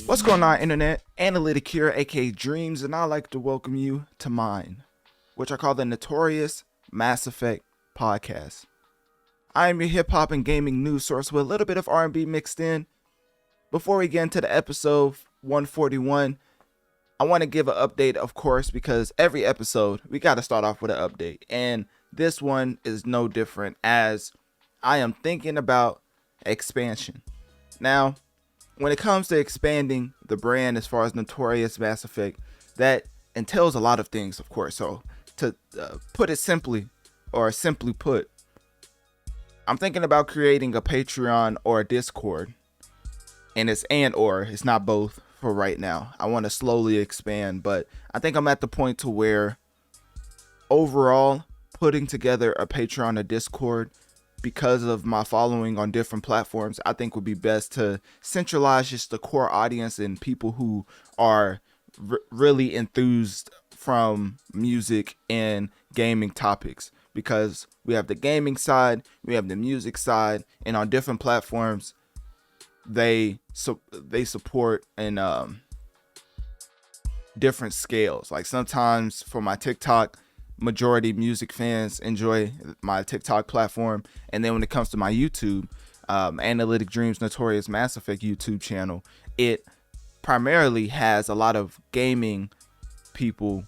What's going on, internet? Analytic here, aka Dreamz, and I'd like to welcome you to mine, which I call the Notorious Mass Effect podcast. I am your hip-hop and gaming news source with a little bit of R&B mixed in. Before we get into the episode 141, I want to give an update, of course, because every episode, we got to start off with an update. And this one is no different, as I am thinking about expansion. Now, when it comes to expanding the brand as far as Notorious Mass Effect, that entails a lot of things, of course. So to put it simply, or simply put, I'm thinking about creating a Patreon or a Discord. And it's it's not both for right now. I want to slowly expand, but I think I'm at the point to where overall putting together a Patreon or Discord, because of my following on different platforms, I think would be best to centralize just the core audience and people who are really enthused from music and gaming topics, because we have the gaming side, we have the music side, and on different platforms they support in different scales. Like sometimes for my TikTok, majority music fans enjoy my TikTok platform, and then when it comes to my YouTube, Analytic Dreamz Notorious Mass Effect YouTube channel, it primarily has a lot of gaming people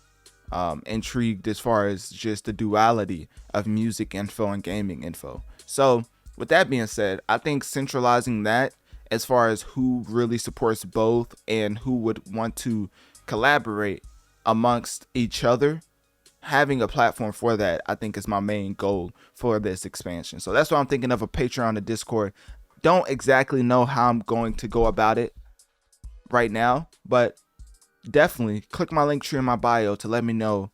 intrigued as far as just the duality of music info and gaming info. So with that being said, I think centralizing that as far as who really supports both and who would want to collaborate amongst each other, having a platform for that, I think, is my main goal for this expansion. So that's why I'm thinking of a Patreon or Discord. Don't exactly know how I'm going to go about it right now, but definitely click my link tree in my bio to let me know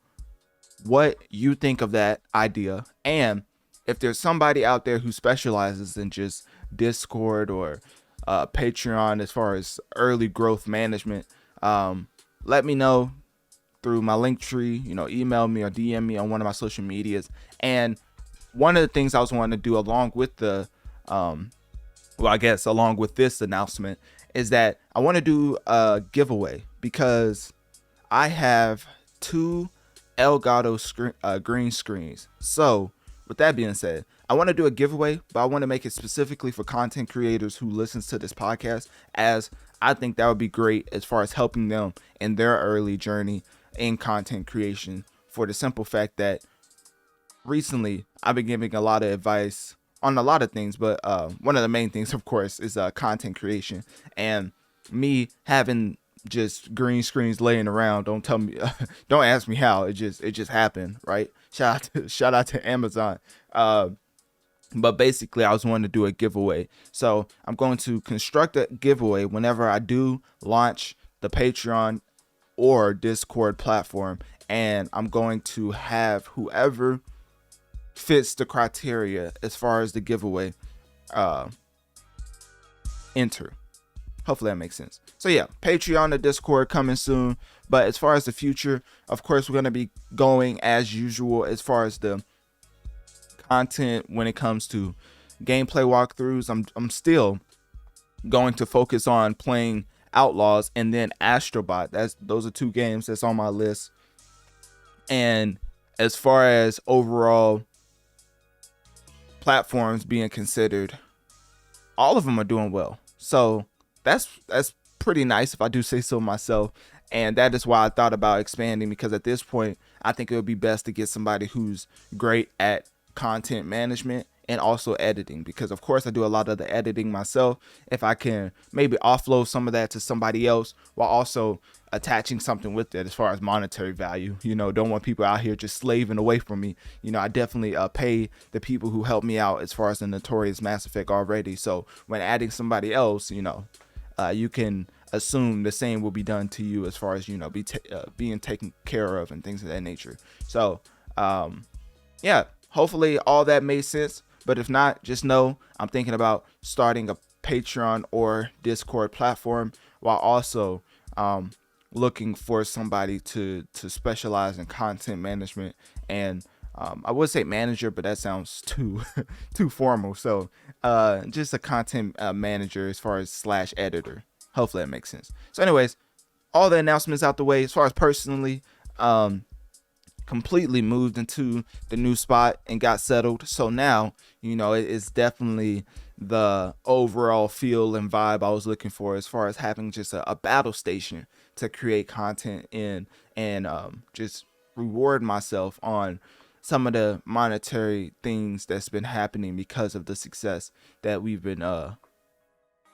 what you think of that idea. And if there's somebody out there who specializes in just Discord or Patreon as far as early growth management, let me know through my link tree, email me or DM me on one of my social medias. And one of the things I was wanting to do along with the, along with this announcement, is that I want to do a giveaway, because I have 2 Elgato green screens. So with that being said, I want to do a giveaway, but I want to make it specifically for content creators who listens to this podcast, as I think that would be great as far as helping them in their early journey in content creation, for the simple fact that recently I've been giving a lot of advice on a lot of things, but one of the main things, of course, is content creation. And me having just green screens laying around, don't ask me how, it just happened, right? Shout out to Amazon. But basically, I was wanting to do a giveaway, so I'm going to construct a giveaway whenever I do launch the Patreon or Discord platform, and I'm going to have whoever fits the criteria as far as the giveaway enter. Hopefully that makes sense. So yeah, Patreon or Discord coming soon. But as far as the future, of course, we're going to be going as usual as far as the content when it comes to gameplay walkthroughs. I'm still going to focus on playing Outlaws and then Astro Bot. Those are 2 games that's on my list. And as far as overall platforms being considered, all of them are doing well. So that's pretty nice, if I do say so myself. And that is why I thought about expanding, because at this point, I think it would be best to get somebody who's great at content management and also editing, because of course I do a lot of the editing myself. If I can maybe offload some of that to somebody else while also attaching something with it as far as monetary value, don't want people out here just slaving away from me. I definitely pay the people who help me out as far as the Notorious Mass Effect already. So when adding somebody else, you can assume the same will be done to you as far as being taken care of and things of that nature. So yeah, hopefully all that made sense. But if not, just know I'm thinking about starting a Patreon or Discord platform, while also looking for somebody to specialize in content management. And I would say manager, but that sounds too formal. So just a content manager as far as /editor. Hopefully that makes sense. So anyways, all the announcements out the way. As far as personally, completely moved into the new spot and got settled. So now, it's definitely the overall feel and vibe I was looking for, as far as having just a battle station to create content in, and just reward myself on some of the monetary things that's been happening because of the success that we've been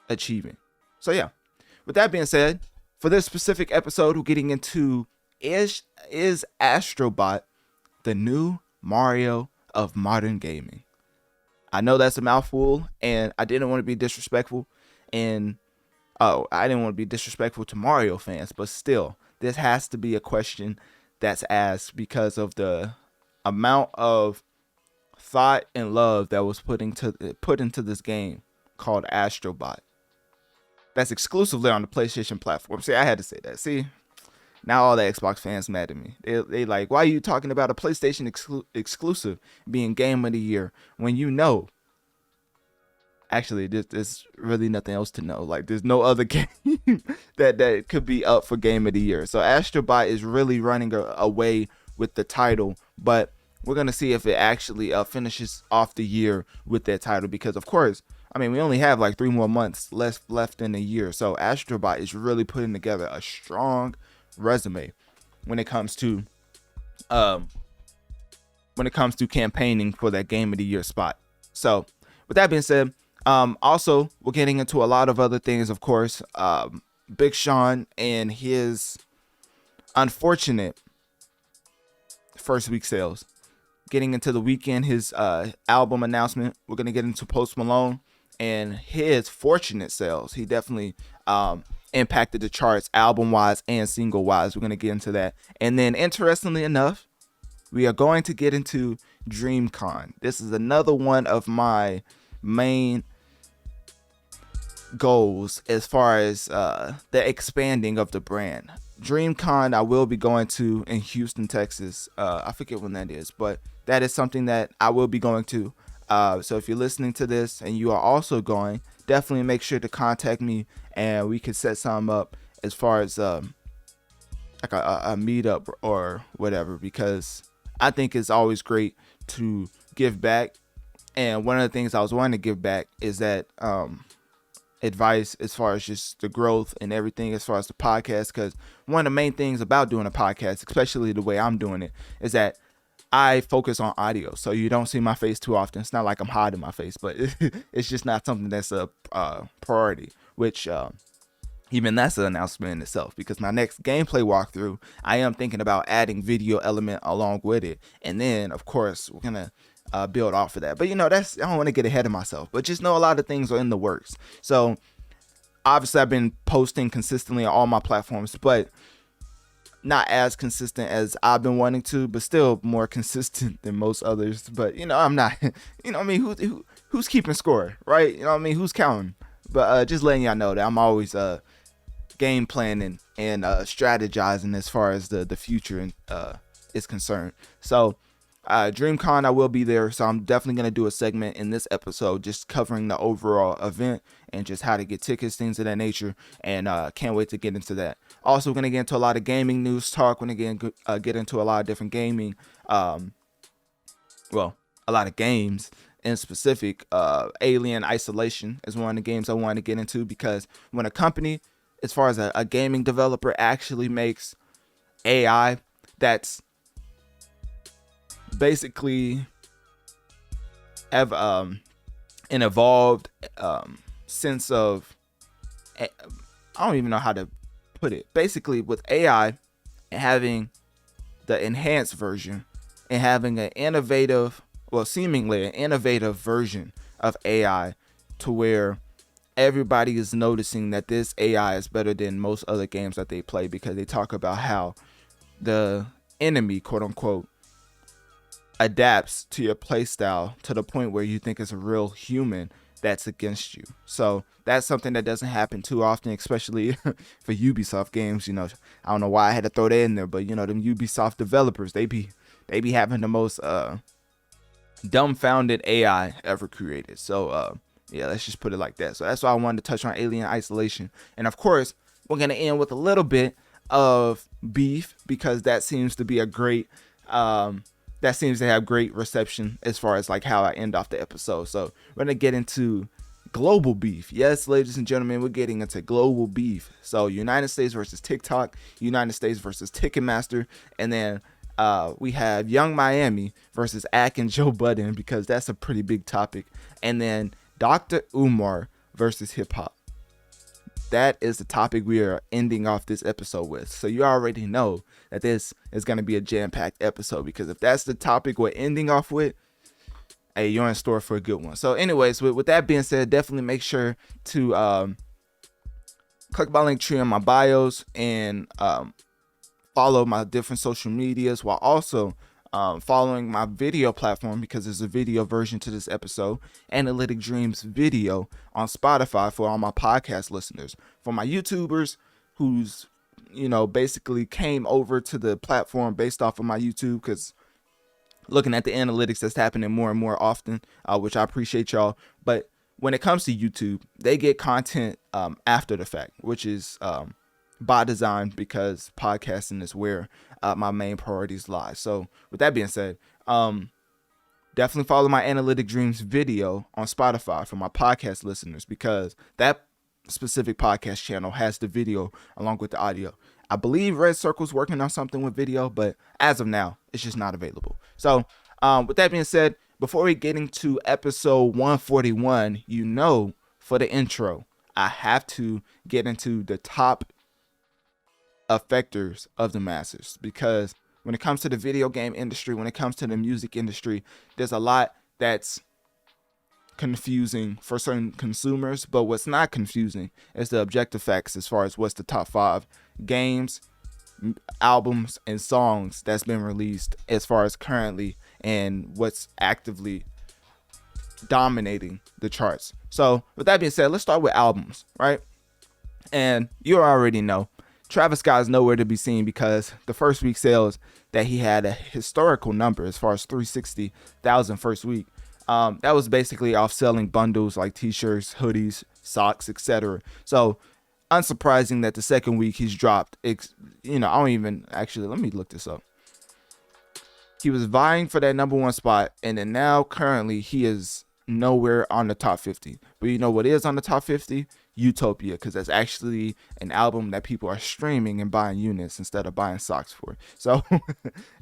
achieving. So yeah, with that being said, for this specific episode, we're getting into is Astro Bot the new Mario of modern gaming? I know that's a mouthful, and I didn't want to be disrespectful, and I didn't want to be disrespectful to Mario fans, but still, this has to be a question that's asked because of the amount of thought and love that was put into this game called Astro Bot. That's exclusively on the PlayStation platform. See, I had to say that. See, now all the Xbox fans mad at me. They like, why are you talking about a PlayStation exclusive being Game of the Year when actually there's really nothing else to know. Like, there's no other game that could be up for Game of the Year. So Astro Bot is really running away with the title, but we're going to see if it actually finishes off the year with that title, because of course, we only have like 3 more months left in the year. So Astro Bot is really putting together a strong resume when it comes to campaigning for that Game of the Year spot. So with that being said, also we're getting into a lot of other things, of course. Big Sean and his unfortunate first week sales. Getting into the Weeknd, his album announcement. We're gonna get into Post Malone and his fortunate sales. He definitely impacted the charts album wise and single wise. We're going to get into that. And then, interestingly enough, we are going to get into Dreamcon. This is another one of my main goals as far as the expanding of the brand. Dreamcon I will be going to in Houston, Texas. I forget when that is, but that is something that I will be going to. So if you're listening to this and you are also going, definitely make sure to contact me and we can set something up as far as like a meetup or whatever, because I think it's always great to give back. And one of the things I was wanting to give back is that advice as far as just the growth and everything as far as the podcast, because one of the main things about doing a podcast, especially the way I'm doing it, is that I focus on audio, so you don't see my face too often. It's not like I'm hiding my face, but it's just not something that's a priority, which even that's an announcement in itself, because my next gameplay walkthrough, I am thinking about adding video element along with it. And then, of course, we're going to build off of that. But, I don't want to get ahead of myself, but just know a lot of things are in the works. So, obviously, I've been posting consistently on all my platforms, but not as consistent as I've been wanting to, but still more consistent than most others. But I'm not, who's keeping score, right? Who's counting? But just letting y'all know that I'm always game planning and strategizing as far as the future is concerned. So Dreamcon, I will be there, so I'm definitely going to do a segment in this episode just covering the overall event and just how to get tickets, things of that nature, and can't wait to get into that. Also, we're going to get into a lot of gaming news talk. We're going to get into a lot of different gaming, a lot of games in specific. Alien Isolation is one of the games I wanted to get into, because when a company, as far as a gaming developer, actually makes AI that's basically have an evolved sense of, I don't even know how to put it. Basically, with AI and having the enhanced version and having an innovative, seemingly an innovative version of AI, to where everybody is noticing that this AI is better than most other games that they play, because they talk about how the enemy, quote unquote, adapts to your play style to the point where you think it's a real human that's against you. So that's something that doesn't happen too often, especially for Ubisoft games. I don't know why I had to throw that in there, but them Ubisoft developers, they be having the most dumbfounded AI ever created. So Yeah, let's just put it like that. So that's why I wanted to touch on Alien Isolation. And of course, we're going to end with a little bit of beef, because that seems to be a great, that seems to have great reception as far as like how I end off the episode. So we're going to get into global beef. Yes, ladies and gentlemen, we're getting into global beef. So United States versus TikTok, United States versus Ticketmaster, and then we have Young Miami versus Ack and Joe Budden, because that's a pretty big topic. And then Dr. Umar versus hip hop. That is the topic we are ending off this episode with. So you already know that this is going to be a jam-packed episode, because if that's the topic we're ending off with, hey, you're in store for a good one. So anyways, with that being said, definitely make sure to click my link tree in my bios and follow my different social medias, while also following my video platform, because there's a video version to this episode, Analytic Dreamz video on Spotify for all my podcast listeners. For my YouTubers who's, basically came over to the platform based off of my YouTube, because looking at the analytics that's happening more and more often, which I appreciate y'all. But when it comes to YouTube, they get content after the fact, which is by design, because podcasting is where my main priorities lie. So with that being said, definitely follow my Analytic Dreamz video on Spotify for my podcast listeners, because that specific podcast channel has the video along with the audio. I believe Red Circle's working on something with video, but as of now, it's just not available. So with that being said, before we get into episode 141, for the intro, I have to get into the top affectors of the masses, because when it comes to the video game industry, when it comes to the music industry, there's a lot that's confusing for certain consumers. But what's not confusing is the objective facts as far as what's the top 5 games, albums, and songs that's been released as far as currently, and what's actively dominating the charts. So with that being said, let's start with albums, right? And you already know Travis Scott is nowhere to be seen, because the first week sales that he had a historical number as far as 360,000 first week. That was basically off selling bundles like t-shirts, hoodies, socks, etc. So unsurprising that the second week he's dropped. I don't even actually, let me look this up. He was vying for that number 1 spot, and then now currently he is nowhere on the top 50. But you know what is on the top 50? Utopia, because that's actually an album that people are streaming and buying units instead of buying socks for. So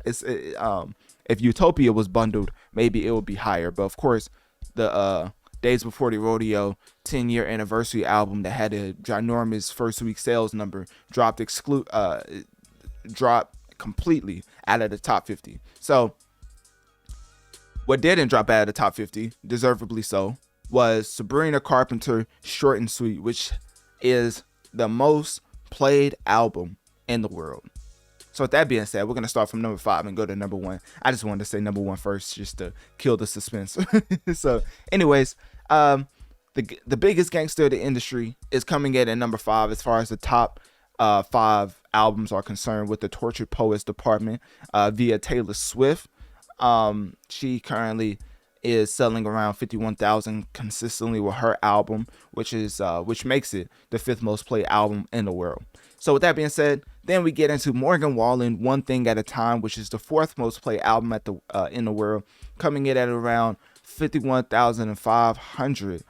if Utopia was bundled, maybe it would be higher. But of course, the Days Before the Rodeo 10-year anniversary album that had a ginormous first week sales number dropped completely out of the top 50. So what didn't drop out of the top 50, deservedly so, was Sabrina Carpenter Short and Sweet, which is the most played album in the world. So with that being said, we're going to start from number 5 and go to number 1. I just wanted to say number 1 first, just to kill the suspense. So anyways, the biggest gangster of the industry is coming in at number 5 as far as the top 5 albums are concerned, with the Tortured Poets Department via Taylor Swift. She currently is selling around 51,000 consistently with her album, which makes it the 5th most played album in the world. So with that being said, then we get into Morgan Wallen, One Thing at a Time, which is the 4th most played album in the world, coming in at around 51,500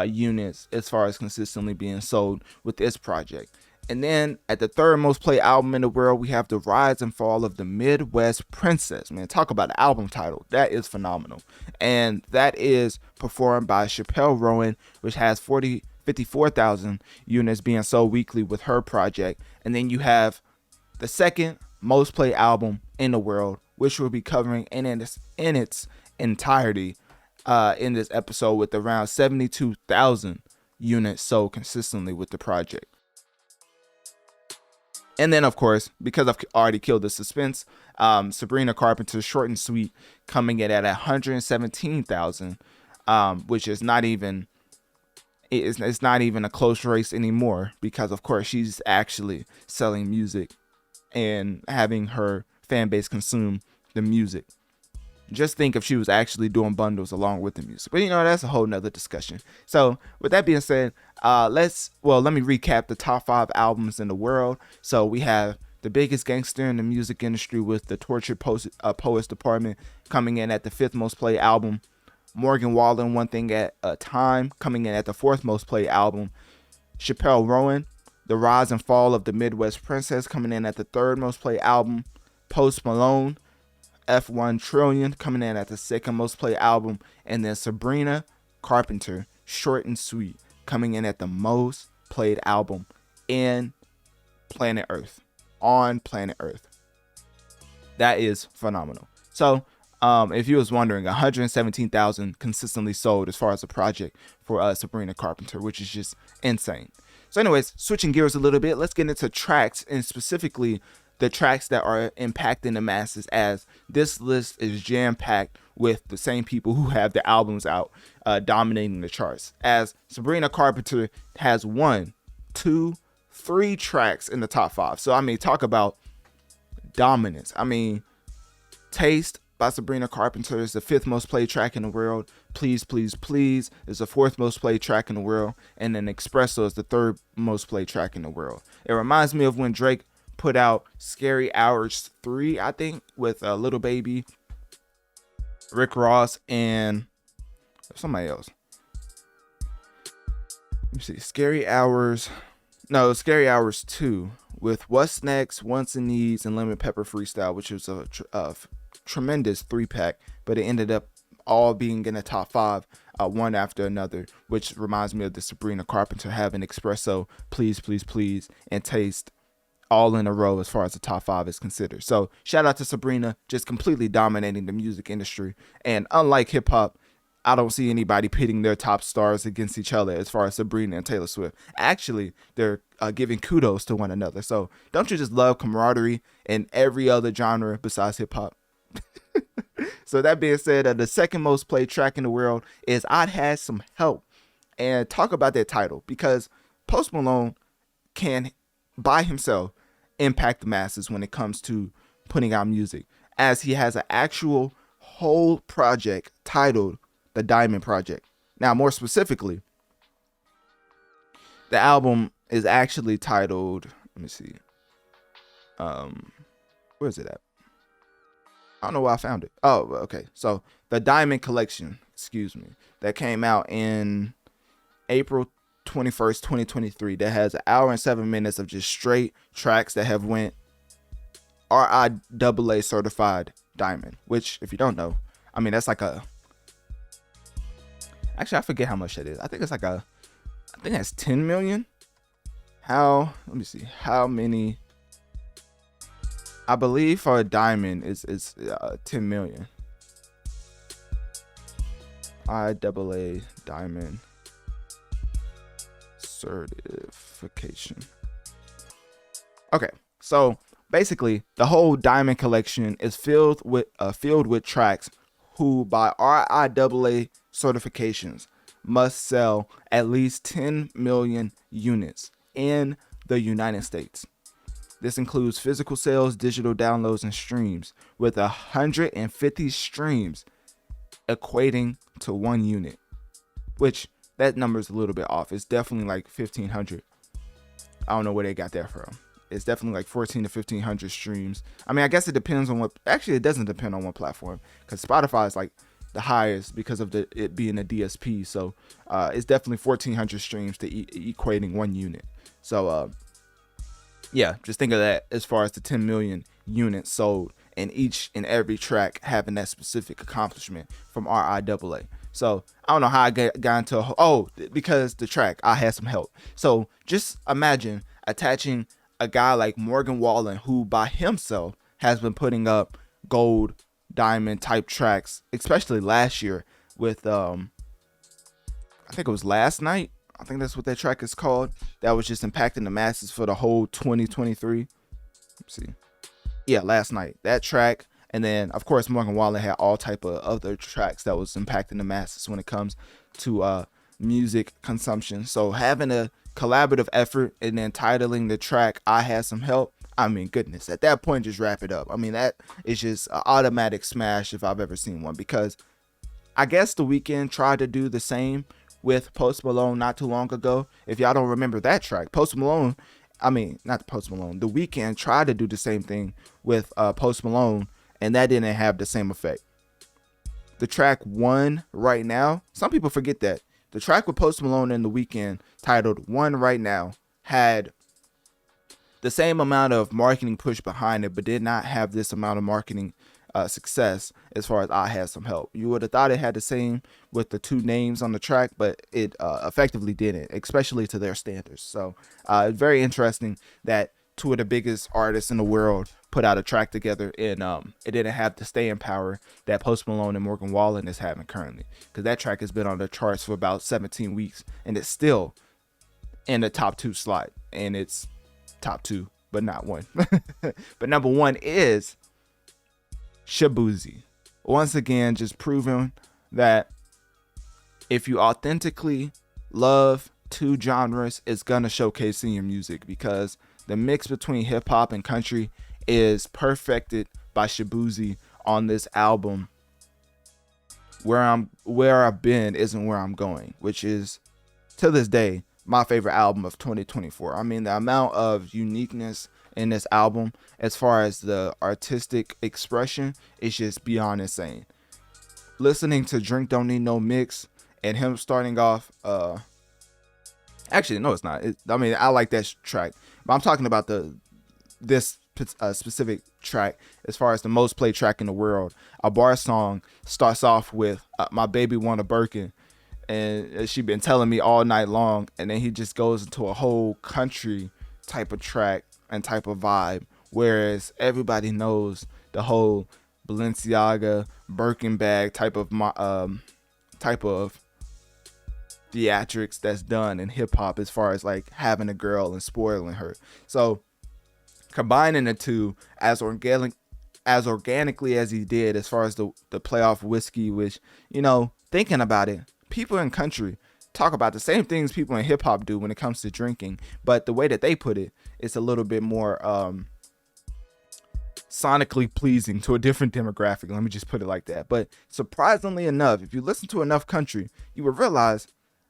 units as far as consistently being sold with this project. And then at the 3rd most played album in the world, we have The Rise and Fall of the Midwest Princess. Man, talk about an album title. That is phenomenal. And that is performed by Chappelle Rowan, which has 54,000 units being sold weekly with her project. And then you have the 2nd most played album in the world, which we'll be covering in its entirety in this episode, with around 72,000 units sold consistently with the project. And then, of course, because I've already killed the suspense, Sabrina Carpenter's Short and Sweet coming in at 117,000, which is not even, it's not even a close race anymore, because, of course, she's actually selling music and having her fan base consume the music. Just think if she was actually doing bundles along with the music. But that's a whole nother discussion. So with that being said, let me recap the top 5 albums in the world. So we have the biggest gangster in the music industry with the Tortured Poets Department coming in at the 5th most played album. Morgan Wallen, One Thing at a Time, coming in at the 4th most played album. Chappelle Rowan, The Rise and Fall of the Midwest Princess, coming in at the 3rd most played album. Post Malone, F1 Trillion, coming in at the 2nd most played album. And then Sabrina Carpenter, Short and Sweet, coming in at the most played album in planet Earth. On planet Earth. That is phenomenal. So, if you was wondering, 117,000 consistently sold as far as a project for Sabrina Carpenter, which is just insane. So anyways, switching gears a little bit, let's get into tracks, and specifically the tracks that are impacting the masses, as this list is jam-packed with the same people who have their albums out dominating the charts. As Sabrina Carpenter has 1, 2, 3 tracks in the top 5. So talk about dominance. Taste by Sabrina Carpenter is the 5th most played track in the world. Please, Please, Please is the 4th most played track in the world. And then Espresso is the 3rd most played track in the world. It reminds me of when Drake put out Scary Hours 3, I think, with Lil Baby, Rick Ross, and somebody else. Let me see. Scary Hours 2 with What's Next, Wants and Needs, and Lemon Pepper Freestyle, which was a tremendous 3-pack, but it ended up all being in the top 5, one after another, which reminds me of the Sabrina Carpenter having Espresso, Please, Please, Please, and Taste all in a row as far as the top 5 is considered. So shout out to Sabrina, just completely dominating the music industry. And unlike hip hop, I don't see anybody pitting their top stars against each other as far as Sabrina and Taylor Swift. Actually, they're giving kudos to one another. So don't you just love camaraderie in every other genre besides hip hop? So that being said, the 2nd most played track in the world is I'd Had Some Help. And talk about that title, because Post Malone can, by himself, impact the masses when it comes to putting out music, as he has an actual whole project titled The Diamond Project. Now, more specifically, the album is actually titled, let me see, where is it at? I don't know where I found it. Oh, okay. So the Diamond Collection, that came out in April 21st, 2023, that has an hour and 7 minutes of just straight tracks that have went RIAA certified diamond, which, if you don't know, that's like actually, I forget how much that is. I think that's 10 million. Let me see how many. I believe for a diamond is 10 million. IAA diamond certification. Okay, so basically the whole Diamond Collection is filled with tracks who, by RIAA certifications, must sell at least 10 million units in the United States. This includes physical sales, digital downloads, and streams, with 150 streams equating to 1 unit, which that number is a little bit off. It's definitely like 1,500. I don't know where they got that from. It's definitely like 14 to 1,500 streams. I guess it depends on it doesn't depend on what platform, because Spotify is like the highest because of it being a DSP. So it's definitely 1,400 streams to equating 1 unit. So yeah, just think of that as far as the 10 million units sold, and each and every track having that specific accomplishment from RIAA. So I don't know how I got into because the track I Had Some Help. So just imagine attaching a guy like Morgan Wallen, who by himself has been putting up gold, diamond type tracks, especially last year with I think it was Last Night. I think that's what that track is called. That was just impacting the masses for the whole 2023. Let's see. Yeah, Last Night. That track. And then, of course, Morgan Wallen had all type of other tracks that was impacting the masses when it comes to music consumption. So having a collaborative effort and then titling the track I Had Some Help, I mean, goodness, at that point, just wrap it up. I mean, that is just an automatic smash if I've ever seen one, because I guess The Weeknd tried to do the same with Post Malone not too long ago. If y'all don't remember that track, The Weeknd tried to do the same thing with Post Malone, and that didn't have the same effect. The track One Right Now, some people forget that. The track with Post Malone and The Weeknd, titled One Right Now, had the same amount of marketing push behind it, but did not have this amount of marketing success as far as I Had Some Help. You would have thought it had the same with the two names on the track, but it effectively didn't, especially to their standards. So it's very interesting that two of the biggest artists in the world put out a track together, and it didn't have the staying power that Post Malone and Morgan Wallen is having currently, because that track has been on the charts for about 17 weeks, and it's still in the top 2 slot, and it's top 2, but not 1. But number 1 is Shaboozey. Once again, just proving that if you authentically love two genres, it's gonna showcase in your music, because the mix between hip hop and country is perfected by Shaboozey on this album. Where I've been isn't where I'm going, which is to this day my favorite album of 2024. I mean, the amount of uniqueness in this album as far as the artistic expression is just beyond insane. Listening to Drink Don't Need No Mix and him starting off, actually no, it's not. I like that track, but I'm talking about this specific track as far as the most played track in the world. A bar song starts off with "My baby want a Birkin," and she been telling me all night long, and then he just goes into a whole country type of track and type of vibe, whereas everybody knows the whole Balenciaga Birkin bag type of theatrics that's done in hip hop as far as like having a girl and spoiling her. So combining the two as organically as he did, as far as the playoff whiskey, which, you know, thinking about it, people in country talk about the same things people in hip hop do when it comes to drinking, but the way that they put it, it's a little bit more sonically pleasing to a different demographic. Let me just put it like that. But surprisingly enough, if you listen to enough country, you will realize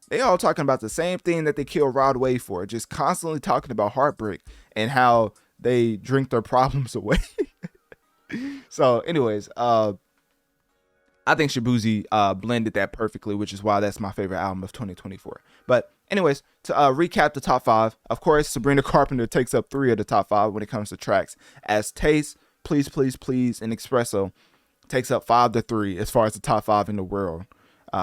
they all talking about the same thing that they killed Rod Wave for, just constantly talking about heartbreak and how they drink their problems away. So anyways, I think Shaboozey blended that perfectly, which is why that's my favorite album of 2024. But anyways, to recap the top 5, of course, Sabrina Carpenter takes up 3 of the top 5 when it comes to tracks, as Taste, Please Please Please, and Espresso takes up 5 to 3 as far as the top 5 in the world,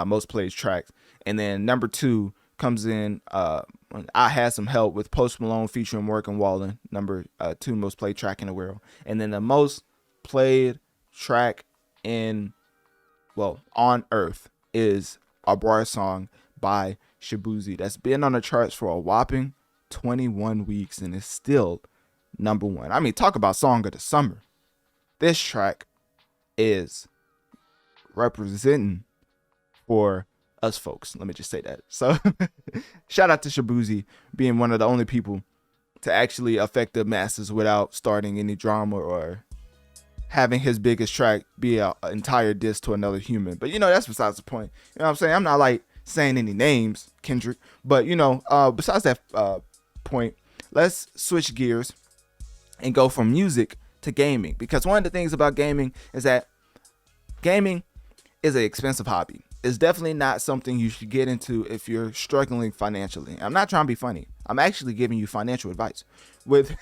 most played tracks. And then number 2 comes in I Had Some Help with Post Malone featuring Morgan Wallen, number 2 most played track in the world. And then the most played track on Earth is a bar song by Shaboozey that's been on the charts for a whopping 21 weeks and is still number 1. I mean, talk about song of the summer. This track is representing for us folks. Let me just say that. So shout out to Shaboozey being one of the only people to actually affect the masses without starting any drama or having his biggest track be an entire diss to another human. But, you know, that's besides the point. You know what I'm saying? I'm not like saying any names, Kendrick. But, you know, besides that point, let's switch gears and go from music to gaming. Because one of the things about gaming is that gaming is an expensive hobby. It's definitely not something you should get into if you're struggling financially. I'm not trying to be funny. I'm actually giving you financial advice. With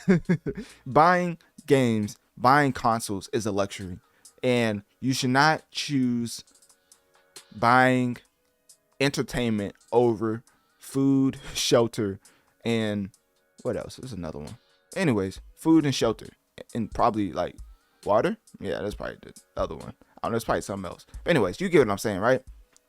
buying games, buying consoles is a luxury, and you should not choose buying entertainment over food, shelter, and what else? There's another one. Anyways, food and shelter, and probably like water. Yeah, that's probably the other one. I don't know, it's probably something else. But anyways, you get what I'm saying, right?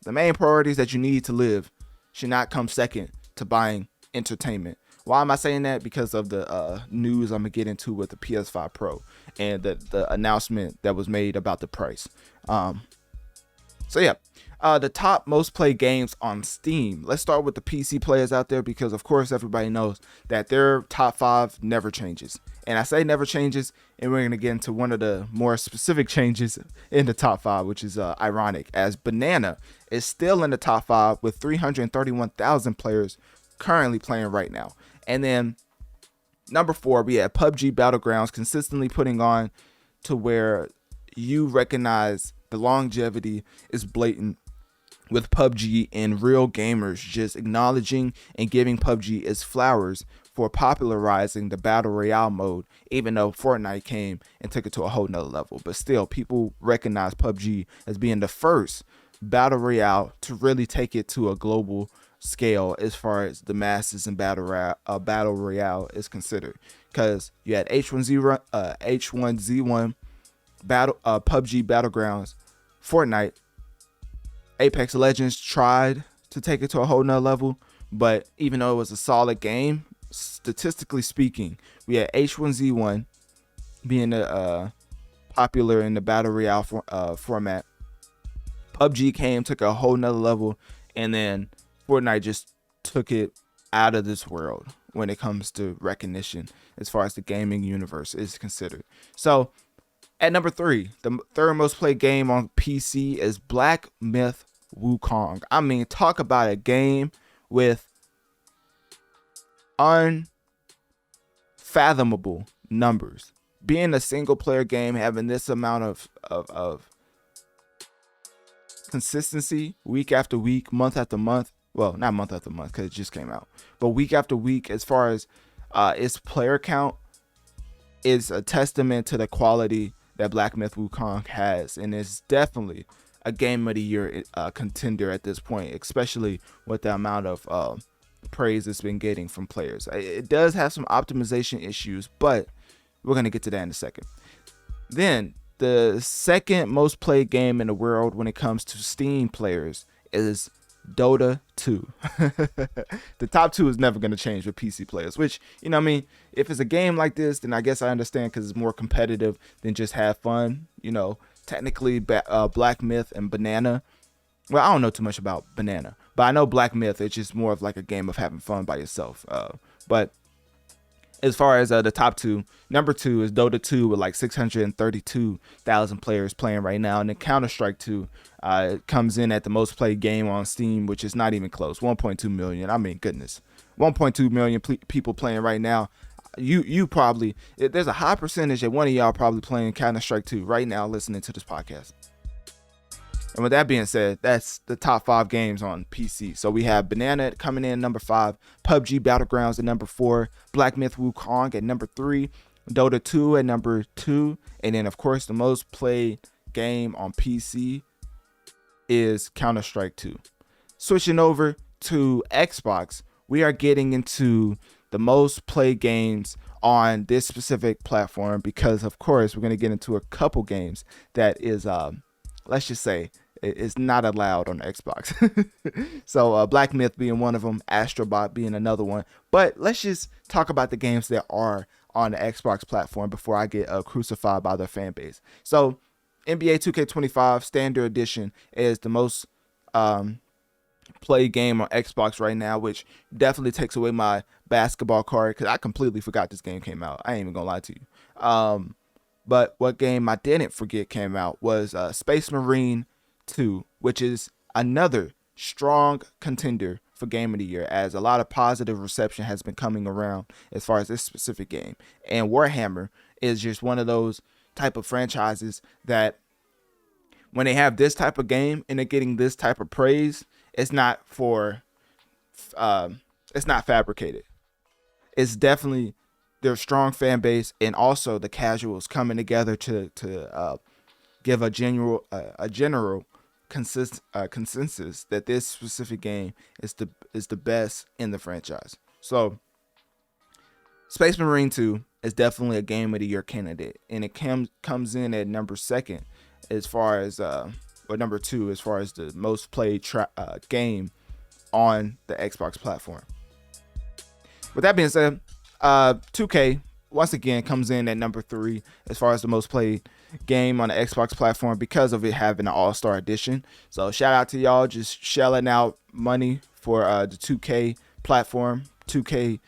The main priorities that you need to live should not come second to buying entertainment. Why am I saying that? Because of the news I'm going to get into with the PS5 Pro and the announcement that was made about the price. So yeah, the top most played games on Steam. Let's start with the PC players out there, because of course everybody knows that their top 5 never changes. And I say never changes, and we're going to get into one of the more specific changes in the top 5, which is ironic, as Banana is still in the top 5 with 331,000 players currently playing right now. And then number 4, we have PUBG Battlegrounds, consistently putting on to where you recognize the longevity is blatant, with PUBG and real gamers just acknowledging and giving PUBG its flowers for popularizing the Battle Royale mode, even though Fortnite came and took it to a whole nother level. But still, people recognize PUBG as being the first Battle Royale to really take it to a global scale as far as the masses and Battle Royale is considered. Because you had H1Z1, PUBG Battlegrounds, Fortnite, Apex Legends tried to take it to a whole nother level, but even though it was a solid game, statistically speaking, we had H1Z1 being popular in the Battle Royale format. PUBG came, took a whole nother level, and then Fortnite just took it out of this world when it comes to recognition as far as the gaming universe is considered. So at number 3, the third most played game on PC is Black Myth Wukong. I mean, talk about a game with unfathomable numbers. Being a single player game, having this amount of consistency week after week, month after month. Well, not month after month because it just came out, but week after week, as far as its player count, is a testament to the quality that Black Myth Wukong has, and it's definitely a game of the year contender at this point, especially with the amount of praise it's been getting from players. It does have some optimization issues, but we're going to get to that in a second. Then the second most played game in the world when it comes to Steam players is Dota 2. The top 2 is never going to change with PC players, which, you know what I mean, if it's a game like this, then I guess I understand, because it's more competitive than just have fun. You know, technically Black Myth and Banana, well, I don't know too much about Banana, but I know Black Myth, it's just more of like a game of having fun by yourself. But as far as the top 2, number 2 is Dota 2 with like 632,000 players playing right now. And then Counter-Strike 2 comes in at the most played game on Steam, which is not even close, 1.2 million. I mean, goodness, 1.2 million people playing right now. You probably, there's a high percentage that one of y'all probably playing Counter-Strike 2 right now listening to this podcast. And with that being said, that's the top 5 games on PC. So we have Banana coming in number 5, PUBG Battlegrounds at number 4, Black Myth Wukong at number 3, Dota 2 at number 2, and then of course the most played game on PC is Counter-Strike 2. Switching over to Xbox, we are getting into the most played games on this specific platform, because of course we're going to get into a couple games that is let's just say it's not allowed on Xbox. So Black Myth being one of them, Astro Bot being another one. But let's just talk about the games that are on the Xbox platform before I get crucified by their fan base. So NBA 2K25 Standard Edition is the most played game on Xbox right now, which definitely takes away my basketball card, because I completely forgot this game came out. I ain't even gonna lie to you. But what game I didn't forget came out was Space Marine 2, which is another strong contender for Game of the Year, as a lot of positive reception has been coming around as far as this specific game. And Warhammer is just one of those type of franchises that when they have this type of game and they're getting this type of praise, it's not fabricated. It's definitely their strong fan base, and also the casuals coming together to give a general consensus that this specific game is the best in the franchise. So Space Marine 2 is definitely a Game of the Year candidate, and it comes in at number 2 as far as or number 2 as far as the most played game on the Xbox platform. With that being said, 2K once again comes in at number 3 as far as the most played game on the Xbox platform, because of it having an All-Star Edition. So shout out to y'all just shelling out money for the 2K platform, 2K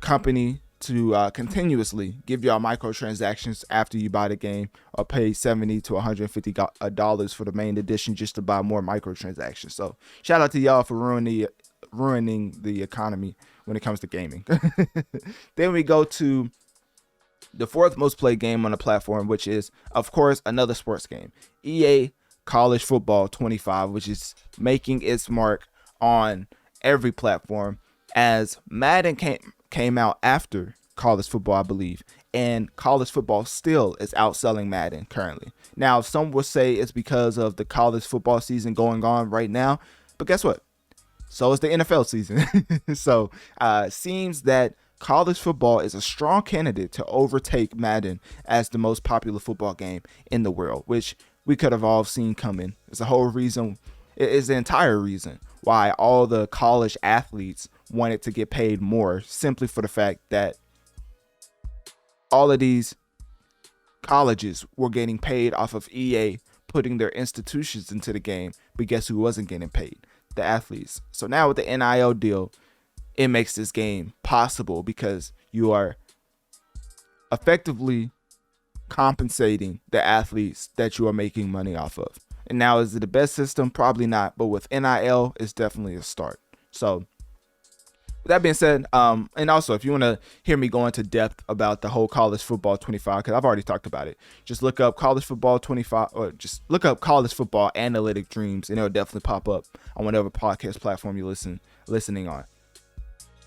company to continuously give y'all microtransactions after you buy the game, or pay $70 to $150 for the main edition just to buy more microtransactions. So shout out to y'all for ruining the economy when it comes to gaming. Then we go to the fourth most played game on the platform, which is, of course, another sports game, EA College Football 25, which is making its mark on every platform, as Madden came out after college football, I believe, and college football still is outselling Madden currently. Now, some will say it's because of the college football season going on right now, but guess what? So is the NFL season. So seems that college football is a strong candidate to overtake Madden as the most popular football game in the world, which we could have all seen coming. It's the whole reason, it is the entire reason why all the college athletes wanted to get paid more, simply for the fact that all of these colleges were getting paid off of EA putting their institutions into the game. But guess who wasn't getting paid? The athletes. So now with the NIL deal, it makes this game possible because you are effectively compensating the athletes that you are making money off of. And now, is it the best system? Probably not, but with NIL, it's definitely a start. So with that being said, and also if you want to hear me go into depth about the whole college football 25, because I've already talked about it, just look up college football 25, or just look up college football Analytic Dreamz, and it'll definitely pop up on whatever podcast platform you're listening on.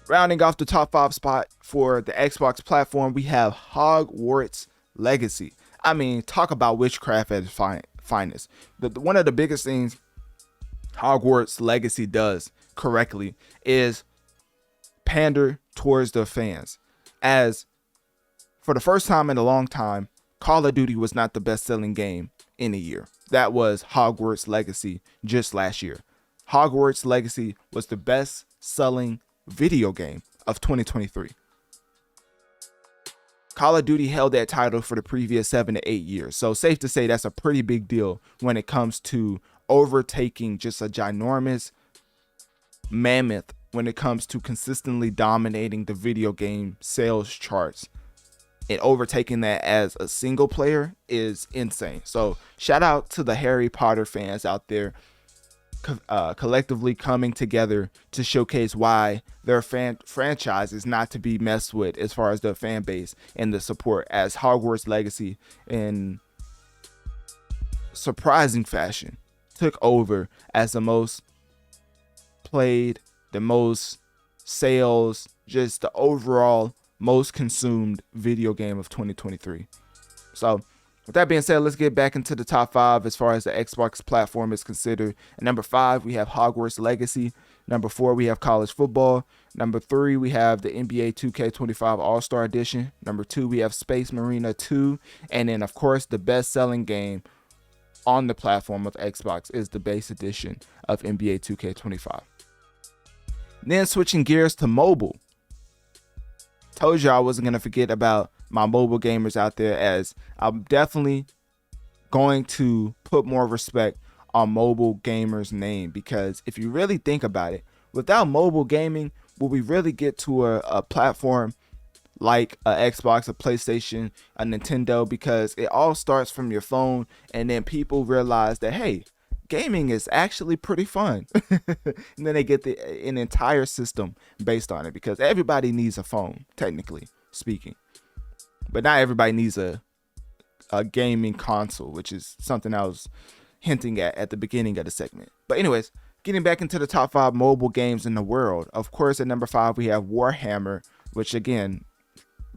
Rounding off the top 5 spot for the Xbox platform, we have Hogwarts Legacy. I mean, talk about witchcraft at its finest. One of the biggest things Hogwarts Legacy does correctly is pander towards the fans. As for the first time in a long time, Call of Duty was not the best-selling game in a year. That was Hogwarts Legacy just last year. Hogwarts Legacy was the best-selling video game of 2023. Call of Duty held that title for the previous 7 to 8 years. So safe to say that's a pretty big deal when it comes to overtaking just a ginormous mammoth when it comes to consistently dominating the video game sales charts. And overtaking that as a single player is insane. So shout out to the Harry Potter fans out there, collectively coming together to showcase why their franchise is not to be messed with as far as the fan base and the support, as Hogwarts Legacy in surprising fashion took over as the most played, the most sales, just the overall most consumed video game of 2023. So with that being said, let's get back into the top 5 as far as the Xbox platform is considered. At number 5, we have Hogwarts Legacy. Number 4, we have College Football. Number 3, we have the NBA 2K25 All-Star Edition. Number 2, we have Space Marine 2. And then, of course, the best-selling game on the platform of Xbox is the base edition of NBA 2K25. Then switching gears to mobile. Told you I wasn't going to forget about my mobile gamers out there, as I'm definitely going to put more respect on mobile gamers' name, because if you really think about it, without mobile gaming, will we really get to a platform like a Xbox, a PlayStation, a Nintendo? Because it all starts from your phone, and then people realize that, hey, gaming is actually pretty fun. And then they get an entire system based on it, because everybody needs a phone, technically speaking. But not everybody needs a gaming console, which is something I was hinting at the beginning of the segment. But anyways, getting back into the top 5 mobile games in the world. Of course, at number 5, we have Warhammer, which again,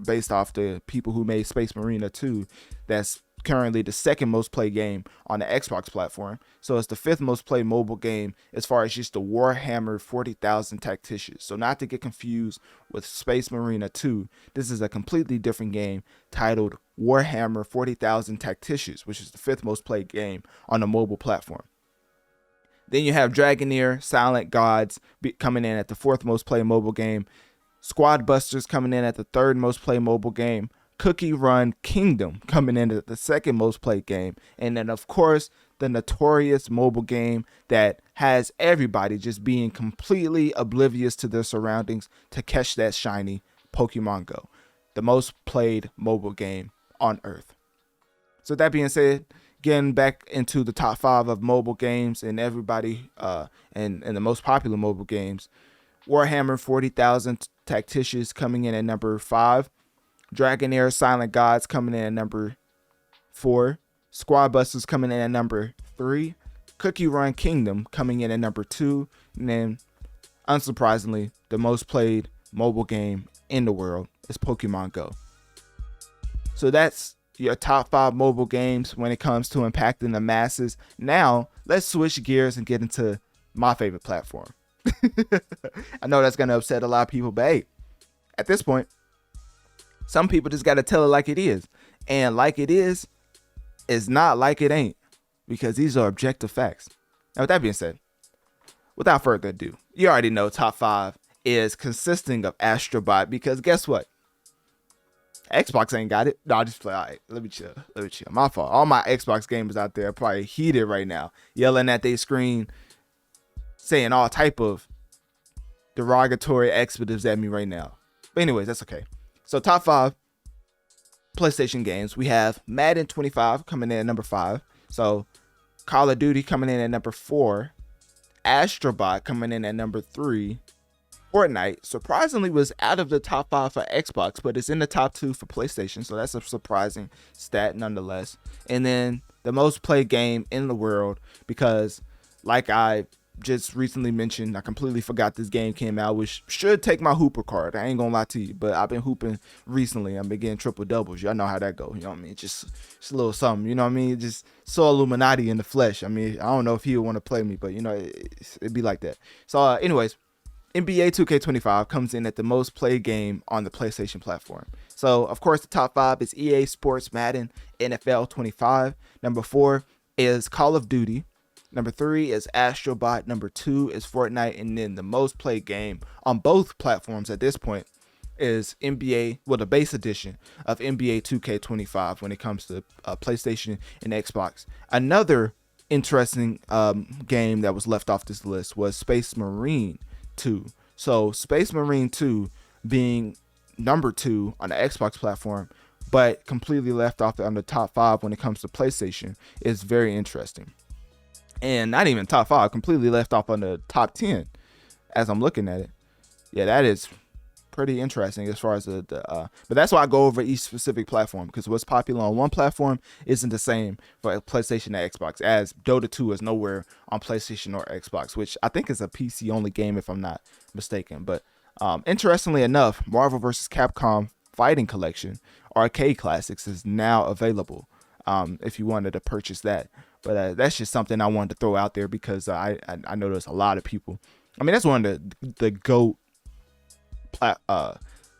based off the people who made Space Marine 2, that's currently the second most played game on the Xbox platform. So it's the 5th most played mobile game as far as just the Warhammer 40,000 Tacticians. So not to get confused with Space Marine 2, this is a completely different game titled Warhammer 40,000 Tacticians, which is the 5th most played game on the mobile platform. Then you have Dragoneer, Silent Gods coming in at the 4th most played mobile game. Squad Busters coming in at the 3rd most played mobile game. Cookie Run Kingdom coming in at the 2nd most played game. And then, of course, the notorious mobile game that has everybody just being completely oblivious to their surroundings to catch that shiny, Pokemon Go. the most played mobile game on Earth. So that being said, getting back into the top 5 of mobile games and everybody and the most popular mobile games, Warhammer 40,000 Tacticians coming in at number 5, Dragonair Silent Gods coming in at number 4, Squad Busters coming in at number 3, Cookie Run Kingdom coming in at number 2, and then unsurprisingly, the most played mobile game in the world is Pokemon Go. So that's your top 5 mobile games when it comes to impacting the masses. Now, let's switch gears and get into my favorite platform. I know that's going to upset a lot of people, but hey, at this point, some people just got to tell it like it is. And like it is not like it ain't, because these are objective facts. Now, with that being said, without further ado, you already know top 5 is consisting of Astro Bot, because guess what? Xbox ain't got it. No, I'll just play. All right, let me chill. My fault. All my Xbox gamers out there are probably heated right now, yelling at their screen, saying all type of derogatory expletives at me right now. But anyways, that's okay. So top 5 PlayStation games. We have Madden 25 coming in at number 5. So Call of Duty coming in at number 4. Astro Bot coming in at number 3. Fortnite surprisingly was out of the top 5 for Xbox, but it's in the top 2 for PlayStation, so that's a surprising stat nonetheless. And then the most played game in the world, because like I just recently mentioned, I completely forgot this game came out, which should take my Hooper card. I ain't gonna lie to you, but I've been hooping recently. I've been getting triple doubles. Y'all know how that go. You know what I mean? Just a little something. You know what I mean? Just saw Illuminati in the flesh. I mean, I don't know if he would want to play me, but you know, it'd be like that. So anyways, NBA 2K25 comes in at the most played game on the PlayStation platform. So, of course, the top 5 is EA Sports Madden NFL 25. Number 4 is Call of Duty. Number 3 is Astro Bot. Number 2 is Fortnite. And then the most played game on both platforms at this point is NBA, well, the base edition of NBA 2K25 when it comes to PlayStation and Xbox. Another interesting game that was left off this list was Space Marine 2. So Space Marine 2 being number 2 on the Xbox platform, but completely left off on the top 5 when it comes to PlayStation is very interesting. And not even top 5, completely left off on the top 10 as I'm looking at it. Yeah, that is pretty interesting as far as but that's why I go over each specific platform, because what's popular on one platform isn't the same for PlayStation and Xbox, as Dota 2 is nowhere on PlayStation or Xbox, which I think is a PC only game if I'm not mistaken. But interestingly enough, Marvel vs. Capcom Fighting Collection Arcade Classics is now available if you wanted to purchase that. But that's just something I wanted to throw out there, because I know there's a lot of people. I mean, that's one of the GOAT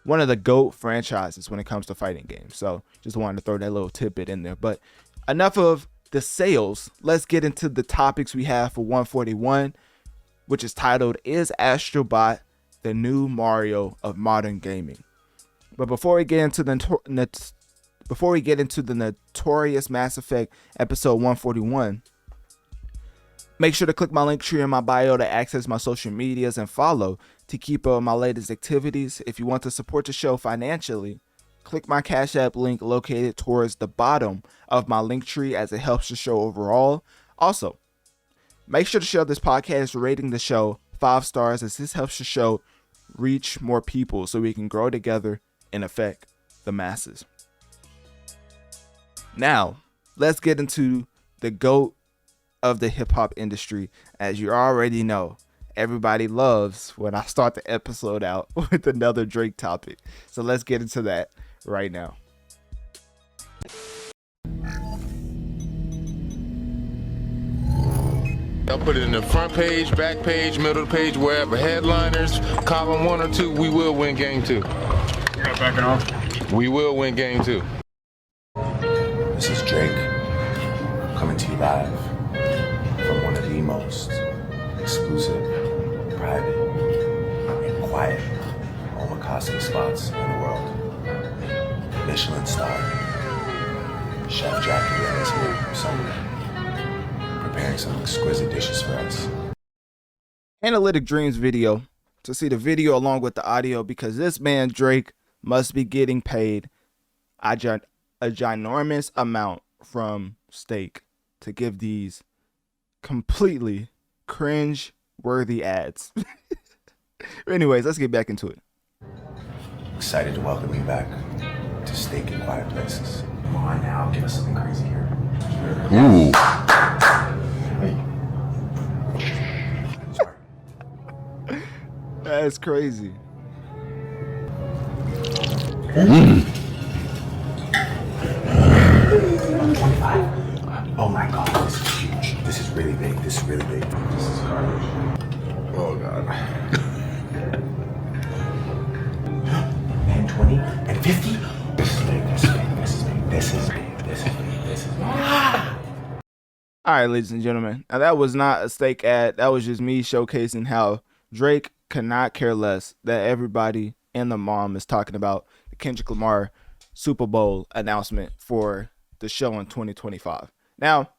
one of the GOAT franchises when it comes to fighting games. So just wanted to throw that little tidbit in there. But enough of the sales. Let's get into the topics we have for 141, which is titled, Is Astro Bot the New Mario of Modern Gaming? But before we get into the Notorious Mass Effect episode 141, make sure to click my link tree in my bio to access my social medias and follow to keep up with my latest activities. If you want to support the show financially, click my Cash App link located towards the bottom of my link tree, as it helps the show overall. Also, make sure to share this podcast, rating the show 5 stars, as this helps the show reach more people so we can grow together and affect the masses. Now, let's get into the GOAT of the hip-hop industry. As you already know, everybody loves when I start the episode out with another Drake topic. So let's get into that right now. I'll put it in the front page, back page, middle page, wherever. Headliners, column 1 or 2, we will win game 2. You're not backing off? We will win game 2. This is Drake, coming to you live from one of the most exclusive, private, and quiet omakase spots in the world. Michelin star Chef Dracula is here preparing some exquisite dishes for us. Analytic Dreamz video to see the video along with the audio, because this man Drake must be getting paid a ginormous amount from Stake to give these completely cringe-worthy ads. Anyways, let's get back into it. Excited to welcome you back to Steak and Quiet Places. Come on now, give us something crazy here. Ooh. Sorry. That's crazy. Oh my God, this is huge. This is really big. This is really big. This is garbage. Oh God. And 20 and 50. This is big. This is big. This is big. This is big. This is big. This is big. All right, ladies and gentlemen. Now that was not a Stake ad. That was just me showcasing how Drake cannot care less that everybody and the mom is talking about the Kendrick Lamar Super Bowl announcement for the show in 2025. Now,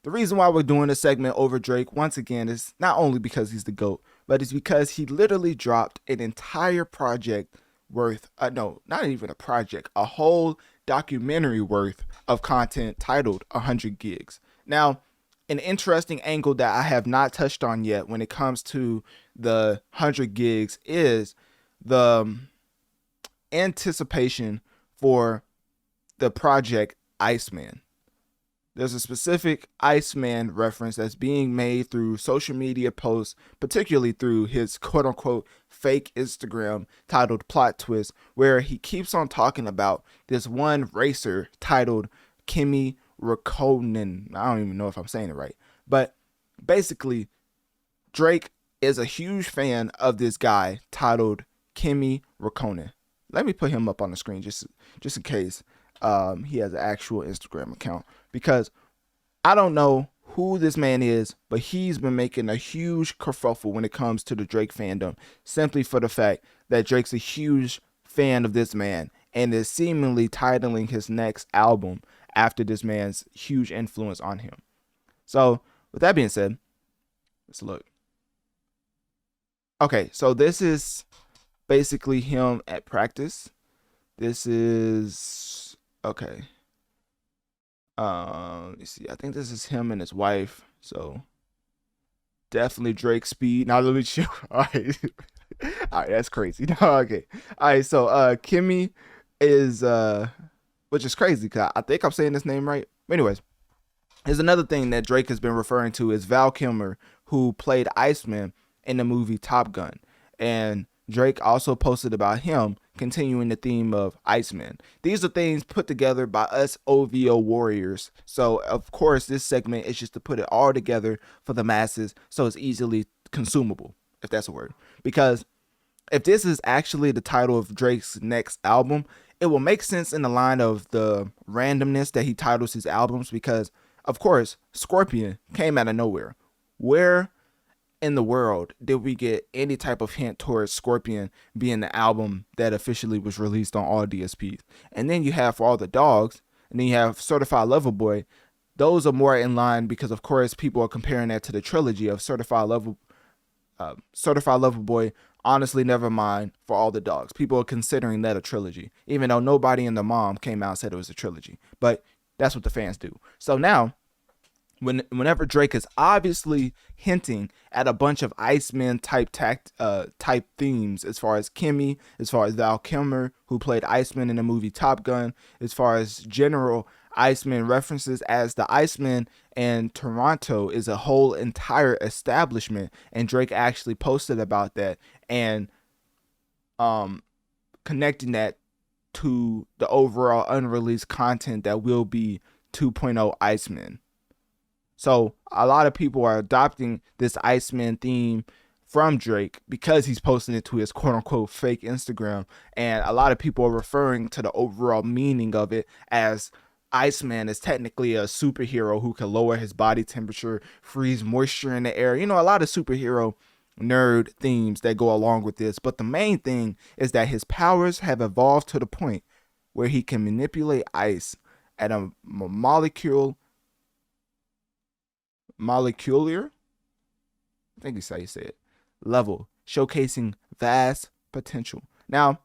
the reason why we're doing this segment over Drake once again is not only because he's the GOAT, but it's because he literally dropped an entire project worth, no, not even a project, a whole documentary worth of content titled 100 Gigs. Now, an interesting angle that I have not touched on yet when it comes to the 100 Gigs is the anticipation for the project Iceman. There's a specific Iceman reference that's being made through social media posts, particularly through his quote-unquote fake Instagram titled Plot Twist, where he keeps on talking about this one racer titled Kimi Räikkönen. I don't even know if I'm saying it right, but basically Drake is a huge fan of this guy titled Kimi Räikkönen. Let me put him up on the screen just in case he has an actual Instagram account, because I don't know who this man is, but he's been making a huge kerfuffle when it comes to the Drake fandom, simply for the fact that Drake's a huge fan of this man and is seemingly titling his next album after this man's huge influence on him. So with that being said, let's look. Okay, so this is basically him at practice. This is okay. Let me see. I think this is him and his wife. So definitely Drake speed. Now let me chill. All right. All right, that's crazy. Okay. All right, so Kimi is which is crazy because I think I'm saying this name right. Anyways, here's another thing that Drake has been referring to is Val Kilmer, who played Iceman in the movie Top Gun. And Drake also posted about him continuing the theme of Iceman. These are things put together by us OVO warriors. So, of course, this segment is just to put it all together for the masses so it's easily consumable, if that's a word. Because if this is actually the title of Drake's next album, it will make sense in the line of the randomness that he titles his albums, because, of course, Scorpion came out of nowhere. Where in the world did we get any type of hint towards Scorpion being the album that officially was released on all DSPs? And then you have For All the Dogs, and then you have Certified Lover Boy. Those are more in line because, of course, people are comparing that to the trilogy of Certified Lover Boy, Honestly Nevermind, For All the Dogs. People are considering that a trilogy, even though nobody in the mom came out and said it was a trilogy. But that's what the fans do. So now, whenever Drake is obviously hinting at a bunch of Iceman type themes, as far as Kimmy, as far as Val Kilmer, who played Iceman in the movie Top Gun, as far as general Iceman references, as the Iceman and Toronto is a whole entire establishment, and Drake actually posted about that and connecting that to the overall unreleased content that will be 2.0 Iceman. So a lot of people are adopting this Iceman theme from Drake because he's posting it to his quote-unquote fake Instagram, and a lot of people are referring to the overall meaning of it as Iceman is technically a superhero who can lower his body temperature, freeze moisture in the air. You know, a lot of superhero nerd themes that go along with this, but the main thing is that his powers have evolved to the point where he can manipulate ice at a molecular, I think is how you say it, level, showcasing vast potential. Now,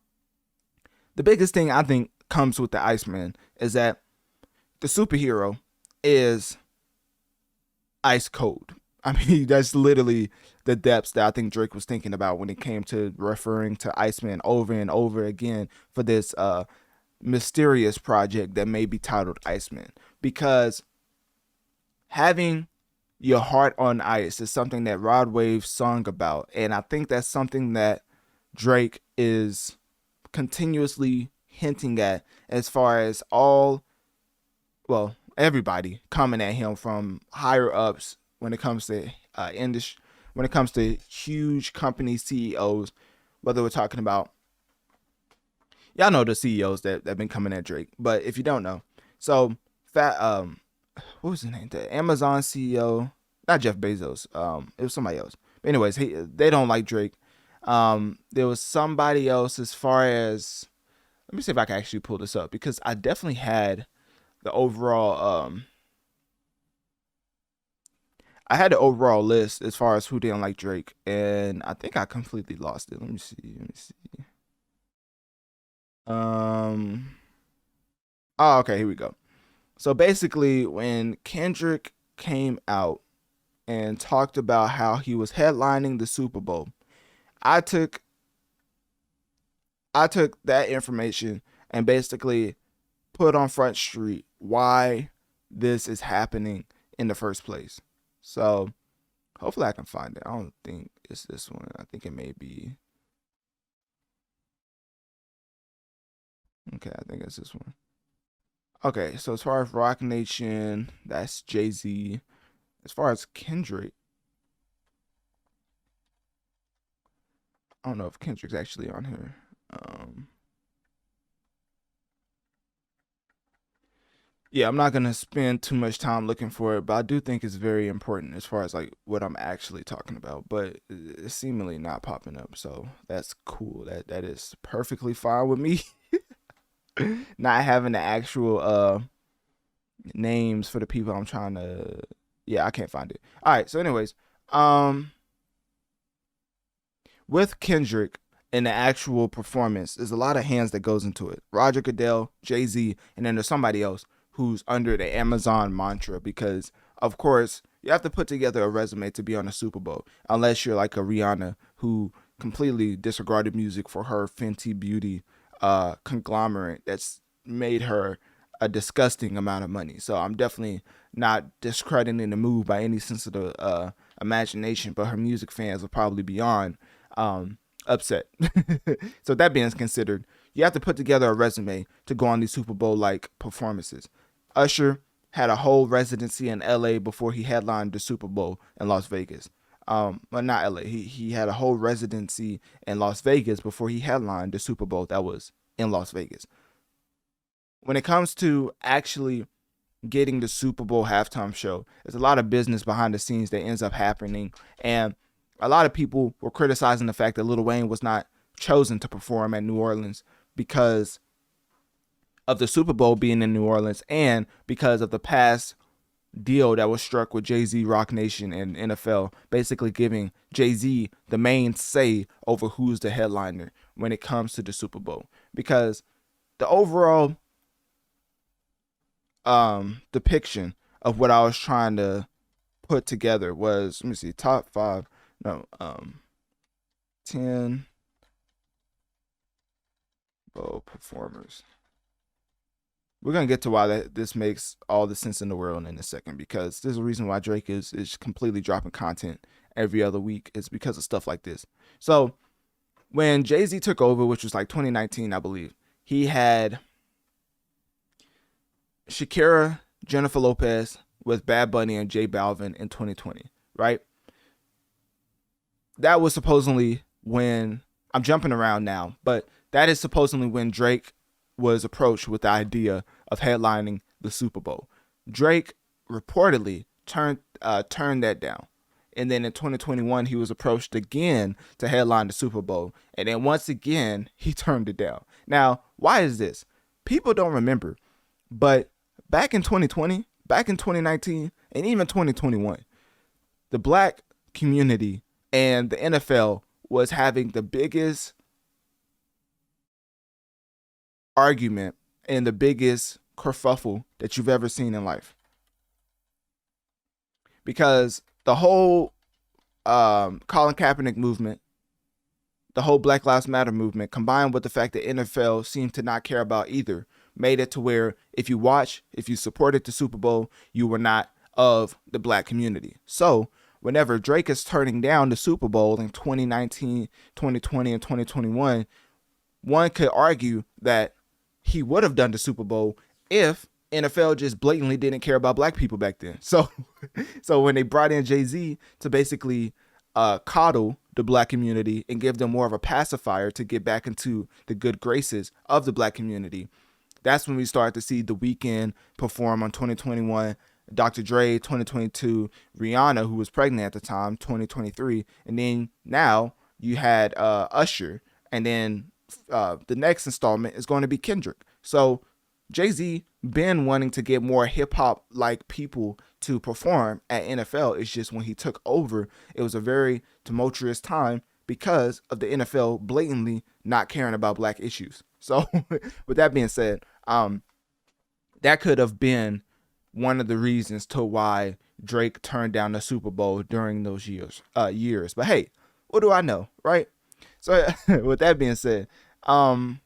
the biggest thing I think comes with the Iceman is that the superhero is ice cold. I mean, that's literally the depths that I think Drake was thinking about when it came to referring to Iceman over and over again for this mysterious project that may be titled Iceman. Because having your heart on ice is something that Rod Wave sung about. And I think that's something that Drake is continuously hinting at as far as everybody coming at him from higher ups when it comes to industry, when it comes to huge company CEOs, whether we're talking about, y'all know the CEOs that have been coming at Drake, but if you don't know, so what was his name? The Amazon CEO, not Jeff Bezos. It was somebody else. But anyways, they don't like Drake. There was somebody else as far as, let me see if I can actually pull this up because I definitely had the overall list as far as who didn't like Drake, and I think I completely lost it. Let me see. Oh, okay, here we go. So basically, when Kendrick came out and talked about how he was headlining the Super Bowl, I took that information and basically put on Front Street why this is happening in the first place. So hopefully I can find it. I don't think it's this one. I think it may be. Okay, I think it's this one. Okay, so as far as Rock Nation, that's Jay-Z. As far as Kendrick, I don't know if Kendrick's actually on here. Yeah, I'm not going to spend too much time looking for it, but I do think it's very important as far as like what I'm actually talking about, but it's seemingly not popping up. So that's cool. That is perfectly fine with me. Not having the actual names for the people I'm trying to, I can't find it. All right. So anyways, with Kendrick and the actual performance, there's a lot of hands that goes into it. Roger Goodell, Jay-Z, and then there's somebody else who's under the Amazon mantra, because of course you have to put together a resume to be on a Super Bowl, unless you're like a Rihanna who completely disregarded music for her Fenty Beauty conglomerate that's made her a disgusting amount of money. So I'm definitely not discrediting the move by any sense of the imagination, but her music fans will probably be beyond upset. So that being considered, you have to put together a resume to go on these Super Bowl like performances. Usher had a whole residency in LA before he headlined the Super Bowl in Las Vegas. Well, not LA. He had a whole residency in Las Vegas before he headlined the Super Bowl that was in Las Vegas. When it comes to actually getting the Super Bowl halftime show, there's a lot of business behind the scenes that ends up happening, and a lot of people were criticizing the fact that Lil Wayne was not chosen to perform at New Orleans because of the Super Bowl being in New Orleans and because of the past deal that was struck with Jay-Z, Rock Nation, and NFL, basically giving Jay-Z the main say over who's the headliner when it comes to the Super Bowl. Because the overall depiction of what I was trying to put together was, let me see, 10 Bowl performers. We're going to get to why this makes all the sense in the world in a second, because there's a reason why Drake is completely dropping content every other week. It's because of stuff like this. So when Jay-Z took over, which was like 2019, I believe, he had Shakira, Jennifer Lopez with Bad Bunny and J Balvin in 2020, right? That was supposedly when, I'm jumping around now, but that is supposedly when Drake was approached with the idea of headlining the Super Bowl. Drake reportedly turned that down. And then in 2021, he was approached again to headline the Super Bowl. And then once again, he turned it down. Now, why is this? People don't remember, but back in 2020, back in 2019, and even 2021, the black community and the NFL was having the biggest argument and the biggest kerfuffle that you've ever seen in life. Because the whole Colin Kaepernick movement, the whole Black Lives Matter movement, combined with the fact that NFL seemed to not care about either, made it to where if you supported the Super Bowl, you were not of the black community. So whenever Drake is turning down the Super Bowl in 2019, 2020, and 2021, one could argue that he would have done the Super Bowl if NFL just blatantly didn't care about black people back then. So when they brought in Jay-Z to basically coddle the black community and give them more of a pacifier to get back into the good graces of the black community, that's when we start to see The Weeknd perform on 2021, Dr. Dre 2022, Rihanna, who was pregnant at the time, 2023, and then now you had Usher, and then the next installment is going to be Kendrick. So Jay-Z been wanting to get more hip-hop like people to perform at NFL. It's just when he took over, it was a very tumultuous time because of the NFL blatantly not caring about black issues. So with that being said, that could have been one of the reasons to why Drake turned down the Super Bowl during those years. But hey, what do I know, right? So with that being said, why'd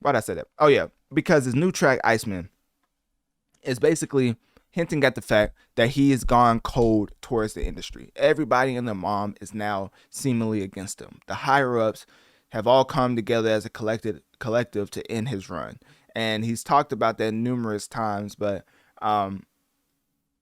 I say that? Oh yeah, because his new track, Iceman, is basically hinting at the fact that he has gone cold towards the industry. Everybody and their mom is now seemingly against him. The higher ups have all come together as a collective to end his run. And he's talked about that numerous times, but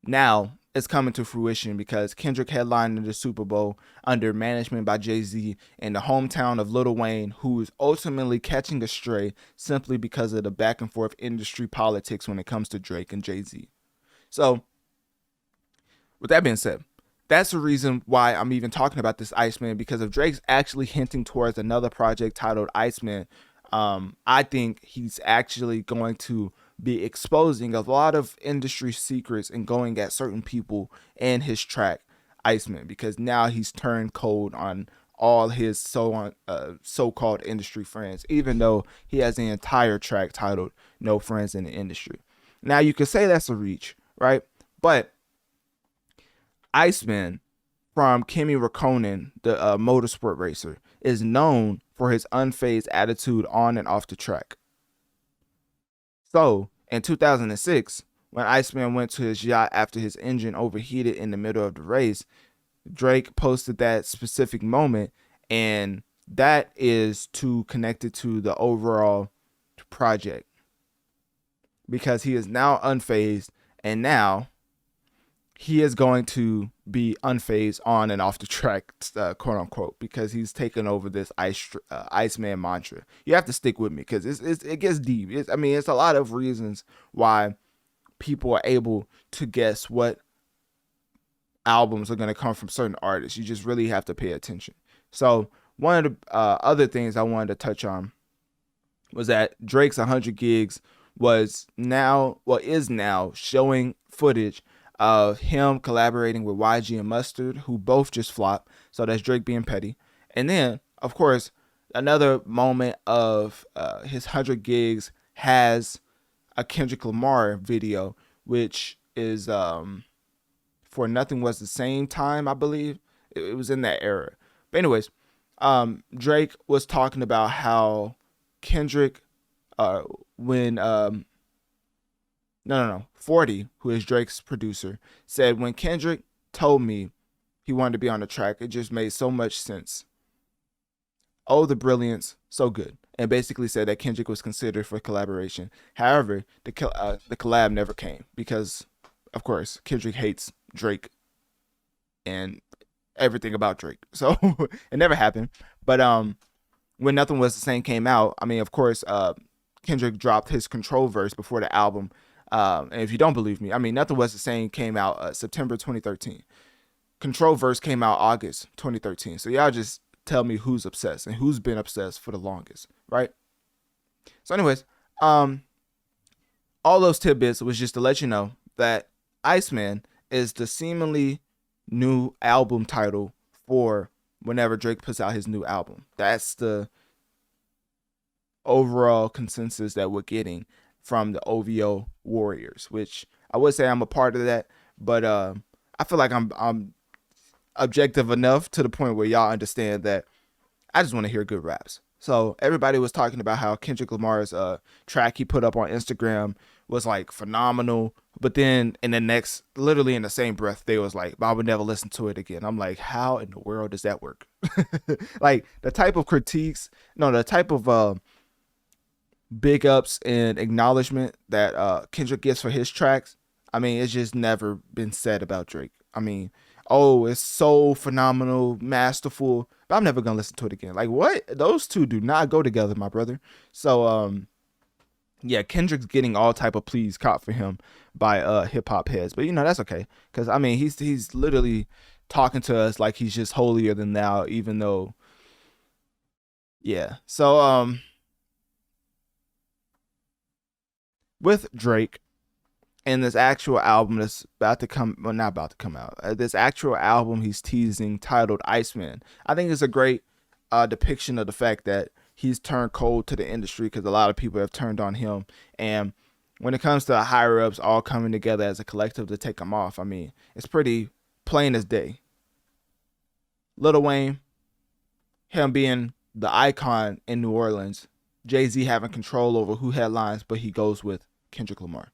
now it's coming to fruition because Kendrick headlined the Super Bowl under management by Jay-Z in the hometown of Lil Wayne, who is ultimately catching a stray simply because of the back and forth industry politics when it comes to Drake and Jay-Z. So with that being said, that's the reason why I'm even talking about this Iceman, because if Drake's actually hinting towards another project titled Iceman, I think he's actually going to be exposing a lot of industry secrets and going at certain people in his track Iceman, because now he's turned cold on all his so-called industry friends, even though he has an entire track titled No Friends in the Industry. Now you could say that's a reach, right? But Iceman from Kimi Räikkönen, the motorsport racer, is known for his unfazed attitude on and off the track. So in 2006, when Iceman went to his yacht after his engine overheated in the middle of the race, Drake posted that specific moment, and that is connected to the overall project, because he is now unfazed, and now he is going to be unfazed on and off the track, quote unquote, because he's taken over this Iceman mantra. You have to stick with me because it gets deep. It's a lot of reasons why people are able to guess what albums are going to come from certain artists. You just really have to pay attention. So one of the other things I wanted to touch on was that Drake's 100 Gigs is now showing footage of him collaborating with YG and Mustard, who both just flopped. So that's Drake being petty. And then, of course, another moment of his 100 Gigs has a Kendrick Lamar video, which is For Nothing Was the Same Time, I believe. It was in that era. But anyways, Drake was talking about how Kendrick, 40, who is Drake's producer, said when Kendrick told me he wanted to be on the track, it just made so much sense. Oh, the brilliance, so good. And basically said that Kendrick was considered for collaboration. However, the collab never came because, of course, Kendrick hates Drake and everything about Drake. So it never happened. But when Nothing Was the Same came out, of course, Kendrick dropped his Control verse before the album. And if you don't believe me, Nothing Was the Same came out September 2013. Control verse came out August 2013. So y'all just tell me who's obsessed and who's been obsessed for the longest, right? So anyways, all those tidbits was just to let you know that Iceman is the seemingly new album title for whenever Drake puts out his new album. That's the overall consensus that we're getting from the OVO warriors, which I would say I'm a part of that, but I feel like I'm objective enough to the point where y'all understand that I just want to hear good raps. So everybody was talking about how Kendrick Lamar's track he put up on Instagram was like phenomenal, but then in the next, literally in the same breath, they was like, I would never listen to it again. I'm like, how in the world does that work? Like the type of critiques, no, the type of big ups and acknowledgement that Kendrick gets for his tracks, I mean, it's just never been said about Drake. I mean, oh, it's so phenomenal, masterful, but I'm never gonna listen to it again. Like, what? Those two do not go together, my brother. So yeah, Kendrick's getting all type of pleas caught for him by hip hop heads, but you know that's okay, because I mean he's literally talking to us like he's just holier than thou, even though, yeah. So with Drake and this actual album that's about to come, well, not about to come out, this actual album he's teasing titled Iceman, I think it's a great depiction of the fact that he's turned cold to the industry, because a lot of people have turned on him. And when it comes to higher ups all coming together as a collective to take him off, I mean, it's pretty plain as day. Lil Wayne, him being the icon in New Orleans, Jay-Z having control over who headlines, but he goes with Kendrick Lamar.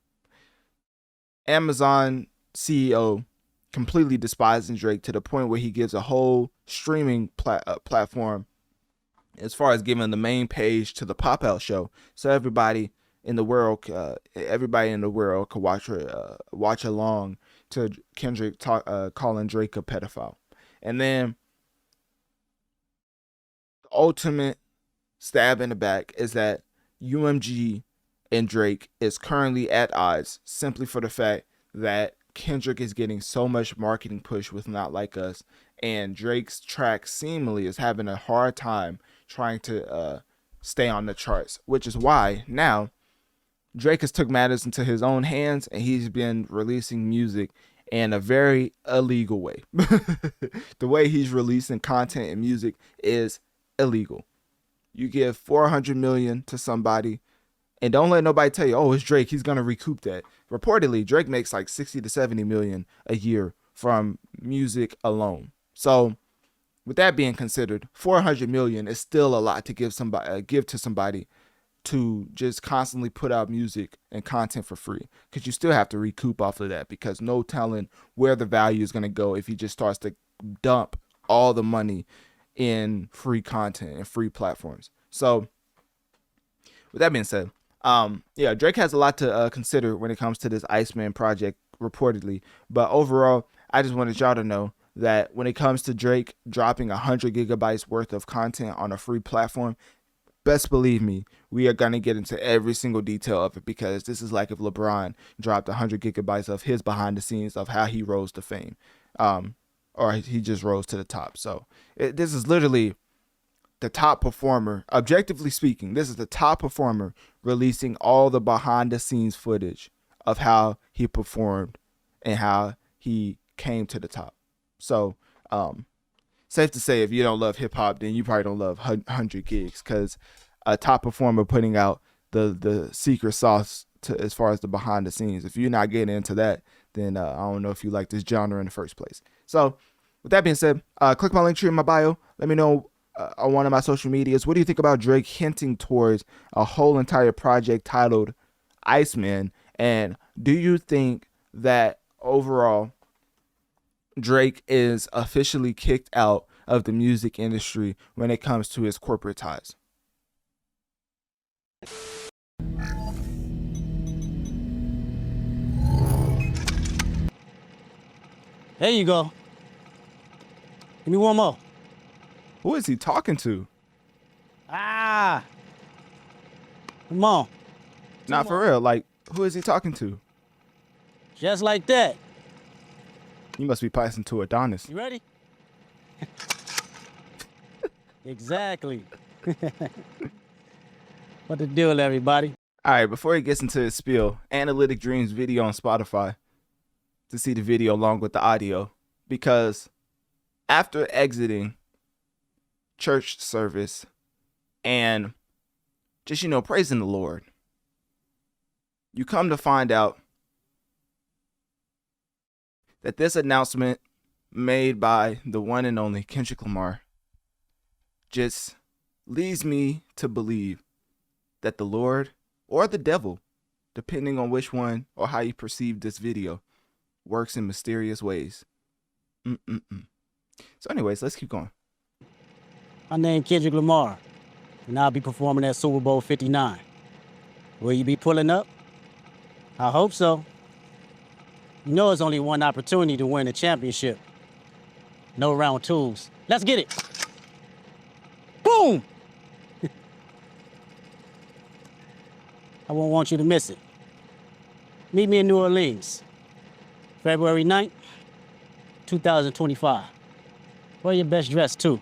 Amazon CEO completely despising Drake to the point where he gives a whole streaming platform as far as giving the main page to the Pop Out show, so everybody in the world could watch along to Kendrick calling Drake a pedophile. And then the ultimate stab in the back is that UMG and Drake is currently at odds, simply for the fact that Kendrick is getting so much marketing push with Not Like Us, and Drake's track seemingly is having a hard time trying to stay on the charts, which is why now Drake has took matters into his own hands, and he's been releasing music in a very illegal way. The way he's releasing content and music is illegal. You give 400 million to somebody, and don't let nobody tell you, oh, it's Drake, he's gonna recoup that. Reportedly, Drake makes like 60 to 70 million a year from music alone. So with that being considered, 400 million is still a lot to give to somebody to just constantly put out music and content for free, because you still have to recoup off of that, because no telling where the value is going to go if he just starts to dump all the money in free content and free platforms. So with that being said, yeah, Drake has a lot to consider when it comes to this Iceman project, reportedly. But overall, I just wanted y'all to know that when it comes to Drake dropping 100 gigabytes worth of content on a free platform, best believe me, we are going to get into every single detail of it, because this is like if LeBron dropped 100 gigabytes of his behind the scenes of how he rose to fame, or he just rose to the top. So this is literally the top performer, objectively speaking, this is the top performer releasing all the behind the scenes footage of how he performed and how he came to the top. So safe to say, if you don't love hip hop, then you probably don't love 100 gigs, because a top performer putting out the secret sauce to as far as the behind the scenes. If you're not getting into that, then I don't know if you like this genre in the first place. So with that being said, click my link tree in my bio. Let me know on one of my social medias, what do you think about Drake hinting towards a whole entire project titled Iceman? And do you think that overall Drake is officially kicked out of the music industry when it comes to his corporate ties? There you go. Give me one more. Who is he talking to? Ah. Come on. Not for real. Like, who is he talking to? Just like that. You must be passing to Adonis. You ready? Exactly. What the deal, everybody? All right, before he gets into his spiel, Analytic Dreamz video on Spotify to see the video along with the audio, because after exiting church service and just, praising the Lord. You come to find out that this announcement made by the one and only Kendrick Lamar just leads me to believe that the Lord or the devil, depending on which one or how you perceive this video, works in mysterious ways. So anyways, let's keep going. My name Kendrick Lamar, and I'll be performing at Super Bowl 59. Will you be pulling up? I hope so. You know it's only one opportunity to win a championship. No round twos. Let's get it. Boom! I won't want you to miss it. Meet me in New Orleans, February 9th, 2025. Wear your best dress too,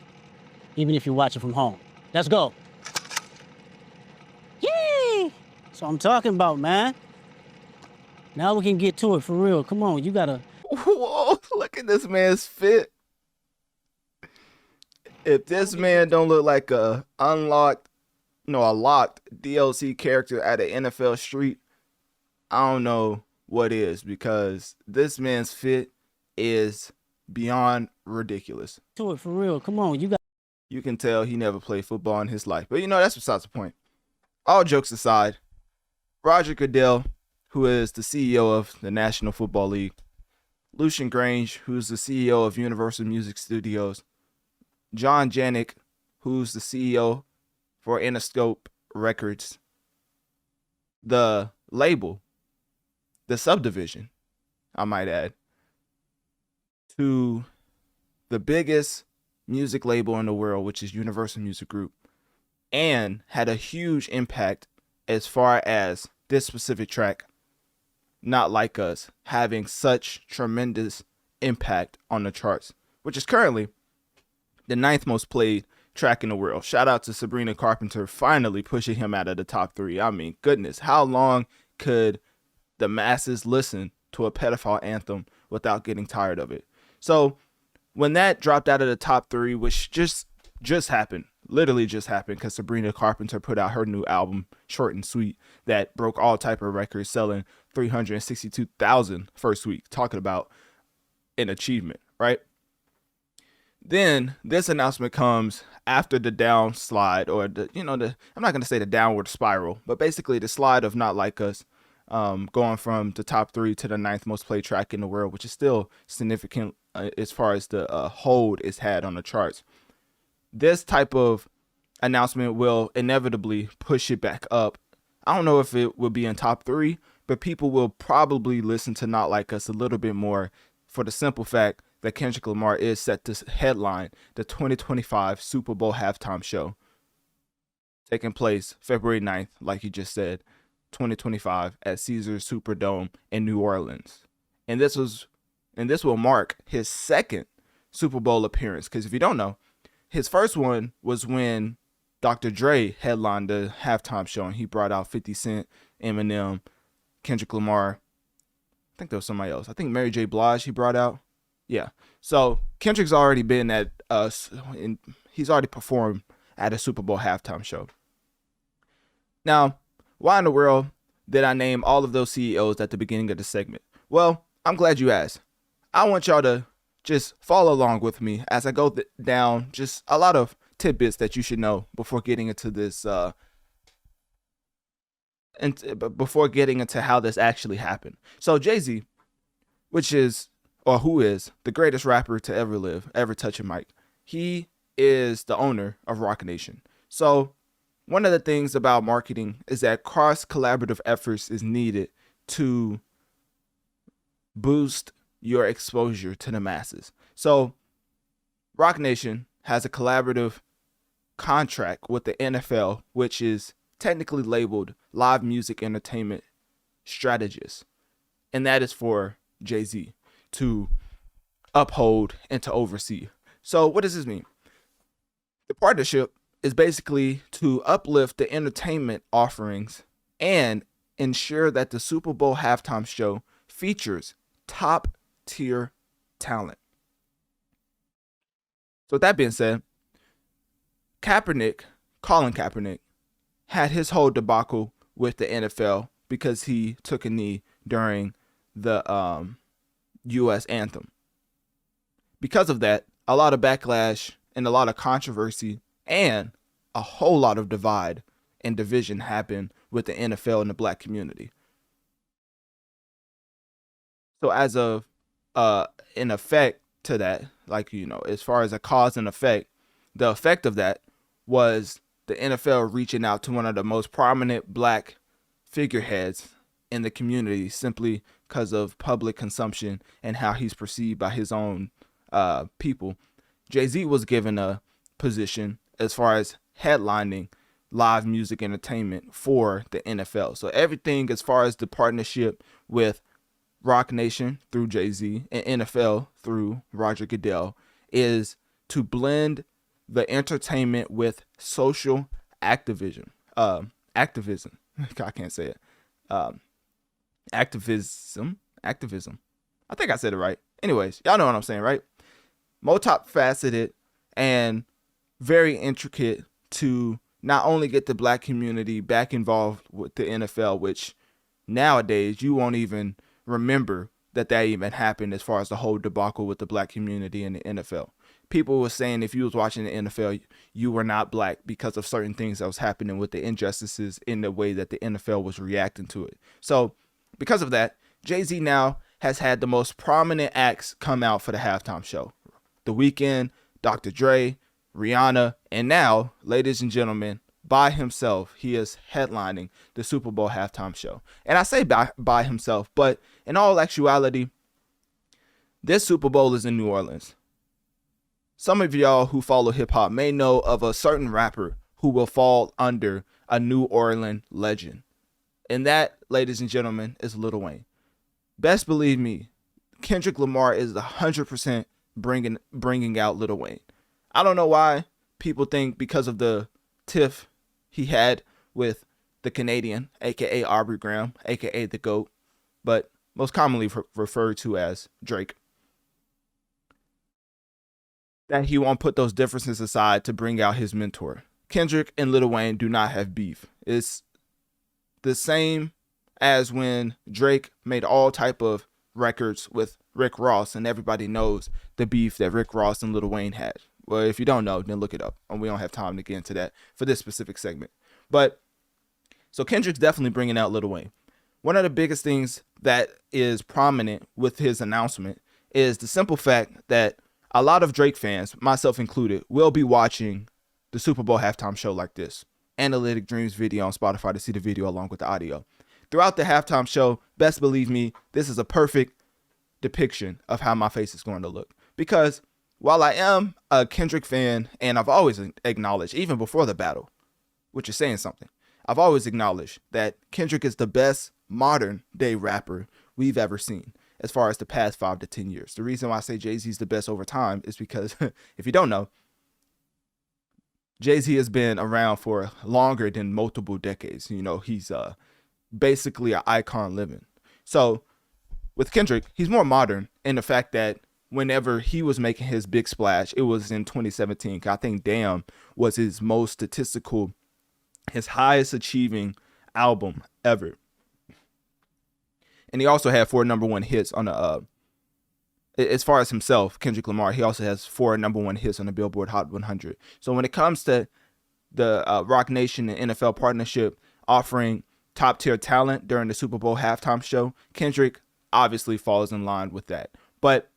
even if you're watching from home. Let's go. Yay! That's what I'm talking about, man. Now we can get to it for real. Come on, you gotta. Whoa, look at this man's fit. If this man don't look like a locked DLC character at an NFL street, I don't know what is, because this man's fit is beyond ridiculous. To it for real. Come on, You can tell he never played football in his life. But that's besides the point. All jokes aside, Roger Goodell, who is the CEO of the National Football League, Lucian Grange, who's the CEO of Universal Music Studios, John Janik, who's the CEO for Interscope Records, the label, the subdivision, I might add, to the biggest music label in the world, which is Universal Music Group, and had a huge impact as far as this specific track, Not Like Us, having such tremendous impact on the charts, which is currently the 9th most played track in the world. Shout out to Sabrina Carpenter finally pushing him out of the top 3. I mean, goodness, how long could the masses listen to a pedophile anthem without getting tired of it? So when that dropped out of the top 3, which just happened, literally just happened, because Sabrina Carpenter put out her new album, Short and Sweet, that broke all type of records, selling 362,000 first week. Talking about an achievement, right? Then this announcement comes after the downslide, or I'm not going to say the downward spiral, but basically the slide of Not Like Us, going from the top 3 to the 9th most played track in the world, which is still significant as far as the hold it's had on the charts. This type of announcement will inevitably push it back up. I don't know if it will be in top 3, but people will probably listen to Not Like Us a little bit more, for the simple fact that Kendrick Lamar is set to headline the 2025 Super Bowl halftime show, taking place February 9th, like you just said, 2025 at Caesars Superdome in New Orleans. And this will mark his second Super Bowl appearance, because if you don't know, his first one was when Dr. Dre headlined the halftime show, and he brought out 50 Cent, Eminem, Kendrick Lamar. I think there was somebody else. I think Mary J. Blige he brought out. Yeah. So Kendrick's already been at he's already performed at a Super Bowl halftime show. Now, why in the world did I name all of those CEOs at the beginning of the segment? Well, I'm glad you asked. I want y'all to just follow along with me as I go down just a lot of tidbits that you should know before getting into this, before getting into how this actually happened. So Jay-Z, who is the greatest rapper to ever live, ever touch a mic, he is the owner of Roc Nation. So one of the things about marketing is that cross-collaborative efforts is needed to boost your exposure to the masses. So Roc Nation has a collaborative contract with the NFL, which is technically labeled Live Music Entertainment Strategist. And that is for Jay-Z to uphold and to oversee. So what does this mean? The partnership is basically to uplift the entertainment offerings and ensure that the Super Bowl halftime show features top tier talent. So with that being said, Colin Kaepernick had his whole debacle with the NFL because he took a knee during the U.S. anthem. Because of that, a lot of backlash and a lot of controversy and a whole lot of divide and division happened with the NFL and the black community. So as of an effect to that, like, you know, as far as a cause and effect, the effect of that was the NFL reaching out to one of the most prominent black figureheads in the community simply because of public consumption and how he's perceived by his own people. Jay-Z was given a position as far as headlining live music entertainment for the NFL. So everything as far as the partnership with Roc Nation through Jay-Z and NFL through Roger Goodell is to blend the entertainment with social activism. Activism. I can't say it. Activism. I think I said it right. Anyways, y'all know what I'm saying, right? Multifaceted and very intricate to not only get the black community back involved with the NFL, which nowadays you won't even remember that even happened as far as the whole debacle with the black community in the NFL. People were saying if you was watching the NFL, you were not black because of certain things that was happening with the injustices in the way that the NFL was reacting to it. So because of that, Jay-Z now has had the most prominent acts come out for the halftime show. The Weeknd, Dr. Dre, Rihanna, and now, ladies and gentlemen, by himself, he is headlining the Super Bowl halftime show. And I say by himself, but in all actuality, this Super Bowl is in New Orleans. Some of y'all who follow hip hop may know of a certain rapper who will fall under a New Orleans legend. And that, ladies and gentlemen, is Lil Wayne. Best believe me, Kendrick Lamar is 100% bringing out Lil Wayne. I don't know why people think because of the tiff he had with the Canadian, aka Aubrey Graham, aka the GOAT, but most commonly referred to as Drake, that he won't put those differences aside to bring out his mentor. Kendrick and Lil Wayne do not have beef. It's the same as when Drake made all type of records with Rick Ross, and everybody knows the beef that Rick Ross and Lil Wayne had. Well, if you don't know, then look it up, and we don't have time to get into that for this specific segment. But so Kendrick's definitely bringing out Lil Wayne. One of the biggest things that is prominent with his announcement is the simple fact that a lot of Drake fans, myself included, will be watching the Super Bowl halftime show like this. Analytic Dreamz video on Spotify to see the video along with the audio. Throughout the halftime show, best believe me, this is a perfect depiction of how my face is going to look. Because while I am a Kendrick fan, and I've always acknowledged, even before the battle, which is saying something, I've always acknowledged that Kendrick is the best modern day rapper we've ever seen as far as the past 5 to 10 years. The reason why I say Jay-Z's the best over time is because, if you don't know, Jay-Z has been around for longer than multiple decades. You know, he's basically an icon living. So with Kendrick, he's more modern in the fact that whenever he was making his big splash, it was in 2017. I think Damn was his most statistical, his highest achieving album ever. And he also had 4 number 1 hits on the, as far as himself, Kendrick Lamar, he also has 4 number 1 hits on the Billboard Hot 100. So when it comes to the Roc Nation and NFL partnership offering top tier talent during the Super Bowl halftime show, Kendrick obviously falls in line with that. But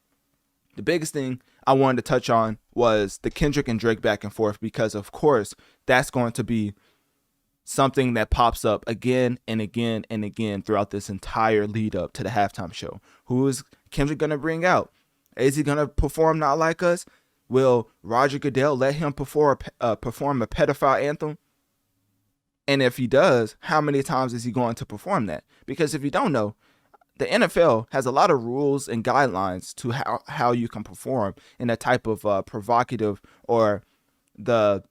the biggest thing I wanted to touch on was the Kendrick and Drake back and forth, because of course that's going to be something that pops up again and again and again throughout this entire lead up to the halftime show. Who is Kendrick going to bring out? Is he going to perform Not Like Us? Will Roger Goodell let him perform a pedophile anthem? And if he does, how many times is he going to perform that? Because if you don't know, the NFL has a lot of rules and guidelines to how you can perform in a type of provocative or the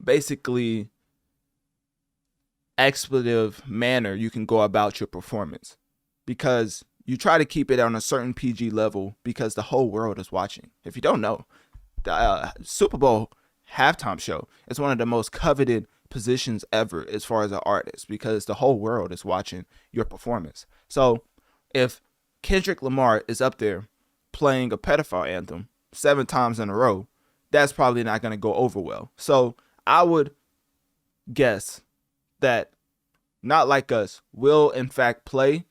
basically expletive manner you can go about your performance, because you try to keep it on a certain PG level because the whole world is watching. If you don't know, the Super Bowl halftime show is one of the most coveted positions ever as far as an artist, because the whole world is watching your performance. So if Kendrick Lamar is up there playing a pedophile anthem 7 times in a row, that's probably not going to go over well. So I would guess that Not Like Us will in fact play,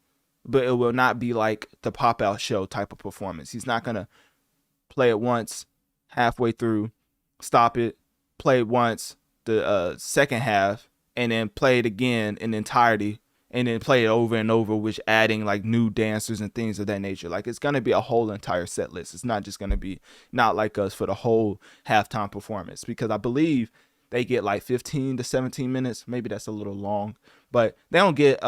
but it will not be like the pop out show type of performance. He's not going to play it once, halfway through, stop it, play it once, the second half, and then play it again in entirety, and then play it over and over, which adding like new dancers and things of that nature. Like, it's going to be a whole entire set list. It's not just going to be Not Like Us for the whole halftime performance, because I believe they get like 15 to 17 minutes. Maybe that's a little long, but they don't get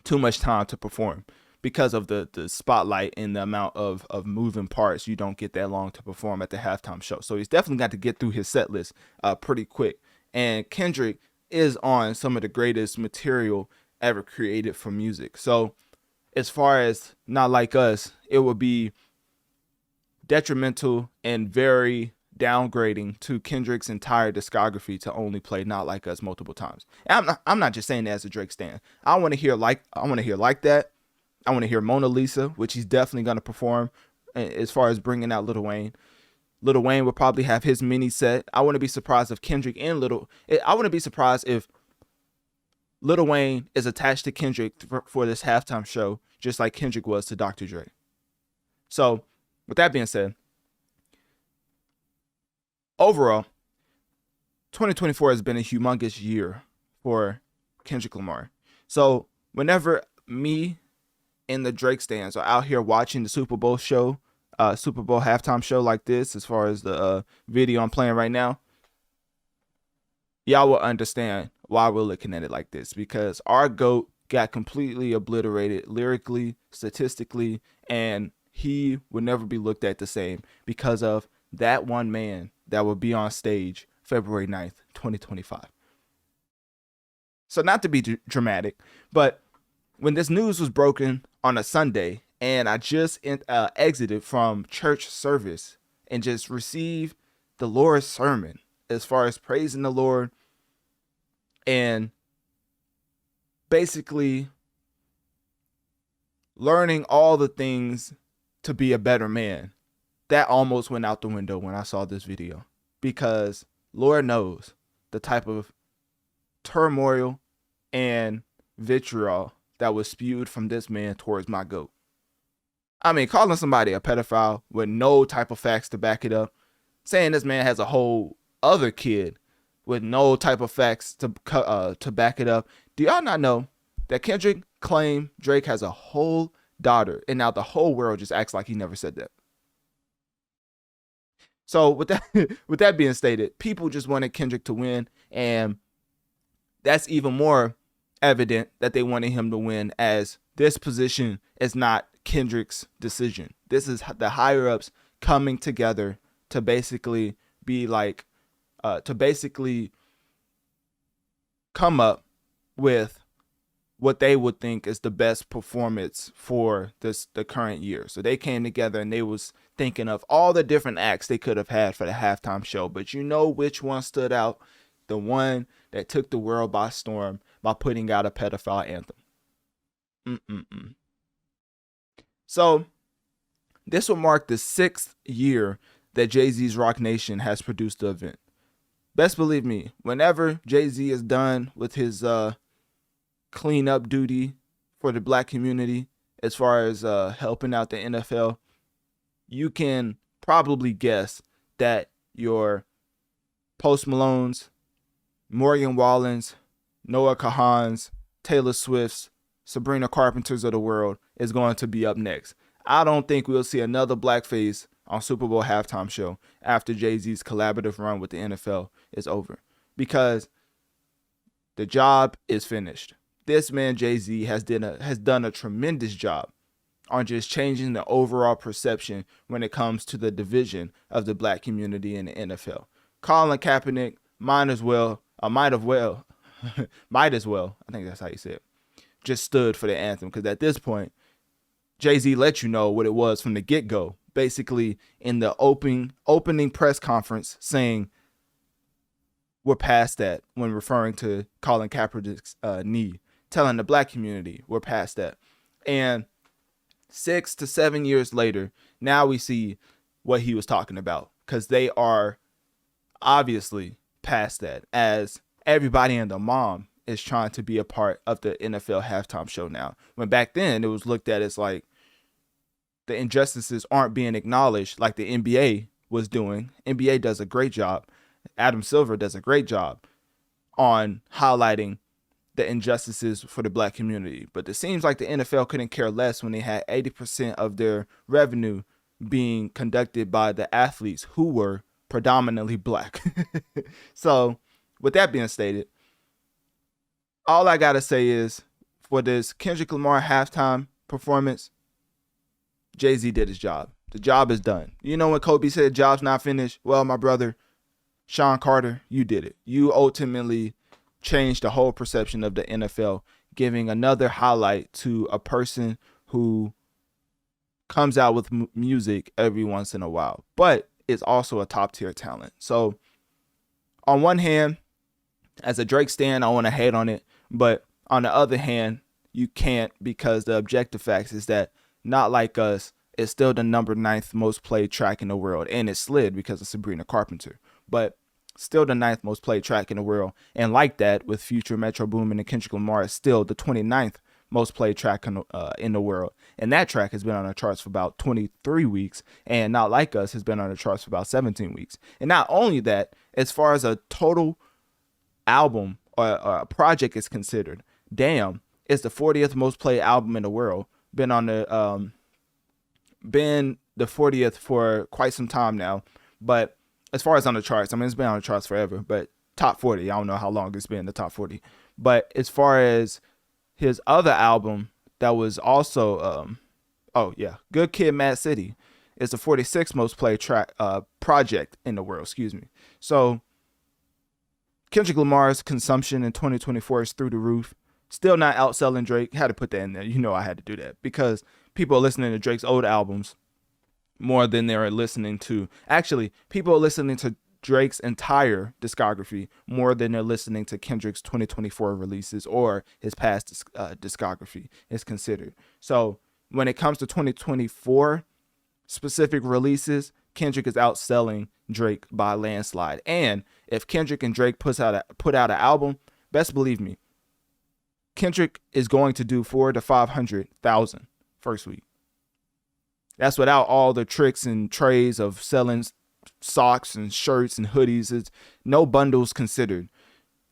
too much time to perform because of the spotlight and the amount of moving parts. You don't get that long to perform at the halftime show. So he's definitely got to get through his set list pretty quick. And Kendrick is on some of the greatest material ever created for music. So as far as Not Like Us, it would be detrimental and very downgrading to Kendrick's entire discography to only play Not Like Us multiple times. And I'm not just saying that as a Drake stan. I want to hear Like That. I want to hear Mona Lisa, which he's definitely going to perform. As far as bringing out Lil Wayne, Lil Wayne will probably have his mini set. I wouldn't be surprised if Kendrick and I wouldn't be surprised if Lil Wayne is attached to Kendrick for this halftime show, just like Kendrick was to Dr. Dre. So with that being said, overall, 2024 has been a humongous year for Kendrick Lamar. So whenever me and the Drake stands are out here watching the Super Bowl show, Super Bowl halftime show like this, as far as the video I'm playing right now, y'all will understand why we're looking at it like this, because our GOAT got completely obliterated lyrically, statistically, and he would never be looked at the same because of that one man that will be on stage February 9th, 2025. So not to be dramatic, but when this news was broken on a Sunday and I just exited from church service and just received the Lord's sermon as far as praising the Lord and basically learning all the things to be a better man, that almost went out the window when I saw this video, because Lord knows the type of turmoil and vitriol that was spewed from this man towards my GOAT. I mean, calling somebody a pedophile with no type of facts to back it up, saying this man has a whole other kid with no type of facts to back it up. Do y'all not know that Kendrick claimed Drake has a whole daughter, and now the whole world just acts like he never said that? So with that being stated, people just wanted Kendrick to win, and that's even more evident that they wanted him to win, as this position is not Kendrick's decision. This is the higher ups coming together to basically be like, to basically come up with what they would think is the best performance for the current year. So they came together and they was thinking of all the different acts they could have had for the halftime show. But you know which one stood out? The one that took the world by storm by putting out a pedophile anthem. So this will mark the 6th year that Jay-Z's Rock Nation has produced the event. Best believe me, whenever Jay-Z is done with his cleanup duty for the black community, as far as helping out the NFL, you can probably guess that your Post Malones, Morgan Wallens, Noah Kahans, Taylor Swifts, Sabrina Carpenters of the world is going to be up next. I don't think we'll see another blackface on Super Bowl halftime show after Jay-Z's collaborative run with the NFL is over, because the job is finished. This man Jay-Z has done a tremendous job on just changing the overall perception when it comes to the division of the black community in the NFL. Colin Kaepernick might as well, I think that's how you say it, just stood for the anthem, because at this point, Jay-Z let you know what it was from the get-go, basically in the opening press conference, saying we're past that when referring to Colin Kaepernick's knee. Telling the black community we're past that. And 6 to 7 years later, now we see what he was talking about, because they are obviously past that, as everybody and their mom is trying to be a part of the NFL halftime show now. When back then it was looked at as like the injustices aren't being acknowledged like the NBA was doing. NBA does a great job. Adam Silver does a great job on highlighting the injustices for the black community. But it seems like the NFL couldn't care less when they had 80% of their revenue being conducted by the athletes who were predominantly black. So with that being stated, all I got to say is, for this Kendrick Lamar halftime performance, Jay-Z did his job. The job is done. You know when Kobe said job's not finished? Well, my brother, Sean Carter, you did it. You ultimately changed the whole perception of the NFL, giving another highlight to a person who comes out with music every once in a while, but is also a top tier talent. So on one hand, as a Drake stan, I want to hate on it, but on the other hand, you can't, because the objective facts is that Not Like Us is still the number 9th most played track in the world, and it slid because of Sabrina Carpenter, but still the 9th most played track in the world. And like that, with Future, Metro Boomin, and Kendrick Lamar, is still the 29th most played track in the world. And that track has been on the charts for about 23 weeks, and Not Like Us has been on the charts for about 17 weeks. And not only that, as far as a total album or a project is considered, Damn is the 40th most played album in the world. Been the 40th for quite some time now. But as far as on the charts, I mean, it's been on the charts forever, but top 40, I don't know how long it's been in the top 40. But as far as his other album that was also, Good Kid, Mad City, is the 46th most played track project in the world, So Kendrick Lamar's consumption in 2024 is through the roof. Still not outselling Drake. Had to put that in there. You know I had to do that, because people are listening to Drake's old albums more than they're listening to. Actually, people are listening to Drake's entire discography more than they're listening to Kendrick's 2024 releases or his past discography is considered. So when it comes to 2024 specific releases, Kendrick is outselling Drake by a landslide. And if Kendrick and Drake put out an album, best believe me, Kendrick is going to do 400,000 to 500,000 first week. That's without all the tricks and trays of selling socks and shirts and hoodies. It's no bundles considered.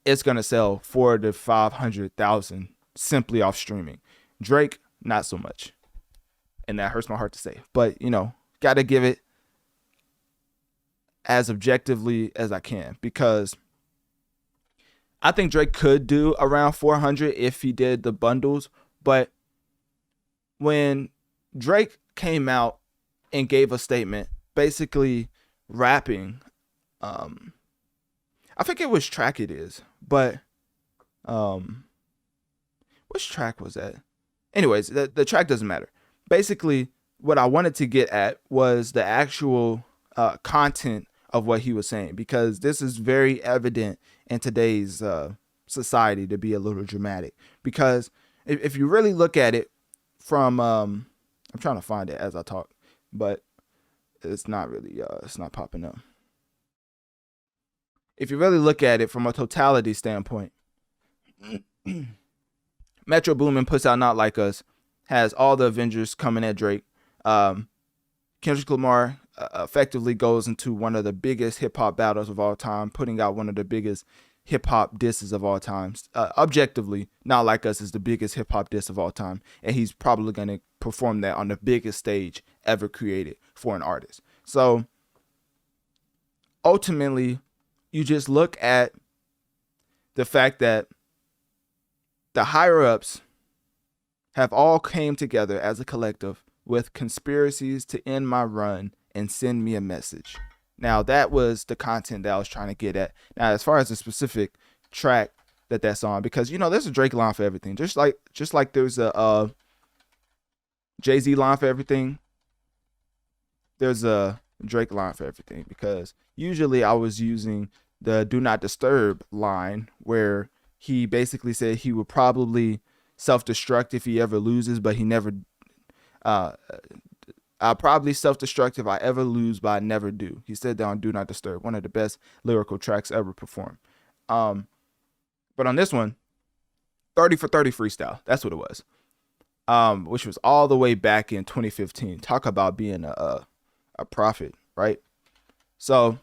It's going to sell 400,000 to 500,000 simply off streaming. Drake, not so much. And that hurts my heart to say. But, got to give it as objectively as I can, because I think Drake could do around 400 if he did the bundles. But when Drake came out and gave a statement basically rapping, I forget which track it is, but which track was that? Anyways, the track doesn't matter. Basically, what I wanted to get at was the actual content of what he was saying, because this is very evident in today's society to be a little dramatic. Because if you really look at it from, I'm trying to find it as I talk, but it's not really, it's not popping up. If you really look at it from a totality standpoint, Metro Boomin puts out Not Like Us, has all the Avengers coming at Drake. Kendrick Lamar effectively goes into one of the biggest hip-hop battles of all time, putting out one of the biggest hip-hop disses of all time. Objectively, Not Like Us is the biggest hip-hop diss of all time, and he's probably going to perform that on the biggest stage ever created for an artist. So ultimately, you just look at the fact that the higher-ups have all came together as a collective with conspiracies to end my run and send me a message. Now, that was the content that I was trying to get at. Now, as far as the specific track that's on, because, there's a Drake line for everything. Just like there's a Jay-Z line for everything, there's a Drake line for everything. Because usually I was using the Do Not Disturb line, where he basically said he would probably self-destruct if he ever loses, but he never, I'll probably self-destruct if I ever lose, but I never do. He said that on Do Not Disturb, one of the best lyrical tracks ever performed. But on this one, 30 for 30 freestyle, that's what it was. Which was all the way back in 2015. Talk about being a prophet, right? So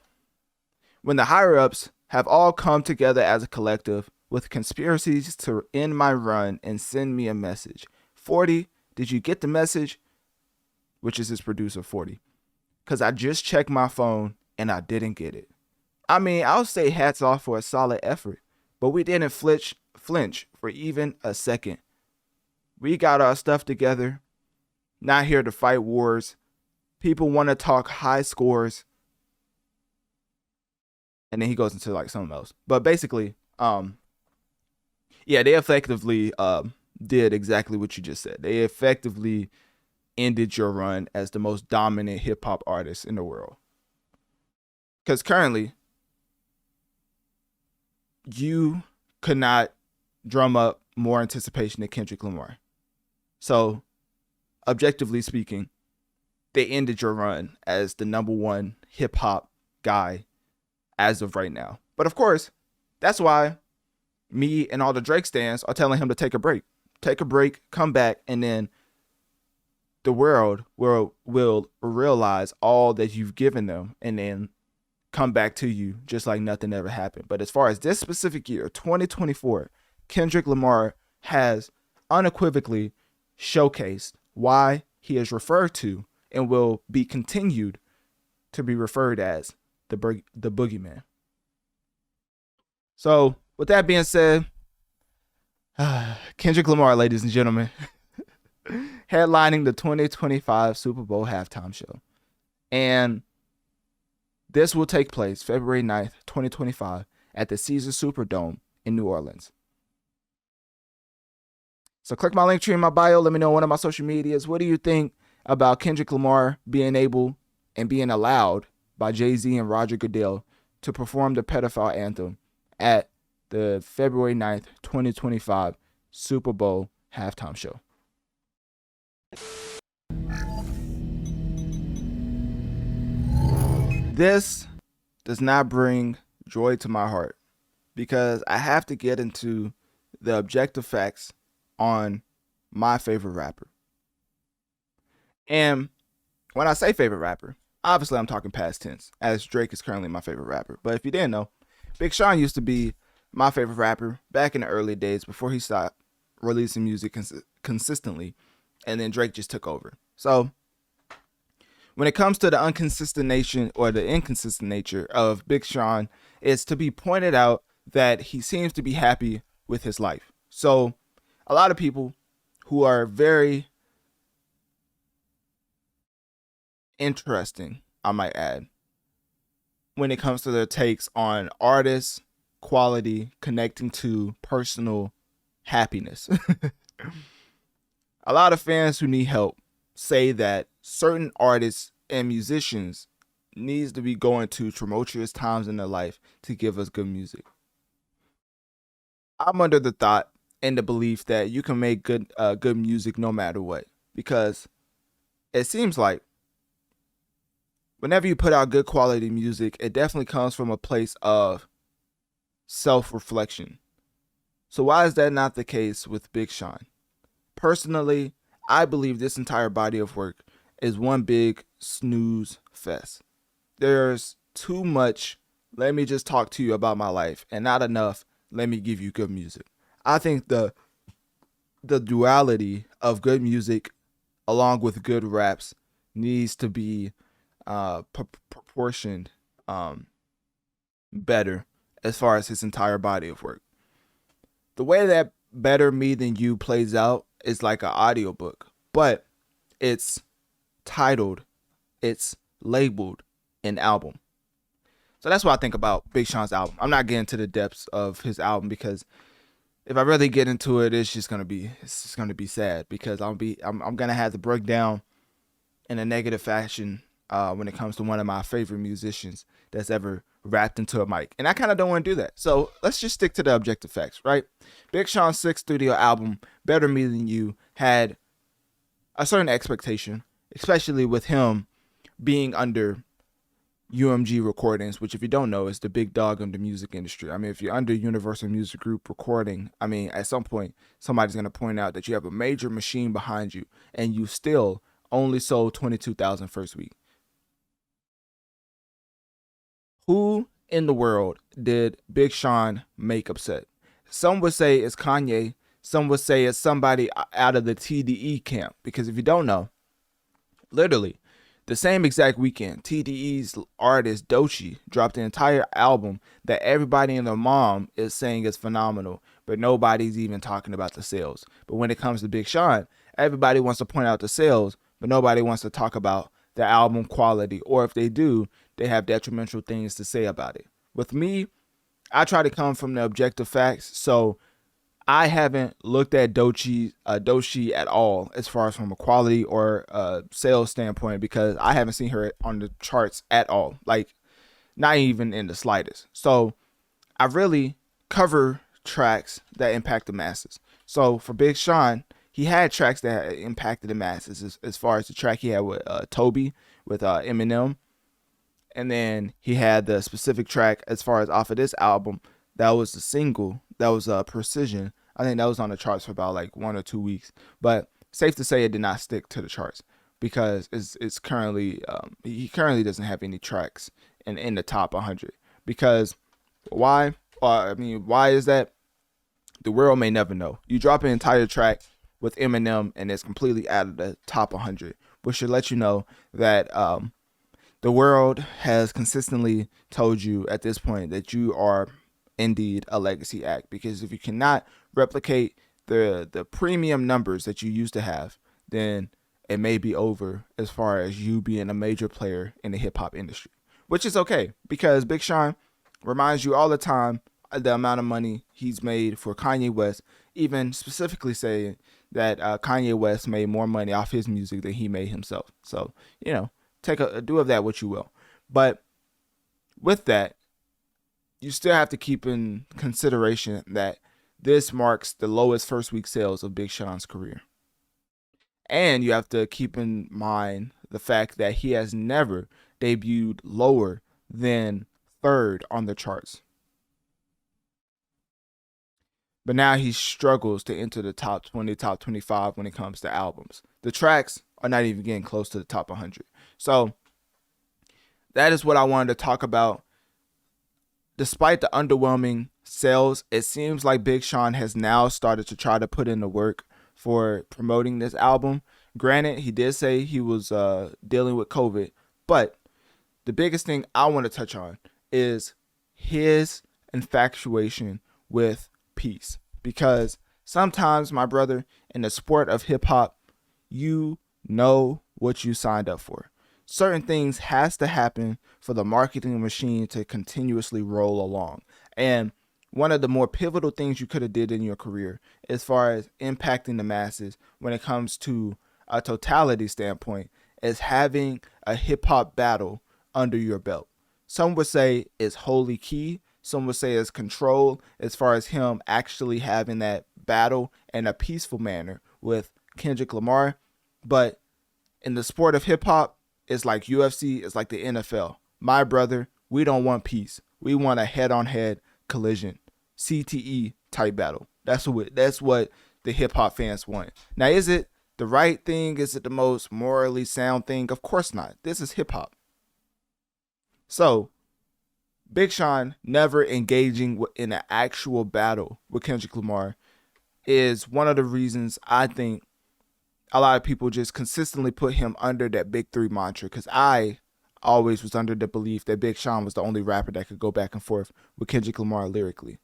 when the higher-ups have all come together as a collective with conspiracies to end my run and send me a message. 40, did you get the message? Which is his producer, 40. Because I just checked my phone and I didn't get it. I mean, I'll say hats off for a solid effort, but we didn't flinch for even a second. We got our stuff together. Not here to fight wars. People want to talk high scores. And then he goes into like something else. But basically, yeah, they effectively did exactly what you just said. They effectively ended your run as the most dominant hip hop artist in the world. Because currently, you could not drum up more anticipation than Kendrick Lamar. So, objectively speaking, they ended your run as the number one hip hop guy as of right now. But of course, that's why me and all the Drake stans are telling him to take a break. Take a break, come back, and then the world will realize all that you've given them and then come back to you just like nothing ever happened. But as far as this specific year, 2024, Kendrick Lamar has unequivocally showcased why he is referred to and will be continued to be referred as the boogeyman. So with that being said, Kendrick Lamar, ladies and gentlemen, headlining the 2025 Super Bowl halftime show. And this will take place February 9th, 2025 at the Caesars Superdome in New Orleans. So click my link tree in my bio. Let me know on one of my social medias. What do you think about Kendrick Lamar being able and being allowed by Jay-Z and Roger Goodell to perform the pedophile anthem at the February 9th, 2025 Super Bowl halftime show? This does not bring joy to my heart because I have to get into the objective facts on my favorite rapper. And when I say favorite rapper, obviously I'm talking past tense, as Drake is currently my favorite rapper. But if you didn't know, Big Sean used to be my favorite rapper back in the early days before he stopped releasing music consistently, and then Drake just took over. So when it comes to the inconsistent nature of Big Sean, it's to be pointed out that he seems to be happy with his life. So a lot of people who are very interesting, I might add, when it comes to their takes on artists, quality, connecting to personal happiness. A lot of fans who need help say that certain artists and musicians needs to be going through tumultuous times in their life to give us good music. I'm under the thought and the belief that you can make good music no matter what, because it seems like whenever you put out good quality music, it definitely comes from a place of self-reflection. So why is that not the case with Big Sean? Personally, I believe this entire body of work is one big snooze fest. There's too much, let me just talk to you about my life, and not enough, let me give you good music. I think the duality of good music along with good raps needs to be proportioned better as far as his entire body of work. The way that Better Me Than You plays out is like an audiobook, but it's titled, it's labeled an album. So that's what I think about Big Sean's album. I'm not getting to the depths of his album because if I really get into it, it's just gonna be sad because I'm gonna have to break down in a negative fashion when it comes to one of my favorite musicians that's ever wrapped into a mic. And I kind of don't want to do that. So let's just stick to the objective facts, right? Big Sean's sixth studio album, Better Me Than You, had a certain expectation, especially with him being under UMG Recordings, which if you don't know is the big dog in the music industry. I mean, if you're under Universal Music Group Recording, I mean, at some point, somebody's going to point out that you have a major machine behind you and you still only sold 22,000 first week. Who in the world did Big Sean make upset? Some would say it's Kanye. Some would say it's somebody out of the TDE camp. Because if you don't know, literally, the same exact weekend, TDE's artist Doechii dropped an entire album that everybody and their mom is saying is phenomenal, but nobody's even talking about the sales. But when it comes to Big Sean, everybody wants to point out the sales, but nobody wants to talk about the album quality, or if they do, they have detrimental things to say about it. With me, I try to come from the objective facts, so I haven't looked at Doechii at all as far as from a quality or sales standpoint, because I haven't seen her on the charts at all, like not even in the slightest. So I really cover tracks that impact the masses. So for Big Sean, he had tracks that impacted the masses as far as the track he had with Toby, with Eminem. And then he had the specific track as far as off of this album, that was the single, that was Precision. I think that was on the charts for about like 1 or 2 weeks. But safe to say it did not stick to the charts because it's currently, he currently doesn't have any tracks in the top 100. Because why? Why is that? The world may never know. You drop an entire track with Eminem and it's completely out of the top 100, which should let you know that the world has consistently told you at this point that you are indeed a legacy act. Because if you cannot replicate the premium numbers that you used to have, then it may be over as far as you being a major player in the hip hop industry, which is okay because Big Sean reminds you all the time the amount of money he's made for Kanye West, even specifically saying that Kanye West made more money off his music than he made himself. So, you know, do of that what you will. But with that, you still have to keep in consideration that this marks the lowest first week sales of Big Sean's career. And you have to keep in mind the fact that he has never debuted lower than third on the charts. But now he struggles to enter the top 20, top 25 when it comes to albums. The tracks are not even getting close to the top 100. So that is what I wanted to talk about. Despite the underwhelming sales, it seems like Big Sean has now started to try to put in the work for promoting this album. Granted, he did say he was dealing with COVID, but the biggest thing I want to touch on is his infatuation with peace. Because sometimes, my brother, in the sport of hip hop, you know what you signed up for. Certain things has to happen for the marketing machine to continuously roll along. And one of the more pivotal things you could have did in your career as far as impacting the masses when it comes to a totality standpoint is having a hip hop battle under your belt. Some would say it's Holy Key. Some would say it's Control, as far as him actually having that battle in a peaceful manner with Kendrick Lamar. But in the sport of hip hop, it's like UFC, it's like the NFL. My brother, we don't want peace. We want a head-on-head collision, CTE type battle. That's what the hip hop fans want. Now, is it the right thing? Is it the most morally sound thing? Of course not. This is hip hop. So, Big Sean never engaging in an actual battle with Kendrick Lamar is one of the reasons I think a lot of people just consistently put him under that big three mantra, because I always was under the belief that Big Sean was the only rapper that could go back and forth with Kendrick Lamar lyrically.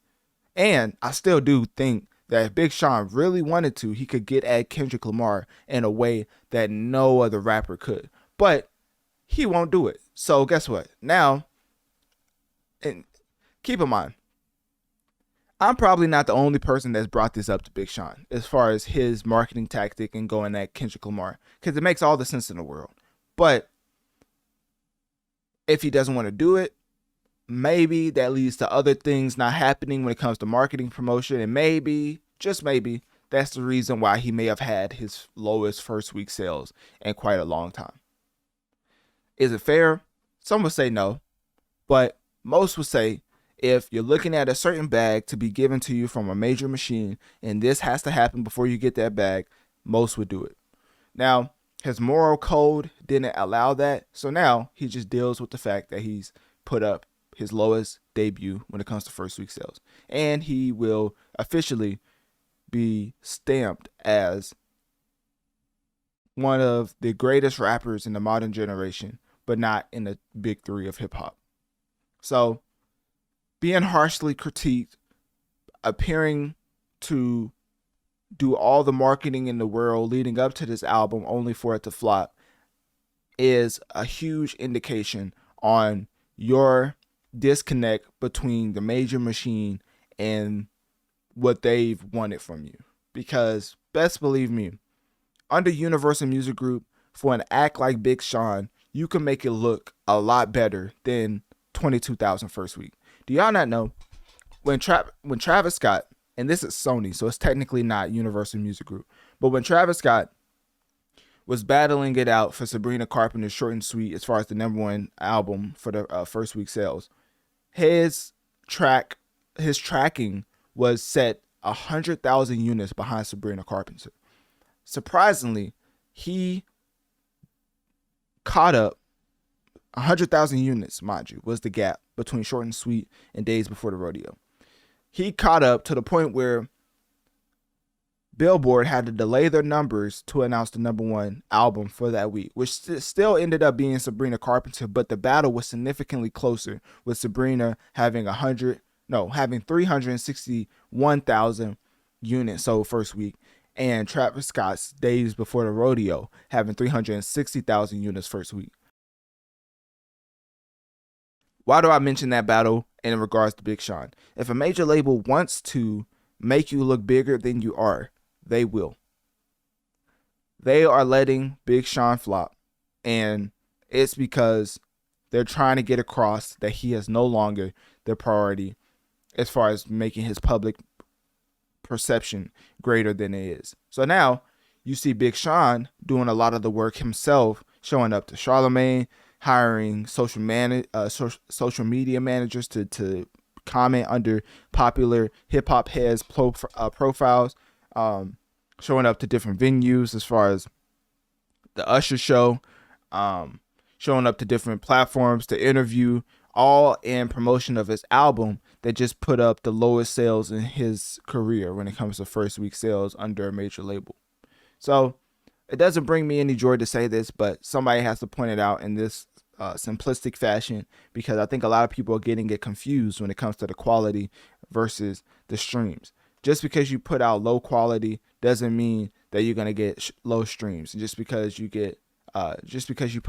And I still do think that if Big Sean really wanted to, he could get at Kendrick Lamar in a way that no other rapper could. But he won't do it. So guess what? Now, and keep in mind, I'm probably not the only person that's brought this up to Big Sean as far as his marketing tactic and going at Kendrick Lamar, because it makes all the sense in the world. But if he doesn't want to do it, maybe that leads to other things not happening when it comes to marketing promotion. And maybe, just maybe, that's the reason why he may have had his lowest first week sales in quite a long time. Is it fair? Some would say no, but most would say if you're looking at a certain bag to be given to you from a major machine and this has to happen before you get that bag, most would do it. Now, his moral code didn't allow that, so now he just deals with the fact that he's put up his lowest debut when it comes to first week sales. And he will officially be stamped as one of the greatest rappers in the modern generation, but not in the big three of hip hop. So, being harshly critiqued, appearing to do all the marketing in the world leading up to this album only for it to flop is a huge indication on your disconnect between the major machine and what they've wanted from you. Because best believe me, under Universal Music Group, for an act like Big Sean, you can make it look a lot better than 22,000 first week. Do y'all not know when Travis Scott, and this is Sony, so it's technically not Universal Music Group, but when Travis Scott was battling it out for Sabrina Carpenter's Short and Sweet as far as the #1 album for the first week sales, his tracking was set 100,000 units behind Sabrina Carpenter. Surprisingly, he caught up 100,000 units, mind you, was the gap between Short and Sweet and Days Before the Rodeo. He caught up to the point where Billboard had to delay their numbers to announce the number 1 album for that week, which still ended up being Sabrina Carpenter, but the battle was significantly closer, with Sabrina having 361,000 units sold first week, and Travis Scott's Days Before the Rodeo having 360,000 units first week. Why do I mention that battle in regards to Big Sean? If a major label wants to make you look bigger than you are, they will. They are letting Big Sean flop, and it's because they're trying to get across that he is no longer the priority as far as making his public perception greater than it is. So now you see Big Sean doing a lot of the work himself, showing up to Charlemagne, hiring social media managers to comment under popular hip hop heads profiles, showing up to different venues as far as the Usher show, showing up to different platforms to interview, all in promotion of his album that just put up the lowest sales in his career when it comes to first week sales under a major label. So it doesn't bring me any joy to say this, but somebody has to point it out in this simplistic fashion, because I think a lot of people are getting it confused when it comes to the quality versus the streams. Just because you put out low quality doesn't mean that you're gonna get low streams. Just because you put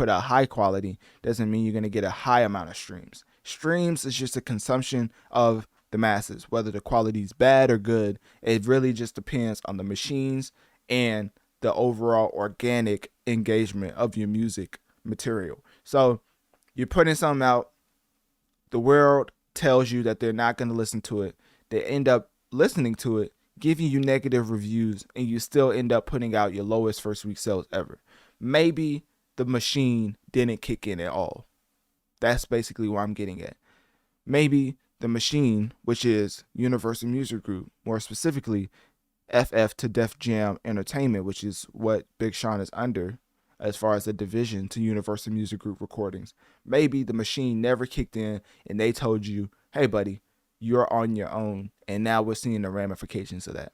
out high quality doesn't mean you're gonna get a high amount of streams. Streams is just a consumption of the masses, whether the quality is bad or good. It really just depends on the machines and the overall organic engagement of your music material. So you're putting something out, the world tells you that they're not going to listen to it. They end up listening to it, giving you negative reviews, and you still end up putting out your lowest first week sales ever. Maybe the machine didn't kick in at all. That's basically what I'm getting at. Maybe the machine, which is Universal Music Group, more specifically FF to Def Jam Entertainment, which is what Big Sean is under as far as a division to Universal Music Group recordings. Maybe the machine never kicked in and they told you, hey buddy, you're on your own. And now we're seeing the ramifications of that.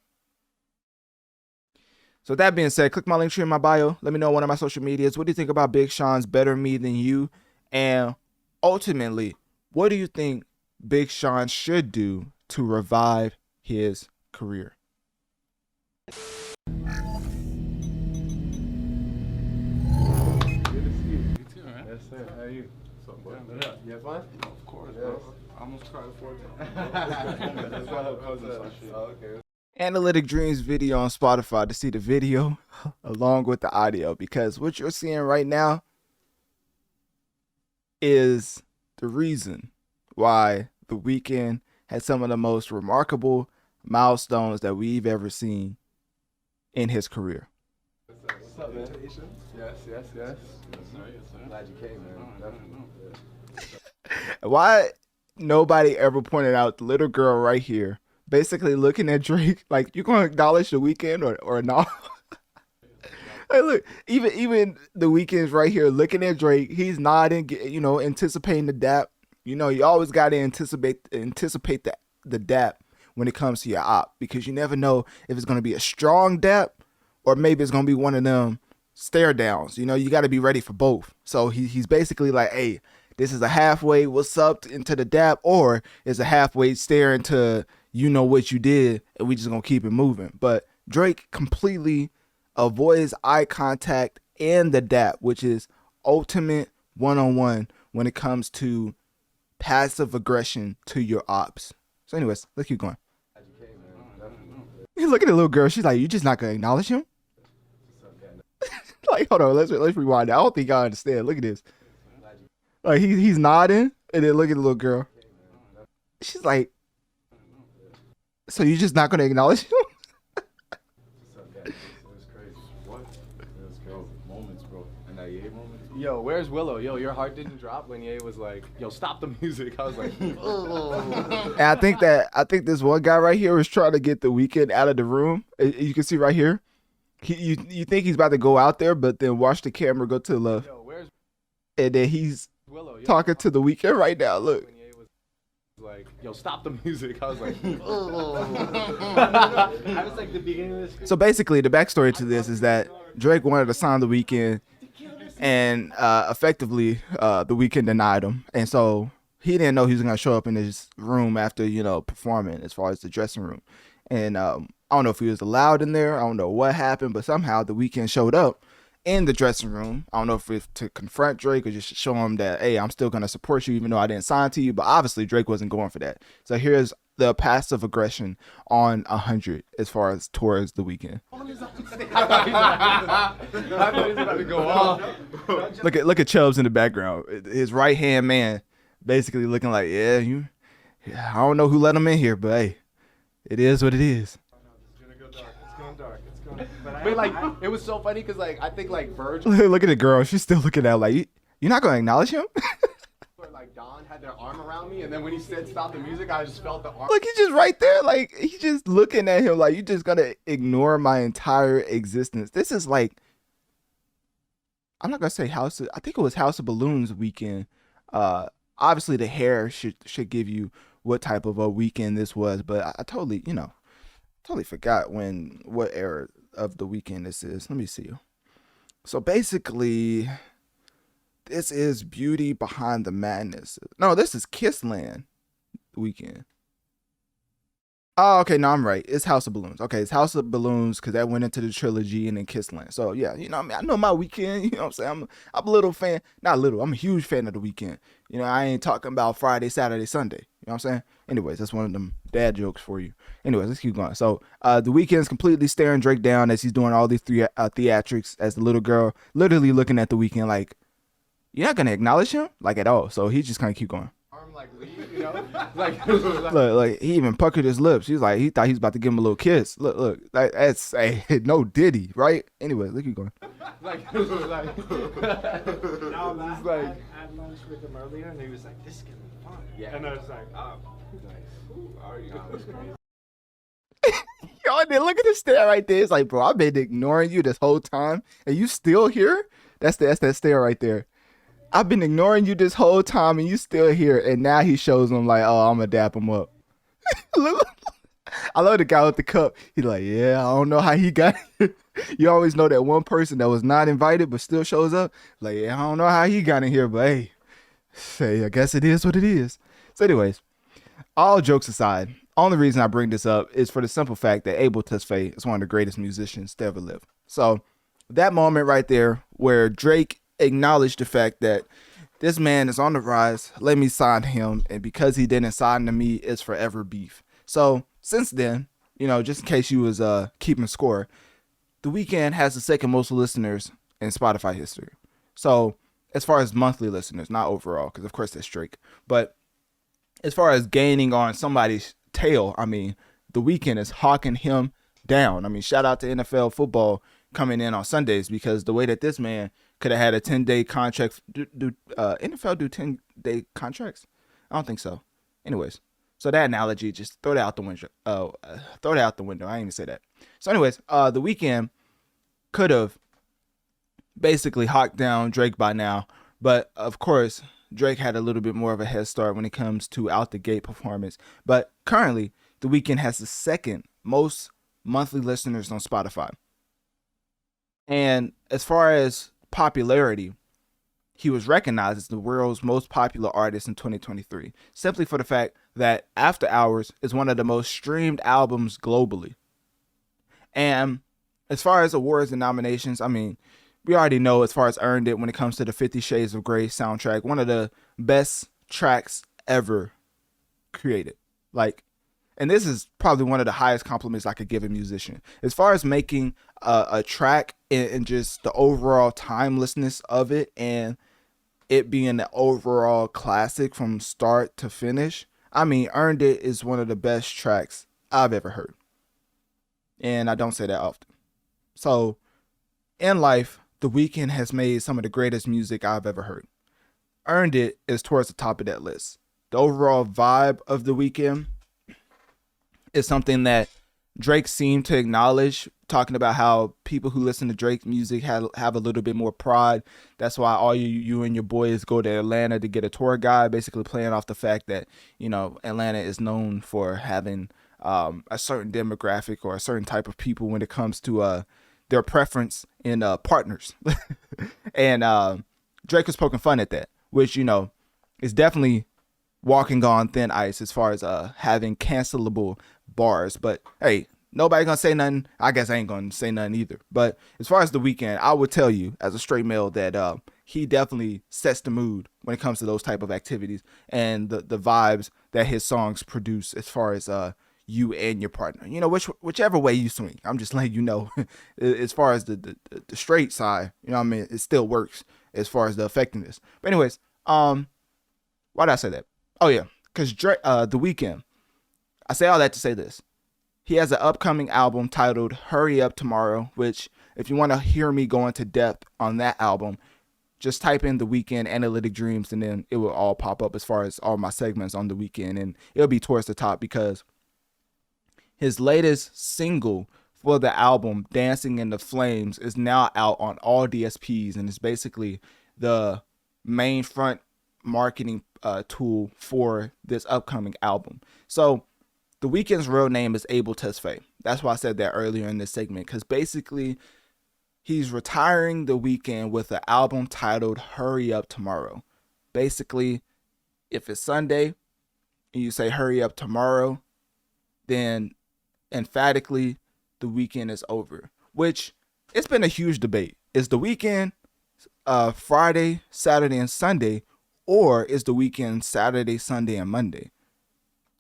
So with that being said, click my link tree in my bio. Let me know on one of my social medias. What do you think about Big Sean's Better Me Than You? And ultimately, what do you think Big Sean should do to revive his career? Yes, sir. How are you? You have fun? Of course, bro. I almost cried 4 times. That's why I have cousins and shit. Oh, okay. Analytic Dreamz video on Spotify to see the video along with the audio, because what you're seeing right now is the reason why The Weeknd had some of the most remarkable milestones that we've ever seen in his career. What's up, man? Yes. Yes, sir. Glad you came, man. Why nobody ever pointed out the little girl right here, basically looking at Drake like, you gonna acknowledge The Weeknd or not? Hey, look, even The Weeknd's right here looking at Drake. He's nodding, anticipating the dap. You always got to anticipate the dap when it comes to your op, because you never know if it's going to be a strong dap or maybe it's going to be one of them stare downs. You got to be ready for both. So he's basically like, hey, this is a halfway what's up into the dap, or it's a halfway stare into what you did, and we just going to keep it moving. But Drake completely avoids eye contact and the dap, which is ultimate one-on-one when it comes to passive aggression to your ops. So anyways, let's keep going. You look at the little girl, she's like, you just not gonna acknowledge him? Like, hold on, let's rewind. I don't think I understand. Look at this. Like, he's nodding, and then look at the little girl. She's like, so you just not gonna acknowledge him? Yo, where's Willow? Yo, your heart didn't drop when Ye was like, yo, stop the music. I was like, oh. And I think this one guy right here was trying to get The Weeknd out of the room. You can see right here. You think he's about to go out there, but then watch the camera go to the left. Yo, where's and then he's Willow? Yo, talking to The Weeknd right now. Look. When Ye was like, yo, stop the music. I was like, oh. I was like the beginning of this. So basically, the backstory to this is that Drake wanted to sign The Weeknd, and effectively, The Weeknd denied him. And so he didn't know he was going to show up in his room after, performing, as far as the dressing room. And I don't know if he was allowed in there. I don't know what happened, but somehow The Weeknd showed up in the dressing room. I don't know if it's to confront Drake or just show him that, hey, I'm still going to support you even though I didn't sign to you. But obviously, Drake wasn't going for that. So here's the passive aggression on 100 as far as towards The Weeknd. Look at Chubbs in the background. His right hand man basically looking like, I don't know who let him in here, but hey, it is what it is. It's gonna go dark. It's going dark. It's going. But like, it was so funny because I think Virgil. Look at the girl. She's still looking at him like, you're not gonna acknowledge him? Don had their arm around me, and then when he said stop the music, I just felt the arm. Look, he's just right there. Like, he's just looking at him like, you just gonna ignore my entire existence. This is like, I'm not gonna say I think it was House of Balloons weekend. Obviously the hair should give you what type of a weekend this was, but I totally forgot what era of the weekend this is. Let me see. So basically, this is Beauty Behind the Madness. No, this is Kissland weekend. Oh, okay, no, I'm right. It's House of Balloons. Okay, it's House of Balloons because that went into the trilogy and then Kissland. So yeah, I know my weekend. You know what I'm saying? I'm a little fan. Not little. I'm a huge fan of the weekend. I ain't talking about Friday, Saturday, Sunday. You know what I'm saying? Anyways, that's one of them dad jokes for you. Anyways, let's keep going. So the weekend's completely staring Drake down as he's doing all these theatrics as the little girl literally looking at the weekend like, you're not gonna acknowledge him like at all. So he's just gonna keep going. Look, he even puckered his lips. He thought he was about to give him a little kiss. Look, that's no Diddy, right? Anyway, let's keep going. I had lunch with him earlier, and he was like, "This is gonna be fun." Yeah, and I was like, "Oh, nice. Ooh, that was crazy." Yo, and then look at the stare right there. It's like, bro, I've been ignoring you this whole time, and you still here? That's that stare right there. I've been ignoring you this whole time and you still here. And now he shows him like, oh, I'm going to dap him up. I love the guy with the cup. He's like, yeah, I don't know how he got here. You always know that one person that was not invited but still shows up. Like, yeah, I don't know how he got in here, but hey, I guess it is what it is. So anyways, all jokes aside, only reason I bring this up is for the simple fact that Abel Tesfaye is one of the greatest musicians to ever live. So that moment right there where Drake acknowledged the fact that this man is on the rise, let me sign him, and because he didn't sign to me, it's forever beef. So since then, just in case you was keeping score, The Weeknd has the second most listeners in Spotify history. So as far as monthly listeners, not overall, because of course that's Drake, but as far as gaining on somebody's tail, I mean, The Weeknd is hawking him down. I mean, shout out to NFL football coming in on Sundays, because the way that this man could have had a 10-day contract. Do NFL do 10-day contracts? I don't think so. Anyways, so that analogy, just throw that out the window. Throw that out the window. I didn't even say that. So anyways, The Weeknd could have basically hawked down Drake by now, but of course Drake had a little bit more of a head start when it comes to out the gate performance. But currently, The Weeknd has the second most monthly listeners on Spotify. And as far as popularity, he was recognized as the world's most popular artist in 2023, simply for the fact that After Hours is one of the most streamed albums globally. And as far as awards and nominations, I mean, we already know as far as earned it when it comes to the 50 Shades of Grey soundtrack, one of the best tracks ever created. Like, and this is probably one of the highest compliments I could give a musician. As far as making a track and just the overall timelessness of it, and it being the overall classic from start to finish, I mean, Earned It is one of the best tracks I've ever heard. And I don't say that often. So, in life, The Weeknd has made some of the greatest music I've ever heard. Earned It is towards the top of that list. The overall vibe of The Weeknd is something that Drake seemed to acknowledge, talking about how people who listen to Drake music have a little bit more pride. That's why all you and your boys go to Atlanta to get a tour guide, basically playing off the fact that, you know, Atlanta is known for having a certain demographic or a certain type of people when it comes to their preference in partners. And Drake was poking fun at that, which, you know, is definitely walking on thin ice as far as having cancelable bars. But hey, nobody gonna say nothing. I guess I ain't gonna say nothing either. But as far as The Weeknd, I would tell you as a straight male that he definitely sets the mood when it comes to those type of activities and the vibes that his songs produce as far as you and your partner. You know, whichever way you swing. I'm just letting you know. As far as the straight side, you know what I mean, it still works as far as the effectiveness. But anyways, why did I say that? Oh yeah, because The Weeknd, I say all that to say this. He has an upcoming album titled Hurry Up Tomorrow, which if you want to hear me go into depth on that album, just type in The Weeknd Analytic Dreamz, and then it will all pop up as far as all my segments on The Weeknd, and it'll be towards the top because his latest single for the album, Dancing in the Flames, is now out on all DSPs, and it's basically the main front marketing tool for this upcoming album. So The Weeknd's real name is Abel Tesfaye. That's why I said that earlier in this segment, because basically he's retiring The Weeknd with an album titled Hurry Up Tomorrow. Basically, if it's Sunday and you say hurry up tomorrow, then emphatically The Weeknd is over. Which, it's been a huge debate. Is The Weeknd Friday, Saturday, and Sunday, or is The Weeknd Saturday, Sunday, and Monday?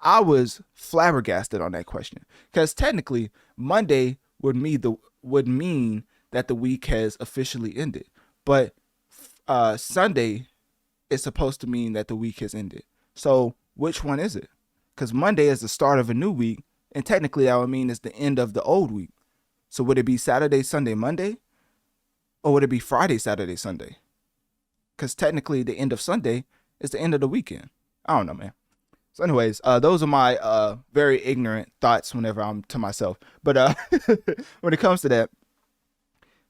I was flabbergasted on that question, because technically Monday would mean that the week has officially ended, but Sunday is supposed to mean that the week has ended. So which one is it? Because Monday is the start of a new week, and technically that would mean it's the end of the old week. So would it be Saturday, Sunday, Monday, or would it be Friday, Saturday, Sunday? Because technically the end of Sunday is the end of the weekend. I don't know, man. So anyways, those are my very ignorant thoughts whenever I'm to myself. But when it comes to that,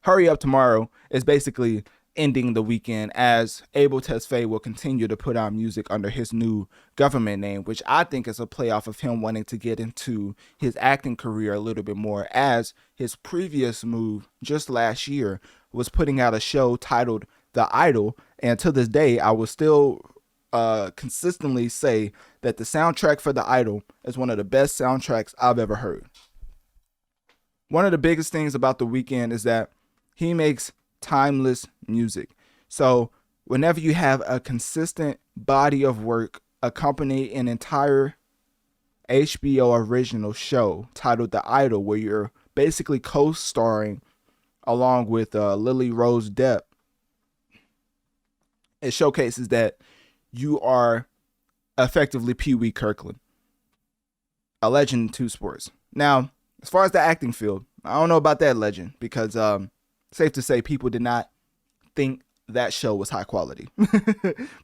Hurry Up Tomorrow is basically ending The Weeknd, as Abel Tesfaye will continue to put out music under his new government name, which I think is a playoff of him wanting to get into his acting career a little bit more, as his previous move just last year was putting out a show titled The Idol. And to this day, I will still consistently say that the soundtrack for The Idol is one of the best soundtracks I've ever heard. One of the biggest things about The Weeknd is that he makes timeless music. So whenever you have a consistent body of work accompany an entire HBO original show titled The Idol, where you're basically co-starring along with Lily Rose Depp, it showcases that you are effectively Pee Wee Kirkland, a legend in two sports. Now, as far as the acting field, I don't know about that legend because safe to say people did not think that show was high quality.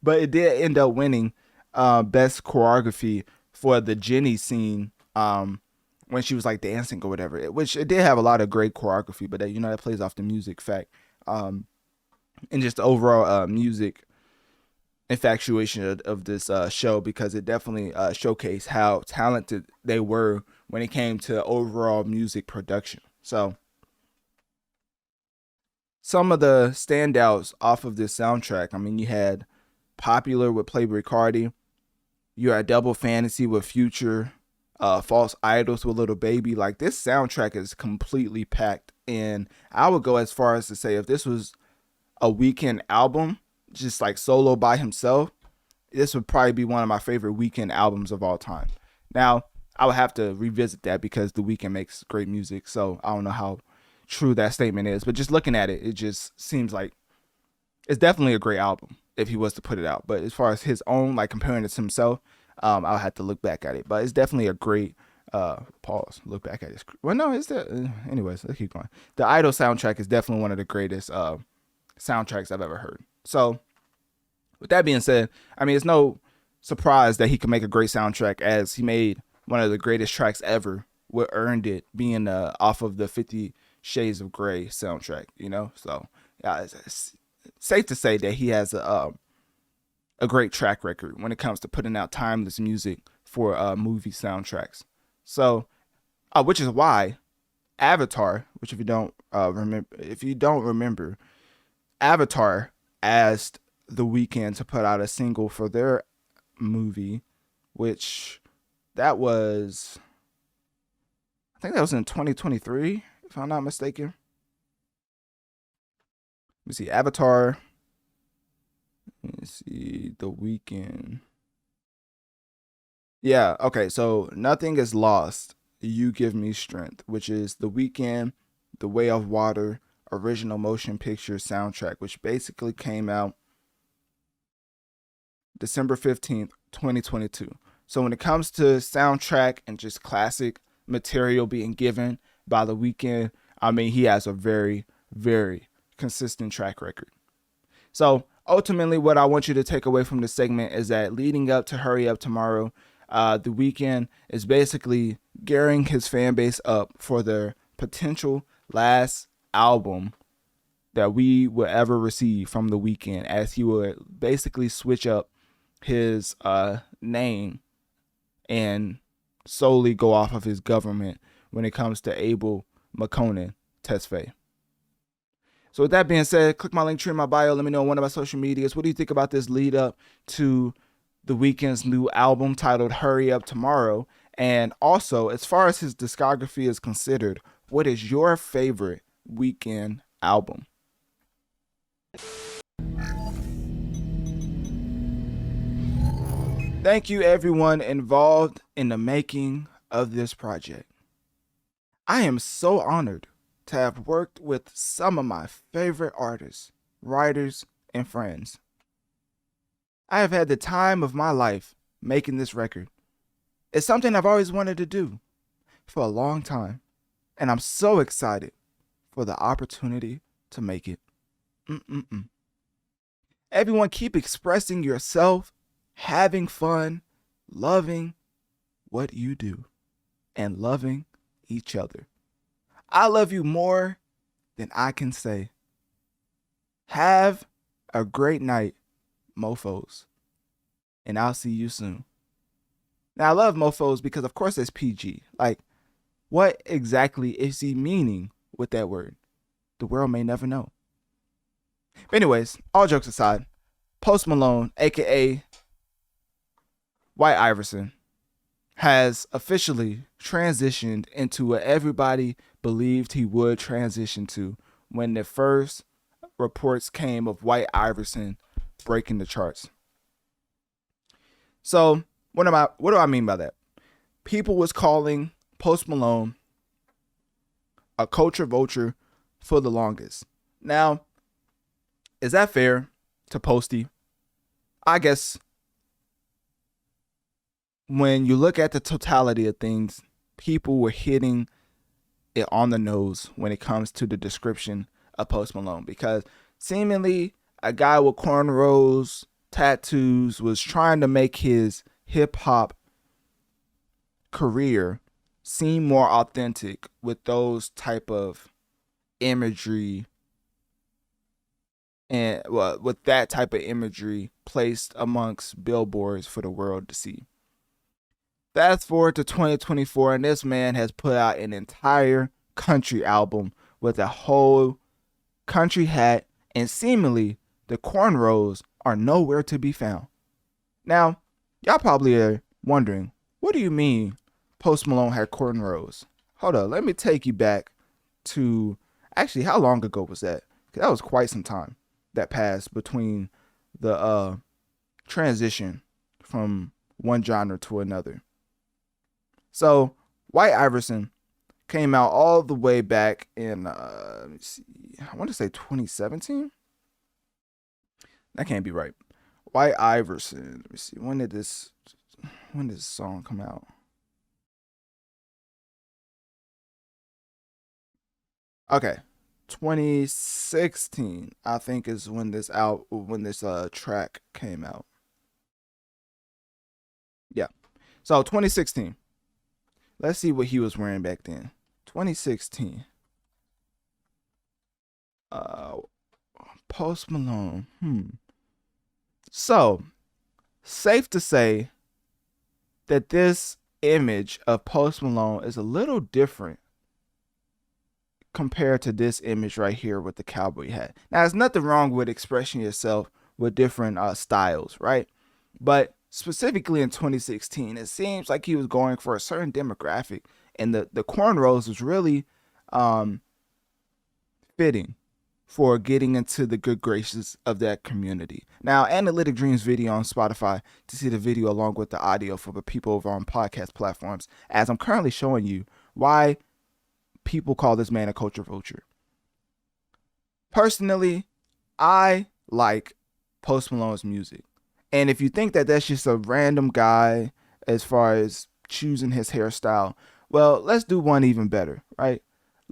But it did end up winning best choreography for the Jenny scene when she was like dancing or whatever, which it did have a lot of great choreography, but that plays off the music fact and just the overall music infatuation of this show, because it definitely showcased how talented they were when it came to overall music production. So some of the standouts off of this soundtrack, I mean, you had Popular with Playboi Carti, you had Double Fantasy with Future, False Idols with Little Baby. Like, this soundtrack is completely packed, and I would go as far as to say if this was a Weeknd album, just like solo by himself, this would probably be one of my favorite Weeknd albums of all time. Now, I would have to revisit that because The Weeknd makes great music, so I don't know how true that statement is, but just looking at it, it just seems like it's definitely a great album if he was to put it out. But as far as his own, like comparing it to himself, I'll have to look back at it. But it's definitely a great look back at it. Well, no, it's the anyways, let's keep going. The Idol soundtrack is definitely one of the greatest soundtracks I've ever heard. So with that being said, I mean, it's no surprise that he could make a great soundtrack, as he made one of the greatest tracks ever, what earned it being off of the 50 Shades of Grey soundtrack, So it's safe to say that he has a great track record when it comes to putting out timeless music for movie soundtracks. So, which is why Avatar, which if you don't remember, Avatar asked The Weeknd to put out a single for their movie, which I think that was in 2023, if I'm not mistaken. Let me see, Avatar. Let me see, The Weeknd. Yeah, okay, so Nothing Is Lost, You Give Me Strength, which is The Weeknd, The Way of Water original motion picture soundtrack, which basically came out December 15th, 2022. So when it comes to soundtrack and just classic material being given by The Weeknd, I mean, he has a very, very consistent track record. So ultimately, what I want you to take away from this segment is that leading up to Hurry Up Tomorrow, The Weeknd is basically gearing his fan base up for their potential last album that we will ever receive from The Weeknd, as he would basically switch up his name and solely go off of his government when it comes to Abel McConan Tesfaye. So with that being said, click my link tree in my bio. Let me know on one of my social medias. What do you think about this lead up to The Weeknd's new album titled Hurry Up Tomorrow? And also, as far as his discography is considered, what is your favorite Weeknd album? Thank you everyone involved in the making of this project. I am so honored to have worked with some of my favorite artists, writers, and friends. I have had the time of my life making this record. It's something I've always wanted to do for a long time, and I'm so excited for the opportunity to make it. Everyone keep expressing yourself, having fun, loving what you do, and loving each other. I love you more than I can say. Have a great night, mofos, and I'll see you soon. Now, I love mofos because, of course, it's PG. Like, what exactly is he meaning with that word? The world may never know. But anyways, all jokes aside, Post Malone, aka White Iverson, has officially transitioned into what everybody believed he would transition to when the first reports came of White Iverson breaking the charts. So what do I mean by that? People was calling Post Malone a culture vulture for the longest. Now, is that fair to Posty? I guess when you look at the totality of things, people were hitting it on the nose when it comes to the description of Post Malone, because seemingly a guy with cornrows, tattoos, was trying to make his hip hop career seem more authentic with those type of imagery, and well, with that type of imagery placed amongst billboards for the world to see. Fast forward to 2024, and this man has put out an entire country album with a whole country hat, and seemingly the cornrows are nowhere to be found. Now, y'all probably are wondering, what do you mean Post Malone had cornrows? Hold up, let me take you back to, actually, how long ago was that? 'Cause that was quite some time that passed between the transition from one genre to another. So, White Iverson came out all the way back in, let me see, I want to say 2017? That can't be right. White Iverson, let me see, when did this song come out? Okay, 2016, I think, is when this track came out. Yeah, so 2016. Let's see what he was wearing back then. 2016. Post Malone. So, safe to say that this image of Post Malone is a little different compared to this image right here with the cowboy hat. Now, there's nothing wrong with expressing yourself with different styles, right? But specifically in 2016, it seems like he was going for a certain demographic, and the cornrows was really fitting for getting into the good graces of that community. Now, Analytic Dreamz video on Spotify to see the video along with the audio for the people over on podcast platforms, as I'm currently showing you why people call this man a culture vulture. Personally, I like Post Malone's music. And if you think that that's just a random guy as far as choosing his hairstyle, well, let's do one even better, right?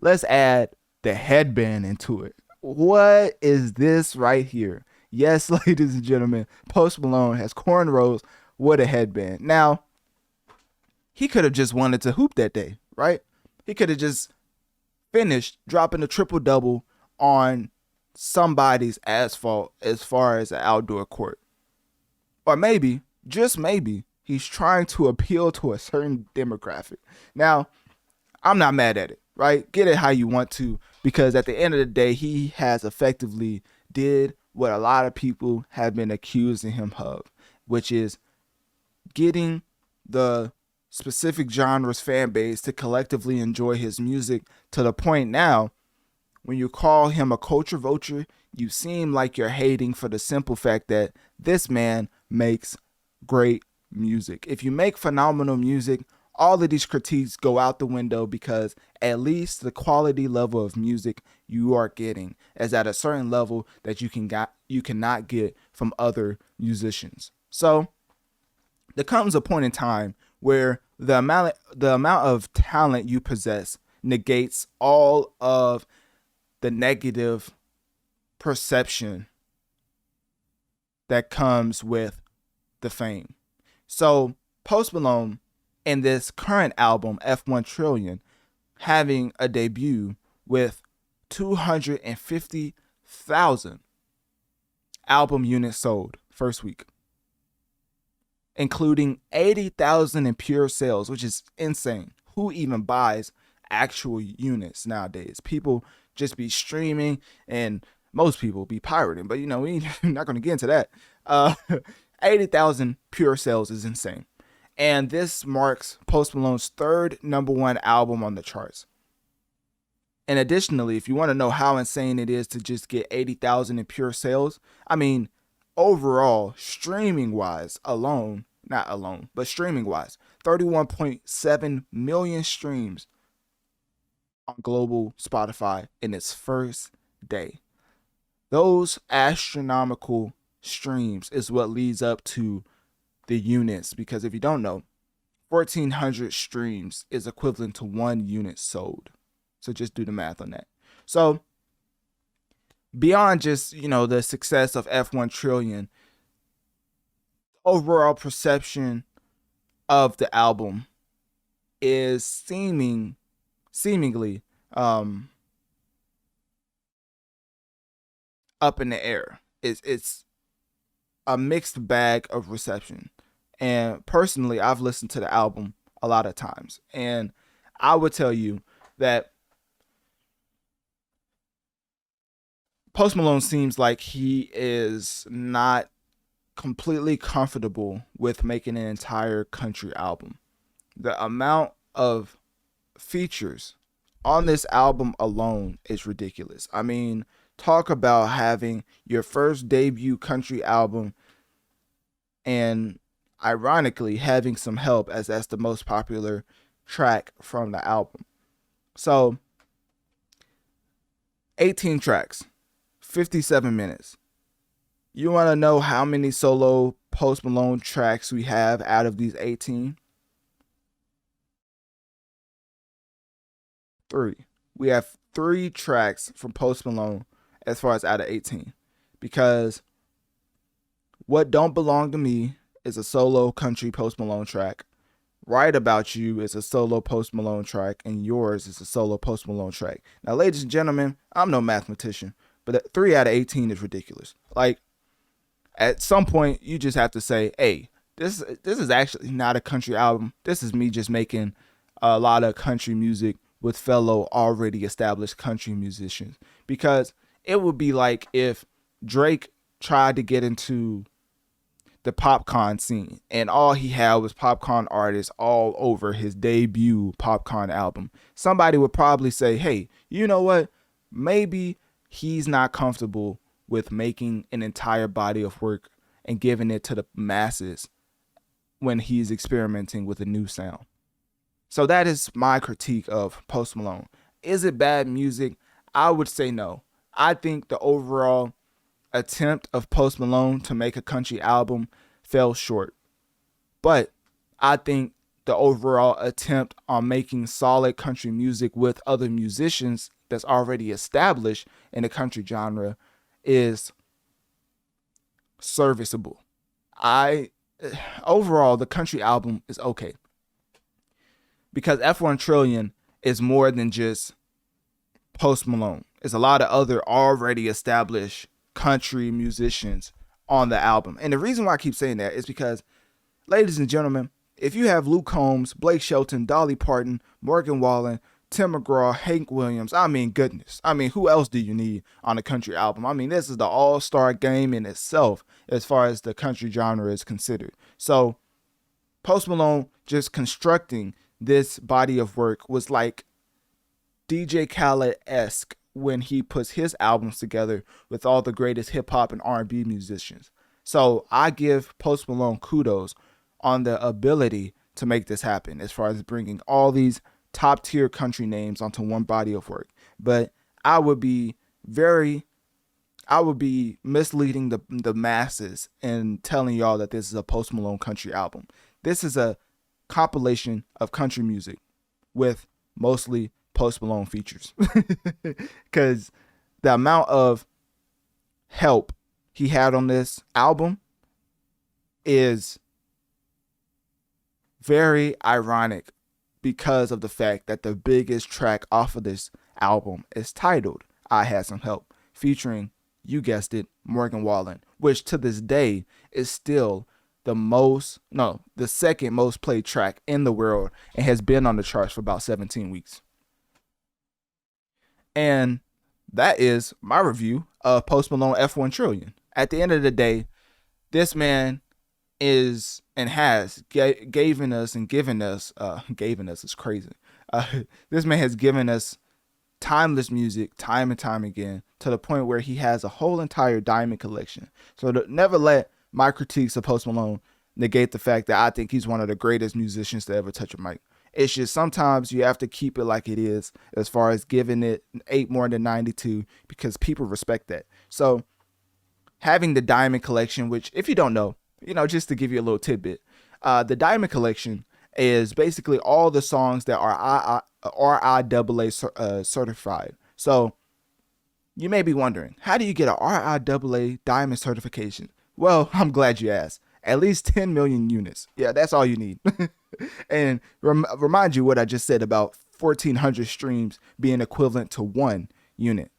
Let's add the headband into it. What is this right here? Yes, ladies and gentlemen, Post Malone has cornrows with a headband. Now, he could have just wanted to hoop that day, right? He could have just finished dropping a triple-double on somebody's asphalt as far as an outdoor court. Or maybe, just maybe, he's trying to appeal to a certain demographic. Now, I'm not mad at it, right? Get it how you want to, because at the end of the day, he has effectively did what a lot of people have been accusing him of, which is getting the specific genre's fan base to collectively enjoy his music to the point now, when you call him a culture vulture, you seem like you're hating for the simple fact that this man makes great music. If you make phenomenal music, all of these critiques go out the window, because at least the quality level of music you are getting is at a certain level that you cannot get from other musicians. So there comes a point in time where the amount of talent you possess negates all of the negative perception that comes with the fame. So Post Malone, in this current album, F1 Trillion, having a debut with 250,000 album units sold first week, including 80,000 in pure sales, which is insane. Who even buys actual units nowadays? People just be streaming, and most people be pirating, but we're not going to get into that. 80,000 pure sales is insane. And this marks Post Malone's third #1 album on the charts. And additionally, if you want to know how insane it is to just get 80,000 in pure sales, I mean, overall, streaming-wise alone, not alone, but streaming-wise, 31.7 million streams on global Spotify in its first day. Those astronomical streams is what leads up to the units, because if you don't know, 1,400 streams is equivalent to 1 unit sold. So just do the math on that. So beyond just, the success of F1 Trillion, overall perception of the album is seemingly up in the air. It's a mixed bag of reception. And personally, I've listened to the album a lot of times, and I would tell you that Post Malone seems like he is not completely comfortable with making an entire country album. The amount of features on this album alone is ridiculous. I mean, talk about having your first debut country album and ironically having some help, as that's the most popular track from the album. So 18 tracks, 57 minutes. You want to know how many solo Post Malone tracks we have out of these 18? 3. We have 3 tracks from Post Malone as far as out of 18. Because What Don't Belong to Me is a solo country Post Malone track. Right About You is a solo Post Malone track. And Yours is a solo Post Malone track. Now, ladies and gentlemen, I'm no mathematician, but 3 out of 18 is ridiculous. Like, at some point, you just have to say, hey, this is actually not a country album. This is me just making a lot of country music with fellow already established country musicians. Because it would be like if Drake tried to get into the popcorn scene and all he had was popcorn artists all over his debut popcorn album. Somebody would probably say, hey, you know what? Maybe he's not comfortable with making an entire body of work and giving it to the masses when he's experimenting with a new sound. So that is my critique of Post Malone. Is it bad music? I would say no. I think the overall attempt of Post Malone to make a country album fell short. But I think the overall attempt on making solid country music with other musicians that's already established in the country genre is serviceable. Overall, the country album is okay. Because F1 Trillion is more than just Post Malone. There's a lot of other already established country musicians on the album. And the reason why I keep saying that is because, ladies and gentlemen, if you have Luke Combs, Blake Shelton, Dolly Parton, Morgan Wallen, Tim McGraw, Hank Williams, I mean, goodness. I mean, who else do you need on a country album? I mean, this is the all-star game in itself as far as the country genre is considered. So Post Malone just constructing this body of work was like DJ Khaled-esque when he puts his albums together with all the greatest hip-hop and R&B musicians. So I give Post Malone kudos on the ability to make this happen as far as bringing all these top-tier country names onto one body of work. But I would be misleading the masses and telling y'all that this is a Post Malone country album. This is a compilation of country music with mostly Post Malone features. Because the amount of help he had on this album is very ironic because of the fact that the biggest track off of this album is titled I Had Some Help, featuring, you guessed it, Morgan Wallen, which to this day is still the second most played track in the world and has been on the charts for about 17 weeks. And that is my review of Post Malone F1 Trillion. At the end of the day, this man is and has given us is crazy. This man has given us timeless music time and time again to the point where he has a whole entire diamond collection. So never let my critiques of Post Malone negate the fact that I think he's one of the greatest musicians to ever touch a mic. It's just sometimes you have to keep it like it is as far as giving it 8 more than 92 because people respect that. So having the Diamond Collection, which if you don't know, just to give you a little tidbit, the Diamond Collection is basically all the songs that are RIAA certified. So you may be wondering, how do you get a RIAA diamond certification? Well, I'm glad you asked. At least 10 million units. Yeah, that's all you need. And remind you what I just said about 1,400 streams being equivalent to 1 unit.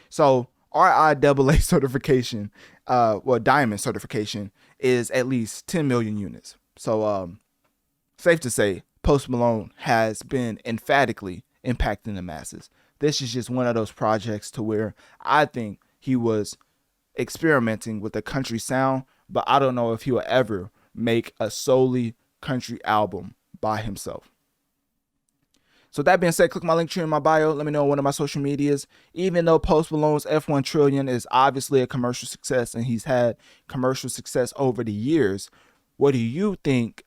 So RIAA certification, diamond certification is at least 10 million units. So safe to say, Post Malone has been emphatically impacting the masses. This is just one of those projects to where I think he was experimenting with a country sound, but I don't know if he will ever make a solely country album by himself. So that being said, click my link tree in my bio. Let me know on one of my social medias. Even though Post Malone's F1 Trillion is obviously a commercial success and he's had commercial success over the years, what do you think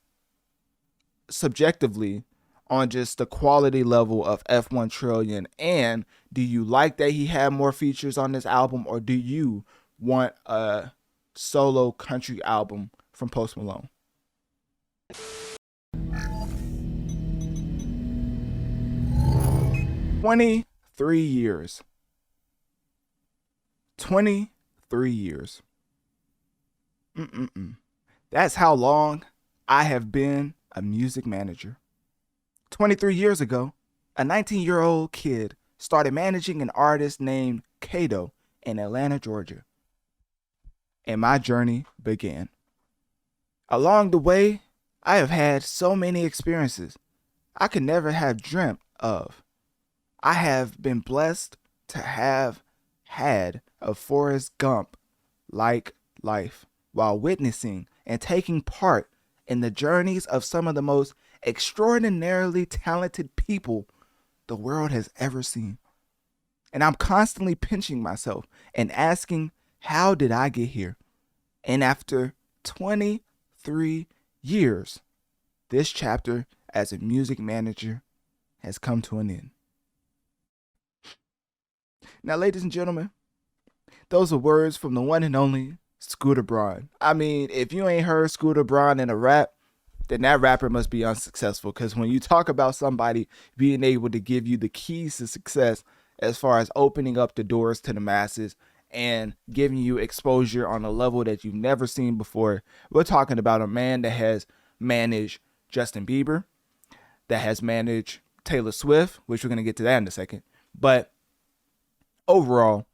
subjectively on just the quality level of F1 Trillion? And do you like that he had more features on this album, or do you want a solo country album from Post Malone? 23 years. 23 years. That's how long I have been a music manager. 23 years ago, a 19-year-old kid started managing an artist named Kato in Atlanta, Georgia. And my journey began. Along the way, I have had so many experiences I could never have dreamt of. I have been blessed to have had a Forrest Gump-like life while witnessing and taking part in the journeys of some of the most extraordinarily talented people the world has ever seen. And I'm constantly pinching myself and asking, how did I get here? And after 23 years, this chapter as a music manager has come to an end. Now, ladies and gentlemen, those are words from the one and only Scooter Braun. I mean, if you ain't heard Scooter Braun in a rap, then that rapper must be unsuccessful. Because when you talk about somebody being able to give you the keys to success as far as opening up the doors to the masses and giving you exposure on a level that you've never seen before, we're talking about a man that has managed Justin Bieber, that has managed Taylor Swift, which we're going to get to that in a second. But overall,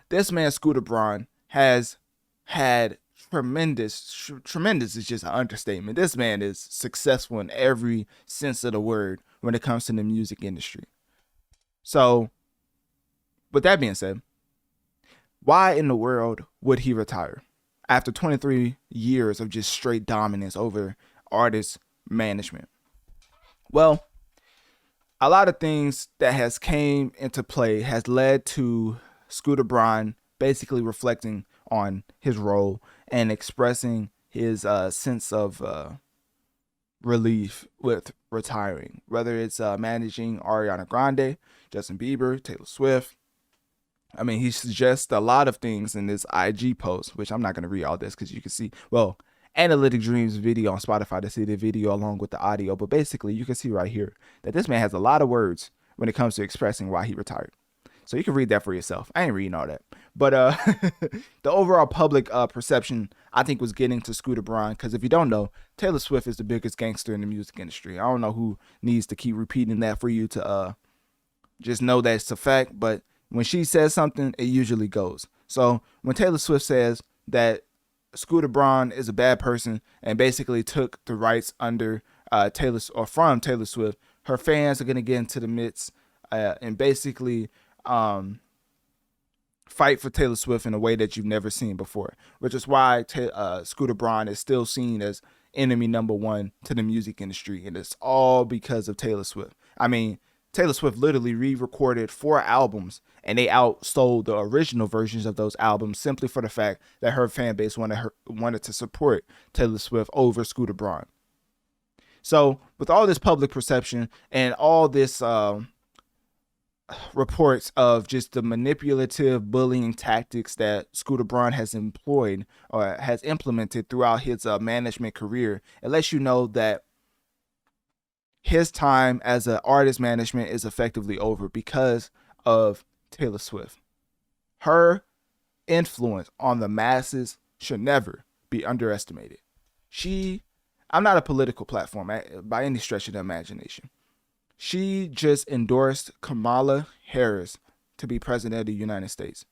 this man Scooter Braun has had tremendous is just an understatement. This man is successful in every sense of the word when it comes to the music industry. So with that being said, why in the world would he retire after 23 years of just straight dominance over artist management? Well, a lot of things that has came into play has led to Scooter Braun basically reflecting on his role and expressing his sense of relief with retiring, whether it's managing Ariana Grande, Justin Bieber, Taylor Swift. I mean, he suggests a lot of things in this IG post, which I'm not going to read all this because you can see, well, Analytic Dreamz video on Spotify to see the video along with the audio. But basically, you can see right here that this man has a lot of words when it comes to expressing why he retired. So you can read that for yourself. I ain't reading all that. But the overall public perception, I think, was getting to Scooter Braun. Because if you don't know, Taylor Swift is the biggest gangster in the music industry. I don't know who needs to keep repeating that for you to just know that it's a fact. But when she says something, it usually goes. So when Taylor Swift says that Scooter Braun is a bad person and basically took the rights under from Taylor Swift, her fans are going to get into the midst and basically fight for Taylor Swift in a way that you've never seen before, which is why Scooter Braun is still seen as enemy number one to the music industry. And it's all because of Taylor Swift. I mean, Taylor Swift literally re-recorded 4 albums and they outsold the original versions of those albums simply for the fact that her fan base wanted to support Taylor Swift over Scooter Braun. So with all this public perception and all this reports of just the manipulative bullying tactics that Scooter Braun has employed or has implemented throughout his management career, it lets you know that his time as an artist management is effectively over because of Taylor Swift. Her influence on the masses should never be underestimated. I'm not a political platform by any stretch of the imagination. She just endorsed Kamala Harris to be president of the United States.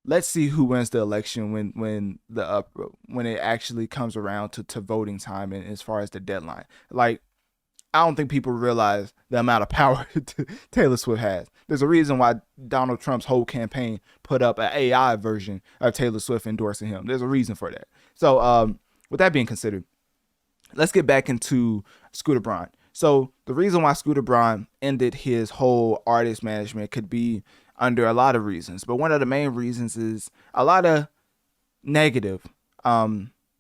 Let's see who wins the election when it actually comes around to voting time and as far as the deadline. Like, I don't think people realize the amount of power Taylor Swift has. There's a reason why Donald Trump's whole campaign put up an AI version of Taylor Swift endorsing him. There's a reason for that. So with that being considered, let's get back into Scooter Braun. So the reason why Scooter Braun ended his whole artist management could be under a lot of reasons, but one of the main reasons is a lot of negative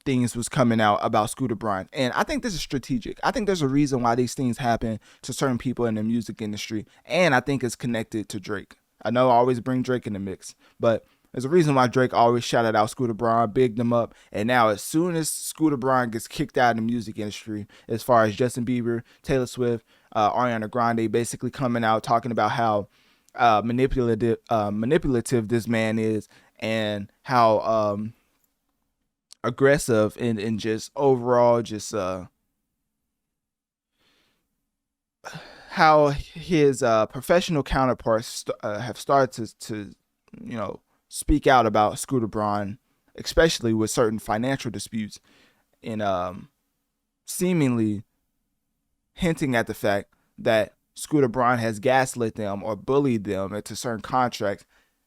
things was coming out about Scooter Braun, and I think this is strategic. I think there's a reason why these things happen to certain people in the music industry, and I think it's connected to Drake. I know I always bring Drake in the mix, but there's a reason why Drake always shouted out Scooter Braun, bigged him up, and now as soon as Scooter Braun gets kicked out of the music industry, as far as Justin Bieber, Taylor Swift, Ariana Grande basically coming out talking about how manipulative this man is, and how aggressive and just overall just how his professional counterparts have started to speak out about Scooter Braun, especially with certain financial disputes, and seemingly hinting at the fact that Scooter Braun has gaslit them or bullied them into certain contracts,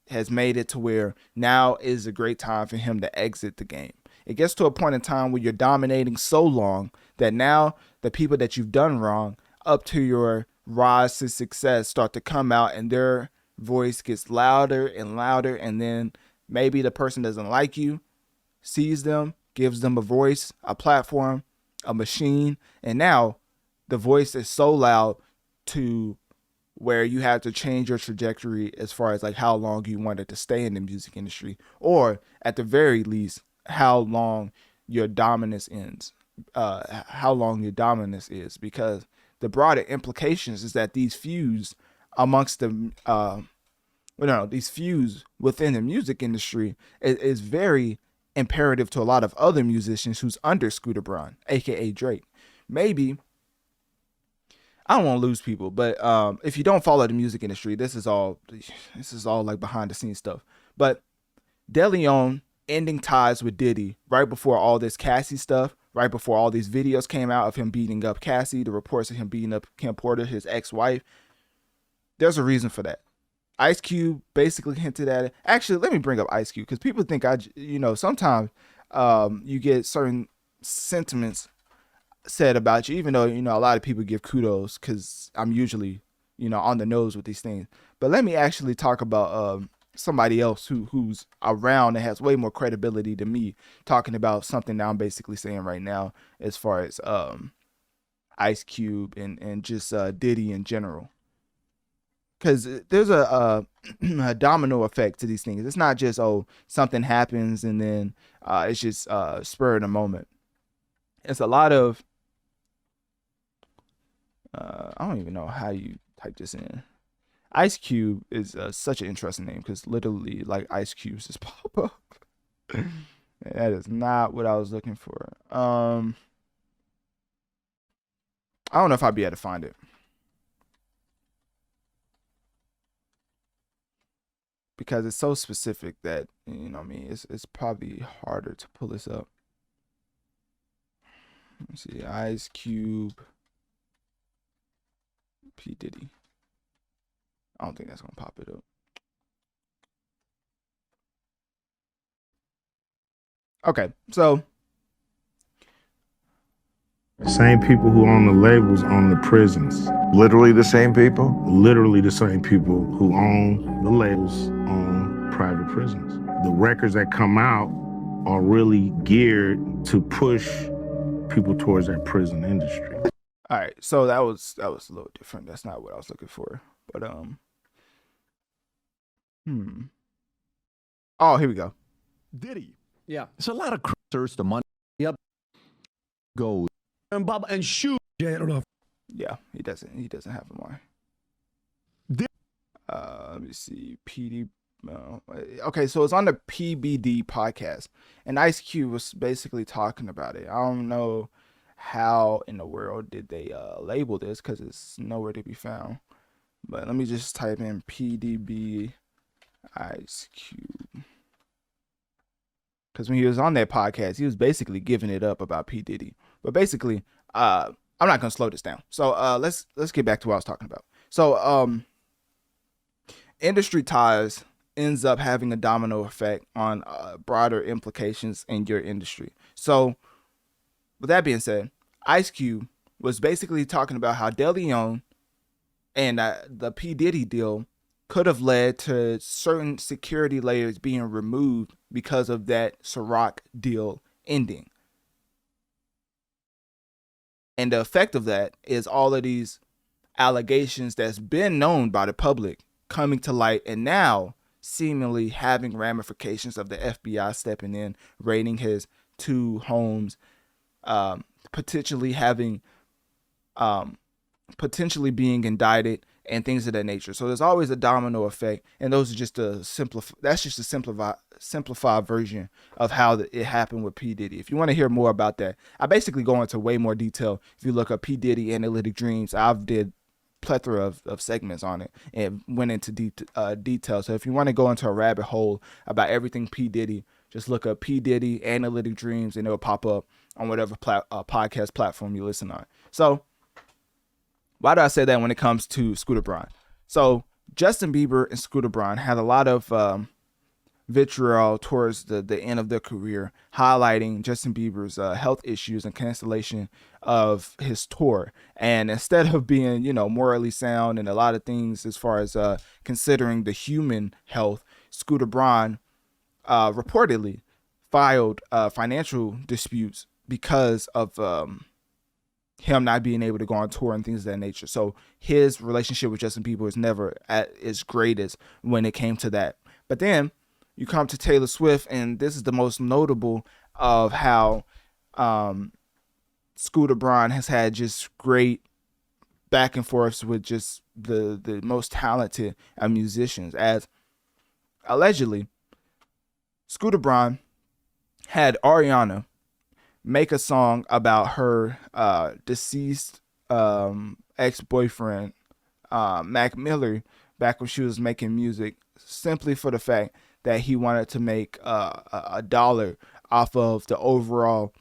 has made it to where now is a great time for him to exit the game. It gets to a point in time where you're dominating so long that now the people that you've done wrong up to your rise to success start to come out, and their voice gets louder and louder, and then maybe the person doesn't like you, sees them, gives them a voice, a platform, a machine, and now the voice is so loud to where you have to change your trajectory as far as like how long you wanted to stay in the music industry, or at the very least how long your dominance ends, how long your dominance is, because the broader implications is that these feuds amongst the these feuds within the music industry is very imperative to a lot of other musicians who's under Scooter Braun, aka Drake. Maybe, I don't want to lose people, but if you don't follow the music industry, this is all like behind the scenes stuff. But DeLeon ending ties with Diddy right before all this Cassie stuff, right before all these videos came out of him beating up Cassie, the reports of him beating up Kim Porter, his ex-wife. There's a reason for that. Ice Cube basically hinted at it. Actually, let me bring up Ice Cube, because people think sometimes you get certain sentiments said about you, even though a lot of people give kudos because I'm usually on the nose with these things. But let me actually talk about somebody else who's around and has way more credibility than me, talking about something that I'm basically saying right now as far as Ice Cube and just Diddy in general. Because there's a domino effect to these things. It's not just something happens and then it's just spur of the moment. It's a lot of I don't even know how you type this in. Ice Cube is such an interesting name, because literally like ice cubes just pop up. That is not what I was looking for. I don't know if I'll be able to find it, because it's so specific that it's probably harder to pull this up. Let's see, Ice Cube, P. Diddy. I don't think that's gonna pop it up. Okay, so same people who own the labels own the prisons. Literally the same people? Literally the same people who own the labels own private prisons. The records that come out are really geared to push people towards that prison industry. All right, so that was a little different. That's not what I was looking for. But oh, here we go. Diddy. Yeah. It's a lot of thirst the money. Yep. Goes. And Bob and shoot. Jay, I don't know. Yeah, he doesn't have Lamar. Let me see. PD. Okay, so it's on the PBD podcast, and Ice Cube was basically talking about it. I don't know how in the world did they label this, because it's nowhere to be found. But let me just type in PDB Ice Cube, because when he was on that podcast, he was basically giving it up about P Diddy. But basically, I'm not gonna slow this down. So let's get back to what I was talking about. So industry ties ends up having a domino effect on broader implications in your industry. So with that being said, Ice Cube was basically talking about how De Leon and the P Diddy deal could have led to certain security layers being removed because of that Ciroc deal ending. And the effect of that is all of these allegations that's been known by the public coming to light, and now seemingly having ramifications of the FBI stepping in, raiding his 2 homes, potentially being indicted, and things of that nature. So there's always a domino effect, and those are just a simplified version of how it happened with P Diddy. If you want to hear more about that, I basically go into way more detail. If you look up P Diddy Analytic Dreamz, I've did plethora of segments on it and went into detail. So if you want to go into a rabbit hole about everything P Diddy, just look up P Diddy Analytic Dreamz, and it'll pop up on whatever podcast platform you listen on. So why do I say that when it comes to Scooter Braun? So Justin Bieber and Scooter Braun had a lot of vitriol towards the end of their career, highlighting Justin Bieber's health issues and cancellation of his tour. And instead of being, morally sound and a lot of things as far as considering the human health, Scooter Braun reportedly filed financial disputes because of him not being able to go on tour and things of that nature. So his relationship with Justin Bieber was never at its greatest when it came to that. But then you come to Taylor Swift, and this is the most notable of how Scooter Braun has had just great back and forths with just the most talented musicians, as allegedly Scooter Braun had Ariana make a song about her deceased ex-boyfriend, Mac Miller, back when she was making music, simply for the fact that he wanted to make a dollar off of the overall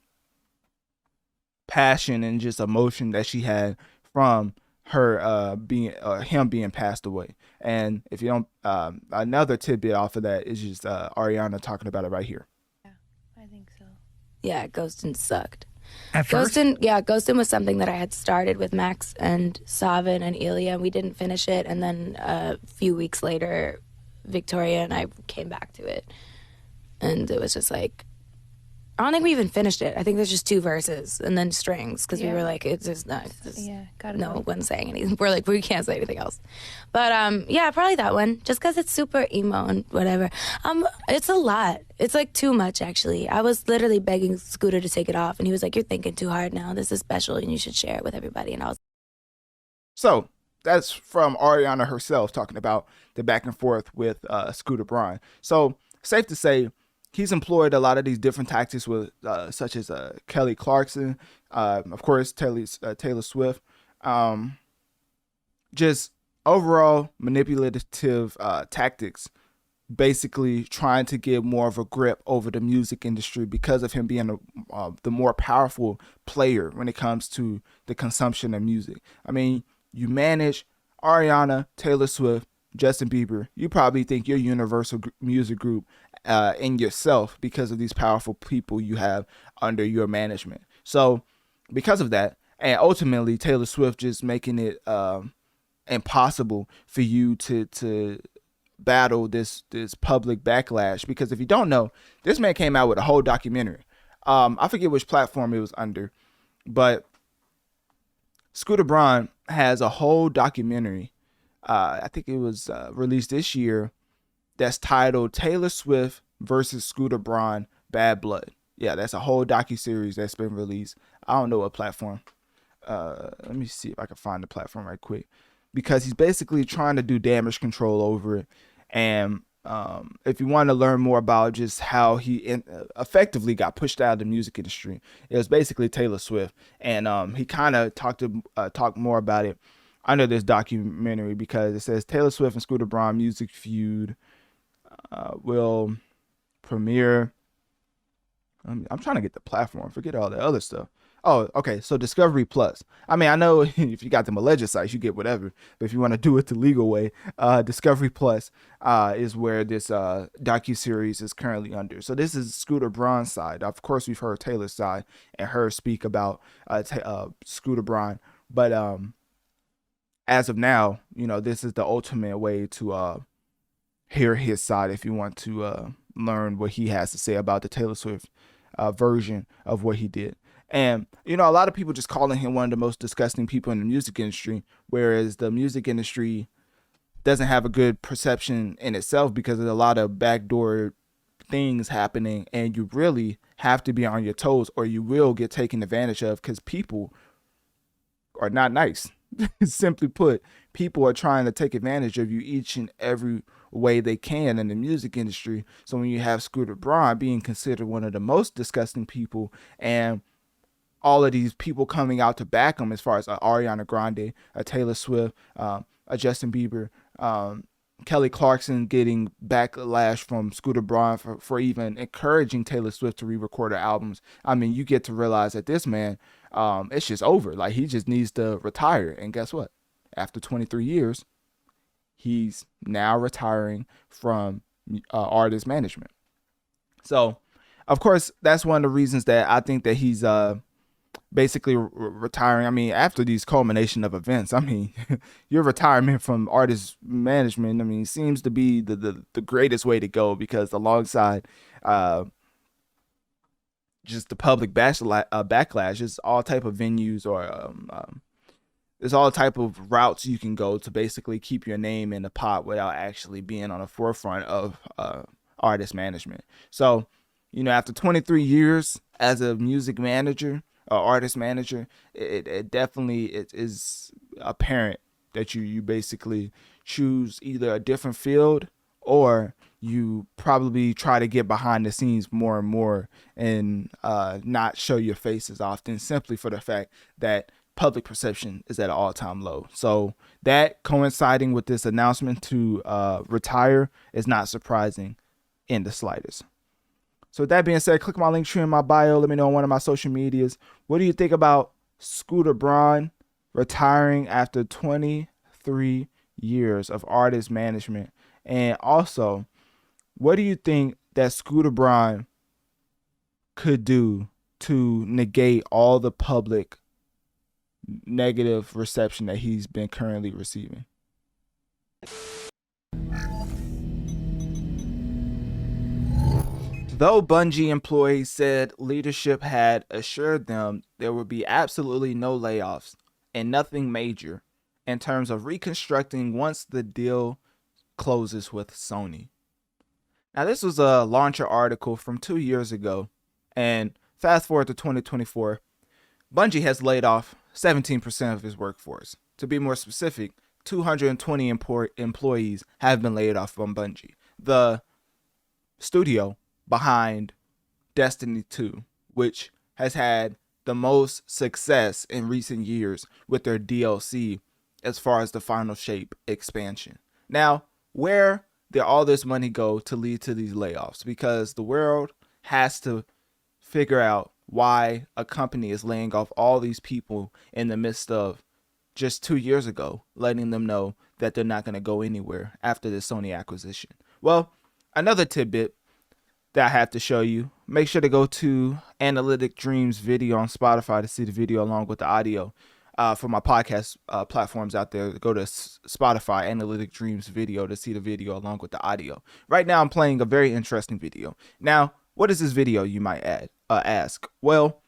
passion and just emotion that she had from her him being passed away. And if you don't, another tidbit off of that is just Ariana talking about it right here. I think so. Yeah, Ghostin' sucked. At first? Ghostin' was something that I had started with Max and Savin and Ilya, and we didn't finish it. And then a few weeks later, Victoria and I came back to it. And it was just like, I don't think we even finished it. I think there's just 2 verses and then strings, because we were like, it's just not. No one saying anything. We're like, we can't say anything else. But yeah, probably that one, just because it's super emo and whatever. It's a lot. It's like too much, actually. I was literally begging Scooter to take it off, and he was like, you're thinking too hard now. This is special, and you should share it with everybody. And I was. So that's from Ariana herself talking about the back and forth with Scooter Braun. So safe to say, he's employed a lot of these different tactics with, such as Kelly Clarkson, of course, Taylor Swift, just overall manipulative tactics, basically trying to get more of a grip over the music industry because of him being the more powerful player when it comes to the consumption of music. I mean, you manage Ariana, Taylor Swift, Justin Bieber. You probably think you're Universal Music Group in yourself because of these powerful people you have under your management. So because of that, and ultimately Taylor Swift just making it impossible for you to battle this public backlash. Because if you don't know, this man came out with a whole documentary. I forget which platform it was under, but Scooter Braun has a whole documentary. I think it was released this year, that's titled Taylor Swift versus Scooter Braun, Bad Blood. Yeah, that's a whole docuseries that's been released. I don't know what platform. let me see if I can find the platform right quick, because he's basically trying to do damage control over it. And if you want to learn more about just how he effectively got pushed out of the music industry, it was basically Taylor Swift. And he kind of talked more about it under this documentary, because it says Taylor Swift and Scooter Braun music feud will premiere. I'm trying to get the platform. Forget all the other stuff. Oh, okay. So Discovery Plus. I mean, I know if you got them alleged sites, you get whatever. But if you want to do it the legal way, Discovery Plus is where this docuseries is currently under. So this is Scooter Braun's side. Of course, we've heard Taylor's side and her speak about Scooter Braun. But as of now, you know, this is the ultimate way to hear his side if you want to learn what he has to say about the Taylor Swift version of what he did. And, you know, a lot of people just calling him one of the most disgusting people in the music industry, whereas the music industry doesn't have a good perception in itself because there's a lot of backdoor things happening, and you really have to be on your toes or you will get taken advantage of, because people are not nice. Simply put, people are trying to take advantage of you each and every way they can in the music industry. So when you have Scooter Braun being considered one of the most disgusting people, and all of these people coming out to back him, as far as Ariana Grande, Taylor Swift, Justin Bieber, Kelly Clarkson getting backlash from Scooter Braun for even encouraging Taylor Swift to re-record her albums. I mean, you get to realize that this man, it's just over. Like, he just needs to retire. And guess what? After 23 years, he's now retiring from artist management. So, of course, that's one of the reasons that I think that he's basically retiring. I mean, after these culmination of events, I mean, your retirement from artist management, I mean, seems to be the greatest way to go, because alongside just the public backlash, is all type of venues, or there's all type of routes you can go to basically keep your name in the pot without actually being on the forefront of artist management. So, you know, after 23 years as a music manager, artist manager, it definitely is apparent that you basically choose either a different field, or you probably try to get behind the scenes more and more, and not show your face as often, simply for the fact that public perception is at an all-time low. So that coinciding with this announcement to retire is not surprising in the slightest. So with that being said, click my link tree in my bio. Let me know on one of my social medias. What do you think about Scooter Braun retiring after 23 years of artist management? And also, what do you think that Scooter Braun could do to negate all the public negative reception that he's been currently receiving? Though Bungie employees said leadership had assured them there would be absolutely no layoffs and nothing major in terms of reconstructing once the deal closes with Sony. Now, this was a launcher article from 2 years ago, and fast forward to 2024, Bungie has laid off 17% of his workforce. To be more specific, 220 employees have been laid off from Bungie, the studio behind Destiny 2, which has had the most success in recent years with their DLC as far as the Final Shape expansion. Now, where did all this money go to lead to these layoffs? Because the world has to figure out why a company is laying off all these people in the midst of just 2 years ago, letting them know that they're not going to go anywhere after the Sony acquisition. Well, another tidbit that I have to show you, make sure to go to Analytic Dreamz video on Spotify to see the video along with the audio. For my podcast platforms out there, go to Spotify, Analytic Dreamz video to see the video along with the audio. Right now, I'm playing a very interesting video. Now, what is this video, you might ask? Well,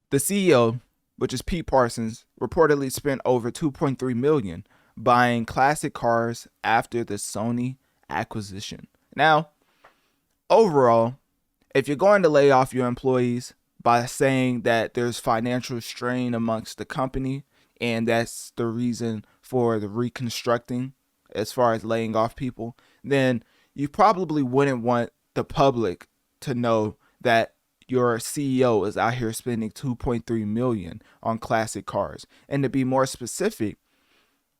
the CEO, which is Pete Parsons, reportedly spent over $2.3 million buying classic cars after the Sony acquisition. Now, overall, if you're going to lay off your employees, by saying that there's financial strain amongst the company, and that's the reason for the reconstructing as far as laying off people, then you probably wouldn't want the public to know that your CEO is out here spending $2.3 million on classic cars. And to be more specific,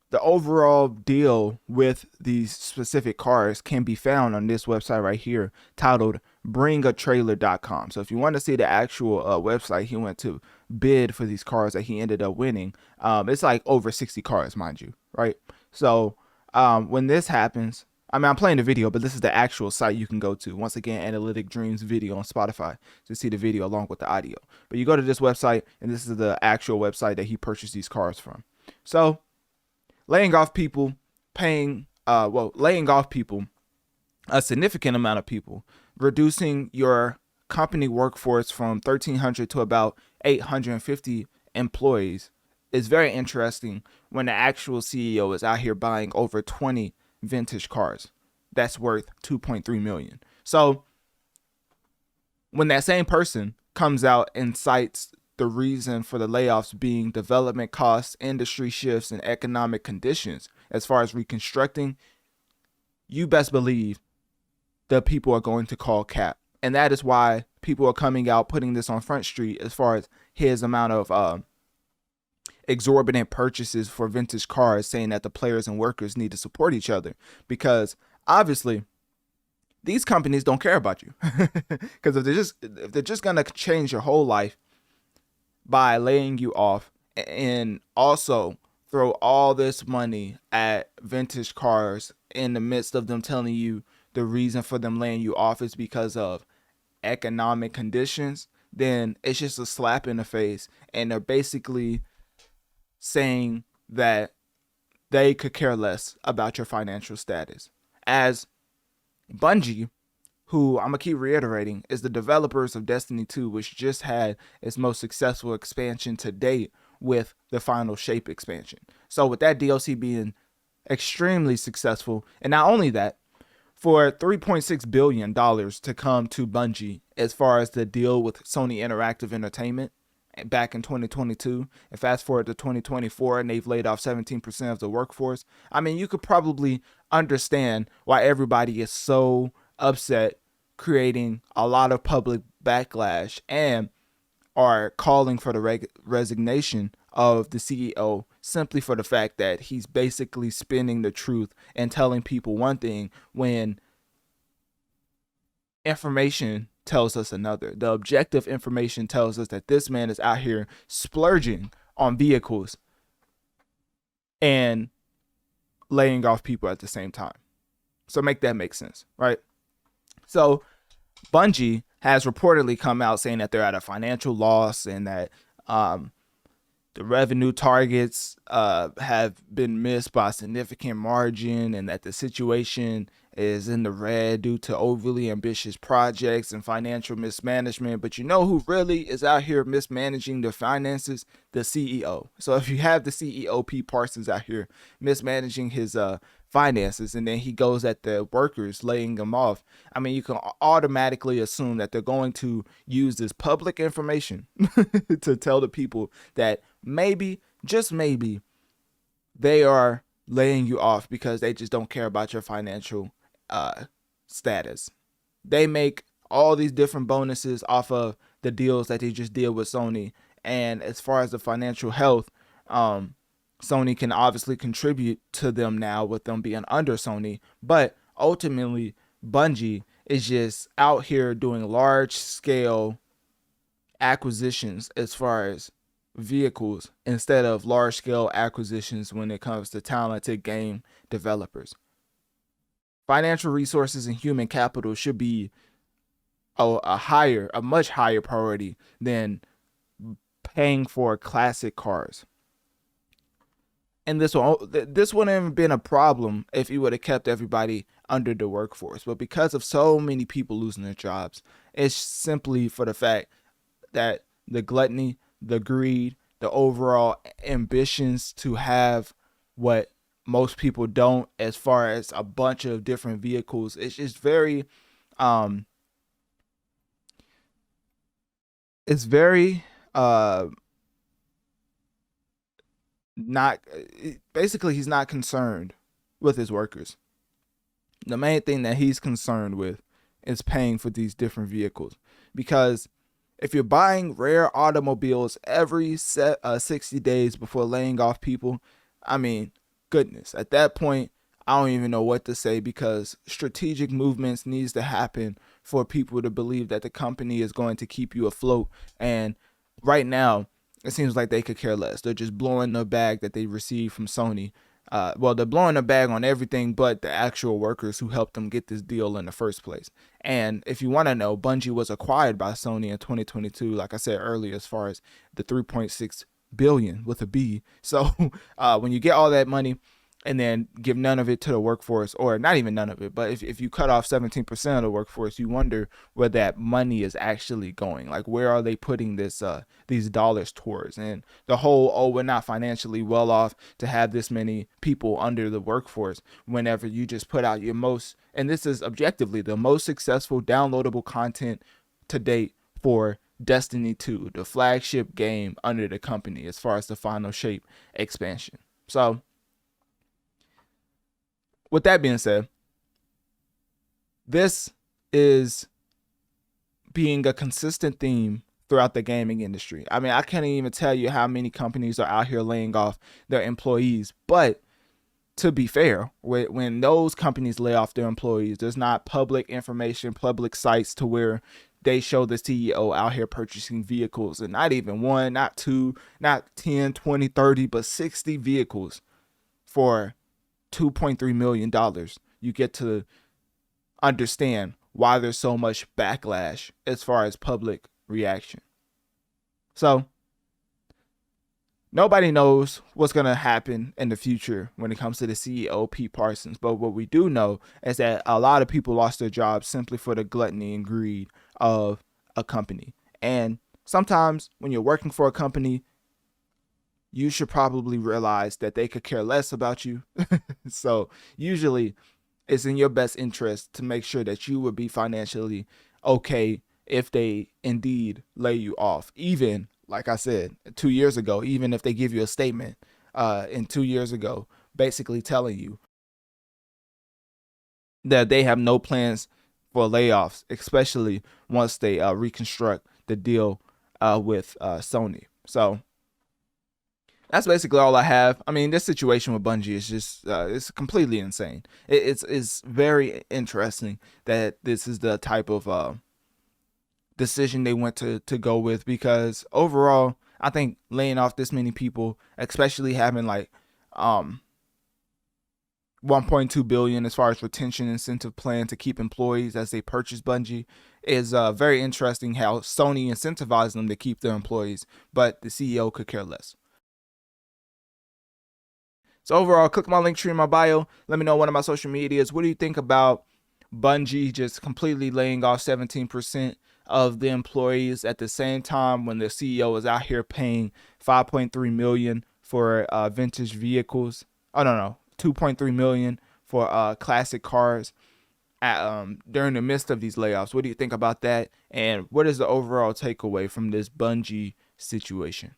the overall deal with these specific cars can be found on this website right here titled bringatrailer.com. So if you want to see the actual website he went to bid for these cars that he ended up winning, it's like over 60 cars, mind you, right? So when this happens, I mean, I'm playing the video, but this is the actual site you can go to. Once again, Analytic Dreamz video on Spotify to see the video along with the audio. But you go to this website, and this is the actual website that he purchased these cars from. So laying off people, laying off people, a significant amount of people, reducing your company workforce from 1,300 to about 850 employees is very interesting when the actual CEO is out here buying over 20 vintage cars that's worth $2.3 million. So when that same person comes out and cites the reason for the layoffs being development costs, industry shifts, and economic conditions as far as reconstructing, you best believe that people are going to call cap. And that is why people are coming out putting this on Front Street as far as his amount of exorbitant purchases for vintage cars, saying that the players and workers need to support each other, because obviously these companies don't care about you. Because if they're just gonna change your whole life by laying you off and also throw all this money at vintage cars in the midst of them telling you the reason for them laying you off is because of economic conditions, then it's just a slap in the face, and they're basically saying that they could care less about your financial status. As Bungie, who I'm gonna keep reiterating, is the developers of Destiny 2, which just had its most successful expansion to date with the Final Shape expansion. So with that DLC being extremely successful, and not only that, for $3.6 billion to come to Bungie as far as the deal with Sony Interactive Entertainment back in 2022, and fast forward to 2024, and they've laid off 17% of the workforce. I mean, you could probably understand why everybody is so upset, creating a lot of public backlash, and are calling for the resignation of the CEO simply for the fact that he's basically spinning the truth and telling people one thing when information tells us another. The objective information tells us that this man is out here splurging on vehicles and laying off people at the same time. So make that make sense, right? So Bungie has reportedly come out saying that they're at a financial loss, and that the revenue targets have been missed by a significant margin, and that the situation is in the red due to overly ambitious projects and financial mismanagement. But you know who really is out here mismanaging the finances? The CEO. So if you have the CEO, P. Parsons, out here mismanaging his finances, and then he goes at the workers, laying them off, I mean, you can automatically assume that they're going to use this public information to tell the people that maybe, just maybe, they are laying you off because they just don't care about your financial status. They make all these different bonuses off of the deals that they just did with Sony, and as far as the financial health, Sony can obviously contribute to them now with them being under Sony, but ultimately Bungie is just out here doing large scale acquisitions as far as vehicles instead of large scale acquisitions when it comes to talented game developers. Financial resources and human capital should be a much higher priority than paying for classic cars. And this wouldn't have been a problem if you would have kept everybody under the workforce. But because of so many people losing their jobs, it's simply for the fact that the gluttony, the greed, the overall ambitions to have what most people don't, as far as a bunch of different vehicles. It's just very it's very not basically he's not concerned with his workers. The main thing that he's concerned with is paying for these different vehicles, because if you're buying rare automobiles every 60 days before laying off people, I mean, goodness, at that point, I don't even know what to say, because strategic movements needs to happen for people to believe that the company is going to keep you afloat. And right now, it seems like they could care less. They're just blowing the bag that they received from Sony. Well, they're blowing the bag on everything but the actual workers who helped them get this deal in the first place. And if you want to know, Bungie was acquired by Sony in 2022, like I said earlier, as far as the 3.6 billion with a B. So when you get all that money and then give none of it to the workforce, or not even none of it, but if you cut off 17% of the workforce, you wonder where that money is actually going. Like, where are they putting this these dollars towards? And the whole, oh, we're not financially well off to have this many people under the workforce, whenever you just put out your most, and this is objectively the most successful downloadable content to date for Destiny 2, the flagship game under the company as far as the Final Shape expansion. So with that being said, this is being a consistent theme throughout the gaming industry. I mean, I can't even tell you how many companies are out here laying off their employees. But to be fair, when those companies lay off their employees, there's not public information, public sites to where they show the CEO out here purchasing vehicles, and not even one, not two, not 10, 20, 30, but 60 vehicles for $2.3 million. You get to understand why there's so much backlash as far as public reaction. So nobody knows what's going to happen in the future when it comes to the CEO, Pete Parsons. But what we do know is that a lot of people lost their jobs simply for the gluttony and greed of a company. And sometimes when you're working for a company, you should probably realize that they could care less about you. So usually it's in your best interest to make sure that you would be financially okay if they indeed lay you off. Even, like I said, 2 years ago, even if they give you a statement in 2 years ago, basically telling you that they have no plans for layoffs, especially once they reconstruct the deal with Sony. So that's basically all I have. I mean, this situation with Bungie is just, it's completely insane. It's very interesting that this is the type of decision they went to go with, because overall, I think laying off this many people, especially having like 1.2 billion as far as retention incentive plan to keep employees as they purchase Bungie, is very interesting how Sony incentivized them to keep their employees, but the CEO could care less. So overall, click my link tree in my bio. Let me know one of my social medias. What do you think about Bungie just completely laying off 17% of the employees at the same time when the CEO is out here paying $5.3 million for vintage vehicles? Oh, no, $2.3 million for classic cars during the midst of these layoffs. What do you think about that? And what is the overall takeaway from this Bungie situation?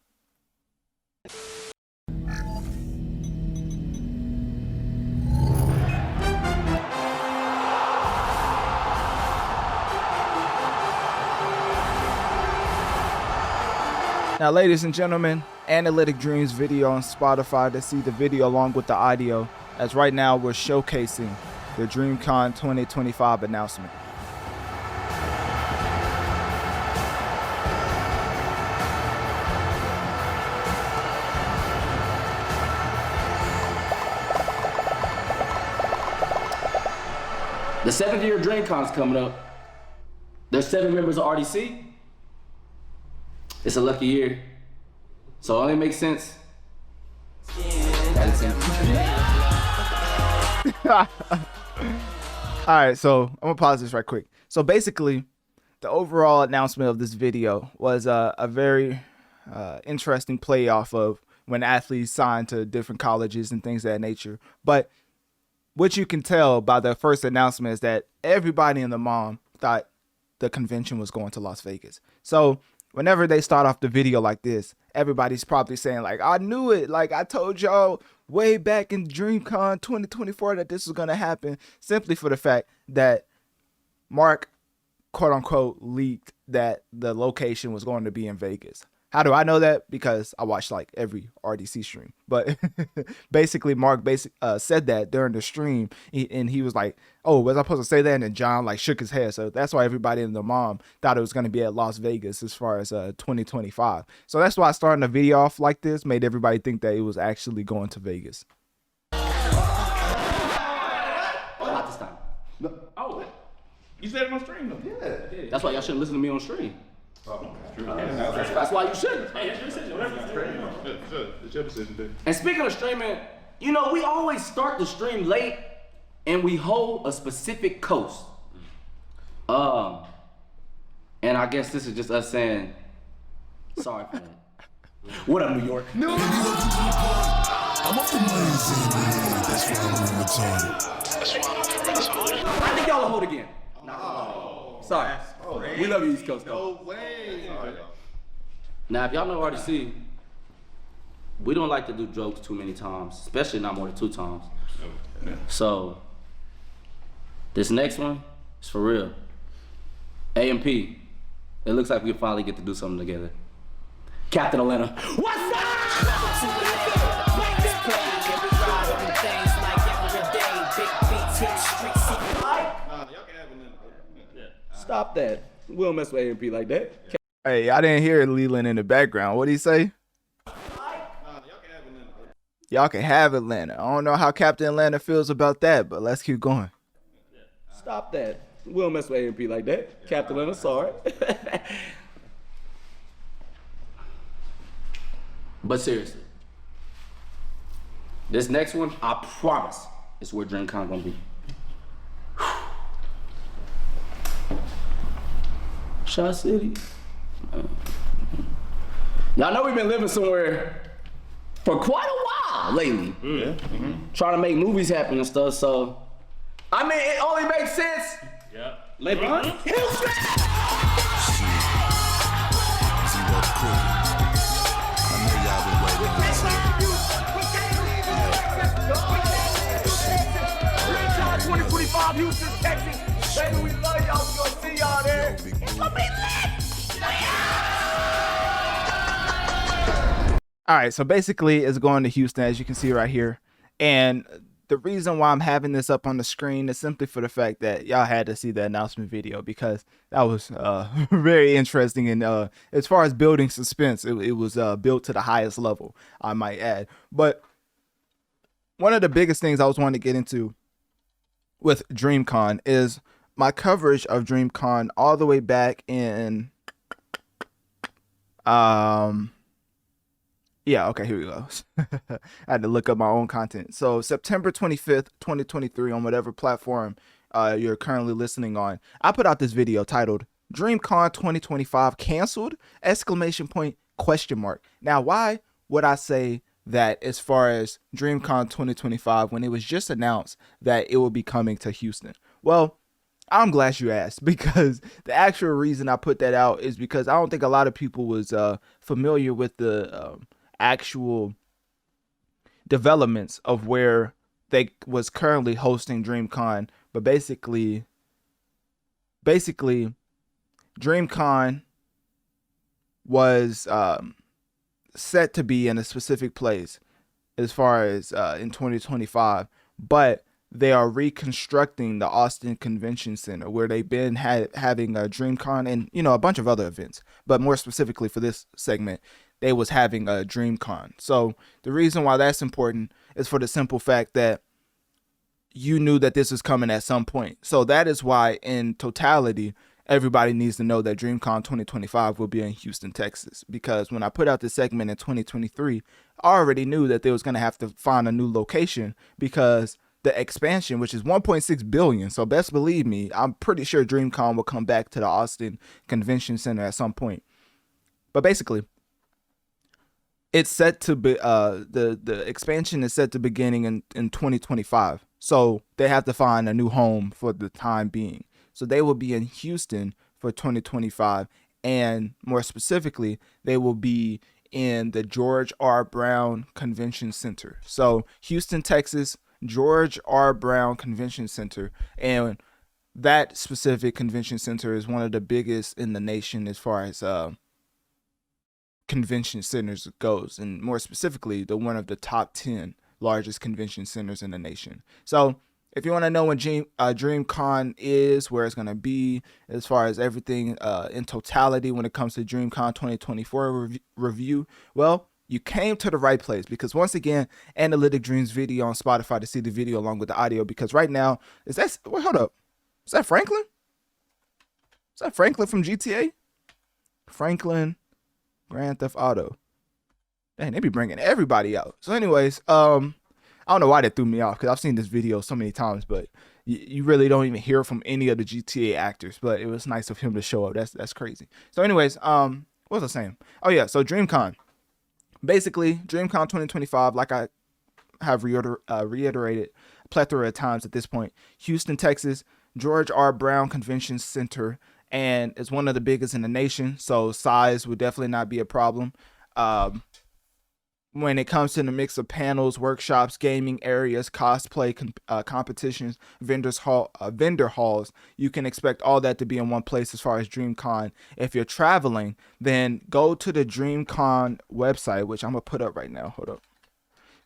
Now, ladies and gentlemen, Analytic Dreamz video on Spotify to see the video along with the audio, as right now we're showcasing the Dreamcon 2025 announcement. The 7th year of Dreamcon's coming up. There's 7 members of RDC. It's a lucky year. So it only makes sense. Alright, so I'm gonna pause this right quick. So basically, the overall announcement of this video was a very interesting play off of when athletes sign to different colleges and things of that nature. But what you can tell by the first announcement is that everybody in the mom thought the convention was going to Las Vegas. So whenever they start off the video like this, everybody's probably saying like, I knew it. Like I told y'all way back in Dreamcon 2024 that this was going to happen, simply for the fact that Mark, quote unquote, leaked that the location was going to be in Vegas. How do I know that? Because I watched like every RDC stream. But basically, Mark said that during the stream, and he was like, "Oh, was I supposed to say that?" And then John like shook his head. So that's why everybody in the mom thought it was going to be at Las Vegas as far as 2025. So that's why starting the video off like this made everybody think that it was actually going to Vegas. Not this time. No. Oh, you said it on stream though. Yeah. That's why y'all shouldn't listen to me on stream. That's why you shouldn't. Hey, it's your decision. It's your decision, dude. And speaking of streaming, you know, we always start the stream late and we hold a specific coast. And I guess this is just us saying, sorry for that. What up, New York? I'm up the amazing, that's why I'm retarded. I think y'all will hold again. Sorry. We love you, East Coast. No way. Now, if y'all know RDC, we don't like to do jokes too many times, especially not more than 2 times. So, this next one is for real. AMP, it looks like we finally get to do something together. Captain Atlanta, what's up? Stop that. We don't mess with AMP like that. Hey, I didn't hear Leland in the background. What did he say? Y'all can have Atlanta. I don't know how Captain Atlanta feels about that, but let's keep going. Stop that. We don't mess with AMP like that. Captain Atlanta, sorry. But seriously, this next one, I promise, is where Dreamcon gonna be. Shot City. Y'all know we've been living somewhere for quite a while lately. Trying to make movies happen and stuff, so I mean, it only makes sense. Yeah. LeBron, Houston! I know y'all been waiting on this. 2025 Houston, Texas. Baby, we love y'all. We're gonna see y'all there. It's gonna be lit. All right, so basically it's going to Houston, as you can see right here. And the reason why I'm having this up on the screen is simply for the fact that y'all had to see the announcement video, because that was very interesting. And as far as building suspense, it was built to the highest level, I might add. But one of the biggest things I was wanting to get into with Dreamcon is my coverage of Dreamcon all the way back in yeah, okay, here we go. I had to look up my own content. So September 25th, 2023, on whatever platform you're currently listening on, I put out this video titled Dreamcon 2025 canceled? ! Now, why would I say that as far as Dreamcon 2025 when it was just announced that it will be coming to Houston? Well, I'm glad you asked, because the actual reason I put that out is because I don't think a lot of people was familiar with the actual developments of where they was currently hosting Dreamcon. But basically Dreamcon was set to be in a specific place as far as in 2025, but they are reconstructing the Austin Convention Center, where they've been having a Dreamcon and, you know, a bunch of other events. But more specifically for this segment, they was having a Dreamcon. So the reason why that's important is for the simple fact that you knew that this was coming at some point. So that is why, in totality, everybody needs to know that Dreamcon 2025 will be in Houston, Texas. Because when I put out this segment in 2023, I already knew that they was going to have to find a new location, because the expansion, which is 1.6 billion. So best believe me, I'm pretty sure Dreamcon will come back to the Austin Convention Center at some point. But basically, it's set to be the expansion is set to beginning in 2025. So they have to find a new home for the time being. So they will be in Houston for 2025. and more specifically, they will be in the George R. Brown Convention Center. So Houston, Texas, George R. Brown Convention Center, and that specific convention center is one of the biggest in the nation as far as convention centers goes, and more specifically, the one of the top 10 largest convention centers in the nation. So if you want to know when DreamCon is, where it's going to be, as far as everything in totality when it comes to DreamCon 2024 review, well, you came to the right place, because once again, Analytic Dreamz video on Spotify to see the video along with the audio, because right now, wait, hold up. Is that Franklin? Is that Franklin from GTA? Franklin, Grand Theft Auto. Dang, they be bringing everybody out. So anyways, I don't know why that threw me off, because I've seen this video so many times, but you really don't even hear from any of the GTA actors, but it was nice of him to show up. That's crazy. So anyways, what was I saying? Oh yeah, so DreamCon. Basically, DreamCon 2025, like I have reiterated a plethora of times at this point, Houston, Texas, George R. Brown Convention Center, and it's one of the biggest in the nation, so size would definitely not be a problem. When it comes to the mix of panels, workshops, gaming areas, cosplay competitions, vendor halls, you can expect all that to be in one place as far as DreamCon. If you're traveling, then go to the DreamCon website, which I'm going to put up right now. Hold up.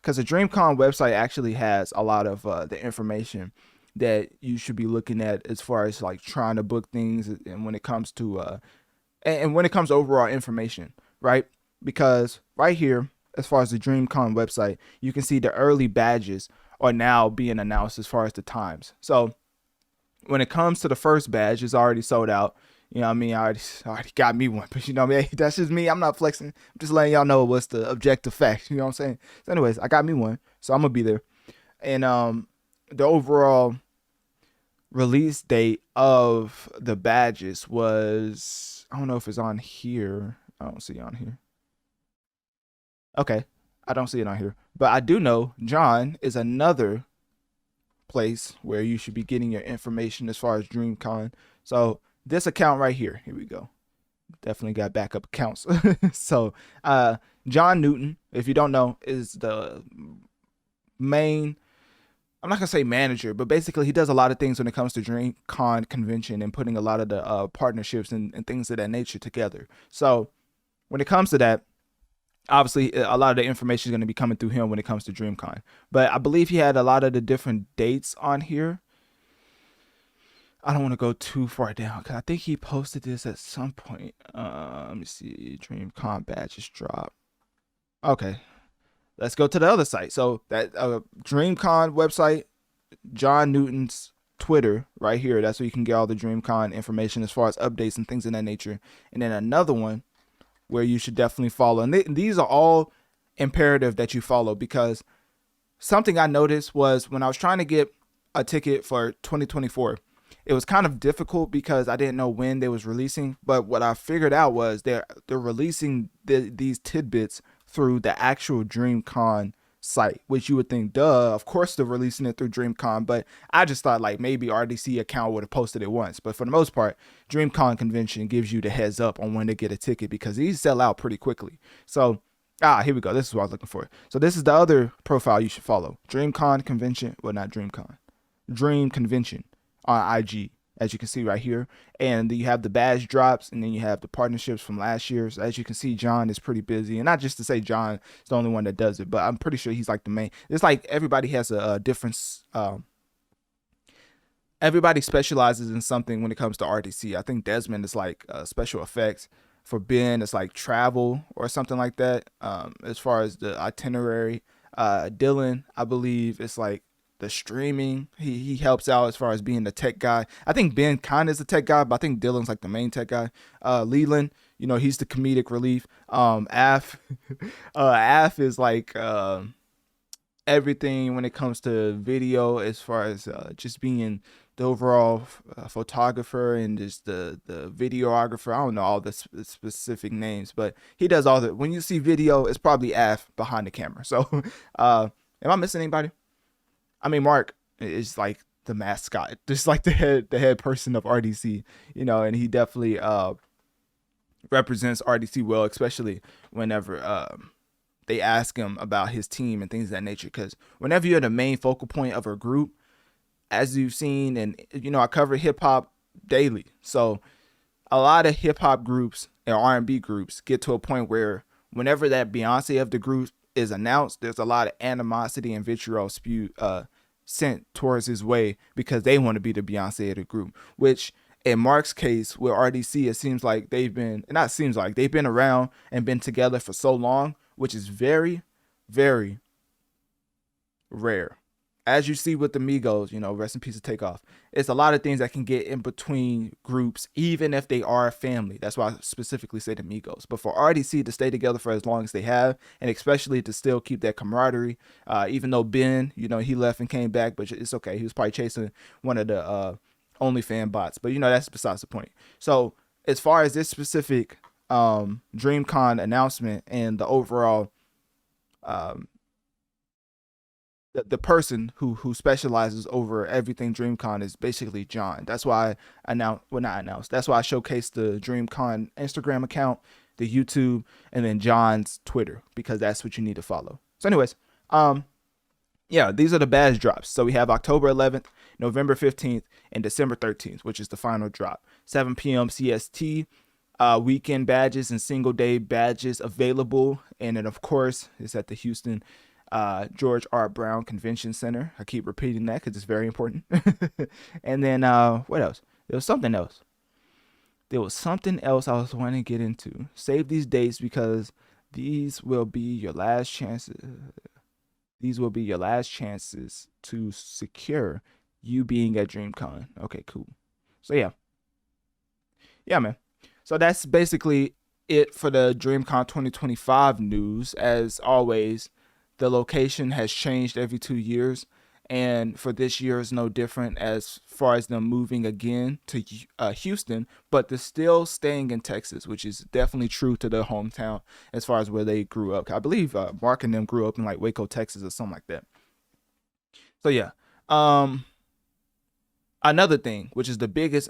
Because the DreamCon website actually has a lot of the information that you should be looking at as far as like trying to book things, and when it comes to when it comes to overall information, right? Because right here, as far as the DreamCon website, you can see the early badges are now being announced as far as the times. So when it comes to the first badge, it's already sold out. You know what I mean? I already got me one, but you know what I mean? That's just me. I'm not flexing. I'm just letting y'all know what's the objective fact. You know what I'm saying? So anyways, I got me one, so I'm gonna be there. And the overall release date of the badges was, I don't know if it's on here. I don't see it on here. Okay, I don't see it on here, but I do know John is another place where you should be getting your information as far as DreamCon. So this account right here we go. Definitely got backup accounts. So John Newton, if you don't know, is the main, I'm not gonna say manager, but basically he does a lot of things when it comes to DreamCon convention and putting a lot of the partnerships and things of that nature together. So when it comes to that, obviously a lot of the information is going to be coming through him when it comes to DreamCon. But I believe he had a lot of the different dates on here. I don't want to go too far down, because I think he posted this at some point. Let me see. DreamCon badges drop. Okay, let's go to the other site. So that DreamCon website, John Newton's Twitter right here. That's where you can get all the DreamCon information as far as updates and things of that nature. And then another one where you should definitely follow. And these are all imperative that you follow, because something I noticed was when I was trying to get a ticket for 2024, it was kind of difficult because I didn't know when they was releasing. But what I figured out was they're releasing these tidbits through the actual DreamCon site, which you would think, duh, of course they're releasing it through DreamCon. But I just thought like maybe RDC account would have posted it once. But for the most part, DreamCon convention gives you the heads up on when to get a ticket, because these sell out pretty quickly. So here we go. This is what I was looking for. So this is the other profile you should follow. DreamCon convention. Well, not DreamCon. Dream Convention on IG, as you can see right here. And you have the badge drops, and then you have the partnerships from last year. So as you can see, John is pretty busy. And not just to say John is the only one that does it, but I'm pretty sure he's like the main. It's like everybody has a different, everybody specializes in something when it comes to RDC. I think Desmond is like special effects. For Ben, it's like travel or something like that. As far as the itinerary, Dylan, I believe it's like the streaming. He helps out as far as being the tech guy. I think Ben kind of is the tech guy, but I think Dylan's like the main tech guy. Leland, you know, he's the comedic relief. Af is like everything when it comes to video, as far as just being the overall photographer and just the videographer. I don't know all the specific names, but he does all the, when you see video, it's probably Af behind the camera. So am I missing anybody? I mean, Mark is like the mascot, just like the head person of RDC, you know, and he definitely represents RDC well, especially whenever they ask him about his team and things of that nature. Because whenever you're the main focal point of a group, as you've seen, and I cover hip hop daily, so a lot of hip hop groups and R&B groups get to a point where whenever that Beyonce of the group is announced, there's a lot of animosity and vitriol sent towards his way because they want to be the Beyonce of the group. Which in Mark's case with RDC, it seems like they've been around and been together for so long, which is very, very rare. As you see with the Migos, rest in peace to Takeoff. It's a lot of things that can get in between groups, even if they are family. That's why I specifically say the Migos. But for RDC to stay together for as long as they have, and especially to still keep that camaraderie, even though Ben, he left and came back, but it's okay. He was probably chasing one of the OnlyFans bots. But, that's besides the point. So as far as this specific Dreamcon announcement and the overall the person who specializes over everything Dreamcon is basically John. That's why I that's why I showcased the Dreamcon Instagram account, the YouTube, and then John's Twitter, because that's what you need to follow. So anyways, these are the badge drops. So we have October 11th, November 15th, and December 13th, which is the final drop. 7 p.m. CST. Weekend badges and single day badges available. And then of course it's at the Houston George R. Brown Convention Center. I keep repeating that because it's very important. And then what else? There was something else I was wanting to get into. Save these dates because these will be your last chances. These will be your last chances to secure you being at Dreamcon. Okay, cool. So yeah, man. So that's basically it for the Dreamcon 2025 news. As always, the location has changed every 2 years, and for this year is no different as far as them moving again to Houston, but they're still staying in Texas, which is definitely true to their hometown as far as where they grew up. I believe Mark and them grew up in like Waco, Texas, or something like that. So yeah, another thing, which is the biggest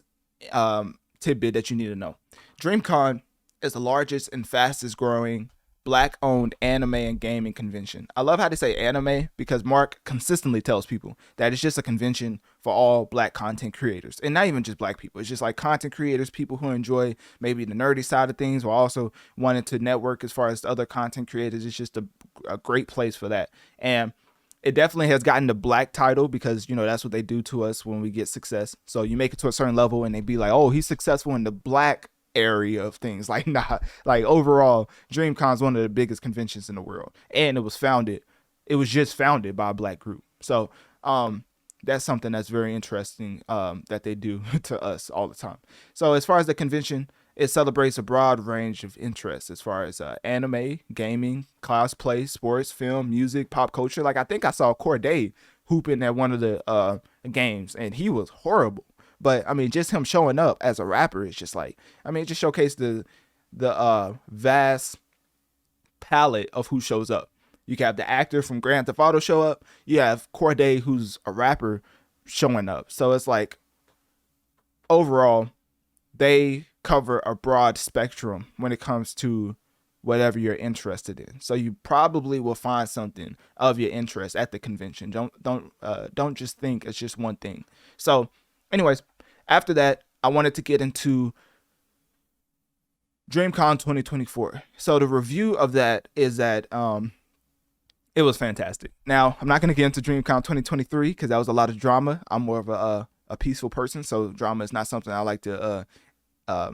tidbit that you need to know: Dreamcon is the largest and fastest growing Black-owned anime and gaming convention. I love how they say anime because Mark consistently tells people that it's just a convention for all Black content creators, and not even just Black people. It's just like content creators, people who enjoy maybe the nerdy side of things, or also wanting to network as far as other content creators. It's just a great place for that. And it definitely has gotten the Black title because, that's what they do to us when we get success. So you make it to a certain level and they be like, oh, he's successful in the Black area of things. Like, nah, like overall, Dreamcon is one of the biggest conventions in the world, and it was just founded by a Black group. So that's something that's very interesting that they do to us all the time. So as far as the convention, it celebrates a broad range of interests as far as anime, gaming, cosplay, sports, film, music, pop culture. Like, I think I saw Corday hooping at one of the games, and he was horrible. But I mean, just him showing up as a rapper is just like, it just showcased the vast palette of who shows up. You can have the actor from Grand Theft Auto show up. You have Corday, who's a rapper, showing up. So it's like, overall, they cover a broad spectrum when it comes to whatever you're interested in. So you probably will find something of your interest at the convention. Don't just think it's just one thing. So anyways, after that, I wanted to get into Dreamcon 2024. So the review of that is that it was fantastic. Now, I'm not going to get into Dreamcon 2023 because that was a lot of drama. I'm more of a peaceful person, so drama is not something I like to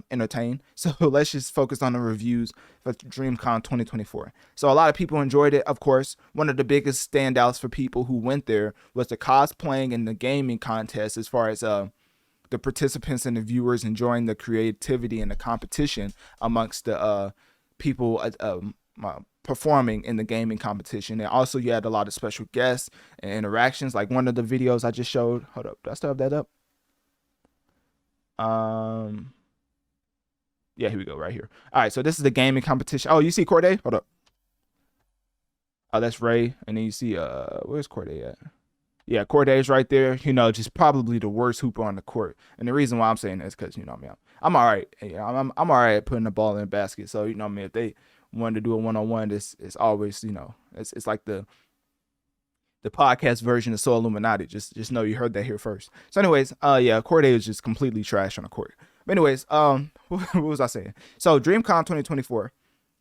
entertain. So let's just focus on the reviews for Dreamcon 2024. So a lot of people enjoyed it. Of course, one of the biggest standouts for people who went there was the cosplaying and the gaming contest, as far as the participants and the viewers enjoying the creativity and the competition amongst the people performing in the gaming competition. And also you had a lot of special guests and interactions, like one of the videos I just showed. Hold up, did I still have that up? Yeah, here we go, right here. All right, so this is the gaming competition. Oh, you see Corday? Hold up. Oh, that's Ray. And then you see, where's Corday at? Yeah, Corday's right there. You know, just probably the worst hooper on the court. And the reason why I'm saying that is because, you know what I mean, I'm all right. I'm all right at putting the ball in the basket. So, you know what I mean, if they wanted to do a one-on-one, it's always, you know, it's like the podcast version of So Illuminati. Just know you heard that here first. So anyways, yeah, Corday is just completely trash on the court. But anyways, what was I saying? So DreamCon 2024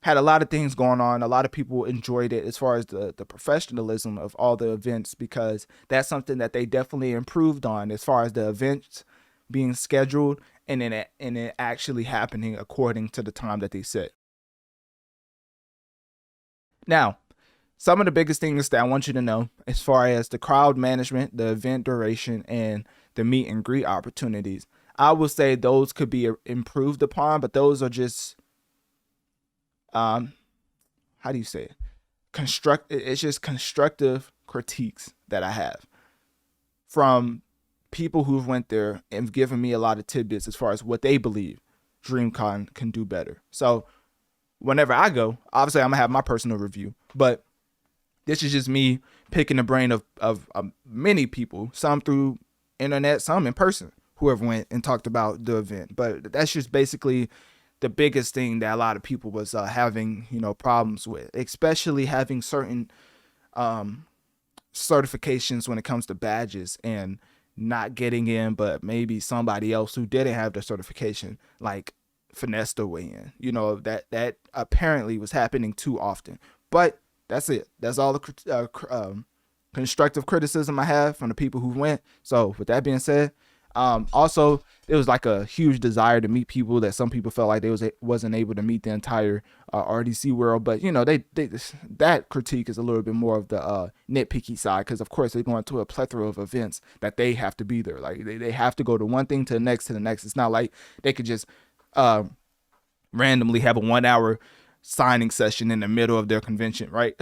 had a lot of things going on. A lot of people enjoyed it as far as the professionalism of all the events, because that's something that they definitely improved on as far as the events being scheduled and it actually happening according to the time that they set. Now, some of the biggest things that I want you to know as far as the crowd management, the event duration, and the meet and greet opportunities, I would say those could be improved upon, but those are just how do you say it? It's just constructive critiques that I have from people who've went there and given me a lot of tidbits as far as what they believe DreamCon can do better. So whenever I go, obviously I'm gonna have my personal review, but this is just me picking the brain of many people, some through internet, some in person, whoever went and talked about the event. But that's just basically the biggest thing that a lot of people was having, you know, problems with, especially having certain certifications when it comes to badges and not getting in, but maybe somebody else who didn't have the certification, like, finessed their way in. You know, that apparently was happening too often. But that's it. That's all the constructive criticism I have from the people who went. So with that being said, also there was like a huge desire to meet people that some people felt like they wasn't able to meet the entire RDC world. But you know, they that critique is a little bit more of the nitpicky side, because of course they're going to a plethora of events that they have to be there. Like they have to go to one thing to the next to the next. It's not like they could just randomly have a 1 hour signing session in the middle of their convention, right?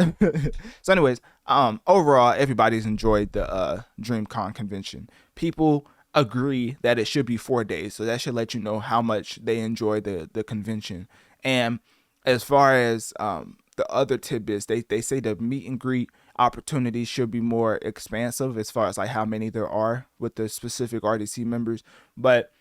So anyways, overall everybody's enjoyed the DreamCon convention. People agree that it should be 4 days, so that should let you know how much they enjoy the convention. And as far as the other tidbits, they say the meet and greet opportunities should be more expansive as far as like how many there are with the specific RDC members. But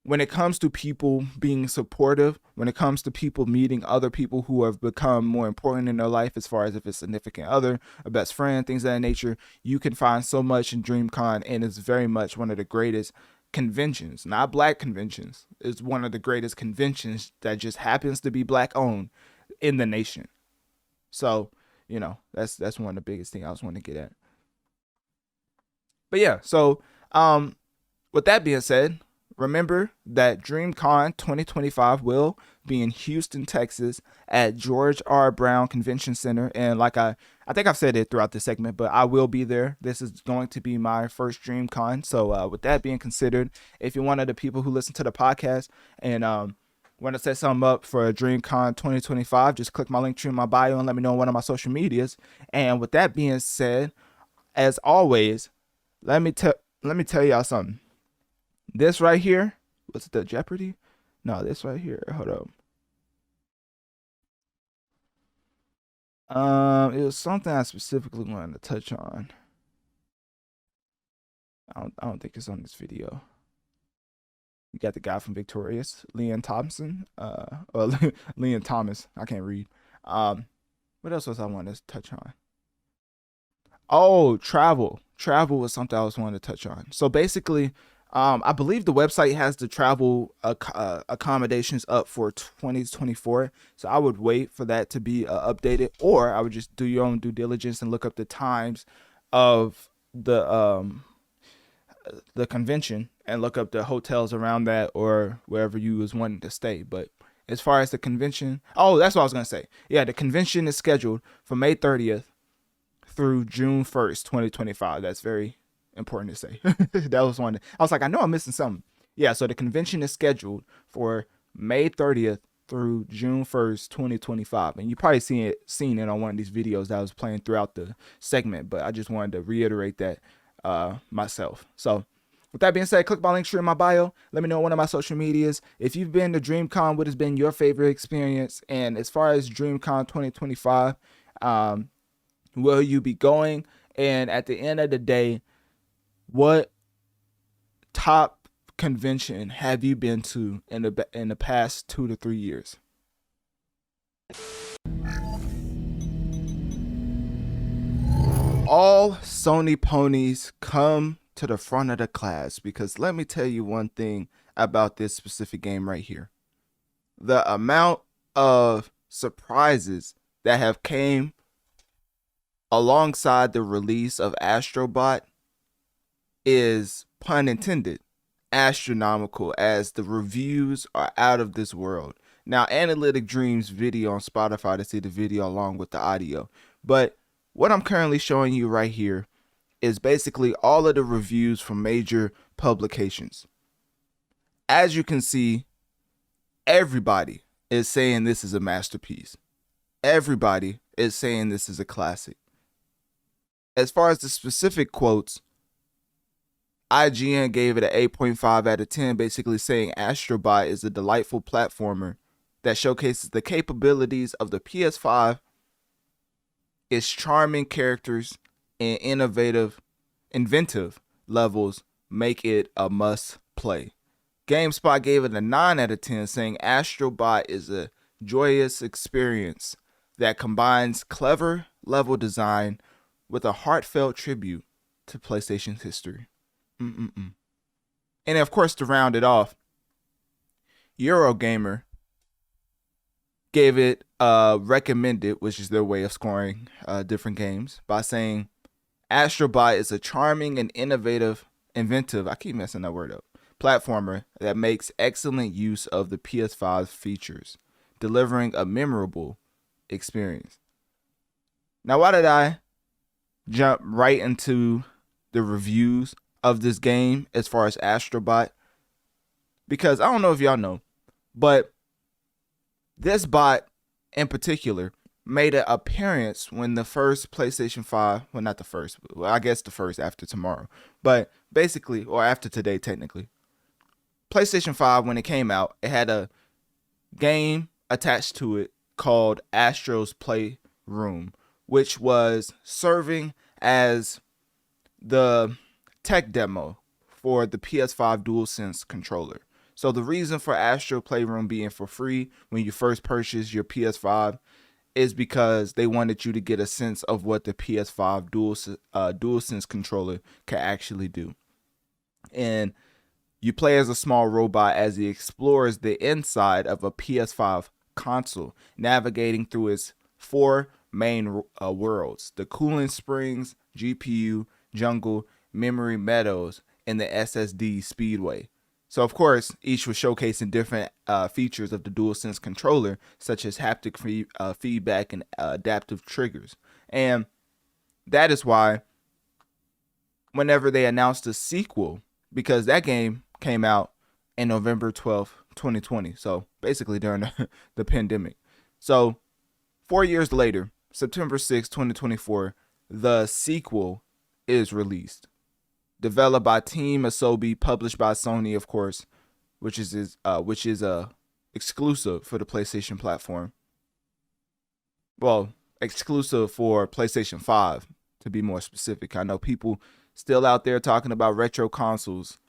when it comes to people being supportive, when it comes to people meeting other people who have become more important in their life, as far as if it's a significant other, a best friend, things of that nature, you can find so much in DreamCon, and it's very much one of the greatest conventions, not black conventions. It's one of the greatest conventions that just happens to be black owned in the nation. So, you know, that's one of the biggest things I was wanting to get at. But yeah, so with that being said, remember that DreamCon 2025 will be in Houston, Texas at George R. Brown Convention Center. And like I think I've said it throughout this segment, but I will be there. This is going to be my first DreamCon. So with that being considered, if you're one of the people who listen to the podcast and want to set something up for DreamCon 2025, just click my link tree in my bio and let me know on one of my social medias. And with that being said, as always, let me tell y'all something. This right here, what's the Jeopardy? No, this right here. Hold up. It was something I specifically wanted to touch on. I don't think it's on this video. You got the guy from Victorious, Leon Thompson, or Leon Thomas. I can't read. What else was I wanting to touch on? Oh, travel. Travel was something I was wanting to touch on. So basically, I believe the website has the travel accommodations up for 2024. So I would wait for that to be updated, or I would just do your own due diligence and look up the times of the convention and look up the hotels around that or wherever you was wanting to stay. But as far as the convention, oh, that's what I was going to say. Yeah, the convention is scheduled for May 30th through June 1st, 2025. That's very important to say. That was one. I was like, I know I'm missing something. Yeah, so the convention is scheduled for May 30th through June 1st, 2025. And you probably seen it on one of these videos that I was playing throughout the segment, but I just wanted to reiterate that myself. So with that being said, click my link tree in my bio. Let me know on one of my social medias if you've been to DreamCon, what has been your favorite experience. And as far as DreamCon 2025, will you be going? And at the end of the day, what top convention have you been to in the past 2 to 3 years? All Sony ponies come to the front of the class, because let me tell you one thing about this specific game right here. The amount of surprises that have came alongside the release of Astro Bot is, pun intended, astronomical, as the reviews are out of this world. Now, Analytic Dreamz video on Spotify to see the video along with the audio. But what I'm currently showing you right here is basically all of the reviews from major publications. As you can see, everybody is saying this is a masterpiece. Everybody is saying this is a classic. As far as the specific quotes, IGN gave it an 8.5 out of 10, basically saying Astro Bot is a delightful platformer that showcases the capabilities of the PS5, its charming characters, and inventive levels make it a must play. GameSpot gave it a 9 out of 10, saying Astro Bot is a joyous experience that combines clever level design with a heartfelt tribute to PlayStation's history. And of course, to round it off, Eurogamer gave it recommended, which is their way of scoring different games, by saying Astro Bot is a charming and inventive, I keep messing that word up, platformer that makes excellent use of the PS5 features, delivering a memorable experience. Now, why did I jump right into the reviews of this game as far as Astro Bot? Because I don't know if y'all know, but this bot in particular made an appearance when the first PlayStation 5, well, not the first, well, I guess the first after tomorrow, but basically, or after today technically, PlayStation 5, when it came out, it had a game attached to it called Astro's Playroom, which was serving as the tech demo for the PS5 DualSense controller. So the reason for Astro Playroom being for free when you first purchase your PS5 is because they wanted you to get a sense of what the PS5 DualSense controller can actually do. And you play as a small robot as he explores the inside of a PS5 console, navigating through its 4 main worlds: the cooling springs, GPU, jungle, memory meadows, and the SSD speedway. So, of course, each was showcasing different features of the DualSense controller, such as haptic feedback and adaptive triggers. And that is why whenever they announced a sequel, because that game came out in November 12th, 2020, so basically during the pandemic. So 4 years later, September 6th, 2024, the sequel is released. Developed by Team Asobi, published by Sony, of course, which is exclusive for the PlayStation platform. Well, exclusive for PlayStation 5, to be more specific. I know people still out there talking about retro consoles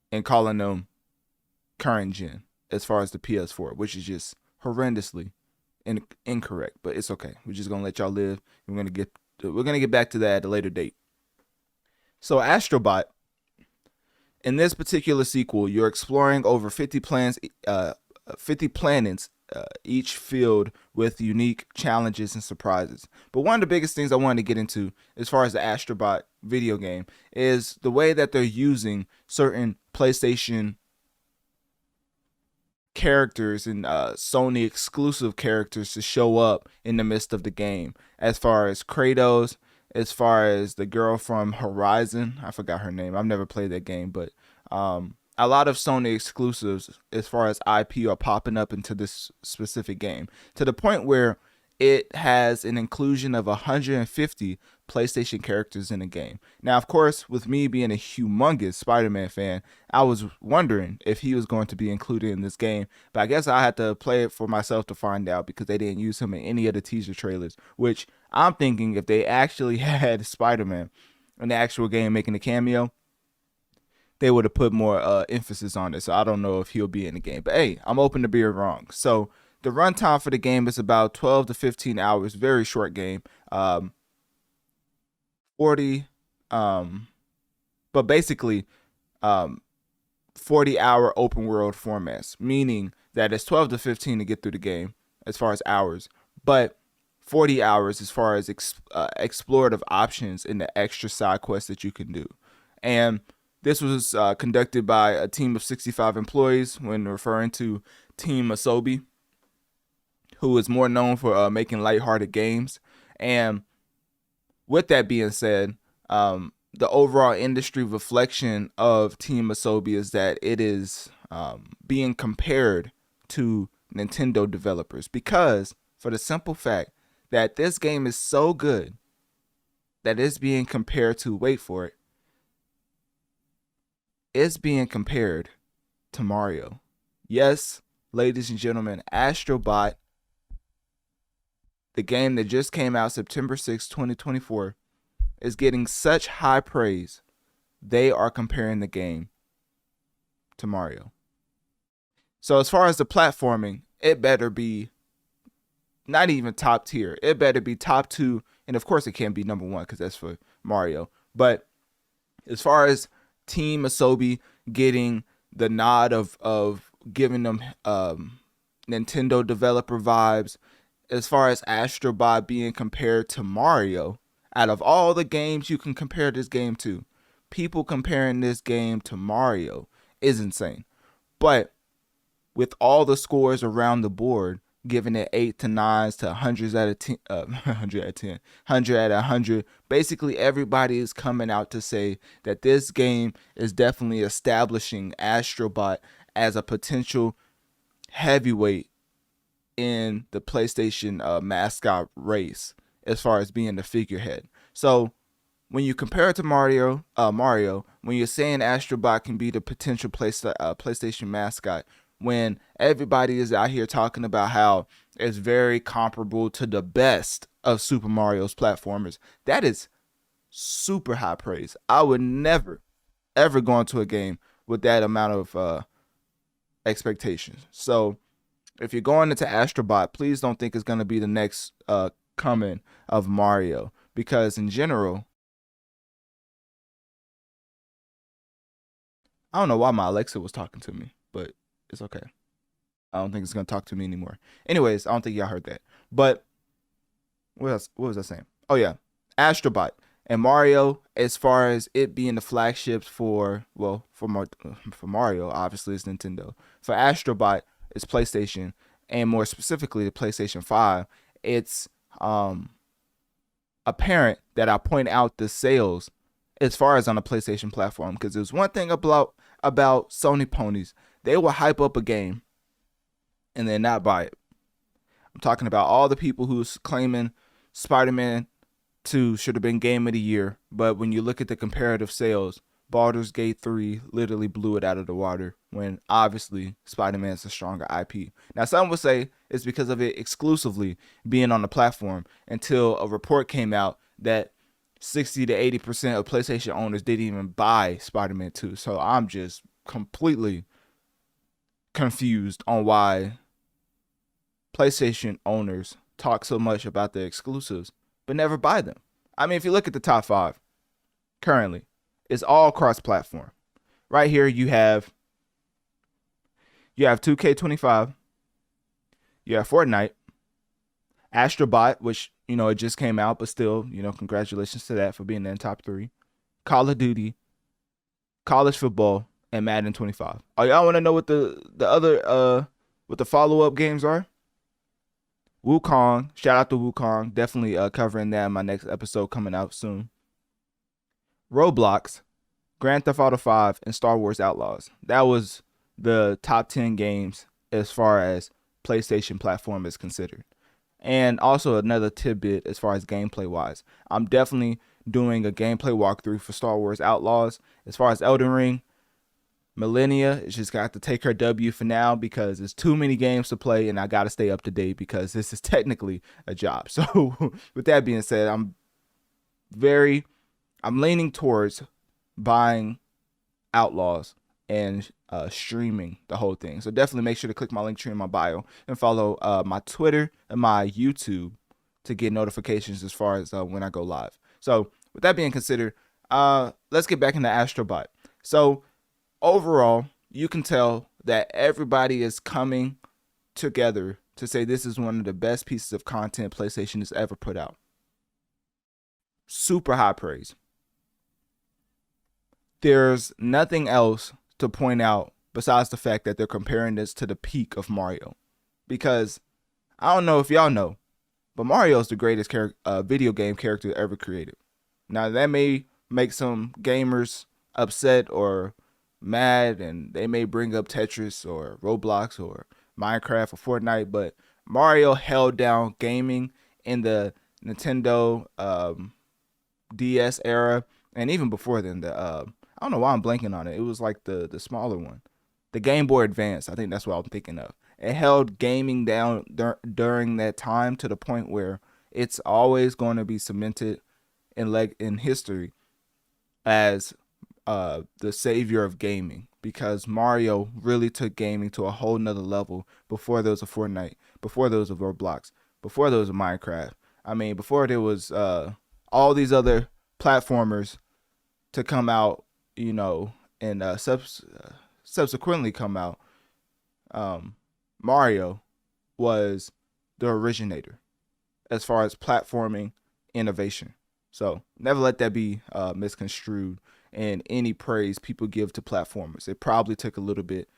and calling them current gen as far as the PS4, which is just horrendously incorrect, but it's okay. We're just gonna let y'all live. We're gonna get back to that at a later date. So Astro Bot, in this particular sequel, you're exploring over 50 planets, each filled with unique challenges and surprises. But one of the biggest things I wanted to get into as far as the Astro Bot video game is the way that they're using certain PlayStation characters and Sony exclusive characters to show up in the midst of the game, as far as Kratos, as far as the girl from Horizon. I forgot her name. I've never played that game, but a lot of Sony exclusives as far as IP are popping up into this specific game, to the point where it has an inclusion of 150 PlayStation characters in the game. Now, of course, with me being a humongous Spider-Man fan, I was wondering if he was going to be included in this game, but I guess I had to play it for myself to find out, because they didn't use him in any of the teaser trailers, which I'm thinking if they actually had Spider-Man in the actual game making a cameo, they would have put more emphasis on it. So I don't know if he'll be in the game. But hey, I'm open to being wrong. So the runtime for the game is about 12 to 15 hours. Very short game. 40, but basically 40-hour open world formats, meaning that it's 12 to 15 to get through the game as far as hours, but 40 hours as far as explorative options in the extra side quests that you can do. And this was conducted by a team of 65 employees when referring to Team Asobi, who is more known for making lighthearted games. And with that being said, the overall industry reflection of Team Asobi is that it is being compared to Nintendo developers, because for the simple fact that this game is so good that it's being compared to, wait for it, it's being compared to Mario. Yes, ladies and gentlemen, Astro Bot, the game that just came out September 6, 2024, is getting such high praise, they are comparing the game to Mario. So as far as the platforming, it better be not even top tier. It better be top 2, and of course it can't be number 1 because that's for Mario. But as far as Team Asobi getting the nod of giving them Nintendo developer vibes, as far as Astro Bot being compared to Mario, out of all the games you can compare this game to, people comparing this game to Mario is insane. But with all the scores around the board, giving it 8 to 9s to 100s out of 10, 100 out of 10, 100 out of 100, basically everybody is coming out to say that this game is definitely establishing Astro Bot as a potential heavyweight in the PlayStation mascot race as far as being the figurehead. So when you compare it to Mario, when you're saying Astro Bot can be the potential PlayStation mascot, when everybody is out here talking about how it's very comparable to the best of Super Mario's platformers, that is super high praise. I would never, ever go into a game with that amount of expectations. So if you're going into Astro Bot, please don't think it's going to be the next coming of Mario, because in general, I don't know why my Alexa was talking to me, but it's okay. I don't think it's going to talk to me anymore. Anyways, I don't think y'all heard that. But what else? What was I saying? Oh, yeah. Astro Bot and Mario, as far as it being the flagships for Mario, obviously it's Nintendo. For Astro Bot, it's PlayStation, and more specifically the PlayStation 5. It's apparent that I point out the sales as far as on the PlayStation platform, because there's one thing about Sony ponies. They will hype up a game and then not buy it. I'm talking about all the people who's claiming Spider-Man 2 should have been Game of the Year, but when you look at the comparative sales, Baldur's Gate 3 literally blew it out of the water, when obviously Spider-Man's a stronger IP. Now, some would say it's because of it exclusively being on the platform, until a report came out that 60 to 80% of PlayStation owners didn't even buy Spider-Man 2. So I'm just completely confused on why PlayStation owners talk so much about their exclusives but never buy them. I mean, if you look at the top 5 currently, it's all cross-platform. Right here you have 2K25, you have Fortnite, Astro Bot, which, you know, it just came out, but still, you know, congratulations to that for being in the top 3. Call of Duty, college football, and Madden 25. Oh, y'all want to know what the other what the follow-up games are? Wukong, shout out to Wukong, definitely covering that in my next episode coming out soon. Roblox, Grand Theft Auto 5, and Star Wars Outlaws. That was the top 10 games as far as PlayStation platform is considered. And also another tidbit as far as gameplay wise, I'm definitely doing a gameplay walkthrough for Star Wars Outlaws. As far as Elden Ring, Millennia is just got to take her W for now because there's too many games to play and I got to stay up to date because this is technically a job. So with that being said, I'm leaning towards buying Outlaws and streaming the whole thing. So definitely make sure to click my link tree in my bio and follow my Twitter and my YouTube to get notifications as far as when I go live. So with that being considered, let's get back into Astro Bot. So overall, you can tell that everybody is coming together to say this is one of the best pieces of content PlayStation has ever put out. Super high praise. There's nothing else to point out besides the fact that they're comparing this to the peak of Mario. Because I don't know if y'all know, but Mario is the greatest video game character ever created. Now that may make some gamers upset or mad, and they may bring up Tetris or Roblox or Minecraft or Fortnite, but Mario held down gaming in the Nintendo DS era, and even before then, I don't know why I'm blanking on it. It was like the smaller one, the Game Boy Advance. I think that's what I'm thinking of. It held gaming down during that time to the point where it's always going to be cemented in history as the savior of gaming, because Mario really took gaming to a whole nother level before there was a Fortnite, before there was a Roblox, before there was a Minecraft. I mean, before there was all these other platformers to come out, you know, and subsequently come out. Mario was the originator as far as platforming innovation. So never let that be misconstrued in any praise people give to platformers. It probably took a little bit,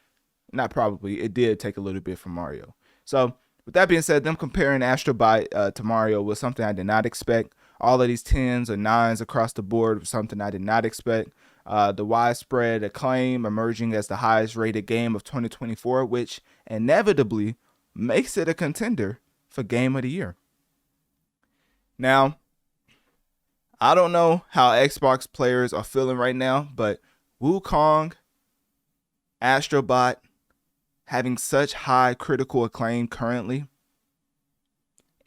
not probably, it did take a little bit from Mario. So with that being said, them comparing Astro Bot to Mario was something I did not expect. All of these 10s or 9s across the board was something I did not expect. The widespread acclaim emerging as the highest rated game of 2024, which inevitably makes it a contender for Game of the Year. Now, I don't know how Xbox players are feeling right now, but Wukong, Astro Bot, having such high critical acclaim currently,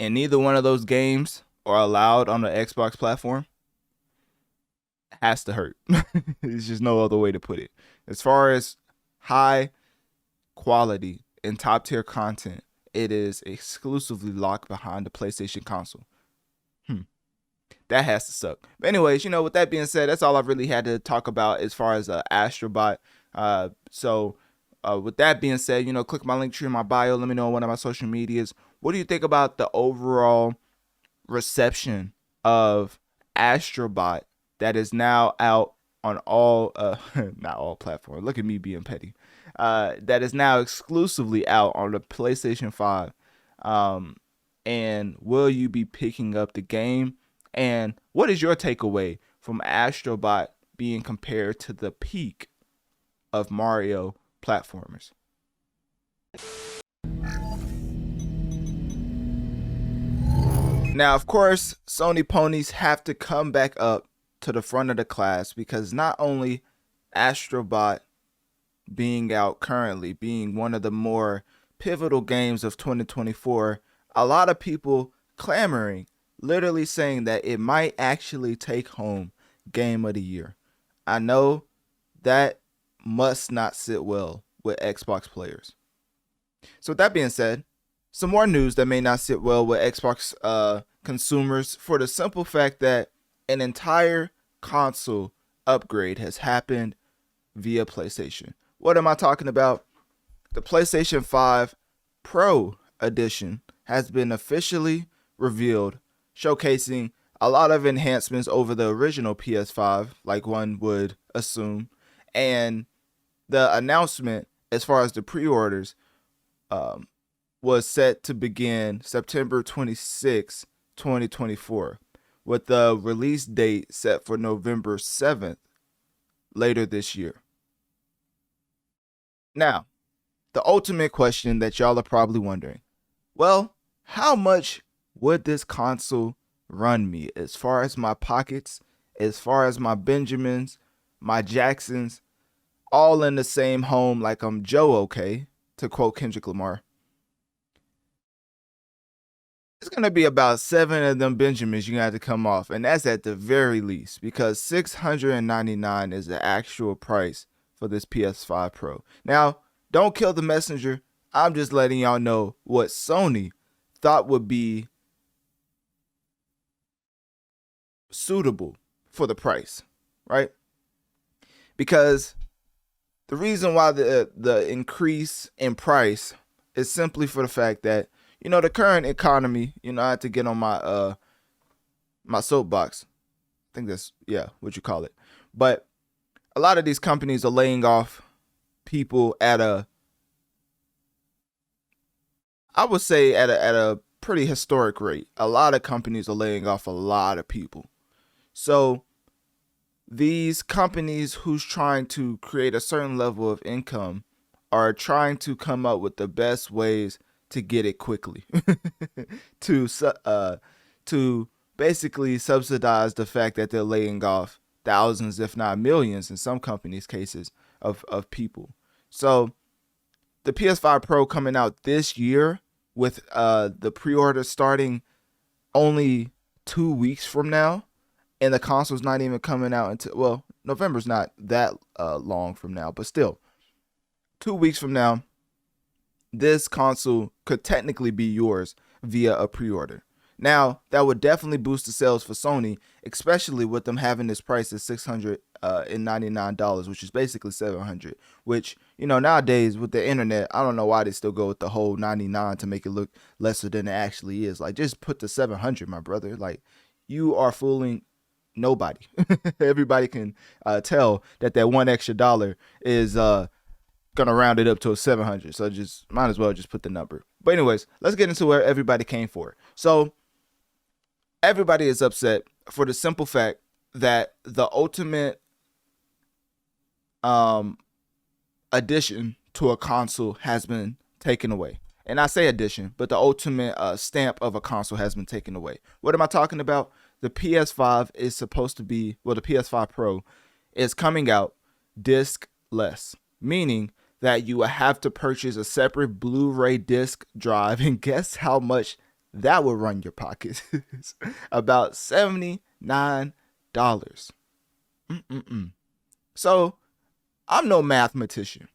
and neither one of those games are allowed on the Xbox platform, has to hurt. There's just no other way to put it. As far as high quality and top tier content, it is exclusively locked behind the PlayStation console. That has to suck. But anyways, you know, with that being said, that's all I've really had to talk about as far as Astro Bot. So with that being said, you know, click my link tree in my bio. Let me know on one of my social medias. What do you think about the overall reception of Astro Bot that is now out on all, not all platforms. Look at me being petty. That is now exclusively out on the PlayStation 5. And will you be picking up the game? And what is your takeaway from Astro Bot being compared to the peak of Mario platformers? Now, of course, Sony ponies have to come back up to the front of the class, because not only Astro Bot being out currently, being one of the more pivotal games of 2024, a lot of people clamoring, literally saying that it might actually take home Game of the Year. I know that must not sit well with Xbox players. So with that being said, some more news that may not sit well with Xbox consumers, for the simple fact that an entire console upgrade has happened via PlayStation. What am I talking about? The PlayStation 5 Pro edition has been officially revealed, showcasing a lot of enhancements over the original PS5, like one would assume. And the announcement as far as the pre-orders was set to begin September 26, 2024, with the release date set for November 7th, later this year. Now, the ultimate question that y'all are probably wondering, well, how much would this console run me as far as my pockets, as far as my Benjamins, my Jacksons, all in the same home like I'm Joe okay, to quote Kendrick Lamar, it's going to be about 7 of them Benjamins you got to come off. And that's at the very least, because $699 is the actual price for this PS5 Pro. Now, don't kill the messenger. I'm just letting y'all know what Sony thought would be suitable for the price, right? Because the reason why the increase in price is simply for the fact that, you know, the current economy, you know, I had to get on my my soapbox. I think that's, yeah, what you call it. But a lot of these companies are laying off people at a, I would say at a pretty historic rate. A lot of companies are laying off a lot of people. So these companies who's trying to create a certain level of income are trying to come up with the best ways to get it quickly, to basically subsidize the fact that they're laying off thousands, if not millions, in some companies' cases, of people. So the PS5 Pro coming out this year with the pre-order starting only 2 weeks from now, and the console's not even coming out until, well, November's not that long from now, but still, 2 weeks from now, this console could technically be yours via a pre-order. Now, that would definitely boost the sales for Sony, especially with them having this price at $699, which is basically $700. Which, you know, nowadays with the internet, I don't know why they still go with the whole 99 to make it look lesser than it actually is. Like, just put the 700, my brother. Like, you are fooling nobody. Everybody can tell that one extra dollar is gonna round it up to a 700. So just might as well just put the number. But anyways, let's get into where everybody came for. So everybody is upset for the simple fact that the ultimate addition to a console has been taken away. And I say addition, but the ultimate stamp of a console has been taken away. What am I talking about? The PS5 is supposed to be, well, the PS5 Pro is coming out disc-less, meaning that you will have to purchase a separate Blu-ray disc drive, and guess how much that will run your pocket? About $79. So I'm no mathematician,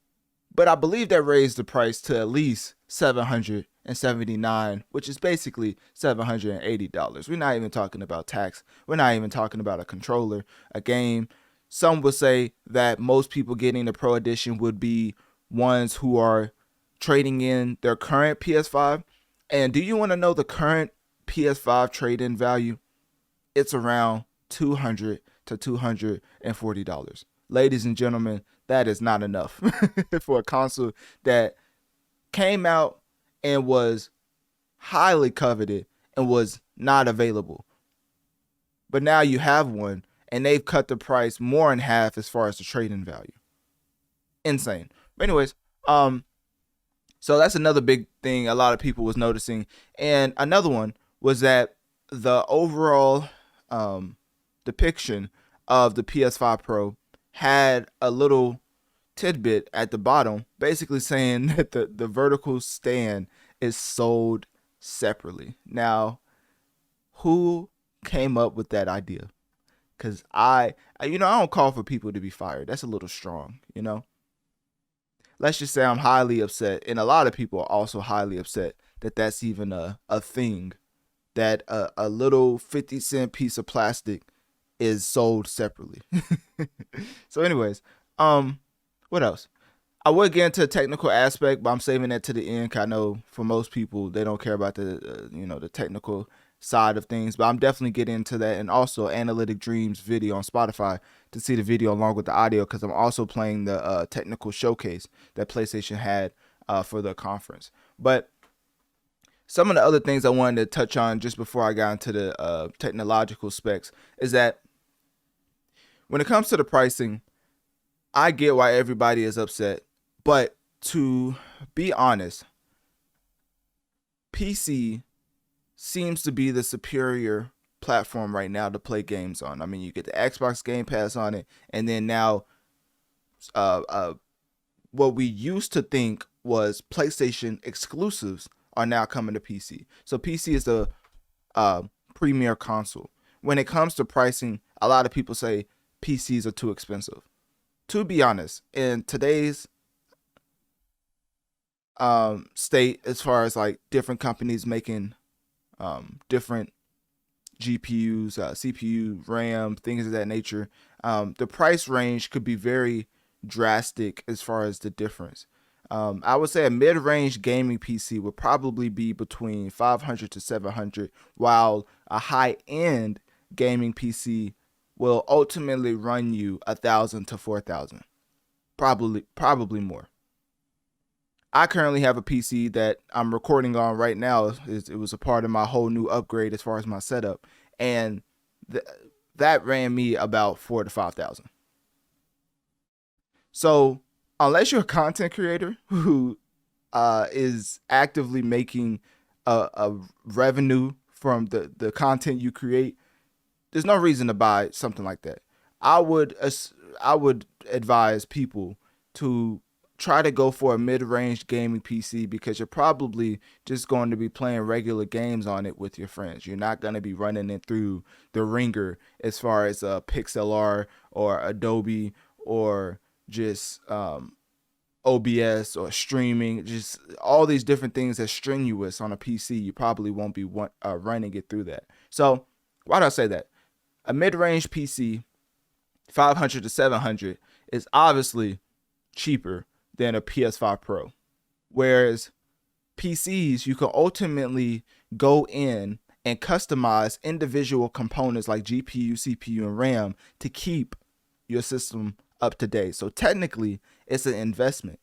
but I believe that raised the price to at least $779, which is basically $780. We're not even talking about tax. We're not even talking about a controller, a game. Some would say that most people getting the Pro Edition would be ones who are trading in their current PS5. And do you want to know the current PS5 trade-in value? It's around $200 to $240. Ladies and gentlemen, that is not enough for a console that came out and was highly coveted and was not available. But now you have one, and they've cut the price more in half as far as the trade-in value. Insane. But anyways, so that's another big thing a lot of people was noticing. And another one was that the overall depiction of the PS5 Pro had a little tidbit at the bottom basically saying that the vertical stand is sold separately. Now, who came up with that idea? Because I don't call for people to be fired. That's a little strong, you know. Let's just say I'm highly upset, and a lot of people are also highly upset that that's even a thing, that a little 50-cent piece of plastic is sold separately. So anyways, what else? I would get into the technical aspect, but I'm saving that to the end, 'cause I know for most people, they don't care about the the technical side of things, but I'm definitely getting into that. And also Analytic Dreamz video on Spotify to see the video along with the audio, because I'm also playing the technical showcase that PlayStation had for the conference. But some of the other things I wanted to touch on just before I got into the technological specs is that when it comes to the pricing, I get why everybody is upset, but to be honest, PC seems to be the superior platform right now to play games on. I mean, you get the Xbox Game Pass on it, and then now what we used to think was PlayStation exclusives are now coming to PC. So PC is the premier console. When it comes to pricing, a lot of people say PCs are too expensive. To be honest, in today's state, as far as like different companies making different GPUs, CPU, RAM, things of that nature, the price range could be very drastic as far as the difference. I would say a mid-range gaming PC would probably be between 500 to 700, while a high-end gaming PC will ultimately run you 1,000 to 4,000, probably more. I currently have a PC that I'm recording on right now. It was a part of my whole new upgrade as far as my setup, and that ran me about 4,000 to 5,000. So unless you're a content creator who is actively making a revenue from the content you create, there's no reason to buy something like that. I would advise people to try to go for a mid-range gaming PC, because you're probably just going to be playing regular games on it with your friends. You're not going to be running it through the ringer as far as Pixlr or Adobe or just OBS or streaming, just all these different things that's strenuous on a PC. You probably won't be running it through that. So why do I say that? A mid-range PC, 500 to 700, is obviously cheaper than a PS5 Pro. Whereas PCs, you can ultimately go in and customize individual components like GPU, CPU, and RAM to keep your system up to date. So technically, it's an investment,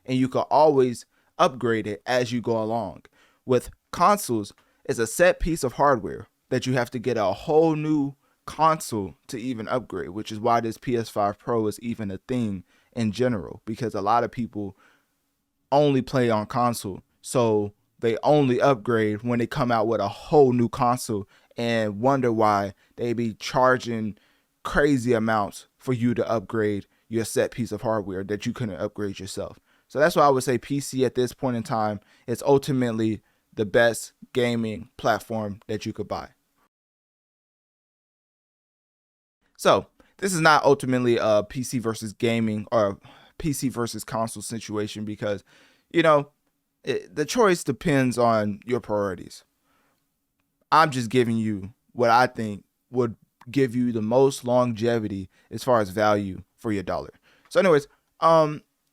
and you can always upgrade it as you go along. With consoles, it's a set piece of hardware that you have to get a whole new console to even upgrade, which is why this PS5 Pro is even a thing in general, because a lot of people only play on console, so they only upgrade when they come out with a whole new console and wonder why they be charging crazy amounts for you to upgrade your set piece of hardware that you couldn't upgrade yourself. So that's why I would say PC at this point in time is ultimately the best gaming platform that you could buy. So this is not ultimately a PC versus gaming or PC versus console situation, because, the choice depends on your priorities. I'm just giving you what I think would give you the most longevity as far as value for your dollar. So anyways,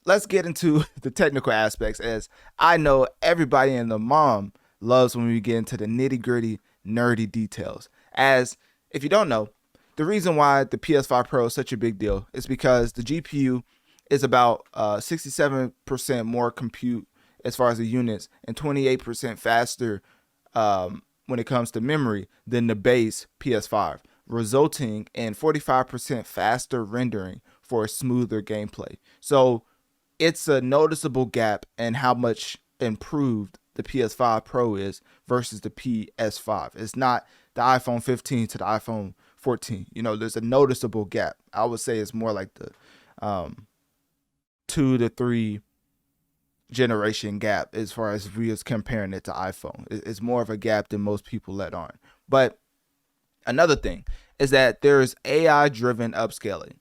let's get into the technical aspects, as I know everybody and the mom loves when we get into the nitty-gritty, nerdy details. As if you don't know, the reason why the PS5 Pro is such a big deal is because the GPU is about 67% more compute as far as the units, and 28% faster when it comes to memory than the base PS5, resulting in 45% faster rendering for a smoother gameplay. So it's a noticeable gap in how much improved the PS5 Pro is versus the PS5. It's not the iPhone 15 to the iPhone 14. There's a noticeable gap. I would say it's more like the 2 to 3 generation gap as far as we is comparing it to iPhone. It's more of a gap than most people let on. But another thing is that there's AI-driven upscaling.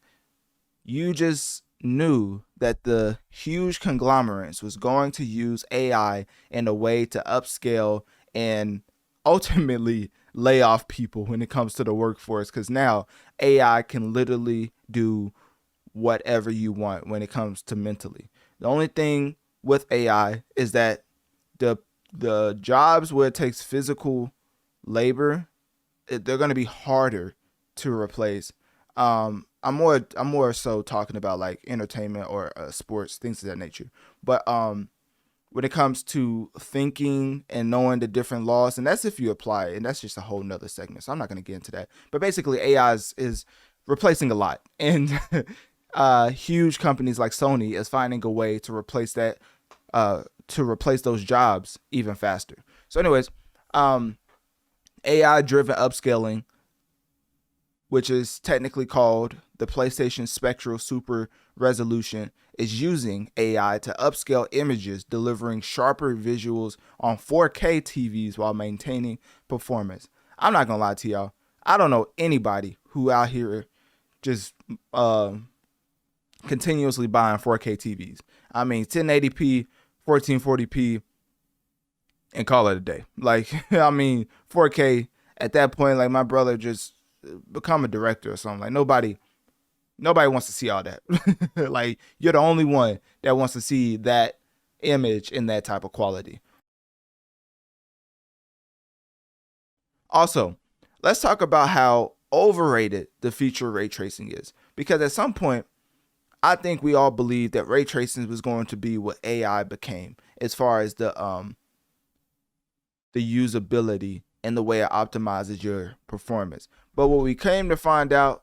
You just knew that the huge conglomerates was going to use AI in a way to upscale and ultimately lay off people when it comes to the workforce, because now AI can literally do whatever you want when it comes to mentally. The only thing with AI is that the jobs where it takes physical labor, they're going to be harder to replace. I'm more so talking about like entertainment or sports, things of that nature. But when it comes to thinking and knowing the different laws, and that's if you apply it, and that's just a whole nother segment, so I'm not going to get into that. But basically, AI is replacing a lot, and huge companies like Sony is finding a way to replace that, to replace those jobs even faster. So anyways, AI-driven upscaling, which is technically called the PlayStation Spectral Super resolution is using AI to upscale images, delivering sharper visuals on 4K TVs while maintaining performance. I'm not gonna lie to y'all. I don't know anybody who out here just continuously buying 4K TVs. I mean, 1080p, 1440p, and call it a day. Like, I mean, 4K at that point, like my brother just become a director or something. Like nobody wants to see all that. Like you're the only one that wants to see that image in that type of quality. Also, let's talk about how overrated the feature ray tracing is. Because at some point, I think we all believed that ray tracing was going to be what AI became as far as the usability and the way it optimizes your performance. But what we come to find out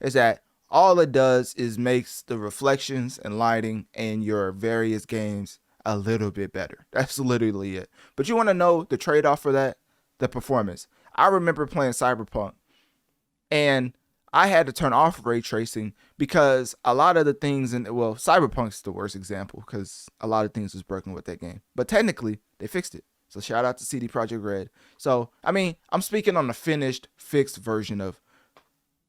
is that all it does is makes the reflections and lighting in your various games a little bit better. That's literally it. But you want to know the trade-off for that? The performance. I remember playing Cyberpunk and I had to turn off ray tracing because a lot of the things Cyberpunk's the worst example because a lot of things was broken with that game. But technically, they fixed it. So shout out to CD Projekt Red. So, I mean, I'm speaking on the fixed version of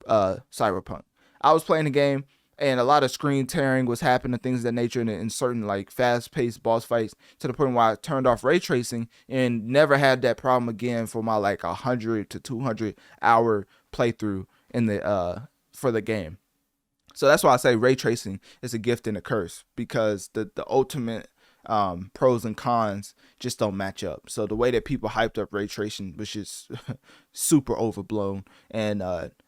Cyberpunk. I was playing the game and a lot of screen tearing was happening, things of that nature in certain like fast-paced boss fights to the point where I turned off ray tracing and never had that problem again for my like 100 to 200 hour playthrough in the for the game. So that's why I say ray tracing is a gift and a curse because the ultimate pros and cons just don't match up. So the way that people hyped up ray tracing was just super overblown and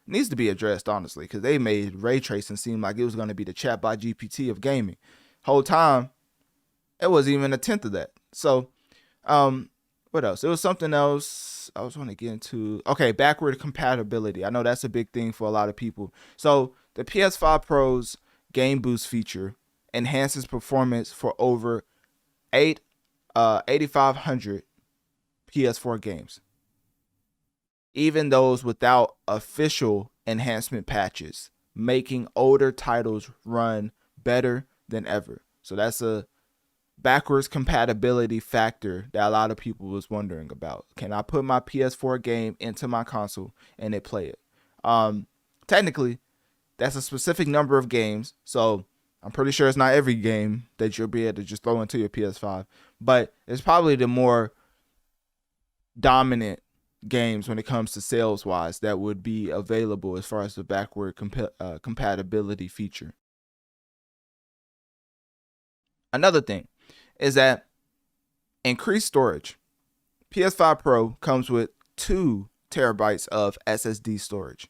needs to be addressed, honestly, because they made ray tracing seem like it was going to be the chatbot GPT of gaming. Whole time, it wasn't even a tenth of that. So what else? It was something else I was want to get into. Okay, backward compatibility. I know that's a big thing for a lot of people. So the PS5 Pro's Game Boost feature enhances performance for over 8,500 PS4 games, even those without official enhancement patches, making older titles run better than ever. So that's a backwards compatibility factor that a lot of people was wondering about. Can I put my PS4 game into my console and it play it? Technically, that's a specific number of games, so I'm pretty sure it's not every game that you'll be able to just throw into your PS5, but it's probably the more dominant games when it comes to sales wise that would be available as far as the backward compatibility feature. Another thing is that increased storage. PS5 Pro comes with 2 terabytes of SSD storage.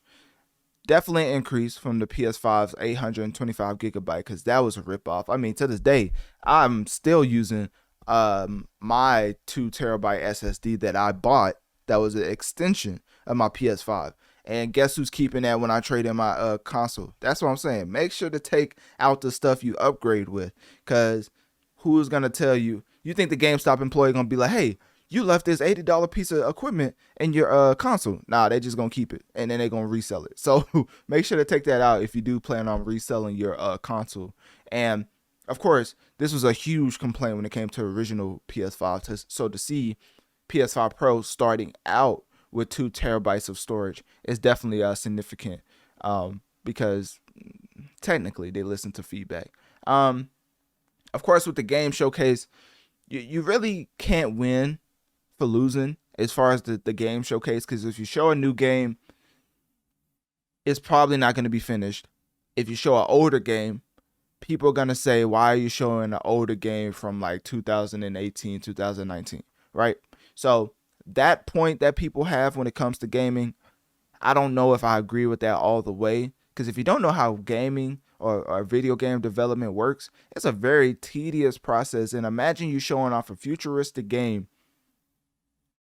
Definitely an increase from the PS5's 825 gigabyte because that was a ripoff. I mean, to this day, I'm still using my 2 terabyte SSD that I bought that was an extension of my PS5. And guess who's keeping that when I trade in my console? That's what I'm saying. Make sure to take out the stuff you upgrade with because who's going to tell you? You think the GameStop employee going to be like, hey, you left this $80 piece of equipment in your console. Nah, they just going to keep it and then they're going to resell it. So make sure to take that out if you do plan on reselling your console. And of course, this was a huge complaint when it came to original PS5. So to see PS5 Pro starting out with 2 terabytes of storage is definitely significant because technically they listen to feedback. Of course, with the game showcase, you really can't win for losing as far as the game showcase because if you show a new game, it's probably not going to be finished. If you show an older game, people are going to say, why are you showing an older game from like 2018, 2019, right? So that point that people have when it comes to gaming, I don't know if I agree with that all the way because if you don't know how gaming or video game development works, it's a very tedious process. And imagine you showing off a futuristic game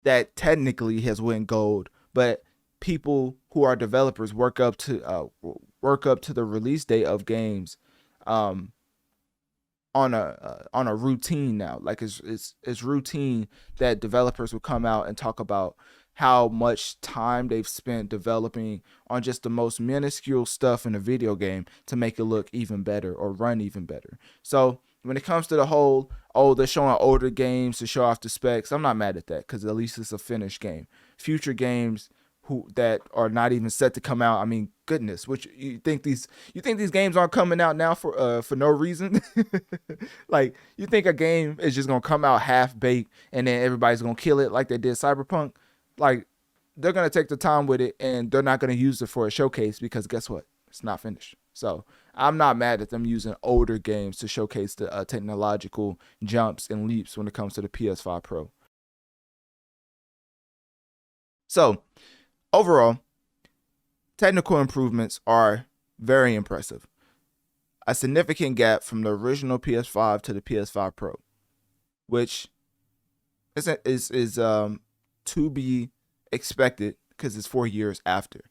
that technically has went gold, but people who are developers work up to the release date of games on a routine now. Like it's routine that developers will come out and talk about how much time they've spent developing on just the most minuscule stuff in a video game to make it look even better or run even better. So when it comes to the whole, oh, they're showing older games to show off the specs, I'm not mad at that, because at least it's a finished game. Future games that are not even set to come out, I mean, goodness, which you think these games aren't coming out now for no reason? Like, you think a game is just gonna come out half baked and then everybody's gonna kill it like they did Cyberpunk? Like, they're gonna take the time with it and they're not gonna use it for a showcase, because guess what? It's not finished. So I'm not mad at them using older games to showcase the technological jumps and leaps when it comes to the PS5 Pro. So overall, technical improvements are very impressive. A significant gap from the original PS5 to the PS5 Pro, which is to be expected, because it's 4 years after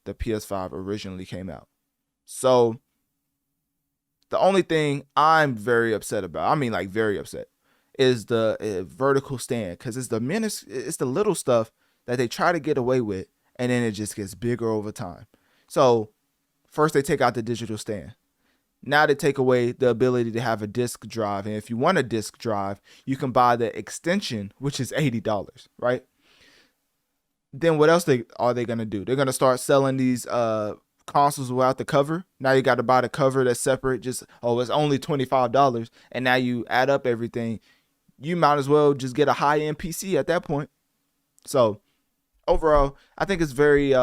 the PS5 originally came out. So the only thing I'm very upset about, I mean, like, very upset, is the vertical stand, because it's the little stuff that they try to get away with, and then it just gets bigger over time. So first they take out the digital stand. Now they take away the ability to have a disk drive. And if you want a disk drive, you can buy the extension, which is $80, right? Then what else are they going to do? They're going to start selling these consoles without the cover. Now you got to buy the cover that's separate. Just, oh, it's only $25. And now you add up everything. You might as well just get a high-end PC at that point. So overall, I think it's very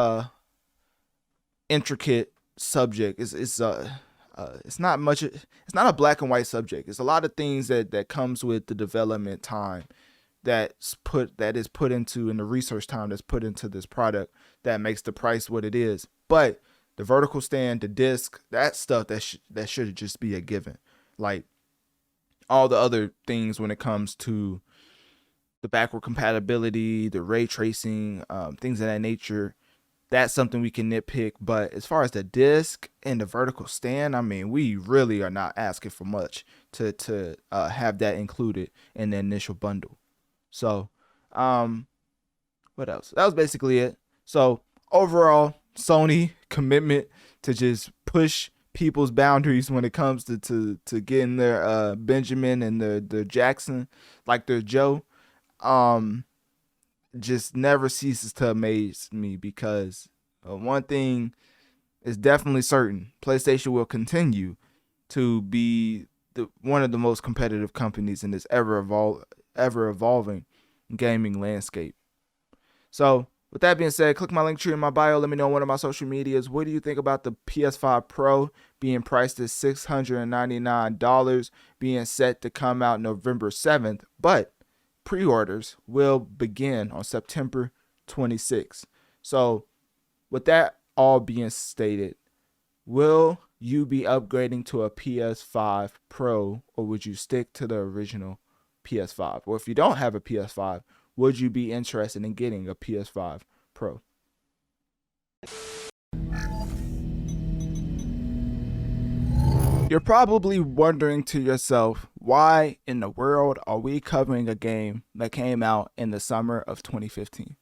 intricate subject. It's not much. It's not a black and white subject. It's a lot of things that comes with the development time that is put into, and the research time that's put into this product that makes the price what it is. But the vertical stand, the disc, that stuff that should just be a given. Like all the other things when it comes to the backward compatibility, the ray tracing, things of that nature, that's something we can nitpick. But as far as the disc and the vertical stand, I mean, we really are not asking for much to have that included in the initial bundle. So, what else? That was basically it. So overall, Sony commitment to just push people's boundaries when it comes to getting their Benjamin and their Jackson, like their Joe, just never ceases to amaze me, because one thing is definitely certain: PlayStation will continue to be one of the most competitive companies in this ever evolving gaming landscape. So with that being said, click my link tree in my bio. Let me know on one of my social medias. What do you think about the PS5 Pro being priced at $699, being set to come out November 7th, but pre-orders will begin on September 26th. So with that all being stated, will you be upgrading to a PS5 Pro, or would you stick to the original PS5? Or if you don't have a PS5, would you be interested in getting a PS5 Pro? You're probably wondering to yourself, why in the world are we covering a game that came out in the summer of 2015?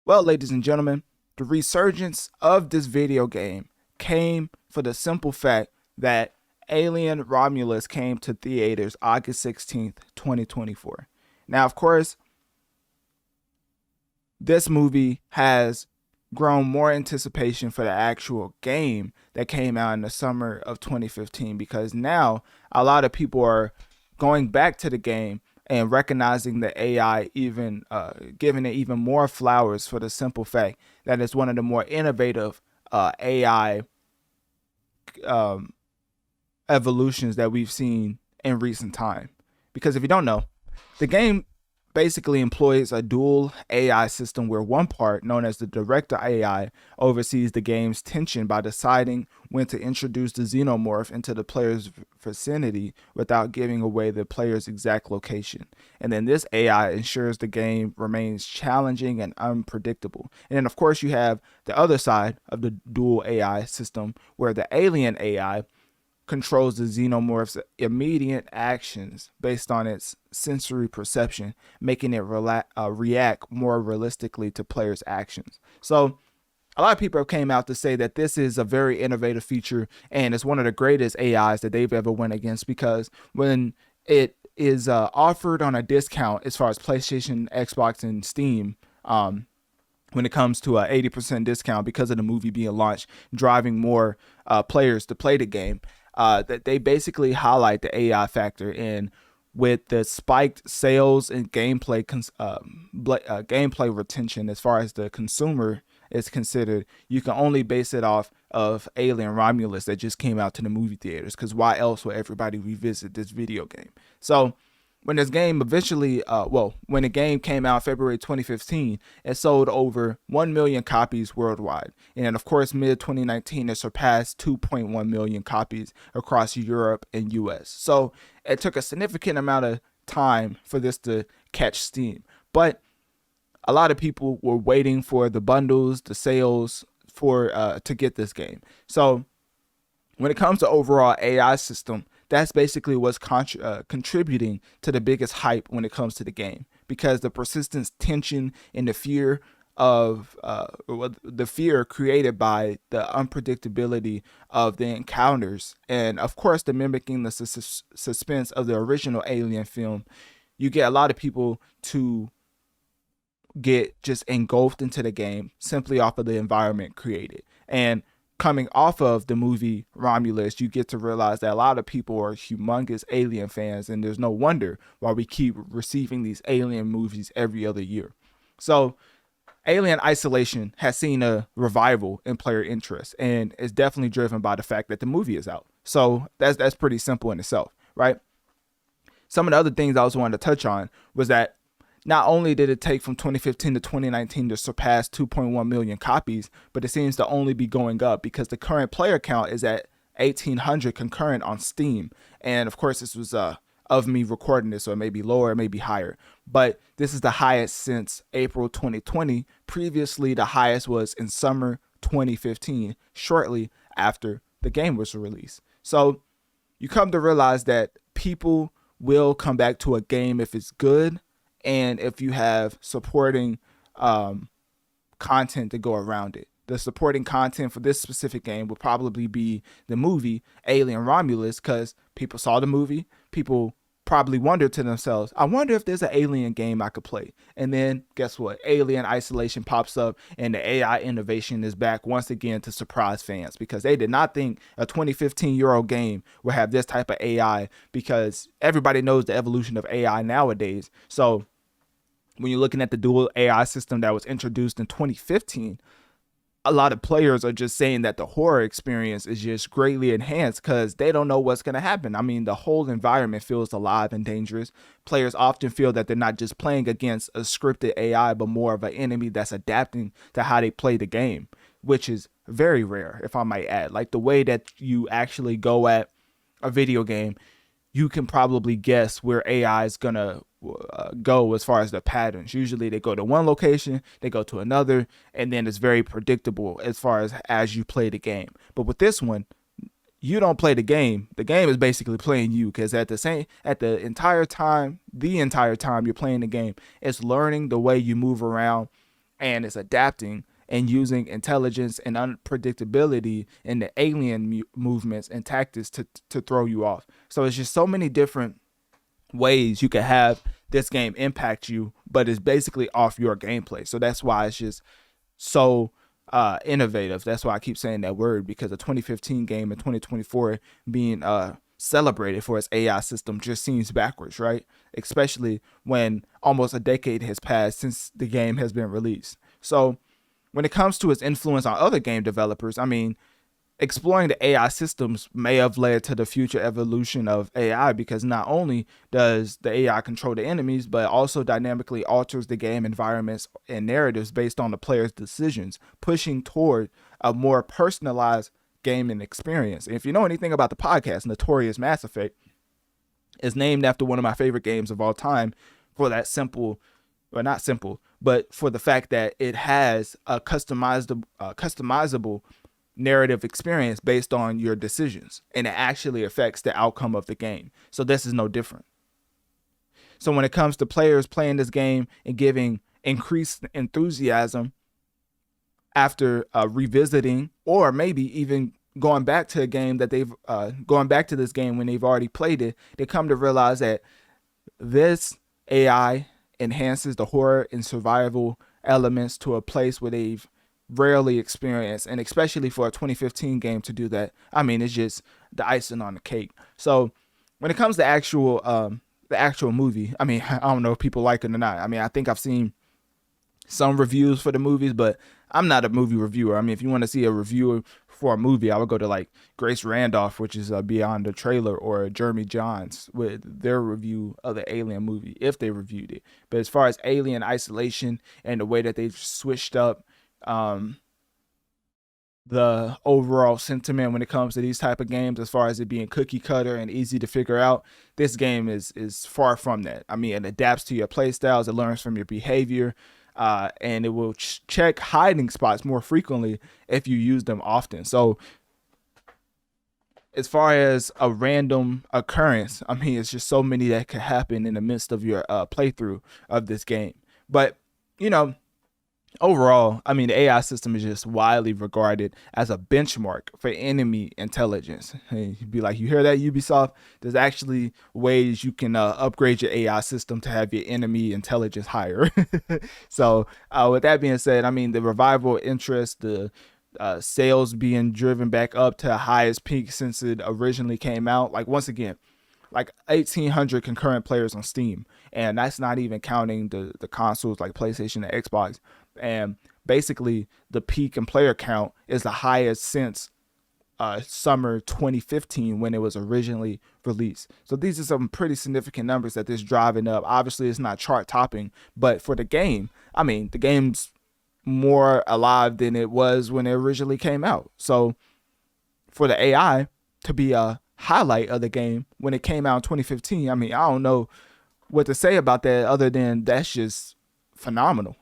Well, ladies and gentlemen, the resurgence of this video game came for the simple fact that Alien Romulus came to theaters August 16th, 2024. Now, of course, this movie has grown more anticipation for the actual game that came out in the summer of 2015, because now a lot of people are going back to the game and recognizing the AI, even giving it even more flowers for the simple fact that it's one of the more innovative AI evolutions that we've seen in recent time. Because if you don't know, the game basically employs a dual AI system where one part, known as the director AI, oversees the game's tension by deciding when to introduce the xenomorph into the player's vicinity without giving away the player's exact location. And then this AI ensures the game remains challenging and unpredictable. And then of course you have the other side of the dual AI system, where the alien AI controls the xenomorph's immediate actions based on its sensory perception, making it react more realistically to players' actions. So a lot of people came out to say that this is a very innovative feature and it's one of the greatest AIs that they've ever went against, because when it is offered on a discount as far as PlayStation, Xbox, and Steam, when it comes to a 80% discount because of the movie being launched, driving more players to play the game, that they basically highlight the AI factor. And with the spiked sales and gameplay gameplay retention as far as the consumer is considered, you can only base it off of Alien Romulus that just came out to the movie theaters, because why else would everybody revisit this video game? So when this game eventually, when the game came out February 2015, it sold over 1 million copies worldwide. And of course, mid-2019, it surpassed 2.1 million copies across Europe and US. So it took a significant amount of time for this to catch steam. But a lot of people were waiting for the bundles, the sales to get this game. So when it comes to overall AI system, that's basically what's contributing to the biggest hype when it comes to the game, because the persistent tension and the fear created by the unpredictability of the encounters, and of course the mimicking the suspense of the original Alien film, you get a lot of people to get just engulfed into the game simply off of the environment created. And coming off of the movie Romulus, you get to realize that a lot of people are humongous Alien fans, and there's no wonder why we keep receiving these Alien movies every other year. So Alien Isolation has seen a revival in player interest, and it's definitely driven by the fact that the movie is out. So that's pretty simple in itself, right? Some of the other things I also wanted to touch on was that not only did it take from 2015 to 2019 to surpass 2.1 million copies, but it seems to only be going up because the current player count is at 1,800 concurrent on Steam. And of course, this was of me recording this, so it may be lower, it may be higher. But this is the highest since April 2020. Previously, the highest was in summer 2015, shortly after the game was released. So you come to realize that people will come back to a game if it's good, and if you have supporting content to go around it. The supporting content for this specific game would probably be the movie Alien Romulus, because people saw the movie, people probably wondered to themselves, I wonder if there's an Alien game I could play. And then guess what? Alien Isolation pops up, and the AI innovation is back once again to surprise fans, because they did not think a 2015-year-old game would have this type of AI, because everybody knows the evolution of AI nowadays. So when you're looking at the dual AI system that was introduced in 2015, a lot of players are just saying that the horror experience is just greatly enhanced because they don't know what's going to happen. I mean, the whole environment feels alive and dangerous. Players often feel that they're not just playing against a scripted AI, but more of an enemy that's adapting to how they play the game, which is very rare, if I might add. Like the way that you actually go at a video game, you can probably guess where AI is going to go as far as the patterns. Usually they go to one location, they go to another, and then it's very predictable as far as you play the game. But with this one, you don't play the game is basically playing you, because at the entire time you're playing the game, it's learning the way you move around, and it's adapting and using intelligence and unpredictability in the alien movements and tactics to throw you off. So it's just so many different ways you can have this game impact you, but it's basically off your gameplay. So that's why it's just so innovative. That's why I keep saying that word, because a 2015 game in 2024 being celebrated for its AI system just seems backwards, right? Especially when almost a decade has passed since the game has been released. So when it comes to its influence on other game developers, I mean, exploring the AI systems may have led to the future evolution of AI, because not only does the AI control the enemies, but also dynamically alters the game environments and narratives based on the player's decisions, pushing toward a more personalized gaming experience. And if you know anything about the podcast, Notorious Mass Effect is named after one of my favorite games of all time for that simple, or not simple, but for the fact that it has a customizable narrative experience based on your decisions, and it actually affects the outcome of the game. So this is no different. So when it comes to players playing this game and giving increased enthusiasm after revisiting, or maybe even going back to a game that they've going back to this game when they've already played it, they come to realize that this AI enhances the horror and survival elements to a place where they've rarely experienced, and especially for a 2015 game to do that, I mean, it's just the icing on the cake. So when it comes to the actual movie, I mean, I don't know if people like it or not. I mean, I think I've seen some reviews for the movies, but I'm not a movie reviewer. I mean, if you want to see a review for a movie, I would go to like Grace Randolph, which is Beyond the Trailer, or Jeremy Johns with their review of the Alien movie, if they reviewed it. But as far as Alien Isolation and the way that they've switched up the overall sentiment when it comes to these type of games, as far as it being cookie cutter and easy to figure out, this game is far from that. I mean, it adapts to your play styles, it learns from your behavior, and it will check hiding spots more frequently if you use them often. So as far as a random occurrence, I mean, it's just so many that could happen in the midst of your playthrough of this game. But, you know, overall, I mean, the AI system is just widely regarded as a benchmark for enemy intelligence. And you'd be like, you hear that, Ubisoft? There's actually ways you can upgrade your AI system to have your enemy intelligence higher. So with that being said, I mean, the revival interest, the sales being driven back up to the highest peak since it originally came out. Like, once again, like 1,800 concurrent players on Steam, and that's not even counting the consoles like PlayStation and Xbox. And basically the peak in player count is the highest since summer 2015 when it was originally released. So these are some pretty significant numbers that this driving up. Obviously it's not chart topping, but for the game, I mean, the game's more alive than it was when it originally came out. So for the AI to be a highlight of the game when it came out in 2015, I mean, I don't know what to say about that other than that's just phenomenal.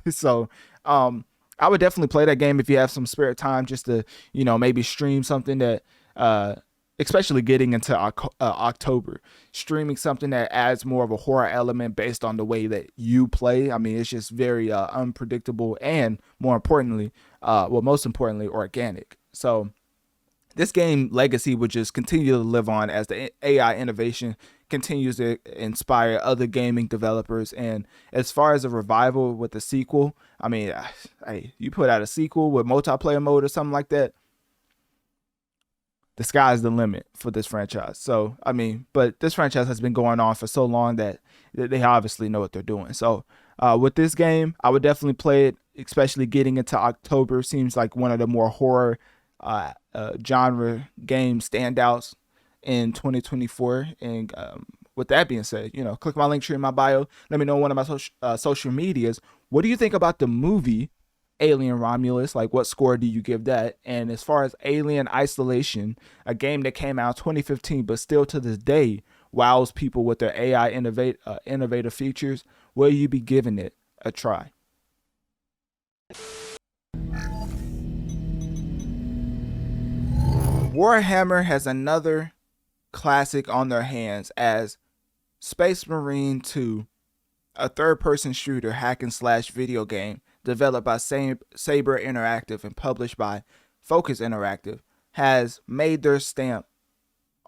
So I would definitely play that game if you have some spare time, just to, you know, maybe stream something that especially getting into October, streaming something that adds more of a horror element based on the way that you play. I mean, it's just very unpredictable and most importantly, organic. So this game legacy would just continue to live on as the AI innovation continues to inspire other gaming developers. And as far as a revival with the sequel, I mean, hey, you put out a sequel with multiplayer mode or something like that, the sky's the limit for this franchise. So, I mean, but this franchise has been going on for so long that they obviously know what they're doing. So with this game, I would definitely play it, especially getting into October. Seems like one of the more horror genre game standouts in 2024. And with that being said, you know, click my link tree in my bio. Let me know on one of my social medias. What do you think about the movie Alien Romulus? Like, what score do you give that? And as far as Alien Isolation, a game that came out 2015 but still to this day wows people with their AI innovative features, will you be giving it a try? Warhammer has another classic on their hands as Space Marine 2, a third-person shooter hack and slash video game developed by Saber Interactive and published by Focus Interactive, has made their stamp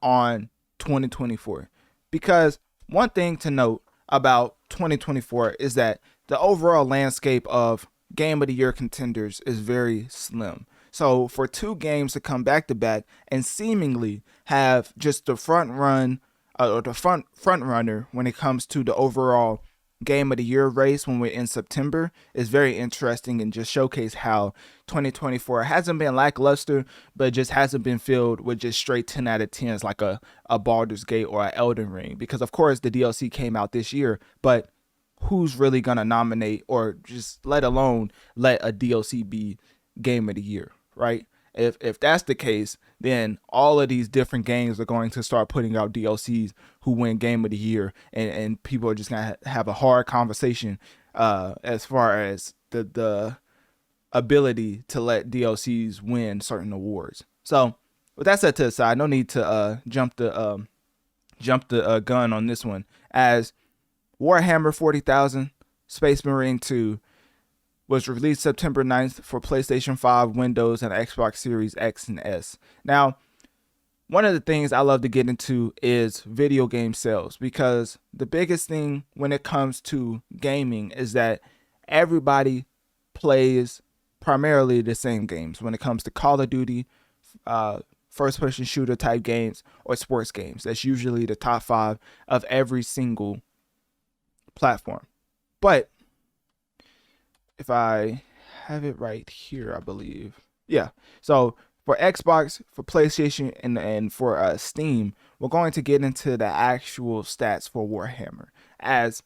on 2024. Because one thing to note about 2024 is that the overall landscape of Game of the Year contenders is very slim. So for two games to come back to back and seemingly have just the front runner when it comes to the overall Game of the Year race when we're in September is very interesting, and just showcase how 2024 hasn't been lackluster, but just hasn't been filled with just straight 10 out of 10s like a Baldur's Gate or an Elden Ring. Because of course the DLC came out this year, but who's really gonna nominate or just let alone let a DLC be Game of the Year, right? If that's the case, then all of these different games are going to start putting out DLCs who win Game of the Year, and people are just gonna have a hard conversation as far as the ability to let DLCs win certain awards. So with that set to the side, no need to jump the gun on this one, as Warhammer 40,000 Space Marine 2 was released September 9th for PlayStation 5, Windows, and Xbox Series X and S. Now, one of the things I love to get into is video game sales, because the biggest thing when it comes to gaming is that everybody plays primarily the same games when it comes to Call of Duty, first-person shooter type games, or sports games. That's usually the top 5 of every single platform. But if I have it right here, I believe. Yeah. So for Xbox, for PlayStation, and for Steam, we're going to get into the actual stats for Warhammer, as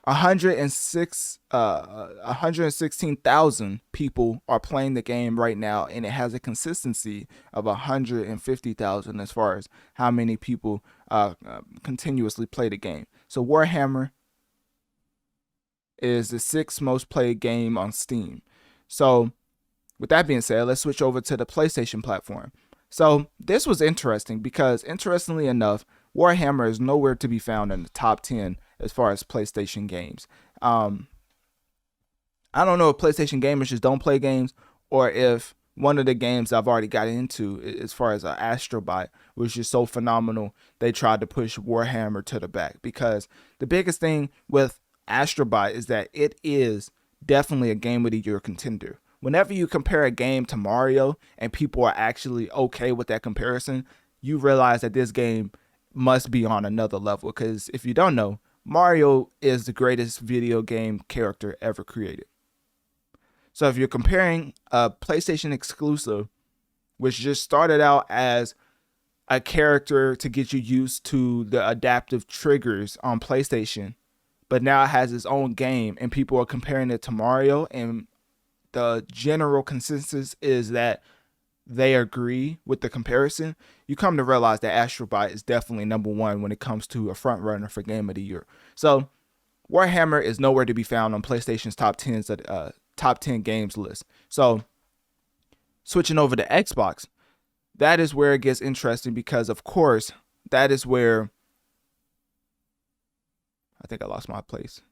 116,000 people are playing the game right now, and it has a consistency of 150,000 as far as how many people continuously play the game. So Warhammer is the 6th most played game on Steam. So with that being said, let's switch over to the PlayStation platform. So this was interesting because, interestingly enough, Warhammer is nowhere to be found in the top 10 as far as PlayStation games. I don't know if PlayStation gamers just don't play games, or if one of the games I've already got into, as far as Astro Bot, was just so phenomenal, they tried to push Warhammer to the back. Because the biggest thing with Astro Bot is that it is definitely a Game of the Year contender. Whenever you compare a game to Mario and people are actually okay with that comparison, you realize that this game must be on another level. Because if you don't know, Mario is the greatest video game character ever created. So if you're comparing a PlayStation exclusive, which just started out as a character to get you used to the adaptive triggers on PlayStation, but now it has its own game, and people are comparing it to Mario, and the general consensus is that they agree with the comparison, you come to realize that Astro Bot is definitely number 1 when it comes to a front runner for Game of the Year. So Warhammer is nowhere to be found on PlayStation's top 10 games list. So switching over to Xbox, that is where it gets interesting, because of course that is where I think I lost my place.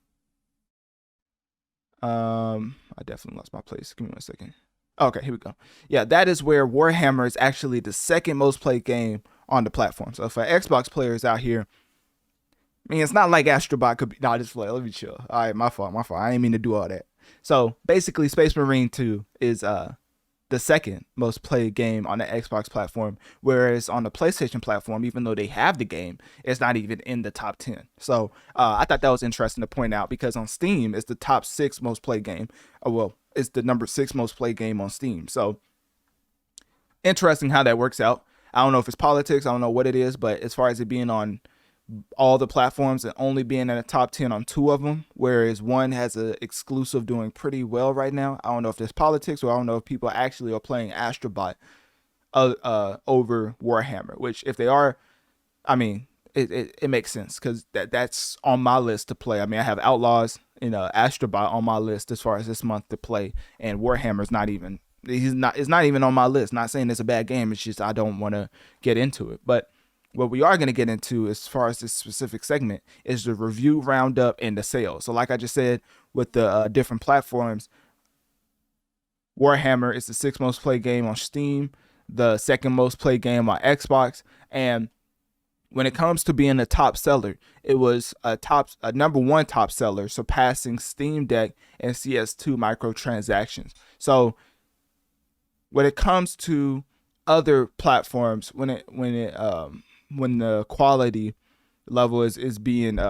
I definitely lost my place. Give me 1 second. Okay, here we go. Yeah, that is where Warhammer is actually the 2nd most played game on the platform. So for Xbox players out here, I mean, it's not like Astro Bot could be. No, just play. Let me chill. All right, my fault. I didn't mean to do all that. So basically, Space Marine 2 is the 2nd most played game on the Xbox platform, whereas on the PlayStation platform, even though they have the game, it's not even in the top 10. So I thought that was interesting to point out, because on Steam, it's the top 6 most played game. It's the number 6 most played game on Steam. So interesting how that works out. I don't know if it's politics. I don't know what it is, but as far as it being on all the platforms and only being in the top 10 on 2 of them, whereas one has an exclusive doing pretty well right now. I don't know if there's politics, or I don't know if people actually are playing Astro Bot over Warhammer, which if they are, I mean, it makes sense, because that's on my list to play. I mean, I have Outlaws and Astro Bot on my list as far as this month to play, and Warhammer's not even, it's not even on my list. Not saying it's a bad game, it's just I don't want to get into it. But what we are going to get into as far as this specific segment is the review roundup and the sales. So like I just said, with the different platforms, Warhammer is the 6th most played game on Steam, the 2nd most played game on Xbox, and when it comes to being a top seller, it was a number 1 top seller, surpassing Steam Deck and CS2 microtransactions. So when it comes to other platforms, when the quality level is being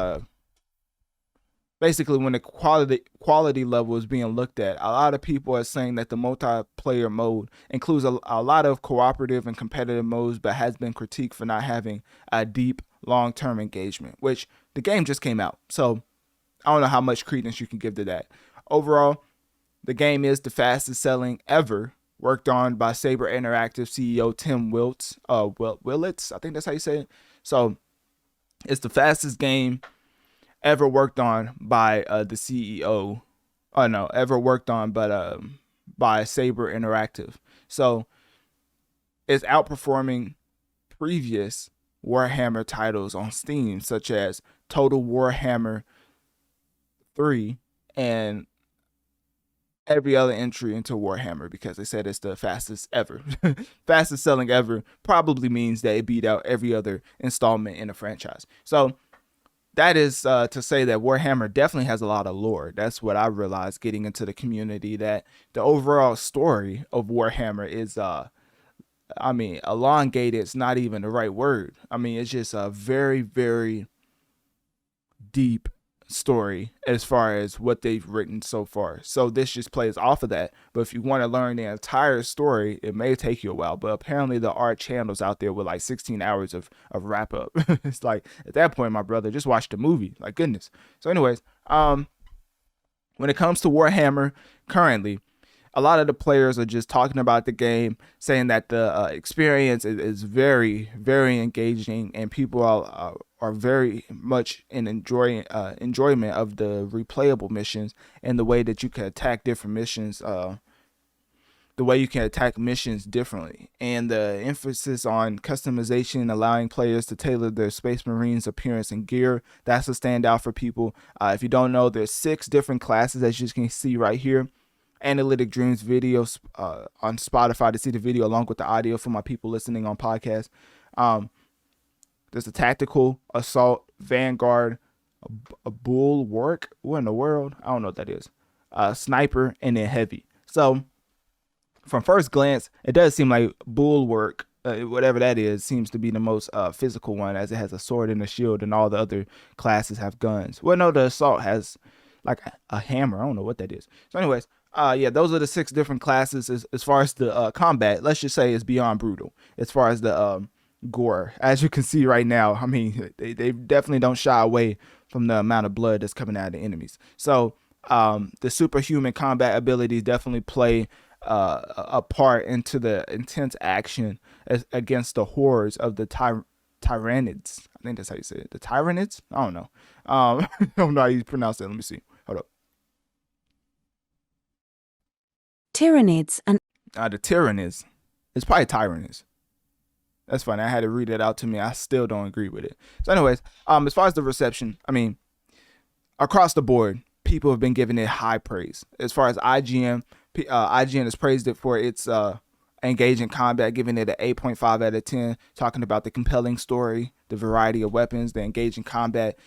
basically when the quality level is being looked at, a lot of people are saying that the multiplayer mode includes a lot of cooperative and competitive modes, but has been critiqued for not having a deep long-term engagement, which the game just came out. So I don't know how much credence you can give to that. Overall, the game is the fastest selling ever, worked on by Saber Interactive CEO Tim Willits. I think that's how you say it. So it's the fastest game ever worked on by the CEO. Oh no, ever worked on, but by Saber Interactive. So it's outperforming previous Warhammer titles on Steam, such as Total Warhammer 3 and every other entry into Warhammer, because they said it's the fastest ever. Fastest selling ever probably means that it beat out every other installment in the franchise. So that is to say that Warhammer definitely has a lot of lore. That's what I realized getting into the community, that the overall story of Warhammer is elongated. It's not even the right word. I mean, it's just a very, very deep story as far as what they've written so far. So this just plays off of that. But if you want to learn the entire story, it may take you a while. But apparently there are channels out there with like 16 hours of wrap up. It's like, at that point, my brother, just watch the movie. Like, goodness. So anyways, when it comes to Warhammer currently, a lot of the players are just talking about the game, saying that the experience is very, very engaging, and people are very much in enjoyment of the replayable missions and the way that you can attack different missions, the way you can attack missions differently, and the emphasis on customization, allowing players to tailor their Space Marines appearance and gear. That's a standout for people. If you don't know, there's 6 different classes, as you can see right here. Analytic Dreamz videos on Spotify to see the video along with the audio for my people listening on podcast. There's a tactical, assault, vanguard, a bulwark. What in the world? I don't know what that is. Sniper, and then heavy. So from first glance, it does seem like bulwark, whatever that is, seems to be the most physical one, as it has a sword and a shield, and all the other classes have guns. Well, no, the assault has like a hammer. I don't know what that is. So anyways, yeah, those are the 6 different classes. As far as the combat, let's just say it's beyond brutal. As far as the gore, as you can see right now, I mean, they definitely don't shy away from the amount of blood that's coming out of the enemies. So the superhuman combat abilities definitely play a part into the intense action against the hordes of the Tyranids. I think that's how you say it. The Tyranids? I don't know. I don't know how you pronounce that. Let me see. Hold up. Tyranids and the Tyranids. It's probably Tyranids. That's funny. I had to read it out to me. I still don't agree with it. So anyways, as far as the reception, I mean, across the board, people have been giving it high praise. As far as IGN, IGN has praised it for its engaging combat, giving it an 8.5 out of 10, talking about the compelling story, the variety of weapons, the engaging combat.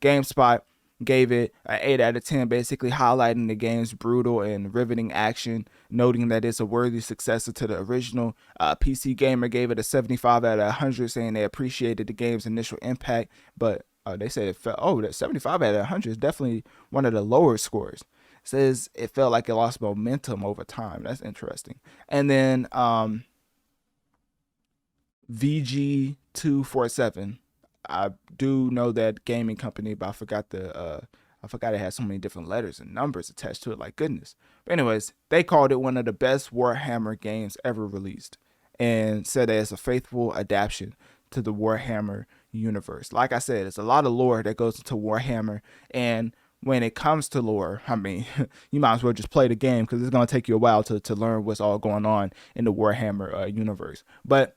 GameSpot gave it an 8 out of 10, basically highlighting the game's brutal and riveting action, noting that it's a worthy successor to the original. PC Gamer gave it a 75 out of 100, saying they appreciated the game's initial impact, but they said it felt, that 75 out of 100 is definitely one of the lower scores. It says it felt like it lost momentum over time. That's interesting. And then VG247, I do know that gaming company, but I forgot it had so many different letters and numbers attached to it, like goodness. But anyways, they called it one of the best Warhammer games ever released, and said that it's a faithful adaptation to the Warhammer universe. Like I said, it's a lot of lore that goes into Warhammer, and when it comes to lore, I mean, you might as well just play the game, because it's going to take you a while to learn what's all going on in the Warhammer universe. But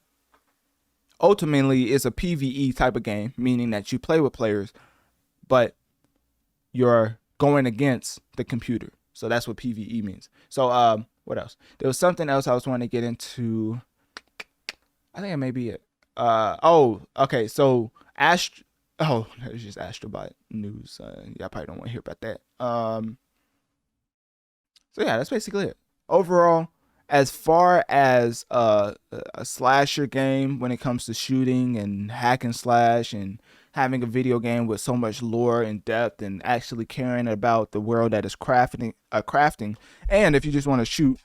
ultimately, it's a PvE type of game, meaning that you play with players, but you're going against the computer. So that's what PvE means. So what else? There was something else I was wanting to get into. I think it may be it. Okay. So there's just Astro Bot news. Y'all probably don't want to hear about that. So yeah, that's basically it. Overall, as far as a slasher game, when it comes to shooting and hack and slash and having a video game with so much lore and depth and actually caring about the world that is crafting, and if you just want to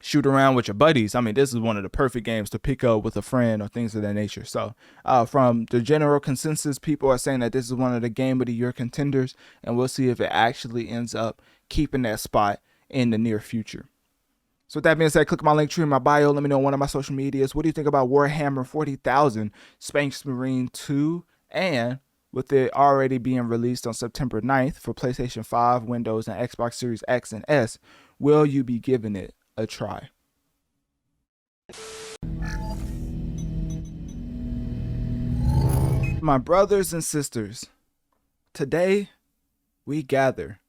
shoot around with your buddies, I mean, this is one of the perfect games to pick up with a friend or things of that nature. So from the general consensus, people are saying that this is one of the Game of the Year contenders, and we'll see if it actually ends up keeping that spot in the near future. So with that being said, click my link tree in my bio. Let me know on one of my social medias. What do you think about Warhammer 40,000 Space Marine 2? And with it already being released on September 9th for PlayStation 5, Windows, and Xbox Series X and S, will you be giving it a try? My brothers and sisters, today we gather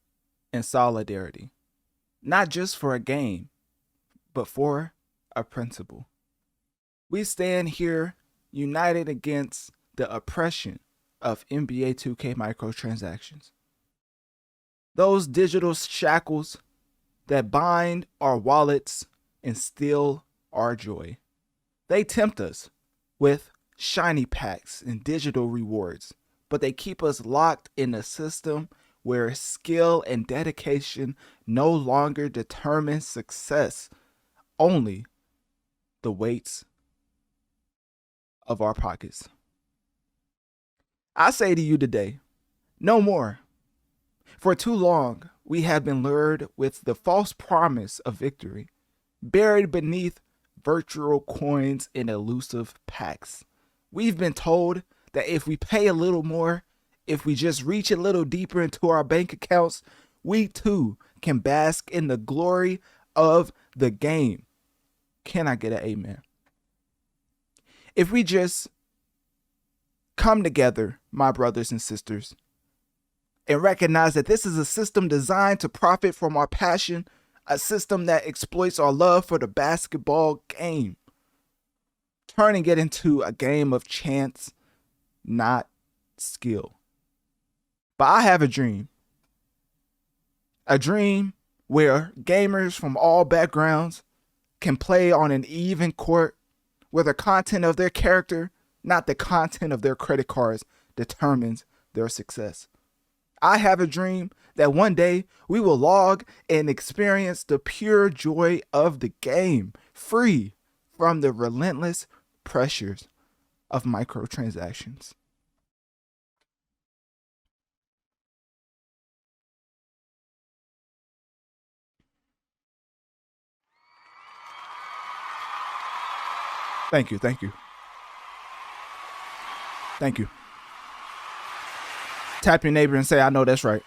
in solidarity, not just for a game, but for a principle. We stand here united against the oppression of NBA 2K microtransactions. Those digital shackles that bind our wallets and steal our joy. They tempt us with shiny packs and digital rewards, but they keep us locked in a system where skill and dedication no longer determine success, only the weights of our pockets. I say to you today, no more. For too long, we have been lured with the false promise of victory, buried beneath virtual coins and elusive packs. We've been told that if we pay a little more, if we just reach a little deeper into our bank accounts, we too can bask in the glory of the game. Can I get an amen? If we just come together, my brothers and sisters, and recognize that this is a system designed to profit from our passion, a system that exploits our love for the basketball game, turning it into a game of chance, not skill. But I have a dream where gamers from all backgrounds can play on an even court, where the content of their character, not the content of their credit cards, determines their success. I have a dream that one day we will log and experience the pure joy of the game, free from the relentless pressures of microtransactions. Thank you. Tap your neighbor and say, I know that's right.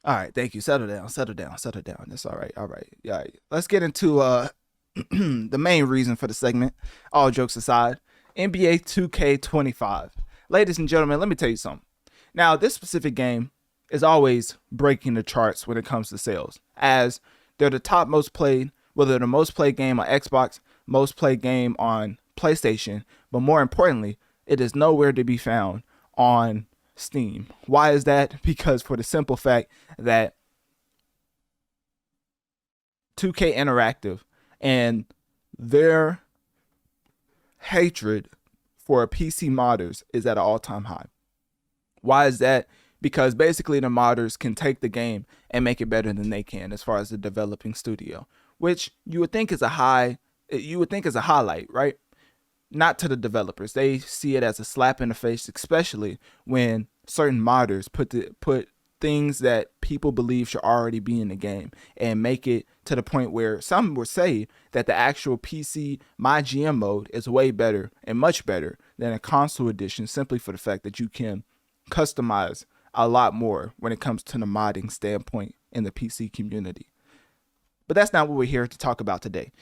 All right, thank you. Settle down. That's all right. All right. Let's get into the main reason for the segment. All jokes aside, NBA 2K25. Ladies and gentlemen, let me tell you something. Now, this specific game is always breaking the charts when it comes to sales, as they're the top most played, whether they're the most played game on Xbox, most played game on PlayStation, but more importantly, it is nowhere to be found on Steam. Why is that? Because for the simple fact that 2K Interactive and their hatred for PC modders is at an all-time high. Why is that? Because basically the modders can take the game and make it better than they can as far as the developing studio, which you would think is a highlight, right? Not to the developers. They see it as a slap in the face, especially when certain modders put things that people believe should already be in the game and make it to the point where some would say that the actual PC My GM mode is way better and much better than a console edition, simply for the fact that you can customize a lot more when it comes to the modding standpoint in the PC community. But that's not what we're here to talk about today.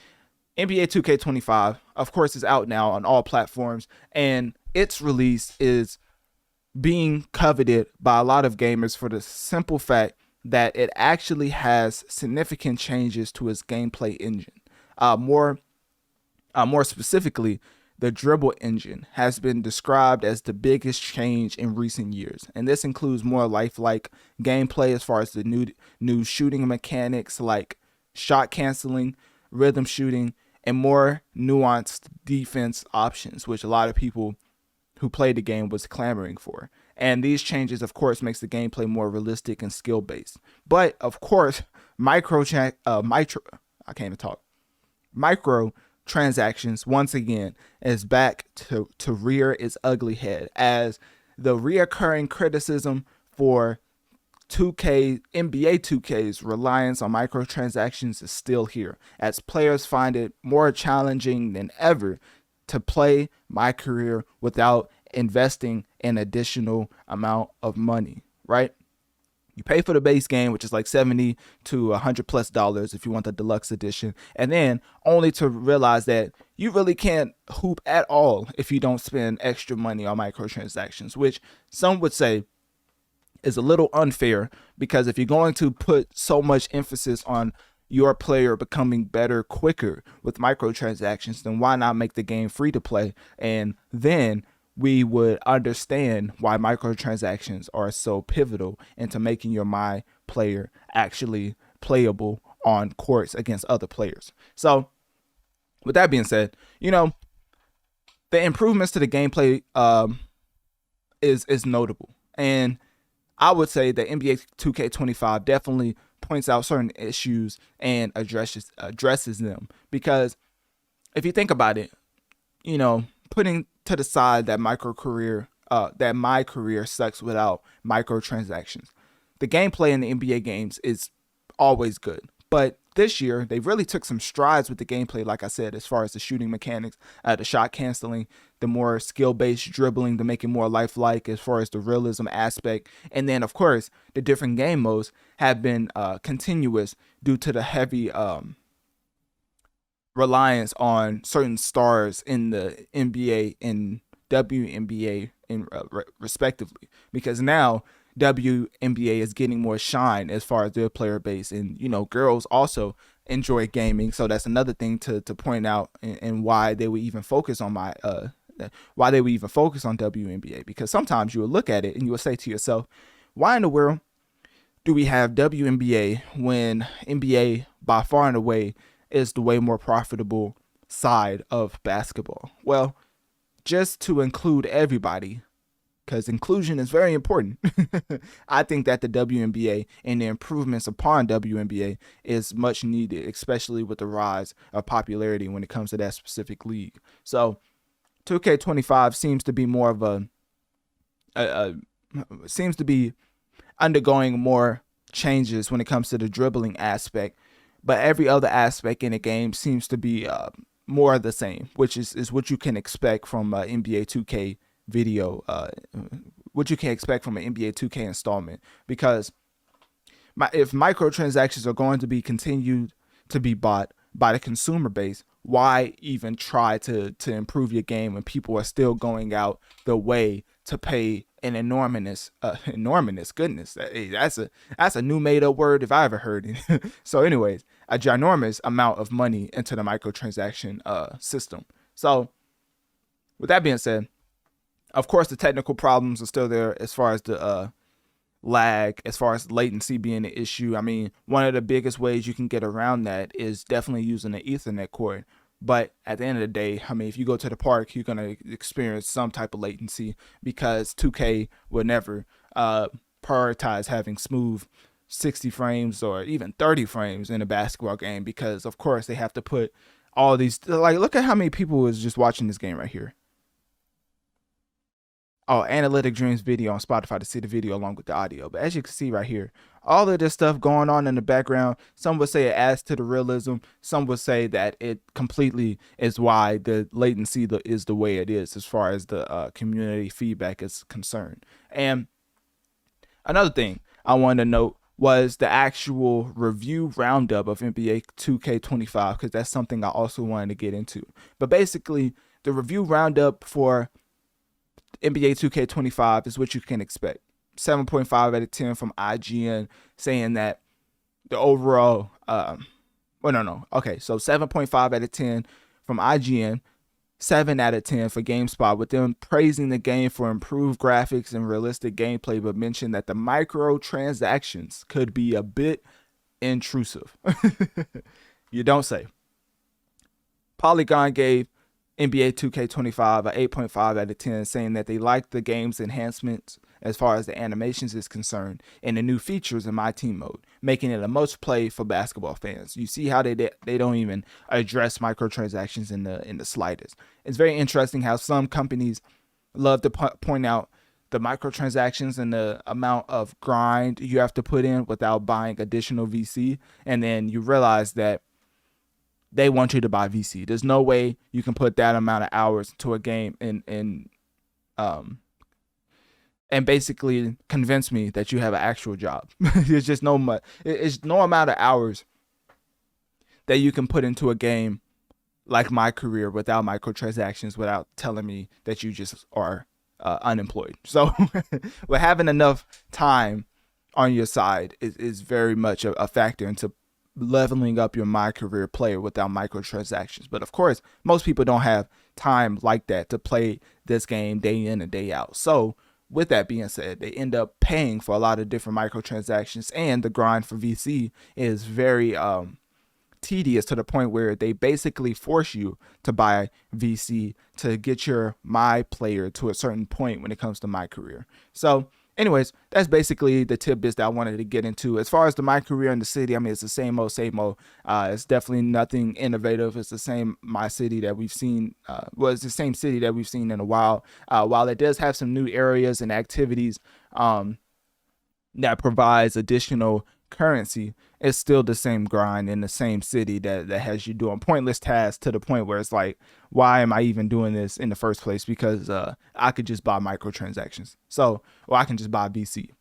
NBA 2K25, of course, is out now on all platforms, and its release is being coveted by a lot of gamers for the simple fact that it actually has significant changes to its gameplay engine. More specifically, the dribble engine has been described as the biggest change in recent years, and this includes more lifelike gameplay as far as the new shooting mechanics like shot canceling, rhythm shooting, and more nuanced defense options, which a lot of people who played the game was clamoring for. And these changes, of course, makes the gameplay more realistic and skill-based. But of course, microtransactions once again is back to rear its ugly head, as the reoccurring criticism for NBA 2K's reliance on microtransactions is still here, as players find it more challenging than ever to play my career without investing an additional amount of money, right? You pay for the base game, which is like $70 to $100+ if you want the deluxe edition, and then only to realize that you really can't hoop at all if you don't spend extra money on microtransactions, which some would say is a little unfair, because if you're going to put so much emphasis on your player becoming better quicker with microtransactions, then why not make the game free to play? And then we would understand why microtransactions are so pivotal into making your my player actually playable on courts against other players. So with that being said, you know, the improvements to the gameplay is notable. And I would say that NBA 2K25 definitely points out certain issues and addresses them, because if you think about it, you know, putting to the side that my career sucks without microtransactions, the gameplay in the NBA games is always good. But this year, they really took some strides with the gameplay, like I said, as far as the shooting mechanics, the shot canceling, the more skill-based dribbling to make it more lifelike as far as the realism aspect. And then, of course, the different game modes have been continuous due to the heavy reliance on certain stars in the NBA and WNBA respectively, because now WNBA is getting more shine as far as their player base, and you know, girls also enjoy gaming, so that's another thing to point out, and why they would even focus on WNBA, because sometimes you will look at it and you will say to yourself, why in the world do we have WNBA when NBA by far and away is the way more profitable side of basketball? Well, just to include everybody, because inclusion is very important. I think that the WNBA and the improvements upon WNBA is much needed, especially with the rise of popularity when it comes to that specific league. So 2K25 seems to be more of seems to be undergoing more changes when it comes to the dribbling aspect, but every other aspect in the game seems to be more of the same, which is what you can expect from NBA 2K video, what you can expect from an NBA 2K installment, because if microtransactions are going to be continued to be bought by the consumer base, why even try to improve your game when people are still going out the way to pay an enormous goodness, that's a new made up word if I ever heard it. So anyways, a ginormous amount of money into the microtransaction system. So with that being said, of course the technical problems are still there as far as the lag, as far as latency being an issue. I mean, one of the biggest ways you can get around that is definitely using an Ethernet cord. But at the end of the day, I mean, if you go to the park, you're going to experience some type of latency, because 2K will never prioritize having smooth 60 frames or even 30 frames in a basketball game, because, of course, they have to put all these, like, look at how many people is just watching this game right here. Oh, Analytic Dreamz video on Spotify to see the video along with the audio. But as you can see right here, all of this stuff going on in the background, some would say it adds to the realism. Some would say that it completely is why the latency is the way it is as far as the community feedback is concerned. And another thing I wanted to note was the actual review roundup of NBA 2K25, because that's something I also wanted to get into. But basically, the review roundup for NBA 2K25 is what you can expect. 7.5 out of 10 from IGN, saying that the overall, so 7.5 out of 10 from IGN, 7 out of 10 for GameSpot, with them praising the game for improved graphics and realistic gameplay, but mentioned that the microtransactions could be a bit intrusive. You don't say. Polygon gave NBA 2K25 an 8.5 out of 10, saying that they liked the game's enhancements as far as the animations is concerned and the new features in My Team mode, making it a must play for basketball fans. You see how they don't even address microtransactions in the slightest. It's very interesting how some companies love to point out the microtransactions and the amount of grind you have to put in without buying additional VC, and then you realize that they want you to buy VC. There's no way you can put that amount of hours into a game and basically convince me that you have an actual job. There's just it's no amount of hours that you can put into a game like my career without microtransactions, without telling me that you just are unemployed. So with having enough time on your side is very much a factor into leveling up your my career player without microtransactions. But of course, most people don't have time like that to play this game day in and day out. So with that being said, they end up paying for a lot of different microtransactions, and the grind for VC is very tedious to the point where they basically force you to buy VC to get your my player to a certain point when it comes to my career. So anyways, that's basically the tidbits that I wanted to get into. As far as the my career in the city, I mean, it's the same old. It's definitely nothing innovative. It's the same my city that we've seen. It's the same city that we've seen in a while. While it does have some new areas and activities that provides additional currency, it's still the same grind in the same city that has you doing pointless tasks to the point where it's like, why am I even doing this in the first place? Because I could just buy microtransactions. Or I can just buy VC.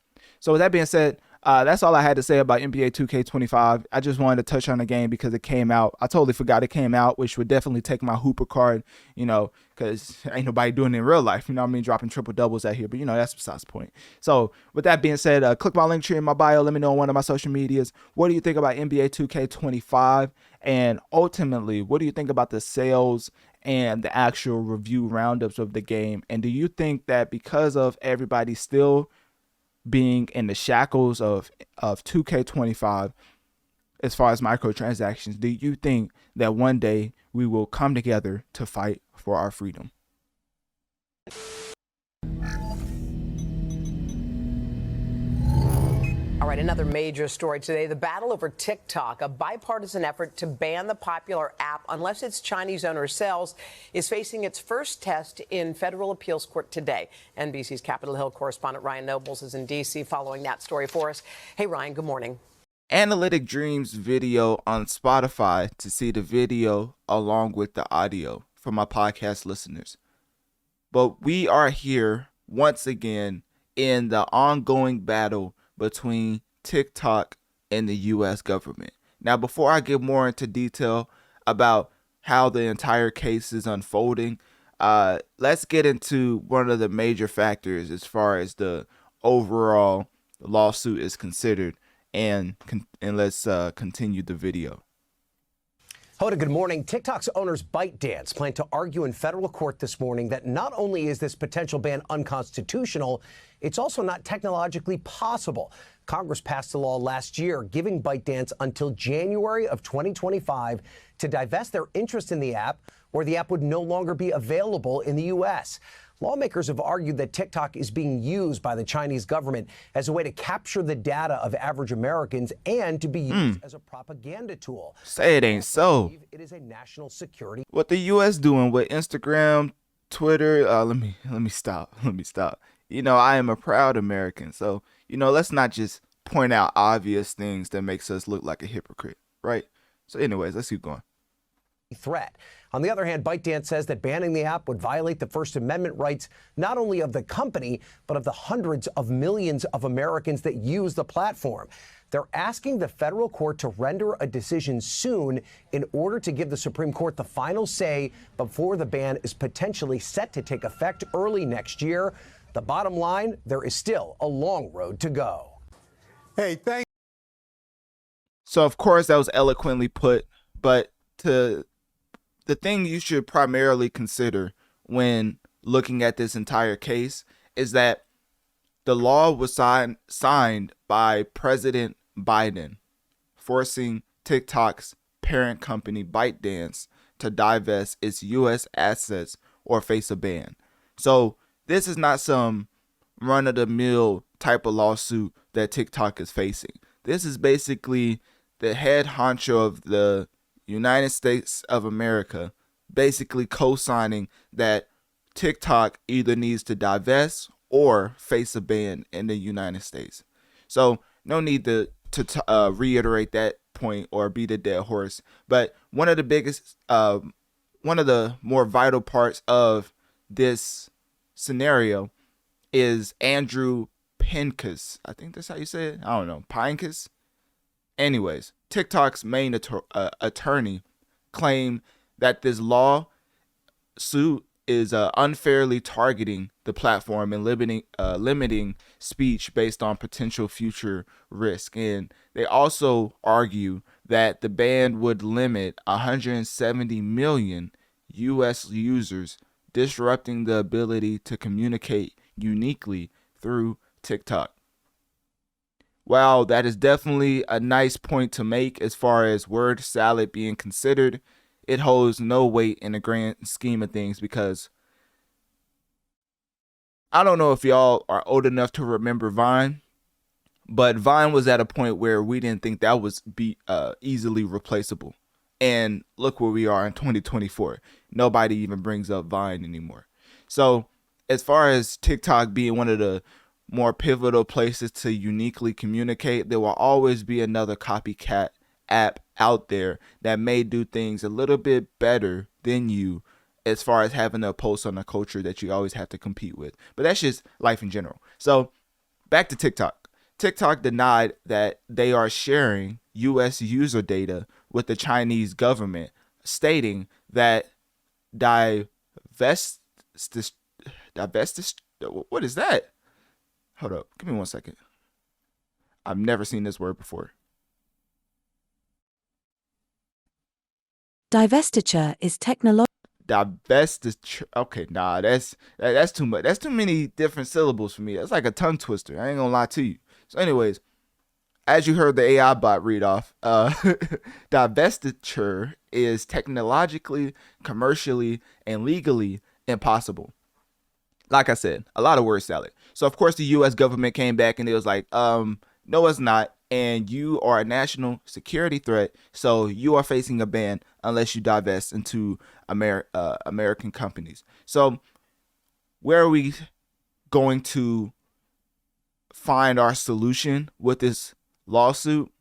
So with that being said, that's all I had to say about NBA 2K25. I just wanted to touch on the game because it came out. I totally forgot it came out, which would definitely take my Hooper card, because ain't nobody doing it in real life. You know what I mean? Dropping triple doubles out here. But, that's besides the point. So with that being said, click my link tree in my bio. Let me know on one of my social medias. What do you think about NBA 2K25? And ultimately, what do you think about the sales and the actual review roundups of the game? And do you think that because of everybody still being in the shackles of 2K25 as far as microtransactions, do you think that one day we will come together to fight for our freedom? All right, another major story today, the battle over TikTok, a bipartisan effort to ban the popular app unless its Chinese owner sells, is facing its first test in federal appeals court today. NBC's Capitol Hill correspondent Ryan Nobles is in D.C. following that story for us. Hey, Ryan, good morning. Analytic Dreamz video on Spotify to see the video along with the audio for my podcast listeners. But we are here once again in the ongoing battle between TikTok and the U.S. government. Now, before I get more into detail about how the entire case is unfolding, let's get into one of the major factors as far as the overall lawsuit is considered, and let's continue the video. Hoda, good morning. TikTok's owners ByteDance plan to argue in federal court this morning that not only is this potential ban unconstitutional, it's also not technologically possible. Congress passed a law last year giving ByteDance until January of 2025 to divest their interest in the app, or the app would no longer be available in the U.S. Lawmakers have argued that TikTok is being used by the Chinese government as a way to capture the data of average Americans and to be used as a propaganda tool. Say it ain't so. It is a national security. What the U.S. doing with Instagram, Twitter? Let me stop. I am a proud American, so let's not just point out obvious things that makes us look like a hypocrite, right? So, anyways, let's keep going. Threat. On the other hand, ByteDance says that banning the app would violate the First Amendment rights not only of the company, but of the hundreds of millions of Americans that use the platform. They're asking the federal court to render a decision soon in order to give the Supreme Court the final say before the ban is potentially set to take effect early next year. The bottom line, there is still a long road to go. Hey, thanks. So, of course, that was eloquently put, but the thing you should primarily consider when looking at this entire case is that the law was signed by President Biden, forcing TikTok's parent company ByteDance to divest its U.S. assets or face a ban. So this is not some run-of-the-mill type of lawsuit that TikTok is facing. This is basically the head honcho of the United States of America basically co-signing that TikTok either needs to divest or face a ban in the United States. So no need to reiterate that point or beat a dead horse, but one of the more vital parts of this scenario is Andrew Pincus. I think that's how you say it. I don't know. Pincus? Anyways, TikTok's main attorney claimed that this lawsuit is unfairly targeting the platform and limiting speech based on potential future risk. And they also argue that the ban would limit 170 million U.S. users, disrupting the ability to communicate uniquely through TikTok. While that is definitely a nice point to make as far as word salad being considered, it holds no weight in the grand scheme of things, because I don't know if y'all are old enough to remember Vine, but Vine was at a point where we didn't think that was easily replaceable. And look where we are in 2024. Nobody even brings up Vine anymore. So as far as TikTok being one of the more pivotal places to uniquely communicate, there will always be another copycat app out there that may do things a little bit better than you as far as having a pulse on a culture that you always have to compete with. But that's just life in general. So back to TikTok. TikTok denied that they are sharing U.S. user data with the Chinese government, stating that what is that? Hold up. Give me 1 second. I've never seen this word before. Divestiture is technological. Divestiture. Okay, nah, that's too much. That's too many different syllables for me. That's like a tongue twister. I ain't gonna lie to you. So anyways, as you heard the AI bot read off, divestiture is technologically, commercially, and legally impossible. Like I said, a lot of word salad. So of course the U.S. government came back and it was like, no, it's not. And you are a national security threat, so you are facing a ban unless you divest into American companies. So where are we going to find our solution with this lawsuit?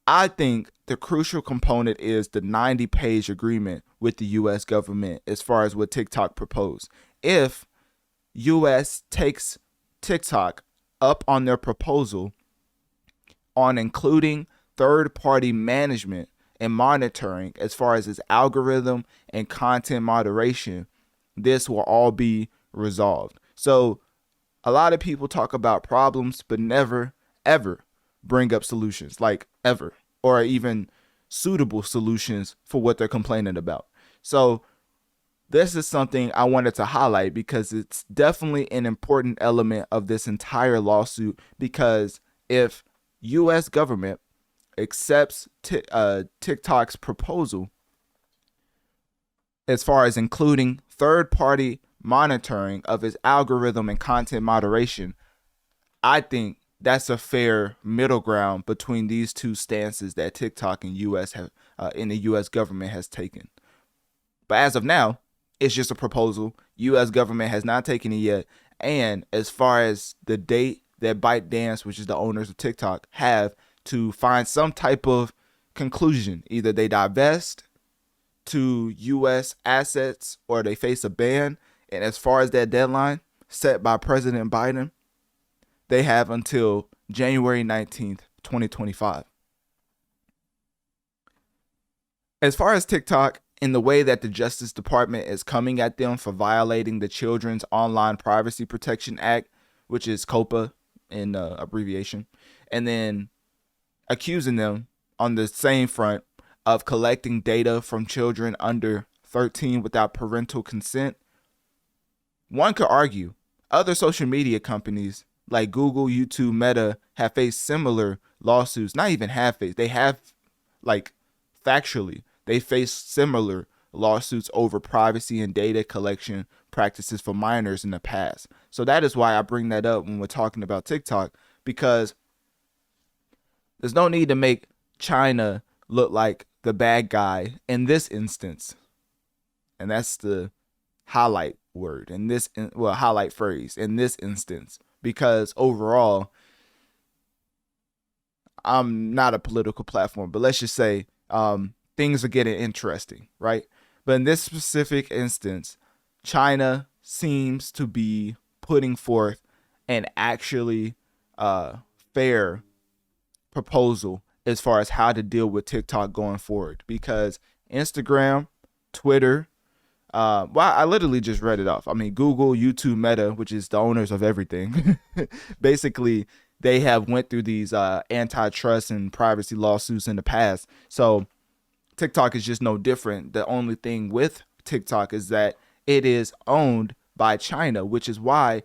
I think the crucial component is the 90-page agreement with the U.S. government as far as what TikTok proposed. If U.S. takes TikTok up on their proposal on including third-party management and monitoring as far as its algorithm and content moderation, this will all be resolved. So a lot of people talk about problems, but never, ever bring up solutions, like ever, or even suitable solutions for what they're complaining about. So this is something I wanted to highlight because it's definitely an important element of this entire lawsuit, because if U.S. government accepts TikTok's proposal as far as including third-party monitoring of its algorithm and content moderation, I think that's a fair middle ground between these two stances that TikTok and the U.S. government has taken. But as of now, it's just a proposal. U.S. government has not taken it yet. And as far as the date that ByteDance, which is the owners of TikTok, have to find some type of conclusion, either they divest to U.S. assets or they face a ban. And as far as that deadline set by President Biden, they have until January 19th, 2025. As far as TikTok, in the way that the Justice Department is coming at them for violating the Children's Online Privacy Protection Act, which is COPA in abbreviation, and then accusing them on the same front of collecting data from children under 13 without parental consent, one could argue other social media companies like Google, YouTube, Meta have faced similar lawsuits. Not even have faced, they have, like, factually, they face similar lawsuits over privacy and data collection practices for minors in the past. So that is why I bring that up when we're talking about TikTok, because there's no need to make China look like the bad guy in this instance. And that's the highlight word in this, highlight phrase in this instance, because overall, I'm not a political platform, but let's just say things are getting interesting, right? But in this specific instance, China seems to be putting forth an actually fair proposal as far as how to deal with TikTok going forward, because Instagram, Twitter, well, I literally just read it off. I mean, Google, YouTube, Meta, which is the owners of everything, basically they have went through these antitrust and privacy lawsuits in the past. So TikTok is just no different. The only thing with TikTok is that it is owned by China, which is why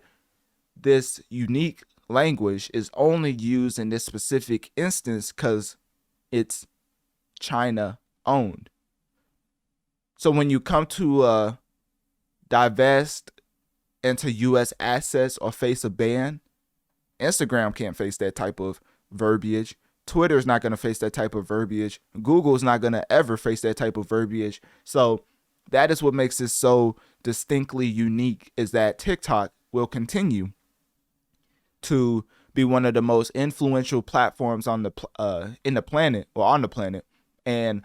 this unique language is only used in this specific instance, because it's China owned. So when you come to divest into U.S. assets or face a ban, Instagram can't face that type of verbiage. Twitter's not going to face that type of verbiage. Google's not going to ever face that type of verbiage. So that is what makes this so distinctly unique, is that TikTok will continue to be one of the most influential platforms on the in the planet, or on the planet, and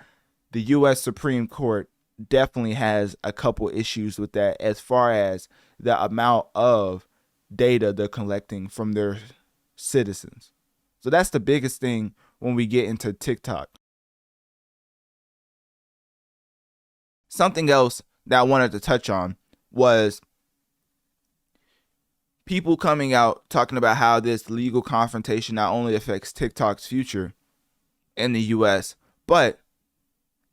the U.S. Supreme Court definitely has a couple issues with that, as far as the amount of data they're collecting from their citizens. So that's the biggest thing when we get into TikTok. Something else that I wanted to touch on was people coming out talking about how this legal confrontation not only affects TikTok's future in the US, but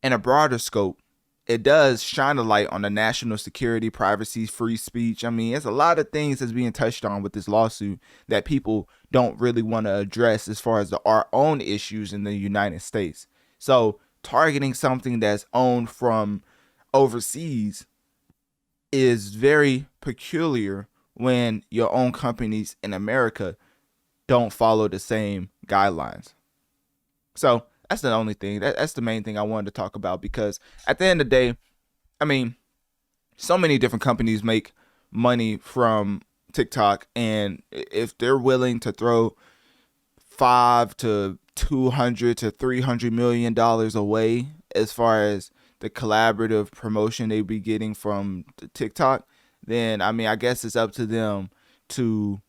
in a broader scope, it does shine a light on the national security, privacy, free speech. I mean, there's a lot of things that's being touched on with this lawsuit that people don't really want to address as far as our own issues in the United States. So targeting something that's owned from overseas is very peculiar when your own companies in America don't follow the same guidelines. So that's the only thing. That's the main thing I wanted to talk about, because at the end of the day, I mean, so many different companies make money from TikTok, and if they're willing to throw $500 to $200 to $300 million away as far as the collaborative promotion they be getting from TikTok, then I mean, I guess it's up to them to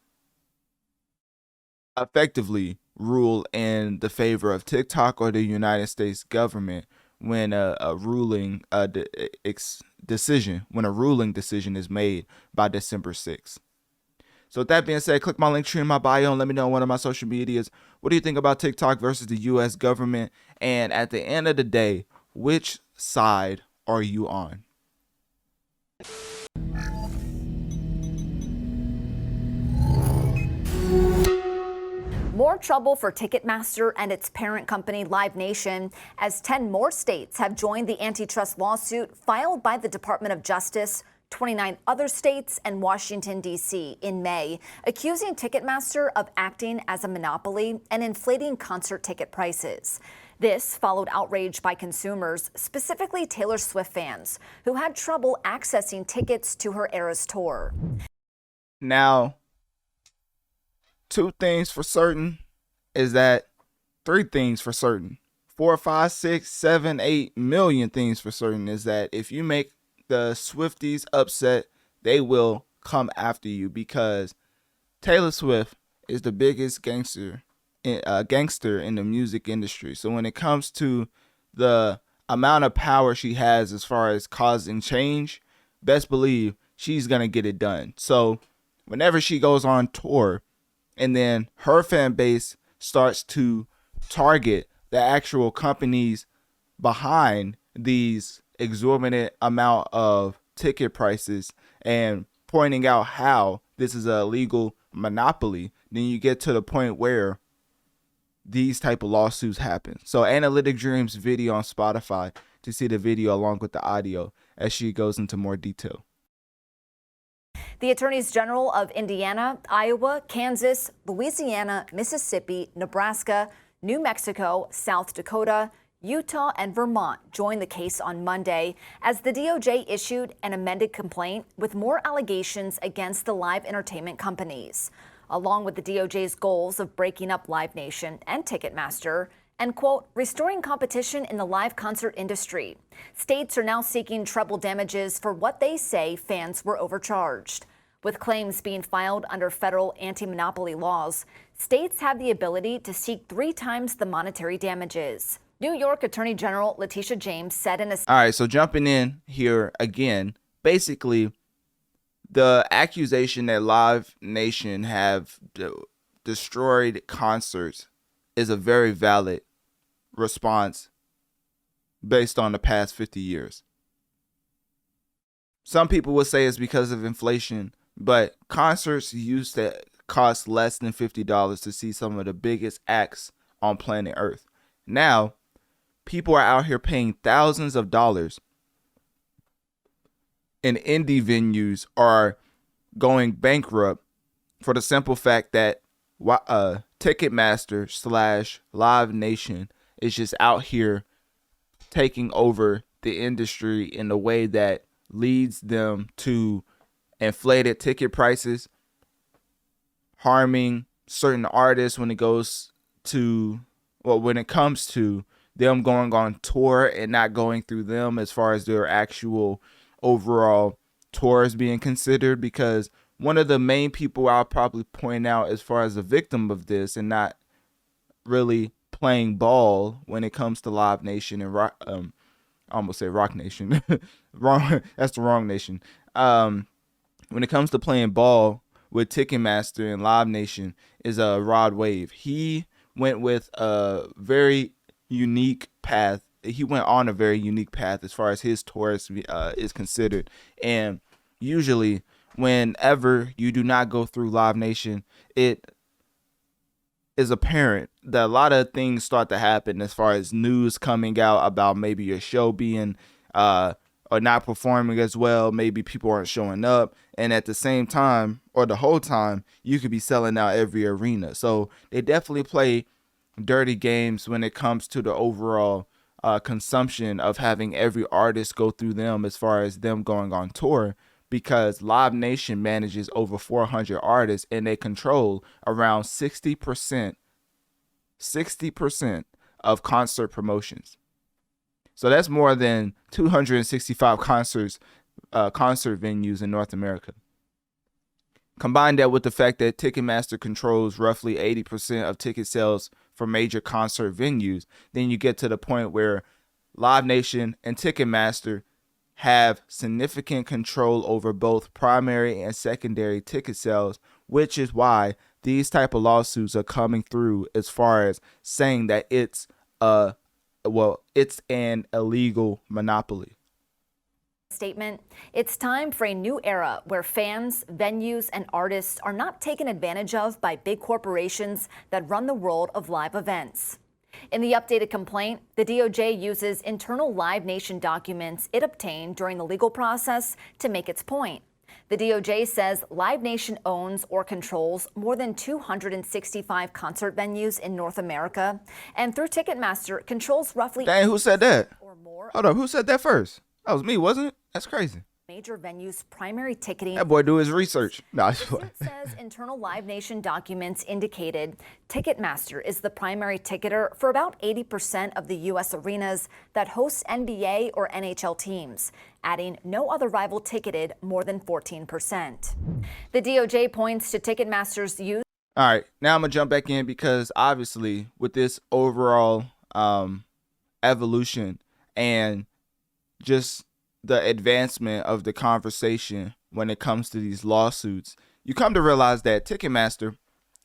effectively rule in the favor of TikTok or the United States government when a ruling decision is made by December 6th. So with that being said, click my link tree in my bio and let me know on one of my social medias. What do you think about TikTok versus the U.S. government? And at the end of the day, which side are you on? More trouble for Ticketmaster and its parent company, Live Nation, as 10 more states have joined the antitrust lawsuit filed by the Department of Justice, 29 other states, and Washington, D.C. in May, accusing Ticketmaster of acting as a monopoly and inflating concert ticket prices. This followed outrage by consumers, specifically Taylor Swift fans, who had trouble accessing tickets to her Eras tour. Now, two things for certain is that 3 things for certain, 4, 5, 6, 7, 8 million things for certain is that if you make the Swifties upset, they will come after you, because Taylor Swift is the biggest gangster in the music industry. So when it comes to the amount of power she has as far as causing change, best believe she's gonna get it done. So whenever she goes on tour, and then her fan base starts to target the actual companies behind these exorbitant amount of ticket prices and pointing out how this is a legal monopoly, then you get to the point where these type of lawsuits happen. So Analytic Dreamz video on Spotify to see the video along with the audio as she goes into more detail. The attorneys general of Indiana, Iowa, Kansas, Louisiana, Mississippi, Nebraska, New Mexico, South Dakota, Utah, and Vermont joined the case on Monday as the DOJ issued an amended complaint with more allegations against the live entertainment companies. along with the DOJ's goals of breaking up Live Nation and Ticketmaster and, quote, restoring competition in the live concert industry. States are now seeking treble damages for what they say fans were overcharged. With claims being filed under federal anti-monopoly laws, states have the ability to seek 3 times the monetary damages. New York Attorney General Letitia James said in a... All right, so jumping in here again, basically, the accusation that Live Nation have destroyed concerts is a very valid response based on the past 50 years. Some people would say it's because of inflation, but concerts used to cost less than $50 to see some of the biggest acts on planet Earth. Now, people are out here paying thousands of dollars, and indie venues are going bankrupt for the simple fact that Ticketmaster / Live Nation is just out here taking over the industry in a way that leads them to inflated ticket prices, harming certain artists when it comes to them going on tour and not going through them as far as their actual overall tours being considered. Because one of the main people I'll probably point out as far as a victim of this and not really playing ball when it comes to Live Nation and Rock, I almost say Rock Nation. Wrong, that's the wrong nation. When it comes to playing ball with Ticketmaster and Live Nation is Rod Wave. He went with a very unique path. He went on a very unique path as far as his tours is considered. And usually whenever you do not go through Live Nation, it is apparent that a lot of things start to happen as far as news coming out about maybe your show being or not performing as well. Maybe people aren't showing up, and at the same time or the whole time you could be selling out every arena. So they definitely play dirty games when it comes to the overall consumption of having every artist go through them as far as them going on tour, because Live Nation manages over 400 artists and they control around 60% of concert promotions. So that's more than 265 concert venues in North America. Combine that with the fact that Ticketmaster controls roughly 80% of ticket sales for major concert venues, then you get to the point where Live Nation and Ticketmaster have significant control over both primary and secondary ticket sales, which is why these type of lawsuits are coming through as far as saying that it's an illegal monopoly. Statement. It's time for a new era where fans, venues, and artists are not taken advantage of by big corporations that run the world of live events. In the updated complaint, the DOJ uses internal Live Nation documents it obtained during the legal process to make its point. The DOJ says Live Nation owns or controls more than 265 concert venues in North America, and through Ticketmaster controls roughly... Dang, who said that? Hold up, who said that first? That was me, wasn't it? That's crazy. Major venues' primary ticketing... That boy do his research. No, it says internal Live Nation documents indicated Ticketmaster is the primary ticketer for about 80% of the U.S. arenas that host NBA or NHL teams, adding no other rival ticketed more than 14%. The DOJ points to Ticketmaster's use... All right, now I'm going to jump back in because obviously with this overall evolution and just the advancement of the conversation when it comes to these lawsuits, you come to realize that Ticketmaster,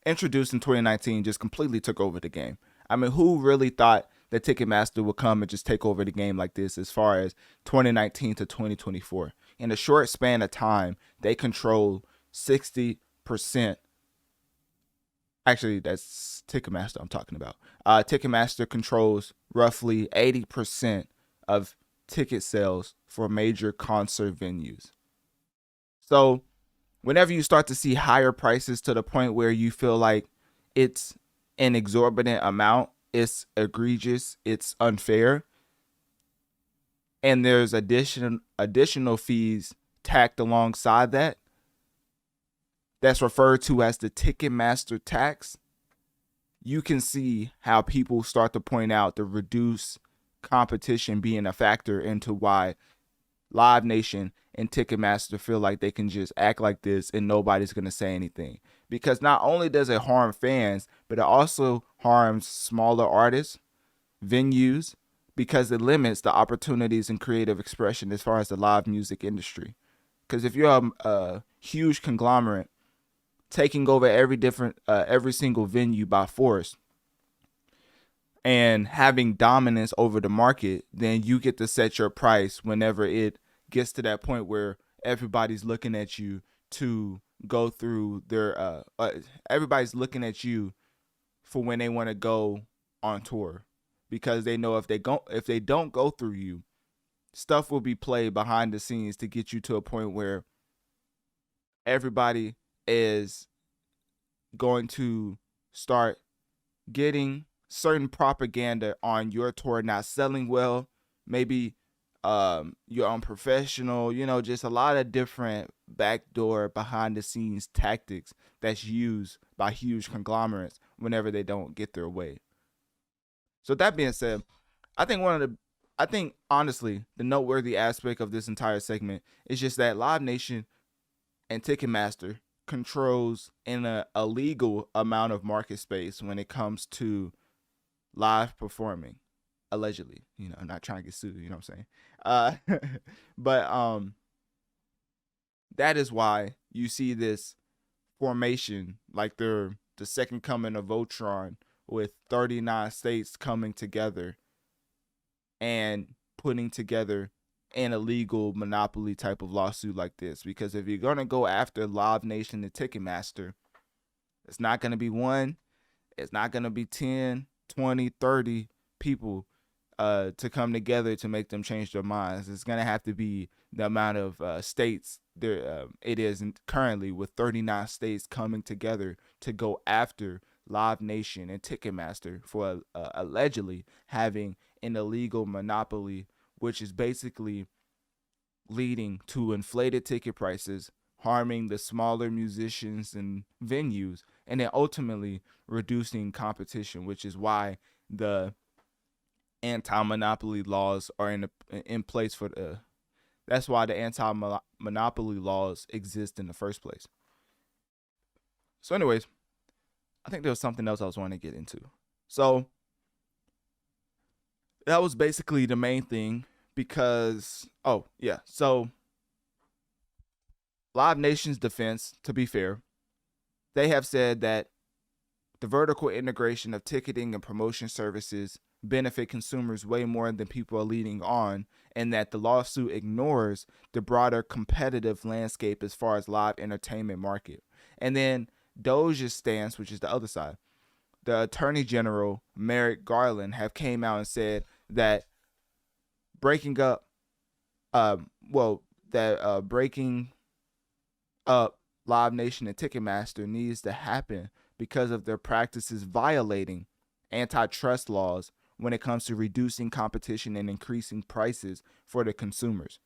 introduced in 2019, just completely took over the game. I mean, who really thought that Ticketmaster would come and just take over the game like this as far as 2019 to 2024? In a short span of time, they control 60%. Actually, that's Ticketmaster I'm talking about. Ticketmaster controls roughly 80% of ticket sales for major concert venues. So whenever you start to see higher prices to the point where you feel like it's an exorbitant amount, it's egregious, it's unfair, and there's additional fees tacked alongside that, that's referred to as the Ticketmaster tax, you can see how people start to point out the reduced competition being a factor into why Live Nation and Ticketmaster feel like they can just act like this and nobody's going to say anything. Because not only does it harm fans, but it also harms smaller artists, venues, because it limits the opportunities and creative expression as far as the live music industry. Because if you're a huge conglomerate taking over every single venue by force and having dominance over the market, then you get to set your price whenever it gets to that point where everybody's looking at you to go through their everybody's looking at you for when they want to go on tour, because they know if they don't go through you, stuff will be played behind the scenes to get you to a point where everybody is going to start getting certain propaganda on your tour not selling well. Maybe you're unprofessional, just a lot of different backdoor behind the scenes tactics that's used by huge conglomerates whenever they don't get their way. So that being said, I think honestly, the noteworthy aspect of this entire segment is just that Live Nation and Ticketmaster controls an illegal amount of market space when it comes to live performing, allegedly. I'm not trying to get sued, you know what I'm saying? But that is why you see this formation, like they're the second coming of Voltron, with 39 states coming together and putting together an illegal monopoly type of lawsuit like this. Because if you're going to go after Live Nation and Ticketmaster, it's not going to be one, it's not going to be 10, 20, 30 people to come together to make them change their minds. It's going to have to be the amount of states there it is currently, with 39 states coming together to go after Live Nation and Ticketmaster for allegedly having an illegal monopoly, which is basically leading to inflated ticket prices, harming the smaller musicians and venues, and then ultimately reducing competition, which is why the anti-monopoly laws are in place that's why the anti-monopoly laws exist in the first place. So anyways, I think there was something else I was wanting to get into. So that was basically the main thing, because so Live Nation's defense, to be fair, they have said that the vertical integration of ticketing and promotion services benefit consumers way more than people are leading on, and that the lawsuit ignores the broader competitive landscape as far as live entertainment market. And then Doge's stance, which is the other side, the Attorney General Merrick Garland have came out and said that breaking up Live Nation and Ticketmaster needs to happen because of their practices violating antitrust laws when it comes to reducing competition and increasing prices for the consumers.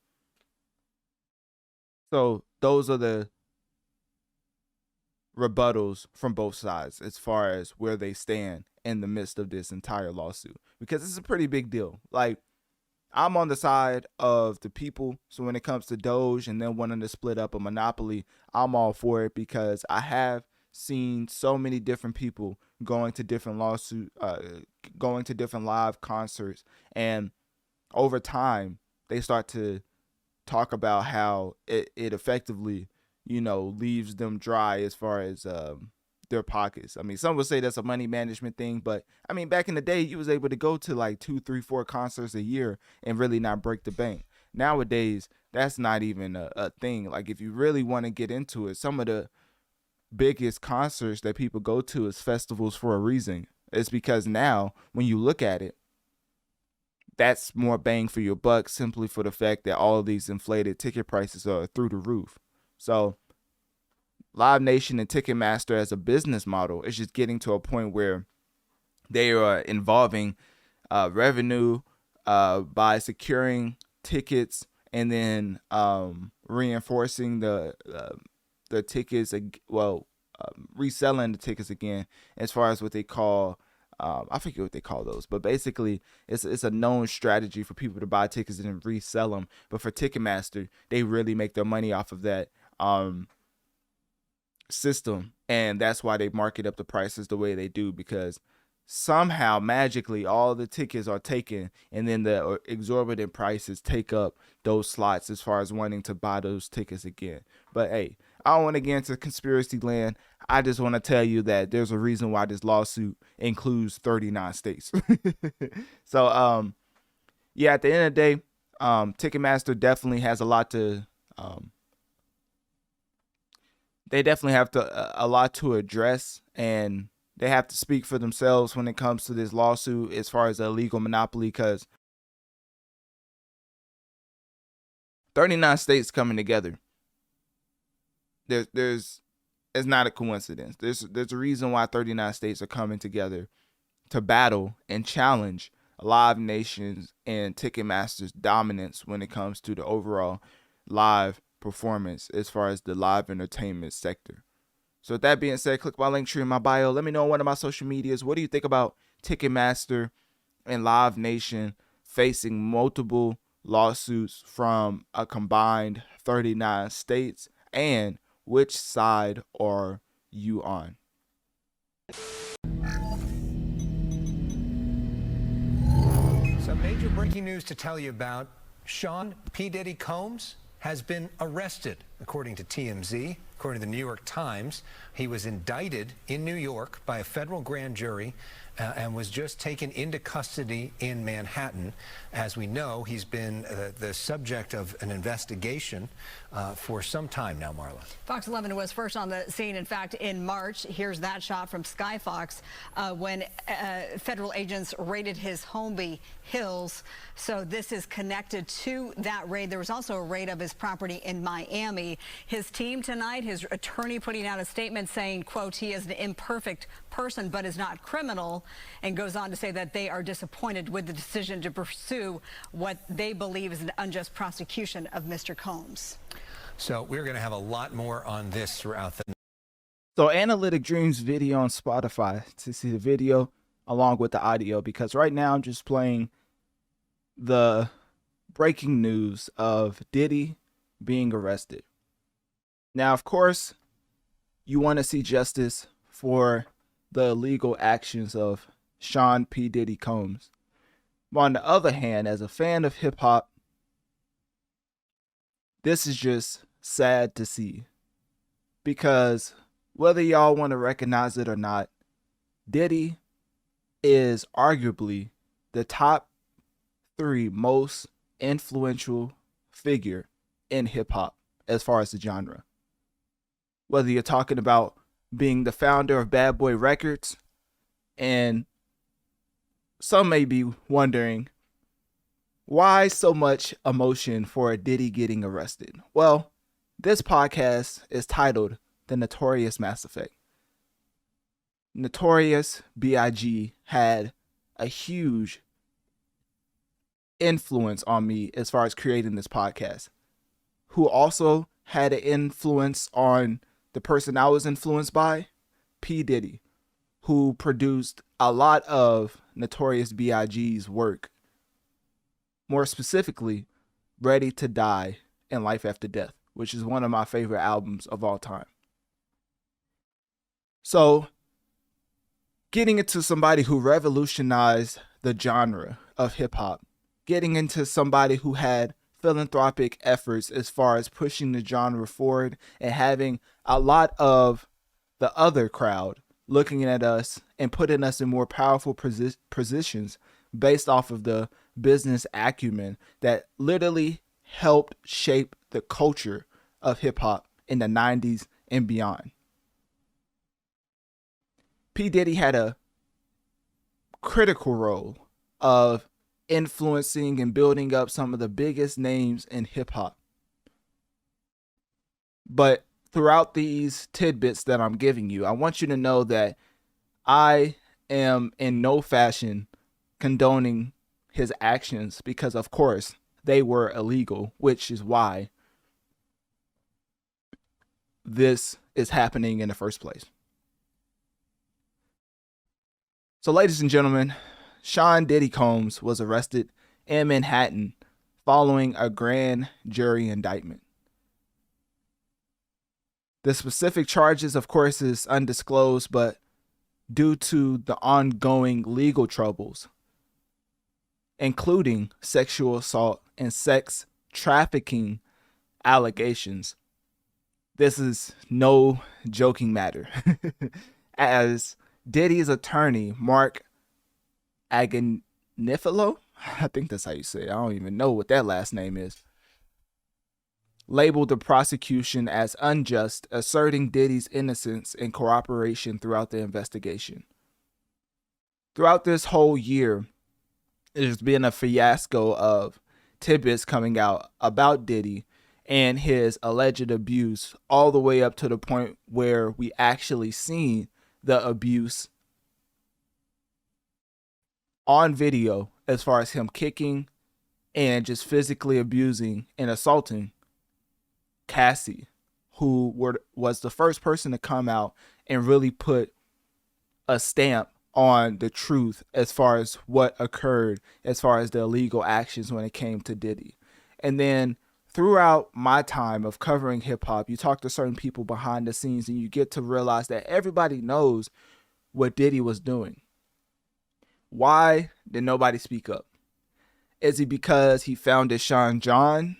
So those are the rebuttals from both sides as far as where they stand in the midst of this entire lawsuit, because it's a pretty big deal. Like, I'm on the side of the people, so when it comes to Doge and then wanting to split up a monopoly, I'm all for it, because I have seen so many different people going to different live concerts, and over time they start to talk about how it effectively leaves them dry as far as their pockets. I mean, some would say that's a money management thing, but I mean, back in the day, you was able to go to like 2, 3, 4 concerts a year and really not break the bank. Nowadays, that's not even a thing. Like, if you really want to get into it, some of the biggest concerts that people go to is festivals for a reason. It's because now, when you look at it, that's more bang for your buck, simply for the fact that all of these inflated ticket prices are through the roof. So Live Nation and Ticketmaster as a business model is just getting to a point where they are involving revenue by securing tickets and then reinforcing the the tickets, reselling the tickets again, as far as what they call, I forget what they call those, but basically it's a known strategy for people to buy tickets and then resell them. But for Ticketmaster, they really make their money off of that system, and that's why they market up the prices the way they do, because somehow magically all the tickets are taken, and then the exorbitant prices take up those slots as far as wanting to buy those tickets again. But hey, I don't want to get into conspiracy land. I just want to tell you that there's a reason why this lawsuit includes 39 states. So yeah, at the end of the day, Ticketmaster definitely has a lot to they definitely have a lot to address, and they have to speak for themselves when it comes to this lawsuit as far as a legal monopoly, because 39 states coming together. It's not a coincidence. There's a reason why 39 states are coming together to battle and challenge Live Nation's and Ticketmaster's dominance when it comes to the overall live performance as far as the live entertainment sector. So with that being said, click my link tree in my bio. Let me know on one of my social medias. What do you think about Ticketmaster and Live Nation facing multiple lawsuits from a combined 39 states? And which side are you on? Some major breaking news to tell you about. Sean P. Diddy Combs has been arrested, according to TMZ. According to the New York Times, he was indicted in New York by a federal grand jury and was just taken into custody in Manhattan. As we know, he's been the subject of an investigation for some time now, Marla. Fox 11 was first on the scene, in fact, in March. Here's that shot from Sky Fox when federal agents raided his Holmby Hills. So this is connected to that raid. There was also a raid of his property in Miami. His team tonight, his attorney putting out a statement saying, quote, he is an imperfect person but is not criminal, and goes on to say that they are disappointed with the decision to pursue what they believe is an unjust prosecution of Mr. Combs. So we're going to have a lot more on this throughout the... So Analytic Dreamz video on Spotify to see the video along with the audio, because right now I'm just playing the breaking news of Diddy being arrested. Now, of course, you want to see justice for the illegal actions of Sean P. Diddy Combs. But on the other hand, as a fan of hip hop, this is just sad to see, because whether y'all want to recognize it or not, Diddy is arguably the top 3 most influential figure in hip hop as far as the genre. Whether you're talking about being the founder of Bad Boy Records, and some may be wondering, why so much emotion for a Diddy getting arrested? Well, this podcast is titled The Notorious Mass Effect. Notorious B.I.G. had a huge influence on me as far as creating this podcast, who also had an influence on the person I was influenced by, P. Diddy, who produced a lot of Notorious B.I.G.'s work. More specifically, Ready to Die and Life After Death, which is one of my favorite albums of all time. So, getting into somebody who revolutionized the genre of hip hop, getting into somebody who had philanthropic efforts as far as pushing the genre forward, and having a lot of the other crowd looking at us and putting us in more powerful positions based off of the business acumen that literally helped shape the culture of hip hop in the 90s and beyond. P. Diddy had a critical role of influencing and building up some of the biggest names in hip hop. But throughout these tidbits that I'm giving you, I want you to know that I am in no fashion condoning his actions, because of course they were illegal, which is why this is happening in the first place. So, ladies and gentlemen, Sean Diddy Combs was arrested in Manhattan following a grand jury indictment. The specific charges, of course, is undisclosed, but due to the ongoing legal troubles, including sexual assault and sex trafficking allegations, this is no joking matter. As Diddy's attorney, Mark Agnifilo, I think that's how you say it. I don't even know what that last name is, labeled the prosecution as unjust, asserting Diddy's innocence and cooperation throughout the investigation. Throughout this whole year, there's been a fiasco of tidbits coming out about Diddy and his alleged abuse, all the way up to the point where we actually seen the abuse on video, as far as him kicking and just physically abusing and assaulting Cassie, who was the first person to come out and really put a stamp on the truth as far as what occurred, as far as the illegal actions when it came to Diddy. And then throughout my time of covering hip hop, you talk to certain people behind the scenes and you get to realize that everybody knows what Diddy was doing. Why did nobody speak up? Is it because he founded Sean John?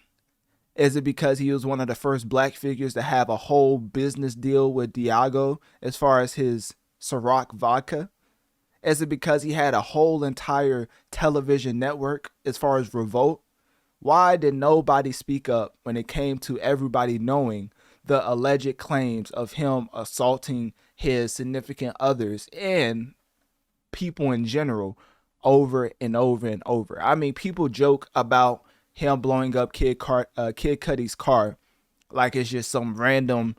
Is it because he was one of the first black figures to have a whole business deal with Diageo as far as his Ciroc vodka? Is it because he had a whole entire television network as far as Revolt? Why did nobody speak up when it came to everybody knowing the alleged claims of him assaulting his significant others and people in general over and over and over? I mean, people joke about him blowing up Kid Cudi's car like it's just some random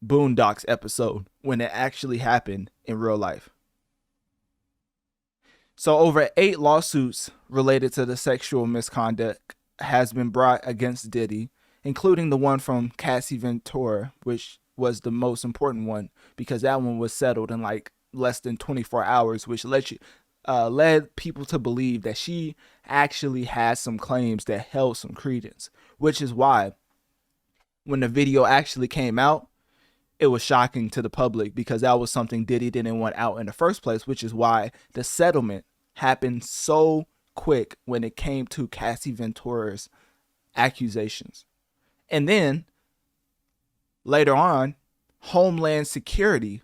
Boondocks episode when it actually happened in real life. So over 8 lawsuits related to the sexual misconduct has been brought against Diddy, including the one from Cassie Ventura, which was the most important one because that one was settled in like less than 24 hours, which led people to believe that she actually had some claims that held some credence, which is why when the video actually came out, it was shocking to the public because that was something Diddy didn't want out in the first place, which is why the settlement happened so quick when it came to Cassie Ventura's accusations. And then later on, Homeland Security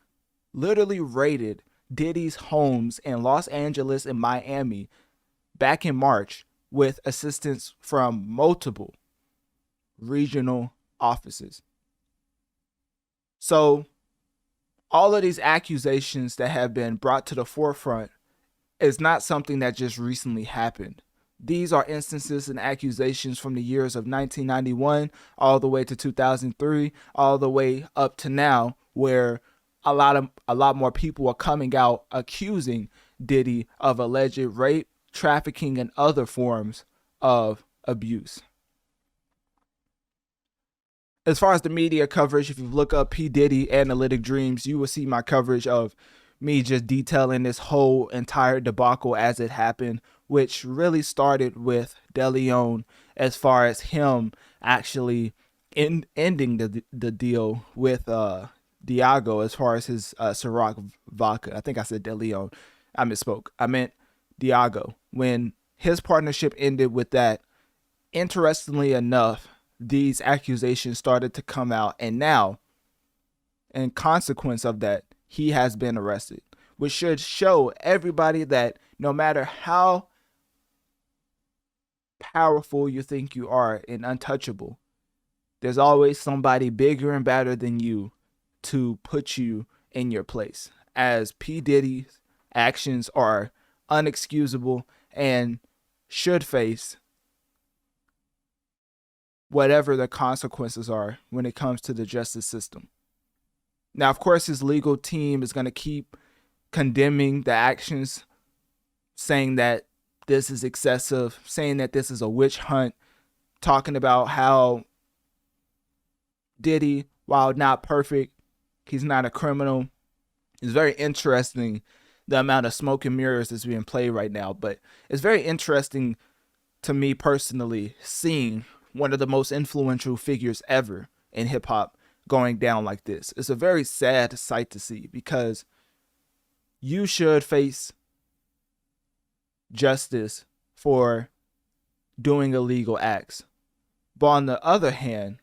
literally raided Diddy's homes in Los Angeles and Miami back in March with assistance from multiple regional offices. So all of these accusations that have been brought to the forefront is not something that just recently happened. These are instances and accusations from the years of 1991 all the way to 2003, all the way up to now, where a lot more people are coming out accusing Diddy of alleged rape, trafficking, and other forms of abuse. As far as the media coverage, if you look up P. Diddy Analytic Dreamz, you will see my coverage of me just detailing this whole entire debacle as it happened, which really started with DeLeon as far as him actually ending the deal with Diageo as far as his Ciroc vodka. I think I said DeLeon. I misspoke. I meant Diageo. When his partnership ended with that, interestingly enough, these accusations started to come out, and now, in consequence of that, he has been arrested, which should show everybody that no matter how powerful you think you are and untouchable, there's always somebody bigger and badder than you to put you in your place, as P. Diddy's actions are unexcusable and should face whatever the consequences are when it comes to the justice system. Now, of course, his legal team is going to keep condemning the actions, saying that this is excessive, saying that this is a witch hunt, talking about how Diddy while not perfect, he's not a criminal. It's very interesting the amount of smoke and mirrors that's being played right now. But it's very interesting to me personally seeing one of the most influential figures ever in hip hop going down like this. It's a very sad sight to see, because you should face justice for doing illegal acts. But on the other hand,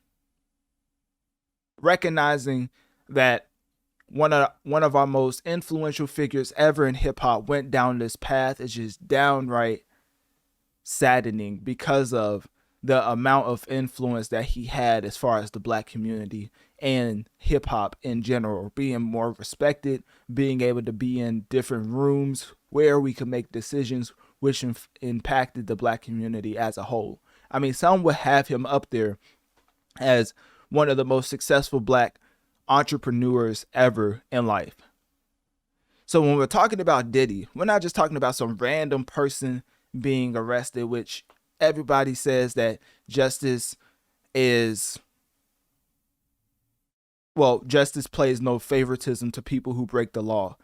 recognizing that one of our most influential figures ever in hip hop went down this path is just downright saddening, because of the amount of influence that he had as far as the black community and hip hop in general, being more respected, being able to be in different rooms where we could make decisions which impacted the black community as a whole. I mean, some would have him up there as one of the most successful black entrepreneurs ever in life. So when we're talking about Diddy, we're not just talking about some random person being arrested, which everybody says that justice plays no favoritism to people who break the law,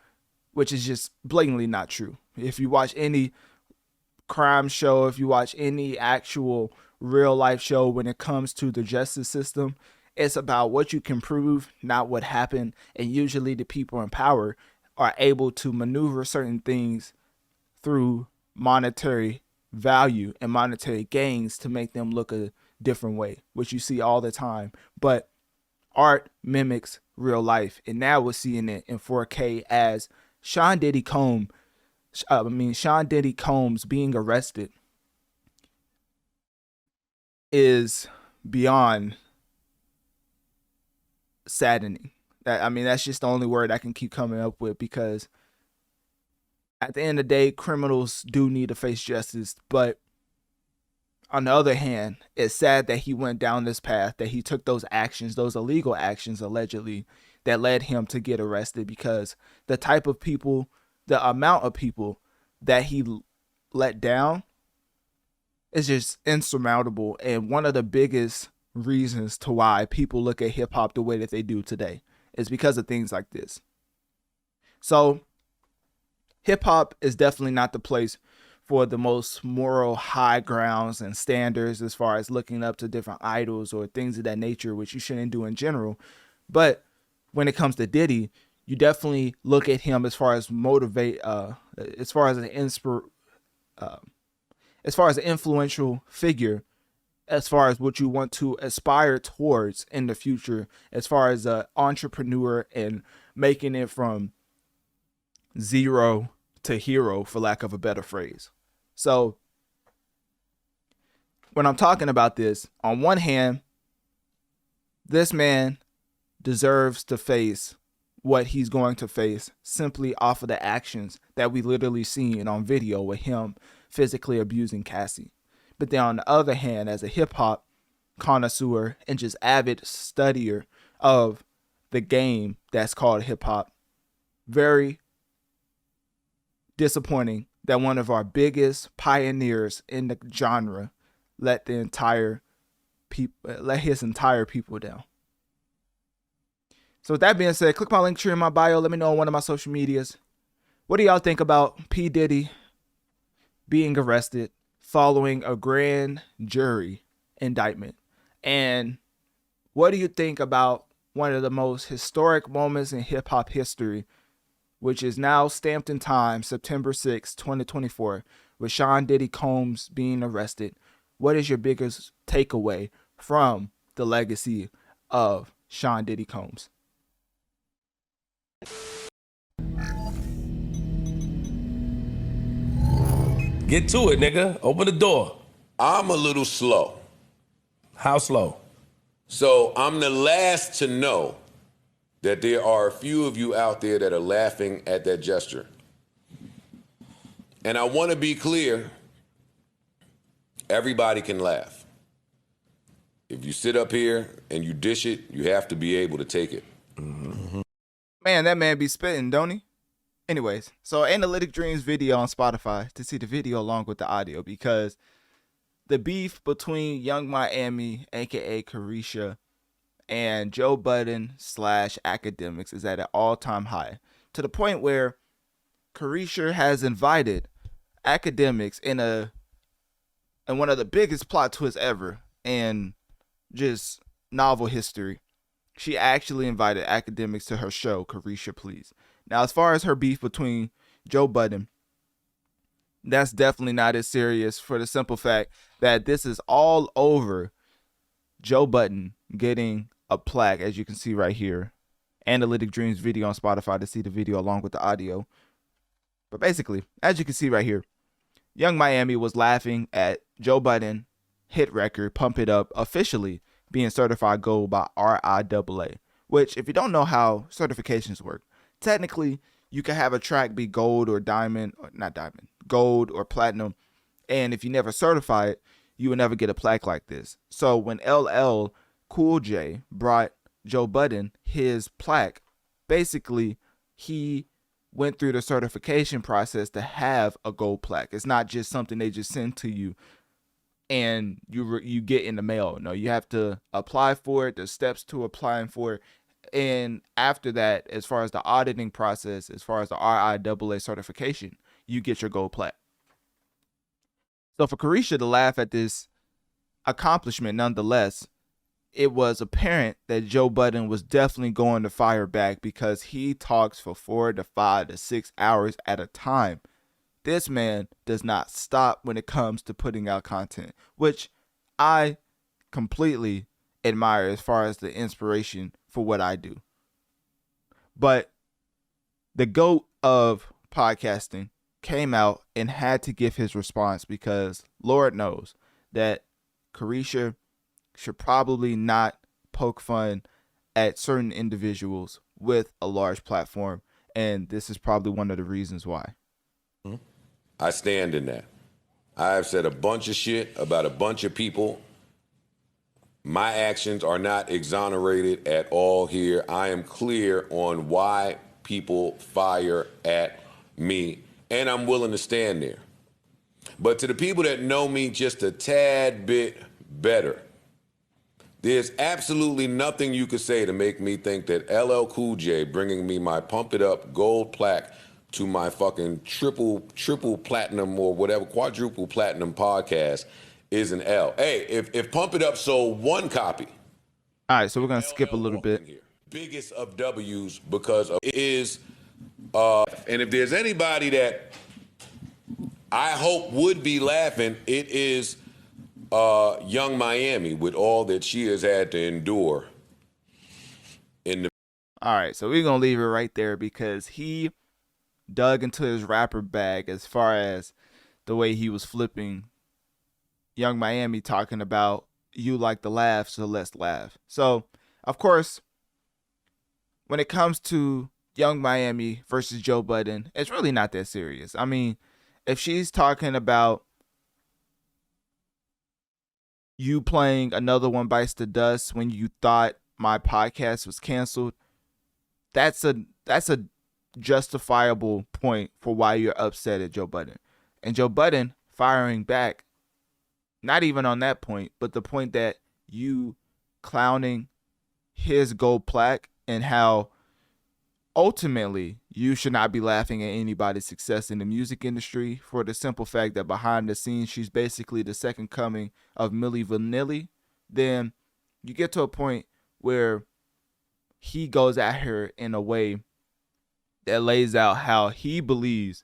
which is just blatantly not true. If you watch any crime show, if you watch any actual real life show, when it comes to the justice system, it's about what you can prove, not what happened. And usually the people in power are able to maneuver certain things through monetary value and monetary gains to make them look a different way, which you see all the time. But art mimics real life. And now we're seeing it in 4K as Sean Diddy Combs being arrested is beyond saddening. That's just the only word I can keep coming up with, because at the end of the day, criminals do need to face justice. But on the other hand, it's sad that he went down this path, that he took those actions, those illegal actions allegedly, that led him to get arrested, because the type of people, the amount of people that he let down is just insurmountable, and one of the biggest reasons to why people look at hip hop the way that they do today is because of things like this. So hip hop is definitely not the place for the most moral high grounds and standards as far as looking up to different idols or things of that nature, which you shouldn't do in general. But when it comes to Diddy, you definitely look at him as far as as far as an influential figure, as far as what you want to aspire towards in the future, as far as an entrepreneur and making it from zero to hero, for lack of a better phrase. So when I'm talking about this, on one hand, this man deserves to face what he's going to face simply off of the actions that we literally seen on video with him physically abusing Cassie. But then on the other hand, as a hip hop connoisseur and just avid studier of the game that's called hip hop, very disappointing that one of our biggest pioneers in the genre let his entire people down. So with that being said, click my link tree in my bio. Let me know on one of my social medias. What do y'all think about P. Diddy being arrested following a grand jury indictment? And what do you think about one of the most historic moments in hip hop history, which is now stamped in time, September 6, 2024, with Sean Diddy Combs being arrested? What is your biggest takeaway from the legacy of Sean Diddy Combs? Get to it, nigga. Open the door. I'm a little slow. How slow? So I'm the last to know that there are a few of you out there that are laughing at that gesture. And I want to be clear, everybody can laugh. If you sit up here and you dish it, you have to be able to take it. Mm-hmm. Man, that man be spitting, don't he? Anyways, so Analytic Dreamz video on Spotify to see the video along with the audio, because the beef between Young Miami, aka Carisha, and Joe Budden / academics is at an all-time high, to the point where Carisha has invited academics in one of the biggest plot twists ever in just novel history. She actually invited academics to her show, Carisha Please. Now, as far as her beef between Joe Budden, that's definitely not as serious, for the simple fact that this is all over Joe Budden getting a plaque, as you can see right here. Analytic Dreamz video on Spotify to see the video along with the audio. But basically, as you can see right here, Young Miami was laughing at Joe Budden hit record Pump It Up officially being certified gold by RIAA, which, if you don't know how certifications work, technically you can have a track be gold or diamond, or not diamond, gold or platinum, and if you never certify it, you will never get a plaque like this. So when LL Cool J brought Joe Budden his plaque, basically he went through the certification process to have a gold plaque. It's not just something they just send to you and you get in the mail. No, you have to apply for it, the steps to applying for it. And after that, as far as the auditing process, as far as the RIAA certification, you get your gold plaque. So for Carisha to laugh at this accomplishment, nonetheless, it was apparent that Joe Budden was definitely going to fire back, because he talks for 4 to 5 to 6 hours at a time. This man does not stop when it comes to putting out content, which I completely admire as far as the inspiration for what I do. But the GOAT of podcasting came out and had to give his response, because Lord knows that Carisha should probably not poke fun at certain individuals with a large platform, and this is probably one of the reasons why. I stand in that. I have said a bunch of shit about a bunch of people. My actions are not exonerated at all here. I am clear on why people fire at me, and I'm willing to stand there. But to the people that know me just a tad bit better, there's absolutely nothing you could say to make me think that LL Cool J bringing me my Pump It Up gold plaque to my fucking triple platinum or whatever, quadruple platinum podcast is an L. Hey, if Pump It Up sold 1 copy. All right, so we're going to skip a little bit. Biggest of W's, because of it is, and if there's anybody that I hope would be laughing, it is Young Miami, with all that she has had to endure in the. All right, so we're going to leave it right there, because he dug into his rapper bag as far as the way he was flipping Young Miami, talking about you like to laugh, so let's laugh. So, of course, when it comes to Young Miami versus Joe Budden, it's really not that serious. I mean, if she's talking about you playing Another One Bites the Dust when you thought my podcast was canceled, that's a justifiable point for why you're upset at Joe Budden. And Joe Budden firing back, not even on that point, but the point that you clowning his gold plaque and how ultimately you should not be laughing at anybody's success in the music industry, for the simple fact that behind the scenes she's basically the second coming of Milli Vanilli. Then you get to a point where he goes at her in a way that lays out how he believes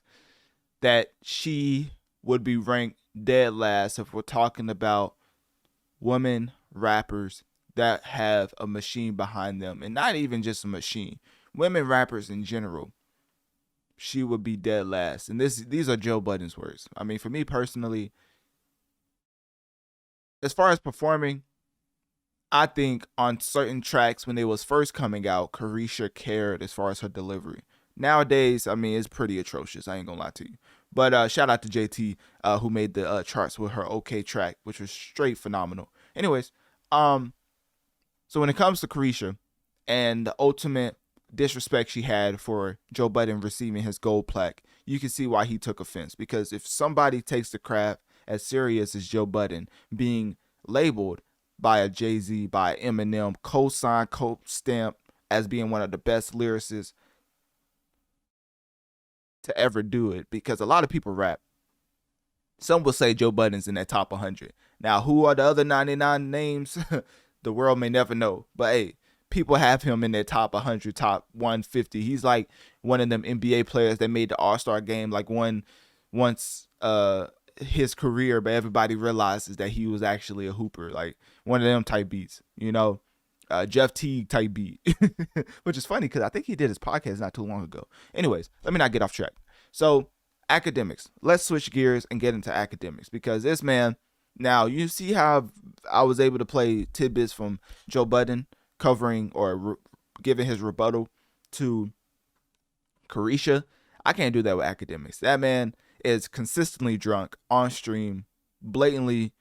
that she would be ranked dead last if we're talking about women rappers that have a machine behind them, and not even just a machine. Women rappers in general, she would be dead last. And these are Joe Budden's words. I mean, for me personally, as far as performing, I think on certain tracks when they was first coming out, Carisha cared as far as her delivery. Nowadays, I mean, it's pretty atrocious. I ain't gonna lie to you. But shout out to JT who made the charts with her OK track, which was straight phenomenal. Anyways, so when it comes to Carisha and the ultimate disrespect she had for Joe Budden receiving his gold plaque, you can see why he took offense. Because if somebody takes the craft as serious as Joe Budden being labeled by a Jay-Z, by Eminem, co-signed, co-stamped as being one of the best lyricists to ever do it, because a lot of people rap. Some will say Joe Budden's in that top 100. Now, who are the other 99 names? The world may never know. But hey, people have him in their top 100, top 150. He's like one of them NBA players that made the All-Star game like once his career, but everybody realizes that he was actually a hooper, like one of them type beats, you know, Jeff Teague type beat, which is funny because I think he did his podcast not too long ago. Anyways, let me not get off track. So academics, let's switch gears and get into academics, because this man, now you see how I was able to play tidbits from Joe Budden covering or giving his rebuttal to Carisha. I can't do that with academics. That man is consistently drunk on stream, blatantly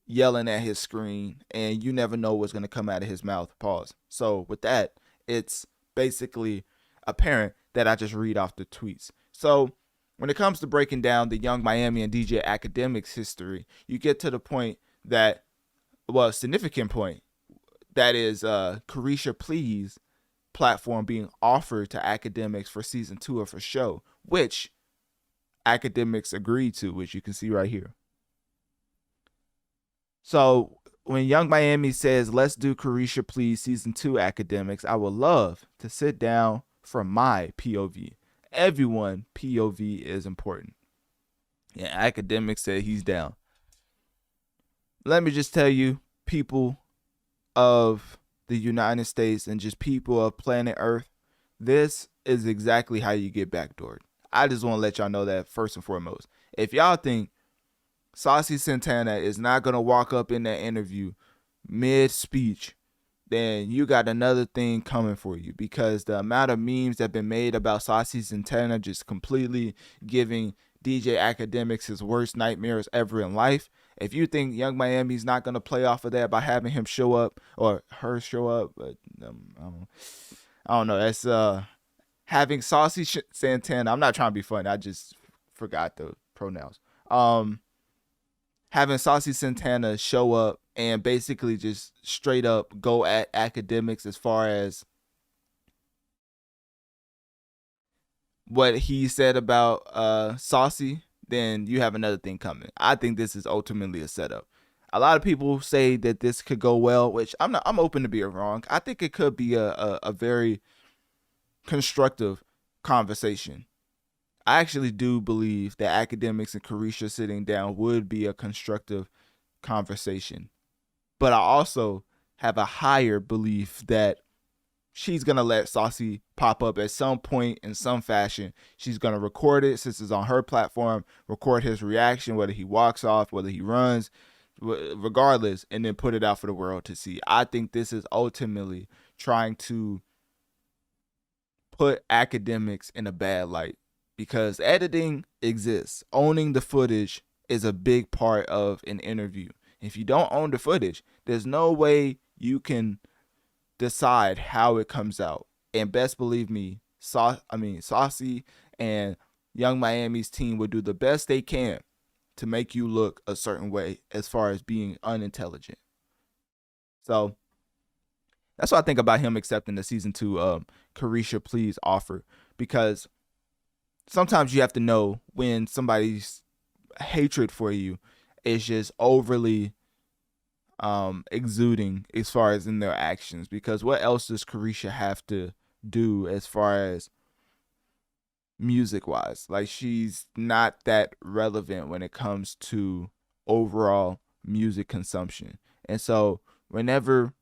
yelling at his screen, and you never know what's going to come out of his mouth. Pause. So with that, it's basically apparent that I just read off the tweets. So when it comes to breaking down the Young Miami and DJ Academics history, you get to the point that, well, significant point, that is Carisha Please platform being offered to Academics for season 2 of her show, which Academics agreed to, which you can see right here. So when Young Miami says, let's do Carisha Please season 2 Academics, I would love to sit down from my POV. Everyone POV is important. Yeah, Academics said he's down. Let me just tell you, people of the United States and just people of planet Earth, this is exactly how you get backdoored. I just want to let y'all know that first and foremost. If y'all think Saucy Santana is not going to walk up in that interview mid-speech, then you got another thing coming for you, because the amount of memes that have been made about Saucy Santana just completely giving DJ Academics his worst nightmares ever in life. If you think Young Miami's not going to play off of that by having him show up or her show up, but I don't know. That's having Saucy Santana. I'm not trying to be funny. I just forgot the pronouns. Having Saucy Santana show up and basically just straight up go at Academics as far as what he said about Saucy, then you have another thing coming. I think this is ultimately a setup. A lot of people say that this could go well, which I'm open to being wrong. I think it could be a very constructive conversation. I actually do believe that Academics and Carisha sitting down would be a constructive conversation. But I also have a higher belief that she's going to let Saucy pop up at some point in some fashion. She's going to record it since it's on her platform, record his reaction, whether he walks off, whether he runs, regardless, and then put it out for the world to see. I think this is ultimately trying to put Academics in a bad light, because editing exists. Owning the footage is a big part of an interview. If you don't own the footage, there's no way you can decide how it comes out. And best believe me, Saucy and Young Miami's team would do the best they can to make you look a certain way as far as being unintelligent. So that's what I think about him accepting the season 2 Carisha Please offer, because sometimes you have to know when somebody's hatred for you is just overly exuding as far as in their actions, because what else does Carisha have to do as far as music wise? Like, she's not that relevant when it comes to overall music consumption. And so whenever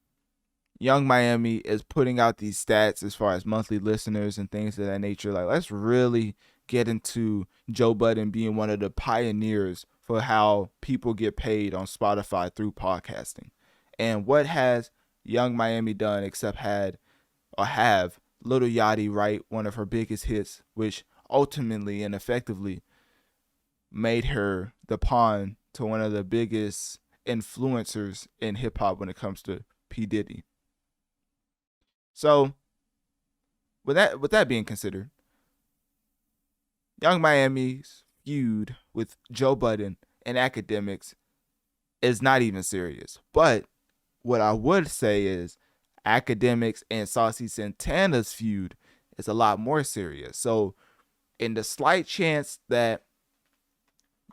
Young Miami is putting out these stats as far as monthly listeners and things of that nature, like, let's really get into Joe Budden being one of the pioneers for how people get paid on Spotify through podcasting. And what has Young Miami done except have Lil Yachty write one of her biggest hits, which ultimately and effectively made her the pawn to one of the biggest influencers in hip hop when it comes to P. Diddy. So with that being considered, Young Miami's feud with Joe Budden and Academics is not even serious. But what I would say is Academics and Saucy Santana's feud is a lot more serious. So in the slight chance that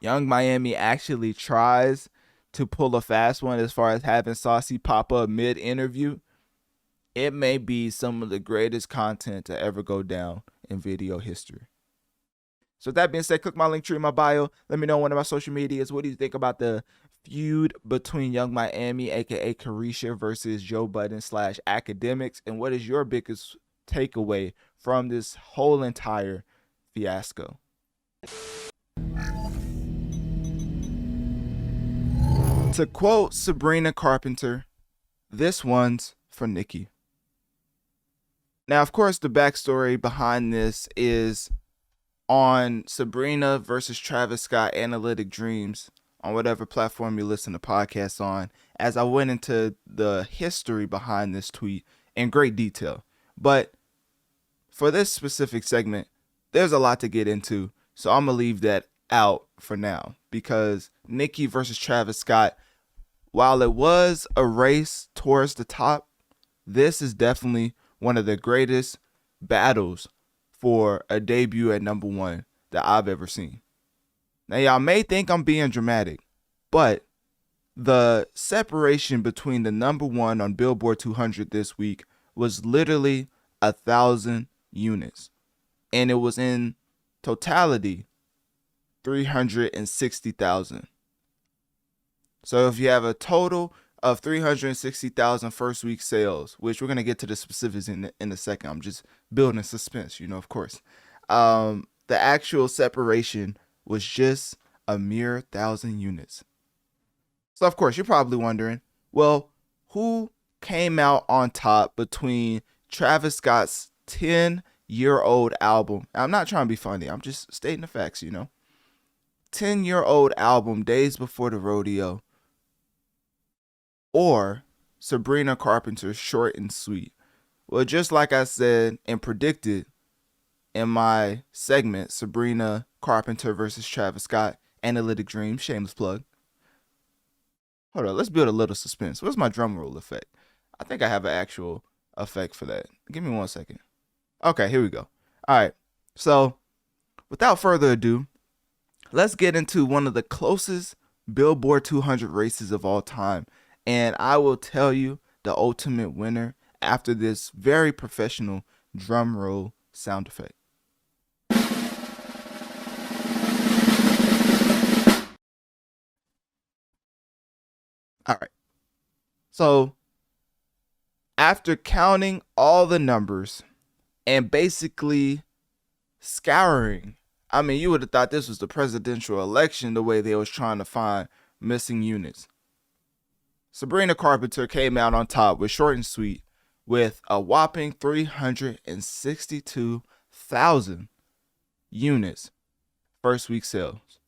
Young Miami actually tries to pull a fast one as far as having Saucy pop up mid-interview, it may be some of the greatest content to ever go down in video history. So with that being said, click my link tree in my bio. Let me know on one of my social medias. What do you think about the feud between Young Miami, aka Carisha, versus Joe Budden / Academics? And what is your biggest takeaway from this whole entire fiasco? To quote Sabrina Carpenter, this one's for Nicki. Now, of course, the backstory behind this is on Sabrina versus Travis Scott Analytic Dreamz on whatever platform you listen to podcasts on, as I went into the history behind this tweet in great detail. But for this specific segment, there's a lot to get into, so I'm going to leave that out for now, because Nicki versus Travis Scott, while it was a race towards the top, this is definitely one of the greatest battles for a debut at #1 that I've ever seen. Now, y'all may think I'm being dramatic, but the separation between the #1 on Billboard 200 this week was literally 1,000 units. And it was in totality 360,000. So if you have a total of 360,000 first week sales, which we're going to get to the specifics in a second. I'm just building suspense, of course. The actual separation was just a mere 1,000 units. So of course, you're probably wondering, well, who came out on top between Travis Scott's 10-year-old album? I'm not trying to be funny. I'm just stating the facts, 10-year-old album, Days Before the Rodeo, or Sabrina Carpenter's Short and Sweet. Well, just like I said and predicted in my segment, Sabrina Carpenter versus Travis Scott, Analytic Dreamz, shameless plug. Hold on, let's build a little suspense. What's my drum roll effect? I think I have an actual effect for that. Give me 1 second. Okay, here we go. All right, so without further ado, let's get into one of the closest Billboard 200 races of all time. And I will tell you the ultimate winner after this very professional drum roll sound effect. All right. So after counting all the numbers and basically scouring, you would have thought this was the presidential election, the way they was trying to find missing units. Sabrina Carpenter came out on top with Short and Sweet with a whopping 362,000 units first week sales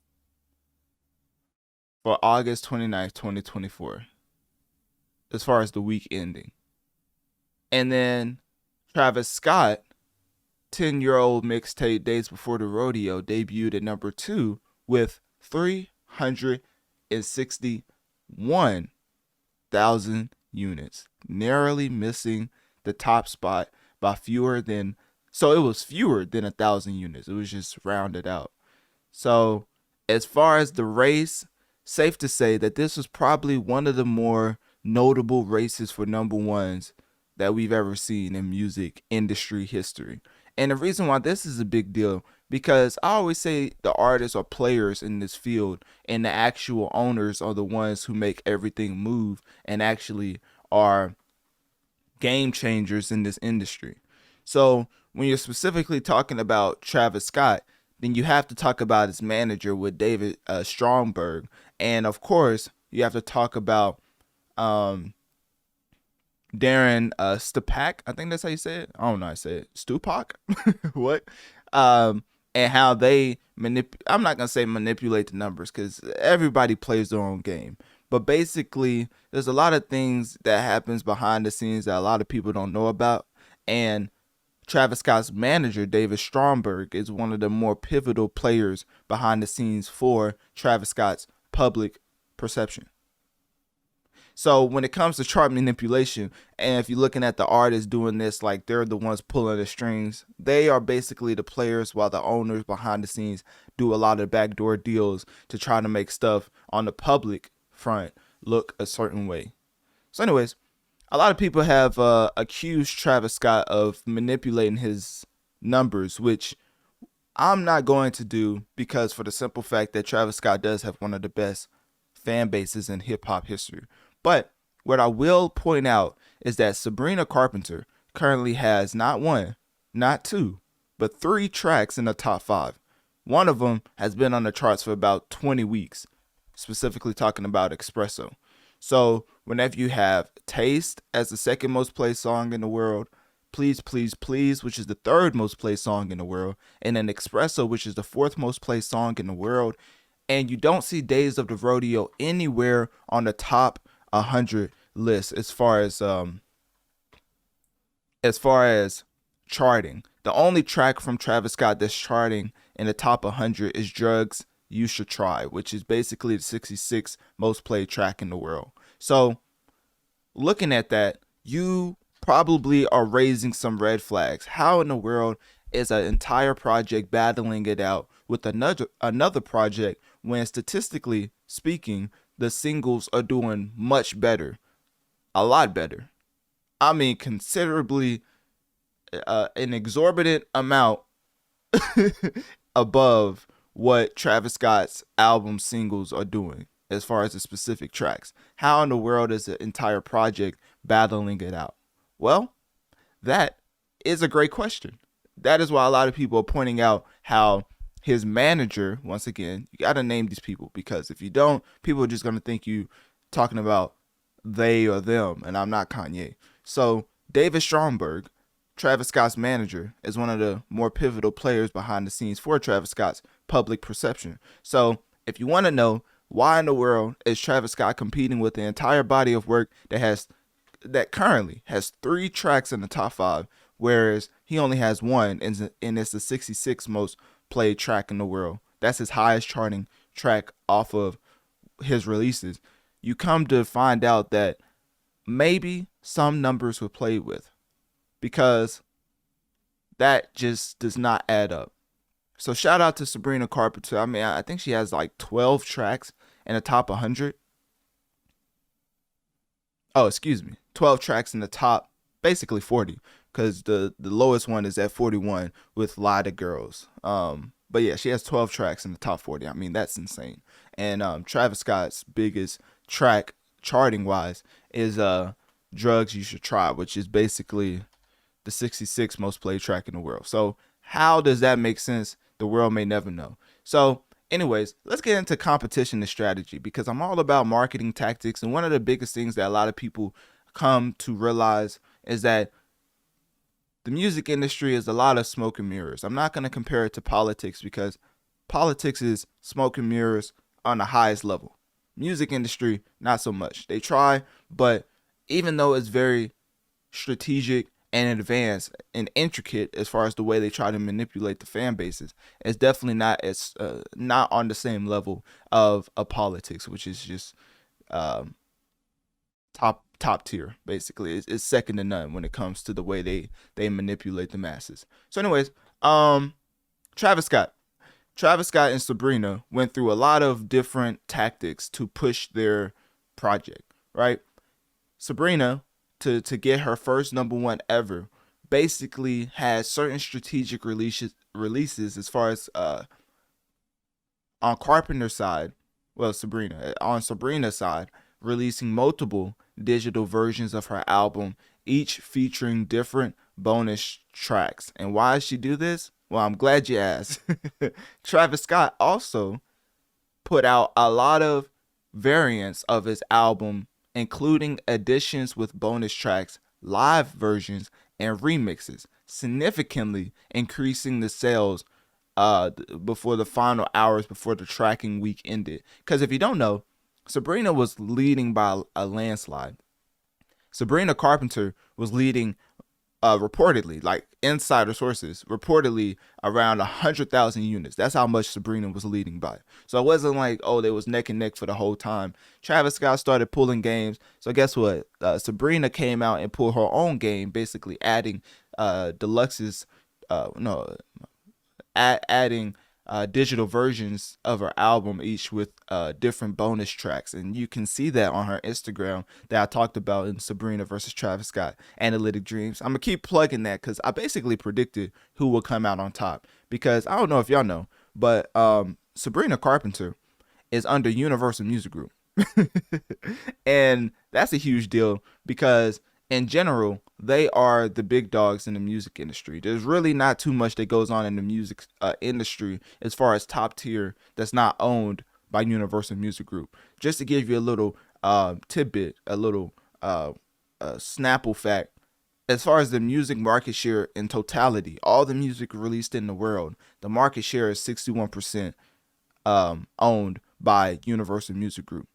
for August 29th, 2024, as far as the week ending. And then Travis Scott, 10-year-old mixtape Days Before the Rodeo, debuted at #2 with 361,000 units, narrowly missing the top spot by fewer than 1,000 units. It was just rounded out. So as far as the race, safe to say that this was probably one of the more notable races for #1s that we've ever seen in music industry history. And the reason why this is a big deal, because I always say the artists are players in this field, and the actual owners are the ones who make everything move and actually are game changers in this industry. So when you're specifically talking about Travis Scott, then you have to talk about his manager with David Stromberg. And of course, you have to talk about Darren Stupak. I think that's how you say it. I don't know how I say it. Stupak? What? And how they I'm not going to say manipulate the numbers, because everybody plays their own game. But basically, there's a lot of things that happens behind the scenes that a lot of people don't know about. And Travis Scott's manager, David Stromberg, is one of the more pivotal players behind the scenes for Travis Scott's public perception. So when it comes to chart manipulation, and if you're looking at the artists doing this, like they're the ones pulling the strings, they are basically the players, while the owners behind the scenes do a lot of backdoor deals to try to make stuff on the public front look a certain way. So anyways, a lot of people have accused Travis Scott of manipulating his numbers, which I'm not going to do, because for the simple fact that Travis Scott does have one of the best fan bases in hip hop history. But what I will point out is that Sabrina Carpenter currently has not one, not two, but 3 tracks in the top 5. One of them has been on the charts for about 20 weeks, specifically talking about Espresso. So whenever you have Taste as the 2nd most played song in the world, Please, Please, Please, which is the 3rd most played song in the world, and then Espresso, which is the 4th most played song in the world, and you don't see Days of the Rodeo anywhere on the top 100 list as far as charting. The only track from Travis Scott that's charting in the top 100 is Drugs You Should Try, which is basically the 66th most played track in the world. So looking at that, you probably are raising some red flags. How in the world is an entire project battling it out with another project when, statistically speaking, the singles are doing much better, a lot better? I mean, considerably, an exorbitant amount above what Travis Scott's album singles are doing as far as the specific tracks. How in the world is the entire project battling it out? Well, that is a great question. That is why a lot of people are pointing out how his manager, once again, you got to name these people, because if you don't, people are just going to think you talking about they or them, and I'm not Kanye. So David Stromberg, Travis Scott's manager, is one of the more pivotal players behind the scenes for Travis Scott's public perception. So if you want to know why in the world is Travis Scott competing with the entire body of work that currently has 3 tracks in the top 5, whereas he only has 1, and it's the 66th most played track in the world. That's his highest charting track off of his releases. You come to find out that maybe some numbers were played with, because that just does not add up. So shout out to Sabrina Carpenter. I mean, I think she has like 12 tracks in the top 100. Oh, excuse me. 12 tracks in the top, basically 40, because the lowest one is at 41 with Lie to Girls. But yeah, she has 12 tracks in the top 40. I mean, that's insane. And Travis Scott's biggest track charting wise is Drugs You Should Try, which is basically the 66th most played track in the world. So how does that make sense? The world may never know. So anyways, let's get into competition and strategy, because I'm all about marketing tactics. And one of the biggest things that a lot of people come to realize is that the music industry is a lot of smoke and mirrors. I'm not going to compare it to politics, because politics is smoke and mirrors on the highest level. Music industry, not so much. They try, but even though it's very strategic and advanced and intricate as far as the way they try to manipulate the fan bases, it's definitely not on the same level of a politics, which is just top tier. Basically, it's second to none when it comes to the way they manipulate the masses. So anyways, Travis Scott and Sabrina went through a lot of different tactics to push their project, right? Sabrina, to get her first #1 ever, basically has certain strategic releases as far as on Carpenter's side, on Sabrina's side, releasing multiple digital versions of her album, each featuring different bonus tracks. And why does she do this? Well, I'm glad you asked. Travis Scott also put out a lot of variants of his album, including additions with bonus tracks, live versions, and remixes, significantly increasing the sales before the final hours before the tracking week ended. Because if you don't know, Sabrina was leading by a landslide. Sabrina Carpenter was leading reportedly, like insider sources, reportedly around 100,000 units. That's how much Sabrina was leading by. So it wasn't like, oh, they was neck and neck for the whole time. Travis Scott started pulling games. So guess what? Sabrina came out and pulled her own game, basically adding deluxes, adding digital versions of her album, each with different bonus tracks. And you can see that on her Instagram that I talked about in Sabrina versus Travis Scott, Analytic Dreamz. I'm gonna keep plugging that because I basically predicted who would come out on top, because I don't know if y'all know, but Sabrina Carpenter is under Universal Music Group. And that's a huge deal because in general, they are the big dogs in the music industry. There's really not too much that goes on in the music industry as far as top tier that's not owned by Universal Music Group. Just to give you a little tidbit, a little Snapple fact, as far as the music market share in totality, all the music released in the world, the market share is 61% owned by Universal Music Group.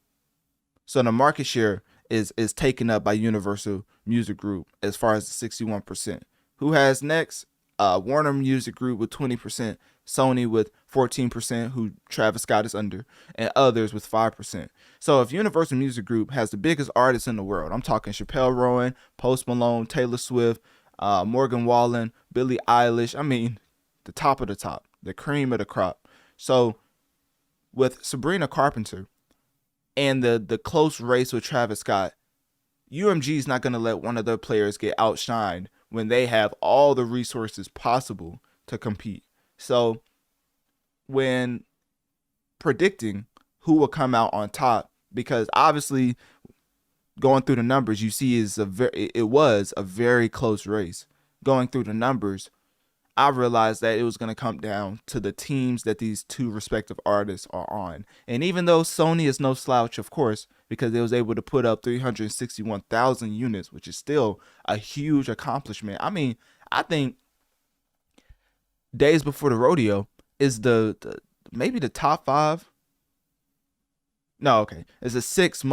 So the market share is taken up by Universal Music Group as far as the 61%. Who has next? Warner Music Group with 20%, Sony with 14%, who Travis Scott is under, and others with 5%. So if Universal Music Group has the biggest artists in the world, I'm talking Chappelle Rowan, Post Malone, Taylor Swift, Morgan Wallen, Billie Eilish, I mean, the top of the top, the cream of the crop. So with Sabrina Carpenter and the close race with Travis Scott, UMG is not going to let one of their players get outshined when they have all the resources possible to compete. So when predicting who will come out on top, because obviously going through the numbers, you see it was a very close race. Going through the numbers, I realized that it was going to come down to the teams that these two respective artists are on. And even though Sony is no slouch, of course, because it was able to put up 361,000 units, which is still a huge accomplishment. I mean, I think Days Before the Rodeo is maybe the top 5. No, okay. It's the sixth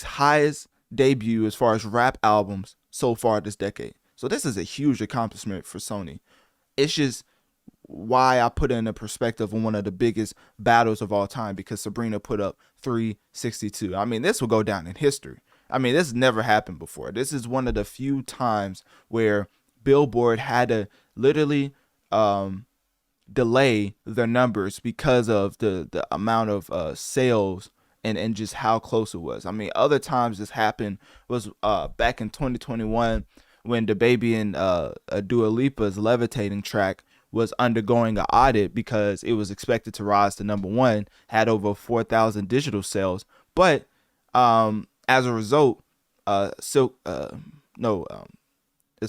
highest debut as far as rap albums so far this decade. So this is a huge accomplishment for Sony. It's just why I put it in a perspective of one of the biggest battles of all time, because Sabrina put up 362. I mean, this will go down in history. I mean, this never happened before. This is one of the few times where Billboard had to literally delay their numbers because of the amount of sales and just how close it was. I mean, other times this happened was back in 2021 when DaBaby and Dua Lipa's Levitating track was undergoing an audit because it was expected to rise to number 1, had over 4,000 digital sales. But as a result, as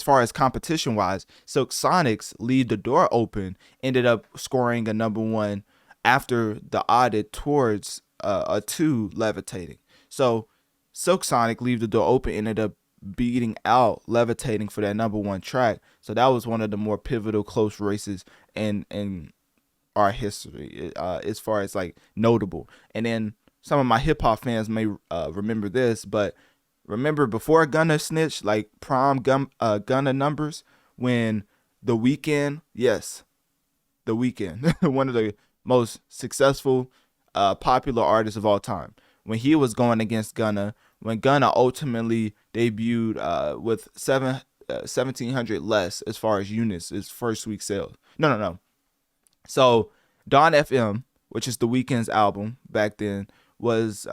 far as competition wise, Silk Sonic's Leave the Door Open ended up scoring a number 1 after the audit towards a 2 Levitating. So Silk Sonic Leave the Door Open ended up beating out Levitating for that number 1 track. So that was one of the more pivotal close races in our history as far as like notable. And then some of my hip hop fans may remember this, but remember before Gunna snitched, like prime Gunna numbers, when The Weeknd, yes, The Weeknd, one of the most successful popular artists of all time, when he was going against Gunna, when Gunna ultimately debuted with 1,700 less as far as units, his first week sales. No. So Dawn FM, which is The Weeknd's album back then, was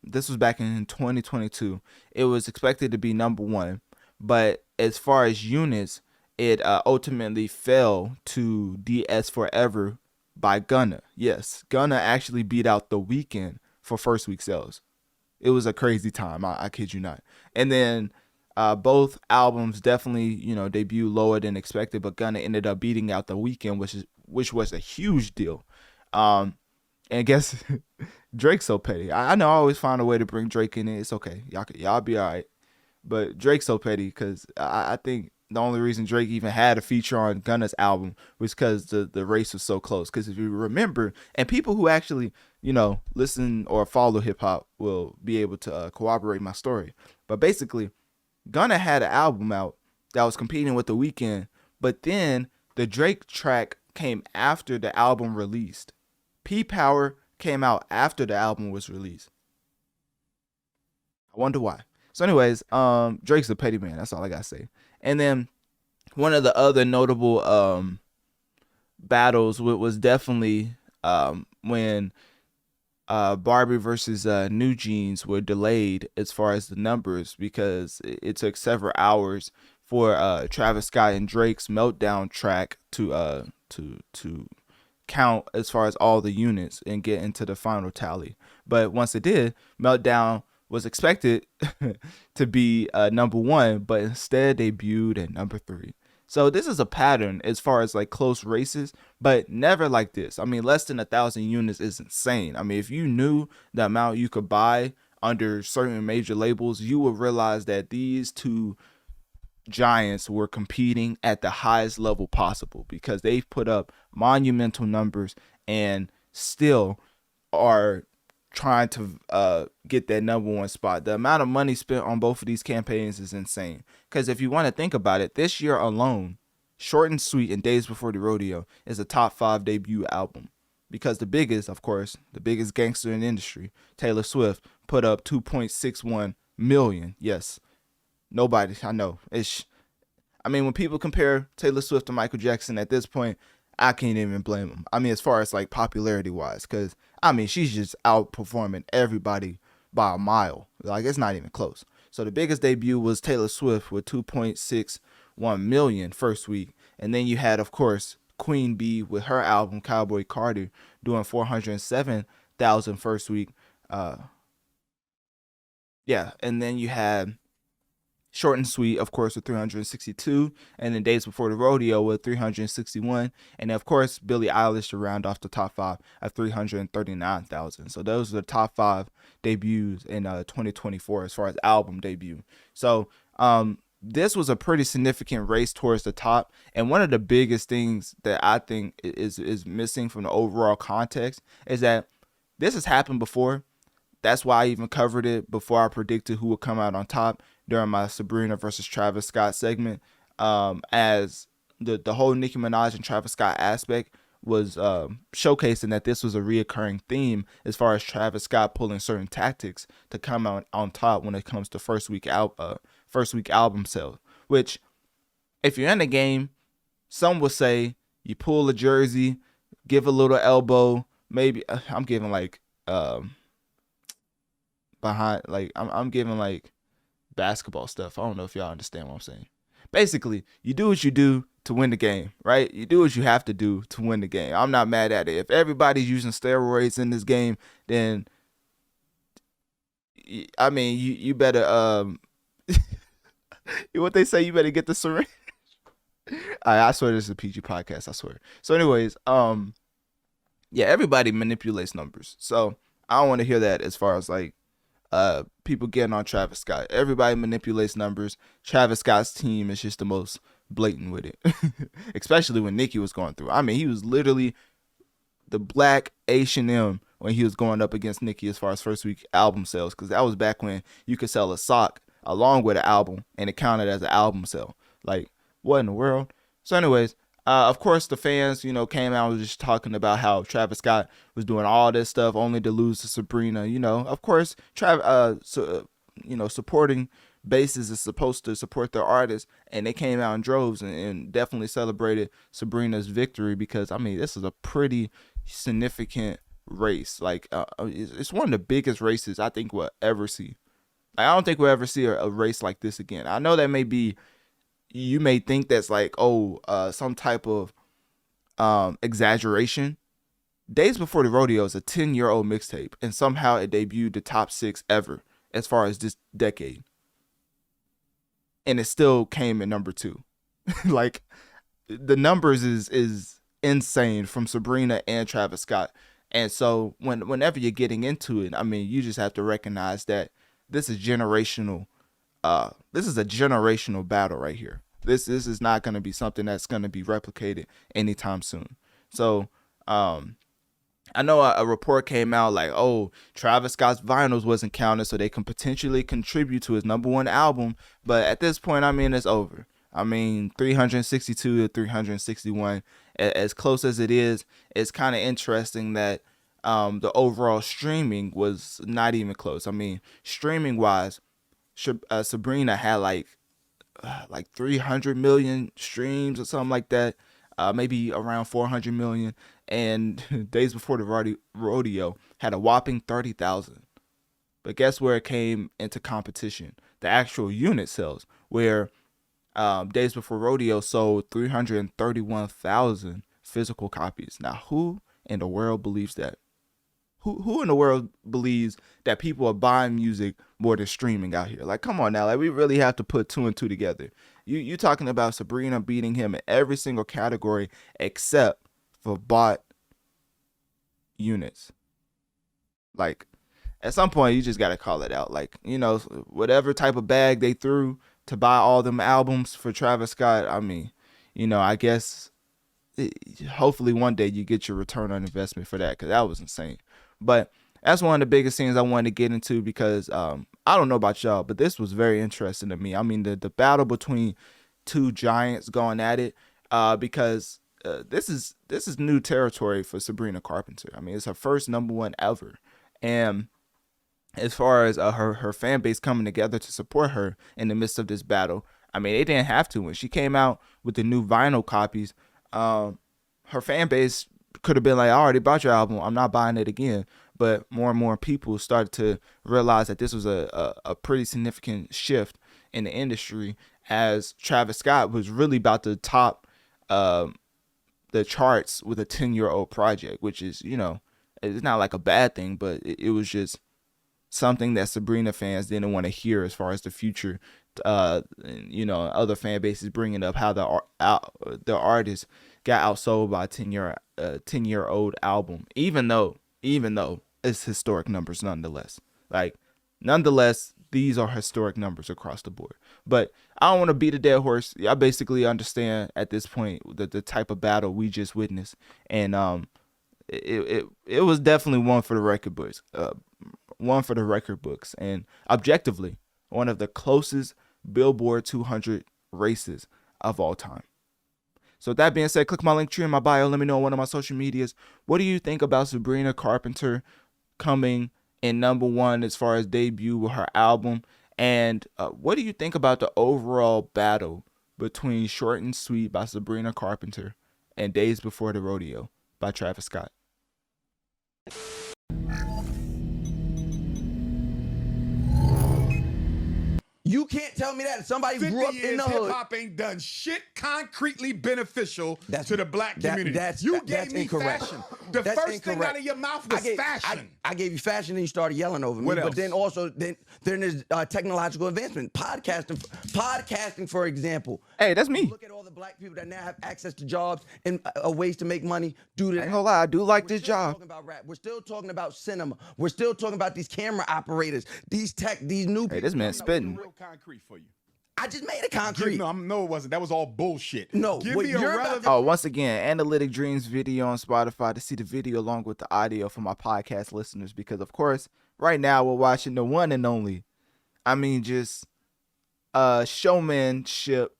this was back in 2022. It was expected to be number 1, but as far as units, it ultimately fell to DS Forever by Gunna. Yes, Gunna actually beat out The Weeknd for first week sales. It was a crazy time, I kid you not. And then both albums definitely, debut lower than expected, but Gunna ended up beating out The Weeknd, which was a huge deal. And I guess Drake's so petty. I know I always find a way to bring Drake in it. It's okay. Y'all be all right. But Drake's so petty because I think the only reason Drake even had a feature on Gunna's album was because the race was so close. Because if you remember, and people who actually, listen or follow hip hop will be able to corroborate my story. But basically, Gunna had an album out that was competing with The Weeknd, but then the Drake track came after the album released. P-Power came out after the album was released. I wonder why. So anyways, Drake's a petty man. That's all I gotta say. And then one of the other notable battles was definitely when Barbie versus New Jeans were delayed as far as the numbers, because it took several hours for Travis Scott and Drake's Meltdown track to count as far as all the units and get into the final tally. But once it did, Meltdown was expected to be number 1, but instead debuted at number 3. So this is a pattern as far as like close races, but never like this. I mean, less than 1,000 units is insane. I mean, if you knew the amount you could buy under certain major labels, you would realize that these two giants were competing at the highest level possible, because they've put up monumental numbers and still are trying to get that number 1 spot. The amount of money spent on both of these campaigns is insane. Because if you want to think about it, this year alone, Short and Sweet and Days Before the Rodeo is a top 5 debut album. Because the biggest, of course, the biggest gangster in the industry, Taylor Swift, put up 2.61 million. Yes, nobody, I know. I mean, when people compare Taylor Swift to Michael Jackson at this point, I can't even blame them. I mean, as far as like popularity wise, because I mean, she's just outperforming everybody by a mile. Like, it's not even close. So the biggest debut was Taylor Swift with 2.61 million first week. And then you had, of course, Queen Bee with her album Cowboy Carter doing 407,000 first week. Yeah, and then you had Short and Sweet, of course, with 362, and then Days Before the Rodeo with 361, and then, of course, Billie Eilish to round off the top 5 at 339,000. So those are the top 5 debuts in 2024 as far as album debut. So this was a pretty significant race towards the top, and one of the biggest things that I think is missing from the overall context is that this has happened before. That's why I even covered it before I predicted who would come out on top during my Sabrina versus Travis Scott segment, as the whole Nicki Minaj and Travis Scott aspect was showcasing that this was a reoccurring theme as far as Travis Scott pulling certain tactics to come out on top when it comes to first week album sales. Which, if you're in the game, some would say you pull a jersey, give a little elbow, maybe I'm giving like behind, like I'm giving like basketball stuff. I don't know if y'all understand what I'm saying. Basically, you do what you do to win the game, right? You do what you have to do to win the game. I'm not mad at it. If everybody's using steroids in this game, then I mean, you better what they say, you better get the syringe. I swear this is a PG podcast, I swear. So anyways, yeah, everybody manipulates numbers. So I don't want to hear that as far as like people getting on Travis Scott. Everybody manipulates numbers. Travis Scott's team is just the most blatant with it. Especially when Nicki was going through. I mean, he was literally the black H&M when he was going up against Nicki as far as first week album sales, because that was back when you could sell a sock along with an album and it counted as an album sale. Like, what in the world? So anyways, of course, the fans, came out and was just talking about how Travis Scott was doing all this stuff only to lose to Sabrina. Of course, supporting bases is supposed to support their artists, and they came out in droves and definitely celebrated Sabrina's victory, because, I mean, this is a pretty significant race. Like, it's one of the biggest races I think we'll ever see. I don't think we'll ever see a race like this again. I know that you may think that's like, some type of exaggeration. Days Before the Rodeo is a 10-year-old mixtape, and somehow it debuted the top 6 ever as far as this decade. And it still came in number 2. Like, the numbers is insane from Sabrina and Travis Scott. And so whenever you're getting into it, I mean, you just have to recognize that this is generational. This is a generational battle right here. This is not going to be something that's going to be replicated anytime soon. So I know a report came out like, oh, Travis Scott's vinyls wasn't counted, so they can potentially contribute to his #1 album. But at this point, I mean, it's over. I mean, 362 to 361, as close as it is, it's kind of interesting that the overall streaming was not even close. I mean, streaming wise, Sabrina had like 300 million streams or something like that, maybe around 400 million. And Days Before the Rodeo had a whopping 30,000. But guess where it came into competition? The actual unit sales, where Days Before Rodeo sold 331,000 physical copies. Now, who in the world believes that? Who in the world believes that people are buying music more than streaming out here? Like, come on now. Like, we really have to put 2 and 2 together. You talking about Sabrina beating him in every single category except for bought units. Like, at some point, you just got to call it out. Like, you know, whatever type of bag they threw to buy all them albums for Travis Scott, I mean, you know, I guess hopefully one day you get your return on investment for that, because that was insane. But that's one of the biggest things I wanted to get into, because I don't know about y'all, but this was very interesting to me. I mean, the battle between two giants going at it, because this is new territory for Sabrina Carpenter. I mean, it's her first #1 ever. And as far as her fan base coming together to support her in the midst of this battle, I mean, they didn't have to. When she came out with the new vinyl copies, her fan base could have been like, I already bought your album, I'm not buying it again. But more and more people started to realize that this was a pretty significant shift in the industry, as Travis Scott was really about to top the charts with a 10-year-old project, which is, you know, it's not like a bad thing, but it was just something that Sabrina fans didn't want to hear as far as the future. You know, other fan bases bringing up how the artist got outsold by a 10-year-old album, even though it's historic numbers nonetheless. Like, nonetheless, these are historic numbers across the board. But I don't want to beat a dead horse. I basically understand at this point the type of battle we just witnessed, and it was definitely one for the record books. And objectively, one of the closest Billboard 200 races of all time. So with that being said, click my link tree in my bio. Let me know on one of my social medias. What do you think about Sabrina Carpenter coming in #1 as far as debut with her album? And what do you think about the overall battle between Short and Sweet by Sabrina Carpenter and Days Before the Rodeo by Travis Scott? You can't tell me that. Somebody grew up in the hood. Hip-hop ain't done shit concretely beneficial to the black community. You gave me incorrect. fashion. The first thing out of your mouth was fashion. I gave you fashion, and you started yelling over me. What else? But then also, then there's technological advancement. Podcasting, for example. Hey, that's me. Look at all the black people that now have access to jobs and ways to make money. I ain't gonna lie, I do like this job. Talking about rap. We're still talking about cinema. We're still talking about these camera operators, these new people. Hey, this man spitting. Concrete for you. I just made it concrete. No, it wasn't. That was all bullshit. No, give me a relevant. Oh, once again, Analytic Dreamz video on Spotify to see the video along with the audio for my podcast listeners, because of course, right now we're watching the one and only. I mean, just showmanship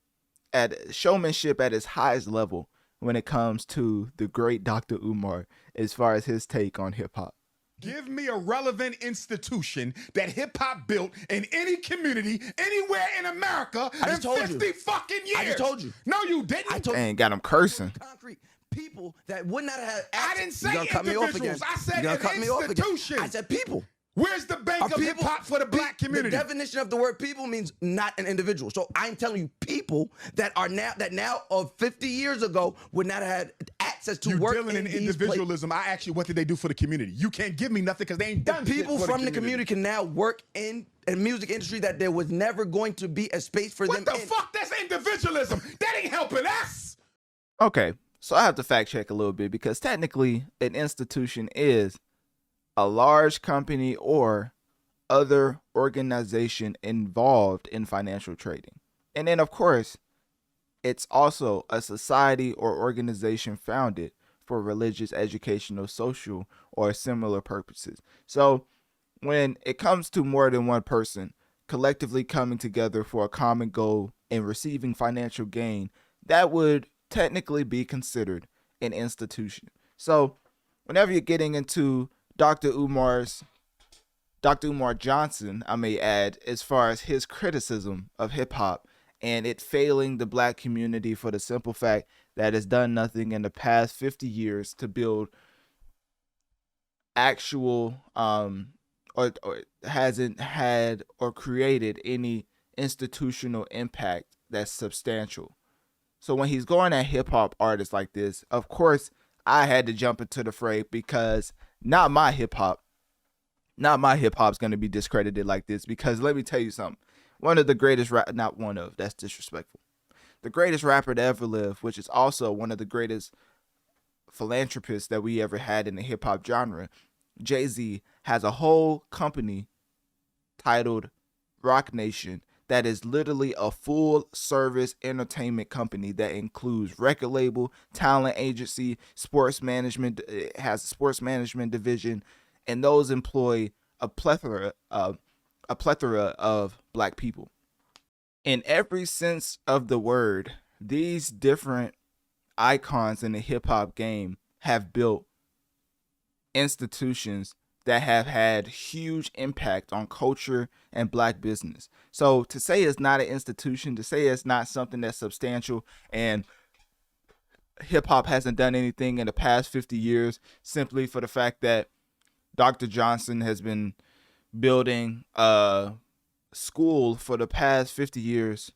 at its highest level when it comes to the great Dr. Umar as far as his take on hip hop. Give me a relevant institution that hip-hop built in any community, anywhere in America in 50 fucking years. I just told you. No, you didn't. Ain't got him cursing. Concrete people that would not have access. I didn't say individuals. I said an institution. I said people. Where's the bank of hip-hop for the black community? The definition of the word people means not an individual. So I'm telling you, people that are now of 50 years ago would not have had access to work. You're dealing in individualism. I asked you, what did they do for the community? You can't give me nothing because they ain't done shit people for from the community can now work in a music industry that there was never going to be a space for them. What the fuck? That's individualism. That ain't helping us. Okay, so I have to fact check a little bit, because technically an institution is a large company or other organization involved in financial trading. And then, of course, it's also a society or organization founded for religious, educational, social, or similar purposes. So when it comes to more than one person collectively coming together for a common goal and receiving financial gain, that would technically be considered an institution. So whenever you're getting into Dr. Umar Johnson, I may add, as far as his criticism of hip hop and it failing the black community for the simple fact that it's done nothing in the past 50 years to build actual or hasn't had or created any institutional impact that's substantial. So when he's going at hip hop artists like this, of course I had to jump into the fray, because not my hip hop's going to be discredited like this. Because let me tell you something. One of the greatest that's disrespectful. The greatest rapper to ever live, which is also one of the greatest philanthropists that we ever had in the hip hop genre, Jay-Z, has a whole company titled Rock Nation that is literally a full service entertainment company that includes record label, talent agency, sports management. It has a sports management division, and those employ a plethora of black people. In every sense of the word, these different icons in the hip hop game have built institutions that have had huge impact on culture and black business. So to say it's not an institution, to say it's not something that's substantial, and hip hop hasn't done anything in the past 50 years simply for the fact that Dr. Johnson has been building a school for the past 50 years,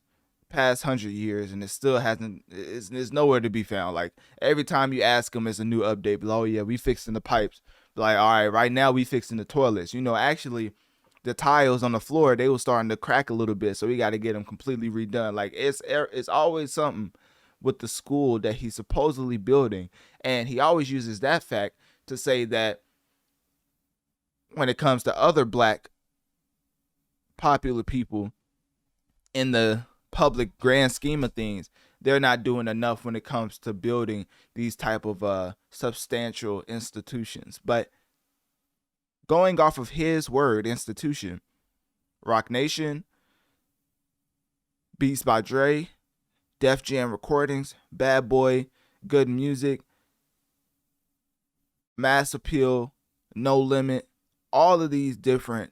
past 100 years, and it still hasn't, it's nowhere to be found. Like, every time you ask them, it's a new update. But, oh yeah, we fixing the pipes. Like, all right, right now we fixing the toilets. You know, actually, the tiles on the floor, they were starting to crack a little bit, so we got to get them completely redone. Like, it's always something with the school that he's supposedly building, and he always uses that fact to say that when it comes to other black popular people in the public grand scheme of things, they're not doing enough when it comes to building these type of substantial institutions. But going off of his word, institution, Rock Nation, Beats by Dre, Def Jam Recordings, Bad Boy, Good Music, Mass Appeal, No Limit, all of these different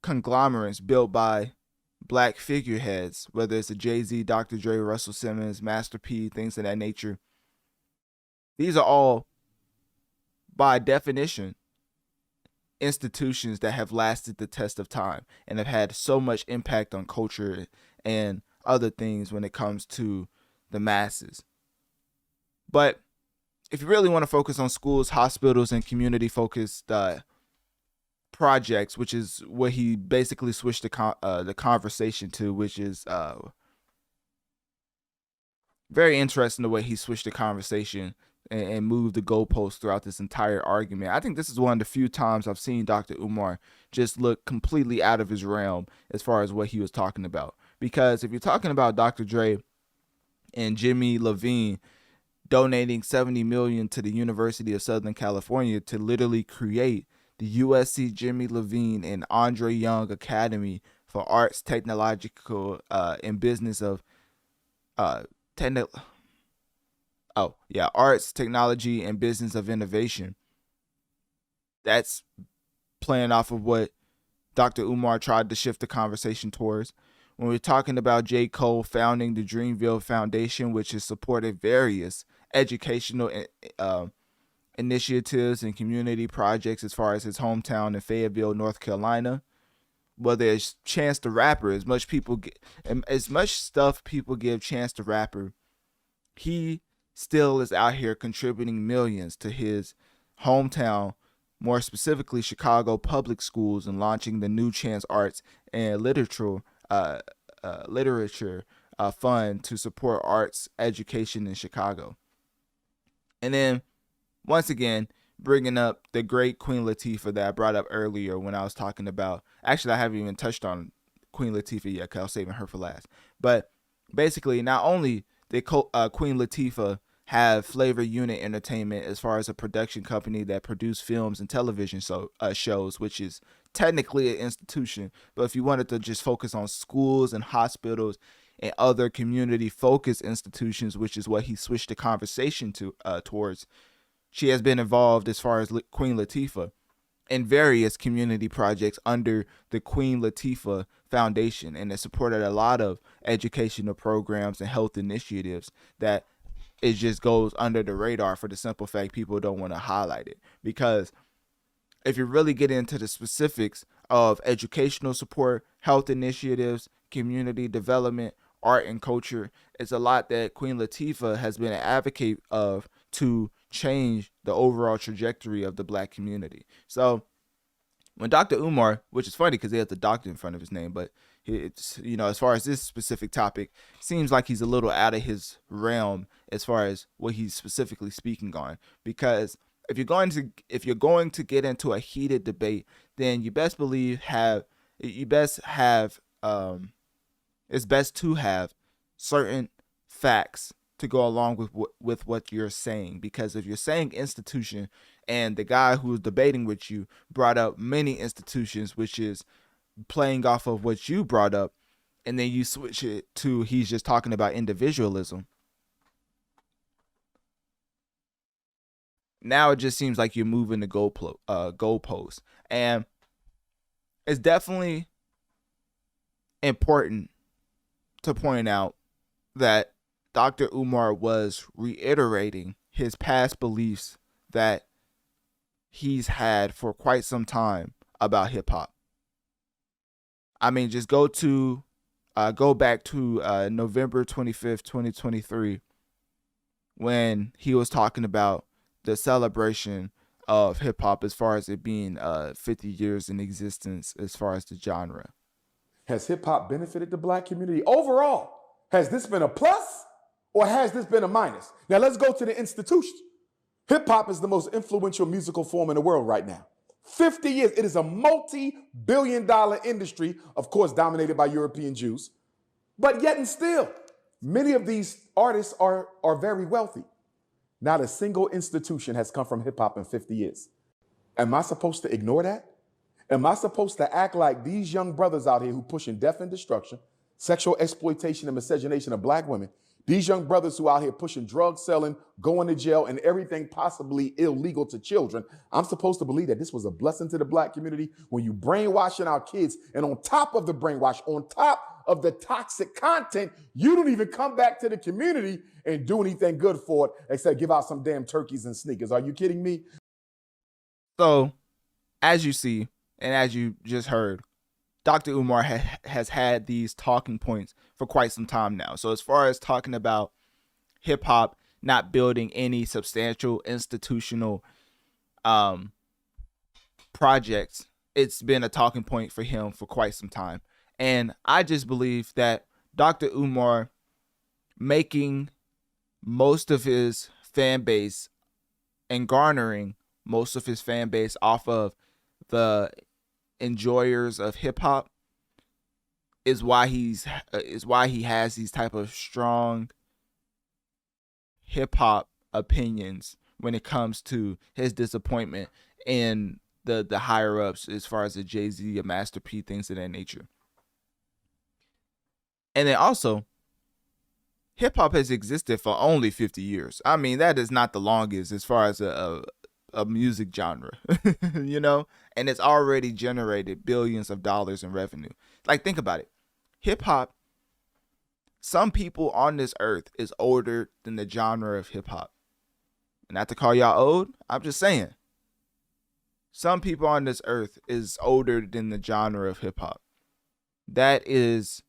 conglomerates built by black figureheads, whether it's a Jay-Z, Dr. Dre, Russell Simmons, Master P, things of that nature. These are all, by definition, institutions that have lasted the test of time and have had so much impact on culture and other things when it comes to the masses. But if you really want to focus on schools, hospitals, and community-focused projects, which is what he basically switched the conversation to, which is very interesting the way he switched the conversation and moved the goalposts throughout this entire argument. I think this is one of the few times I've seen Dr. Umar just look completely out of his realm as far as what he was talking about. Because if you're talking about Dr. Dre and Jimmy Levine donating $70 million to the University of Southern California to literally create the USC Jimmy Levine and Andre Young Academy for Arts, Technological, and Business of Arts, Technology, and Business of Innovation. That's playing off of what Dr. Umar tried to shift the conversation towards. When we're talking about J. Cole founding the Dreamville Foundation, which has supported various educational initiatives and community projects as far as his hometown in Fayetteville, North Carolina. Whether it's Chance the Rapper, as much stuff people give Chance the Rapper, he still is out here contributing millions to his hometown, more specifically Chicago public schools, and launching the New Chance Arts and Literature fund to support arts education in Chicago. And then once again, bringing up the great Queen Latifah that I brought up earlier when I was talking about, actually I haven't even touched on Queen Latifah yet because I was saving her for last. But basically, not only did Queen Latifah have Flavor Unit Entertainment as far as a production company that produce films and television shows, which is technically an institution. But if you wanted to just focus on schools and hospitals and other community-focused institutions, which is what he switched the conversation to towards, she has been involved as far as Queen Latifah in various community projects under the Queen Latifah Foundation, and it supported a lot of educational programs and health initiatives that it just goes under the radar for the simple fact people don't want to highlight it. Because if you really get into the specifics of educational support, health initiatives, community development, art and culture, it's a lot that Queen Latifah has been an advocate of to change the overall trajectory of the black community. So when Dr. Umar, which is funny because he has the doctor in front of his name, but it's, you know, as far as this specific topic, seems like he's a little out of his realm as far as what he's specifically speaking on. Because if you're going to get into a heated debate, then you best it's best to have certain facts to go along with what you're saying. Because if you're saying institution and the guy who's debating with you brought up many institutions, which is playing off of what you brought up, and then you switch it to he's just talking about individualism, now it just seems like you're moving the goalpost. And it's definitely important to point out that Dr. Umar was reiterating his past beliefs that he's had for quite some time about hip hop. I mean, just go back to November 25th, 2023, when he was talking about the celebration of hip hop as far as it being 50 years in existence as far as the genre. Has hip hop benefited the black community overall? Has this been a plus or has this been a minus? Now let's go to the institutions. Hip hop is the most influential musical form in the world right now. 50 years. It is a multi-billion-dollar industry, of course, dominated by European Jews. But yet and still, many of these artists are very wealthy. Not a single institution has come from hip hop in 50 years. Am I supposed to ignore that? Am I supposed to act like these young brothers out here who pushing death and destruction, sexual exploitation and miscegenation of black women, these young brothers who out here pushing drug selling, going to jail, and everything possibly illegal to children, I'm supposed to believe that this was a blessing to the black community when you brainwashing our kids, and on top of the brainwash, on top of the toxic content, you don't even come back to the community and do anything good for it except give out some damn turkeys and sneakers. Are you kidding me? So, as you see, and as you just heard, Dr. Umar has had these talking points for quite some time now. So as far as talking about hip hop not building any substantial institutional projects, it's been a talking point for him for quite some time. And I just believe that Dr. Umar making most of his fan base and garnering most of his fan base off of the enjoyers of hip hop is why he has these type of strong hip hop opinions when it comes to his disappointment in the higher ups as far as the Jay-Z, a Master P, things of that nature. And then also, hip hop has existed for only 50 years. I mean, that is not the longest as far as a music genre, you know, and it's already generated billions of dollars in revenue. Like, think about it. Hip hop, some people on this earth is older than the genre of hip hop. Not to call y'all old, I'm just saying. Some people on this earth is older than the genre of hip hop. That is,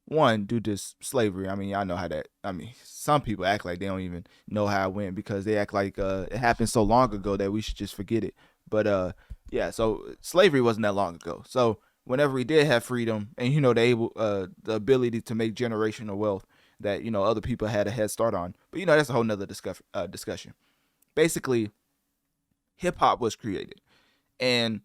one, due to slavery. I mean, y'all know how that, I mean, some people act like they don't even know how it went because they act like it happened so long ago that we should just forget it. But yeah, so slavery wasn't that long ago. So whenever we did have freedom and, you know, the ability to make generational wealth that, you know, other people had a head start on. But, you know, that's a whole nother discussion. Basically, hip hop was created. And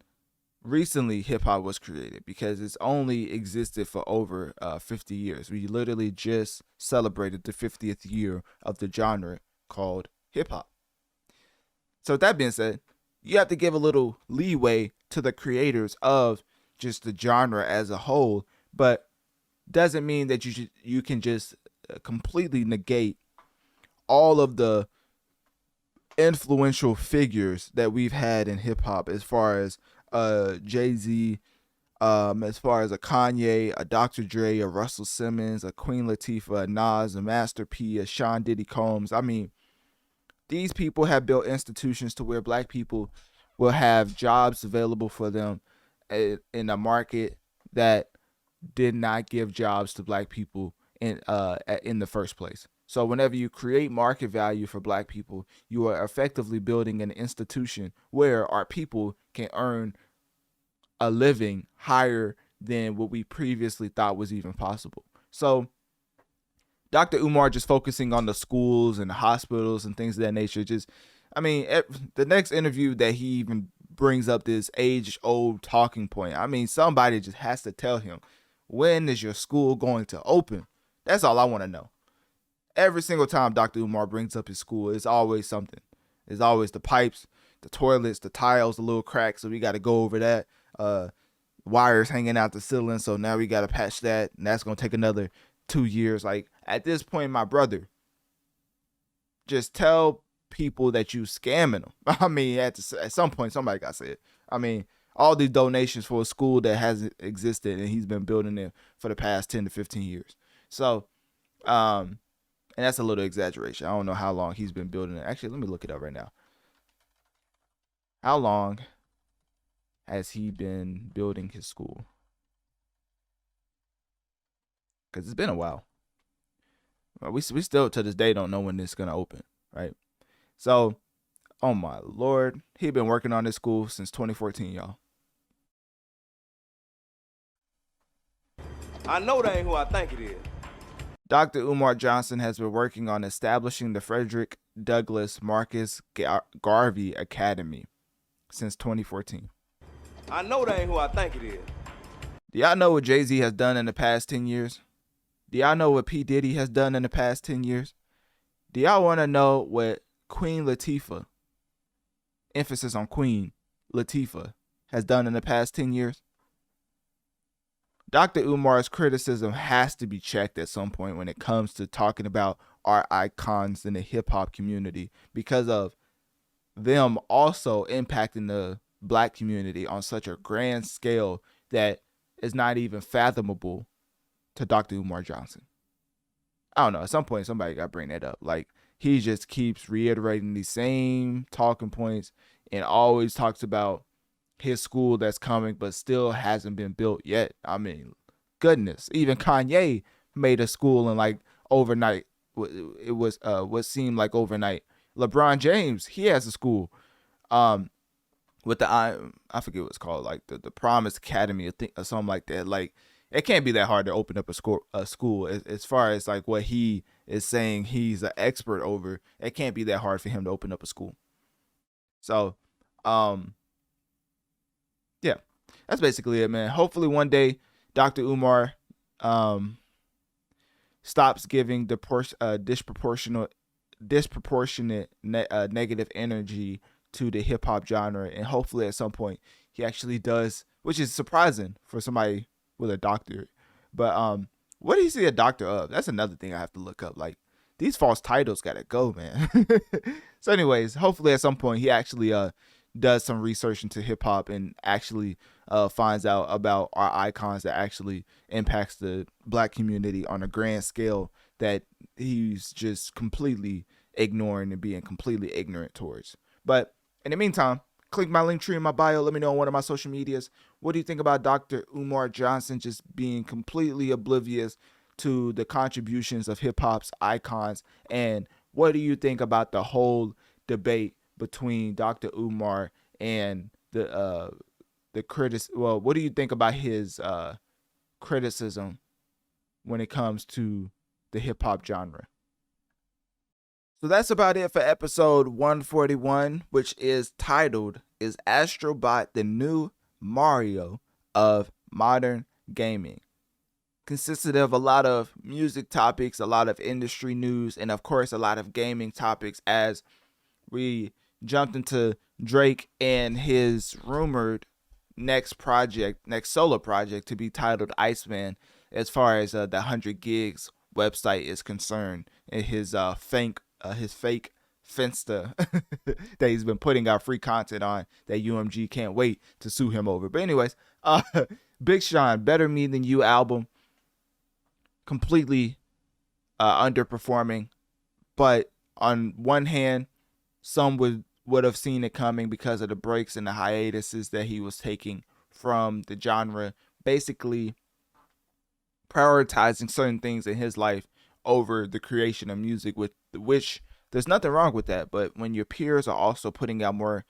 recently, hip hop was created because it's only existed for over 50 years. We literally just celebrated the 50th year of the genre called hip hop. So with that being said, you have to give a little leeway to the creators of just the genre as a whole, but doesn't mean that you can just completely negate all of the influential figures that we've had in hip hop, as far as Jay-Z, as far as a Kanye, a Dr. Dre, a Russell Simmons, a Queen Latifah, a Nas, a Master P, a Sean Diddy Combs. I mean, these people have built institutions to where black people will have jobs available for them in a market that did not give jobs to black people in the first place. So whenever you create market value for black people, you are effectively building an institution where our people can earn a living higher than what we previously thought was even possible. So Dr. Umar just focusing on the schools and the hospitals and things of that nature. The next interview that he even brings up this age-old talking point. I mean, somebody just has to tell him, when is your school going to open? That's all I want to know. Every single time Dr. Umar brings up his school, it's always something. It's always the pipes, the toilets, the tiles, the little cracks. So we got to go over that. Wires hanging out the ceiling. So now we got to patch that. And that's going to take another 2 years. Like, at this point, my brother, just tell people that you scamming them. I mean, at some point, somebody got to say it. I mean, all these donations for a school that hasn't existed and he's been building it for the past 10 to 15 years. So, and that's a little exaggeration. I don't know how long he's been building it. Actually, let me look it up right now. How long has he been building his school? Because it's been a while. We still to this day don't know when this is going to open, right? So, oh my Lord, he been working on this school since 2014, y'all. I know that ain't who I think it is. Dr. Umar Johnson has been working on establishing the Frederick Douglass Marcus Garvey Academy since 2014. I know that ain't who I think it is. Do y'all know what Jay-Z has done in the past 10 years? Do y'all know what P. Diddy has done in the past 10 years? Do y'all want to know what Queen Latifah, emphasis on Queen Latifah, has done in the past 10 years? Dr. Umar's criticism has to be checked at some point when it comes to talking about our icons in the hip-hop community, because of them also impacting the black community on such a grand scale that is not even fathomable to Dr. Umar Johnson. I don't know. At some point, somebody got to bring that up. Like, he just keeps reiterating these same talking points and always talks about his school that's coming, but still hasn't been built yet. I mean, goodness. Even Kanye made a school in like overnight. It was what seemed like overnight. LeBron James, he has a school with the I forget what it's called, like the Promise Academy or something like that. Like, it can't be that hard to open up a school as far as like what he is saying he's an expert over. It can't be that hard for him to open up a school. So, yeah, that's basically it, man. Hopefully one day Dr. Umar stops giving disproportionate negative energy to the hip hop genre, and hopefully at some point he actually does, which is surprising for somebody with a doctorate. But what do you see a doctor of? That's another thing I have to look up. Like, these false titles gotta go, man. So anyways, hopefully at some point he actually does some research into hip hop and actually finds out about our icons that actually impacts the black community on a grand scale that he's just completely ignoring and being completely ignorant towards. But in the meantime, click my link tree in my bio. Let me know on one of my social medias. What do you think about Dr. Umar Johnson just being completely oblivious to the contributions of hip hop's icons? And what do you think about the whole debate between Dr. Umar and the critic? Well, what do you think about his criticism when it comes to the hip hop genre? So that's about it for episode 141, which is titled, "Is Astro Bot the New Mario of Modern Gaming?" consisted of a lot of music topics, a lot of industry news, and of course a lot of gaming topics as we jumped into Drake and his rumored next solo project to be titled Iceman, as far as the 100 Gigs website is concerned, and his fake Finsta that he's been putting out free content on that UMG can't wait to sue him over. But anyways, Big Sean, Better Me Than You album, completely underperforming, but on one hand, some would have seen it coming because of the breaks and the hiatuses that he was taking from the genre, basically prioritizing certain things in his life over the creation of music, with which there's nothing wrong with that. But when your peers are also putting out more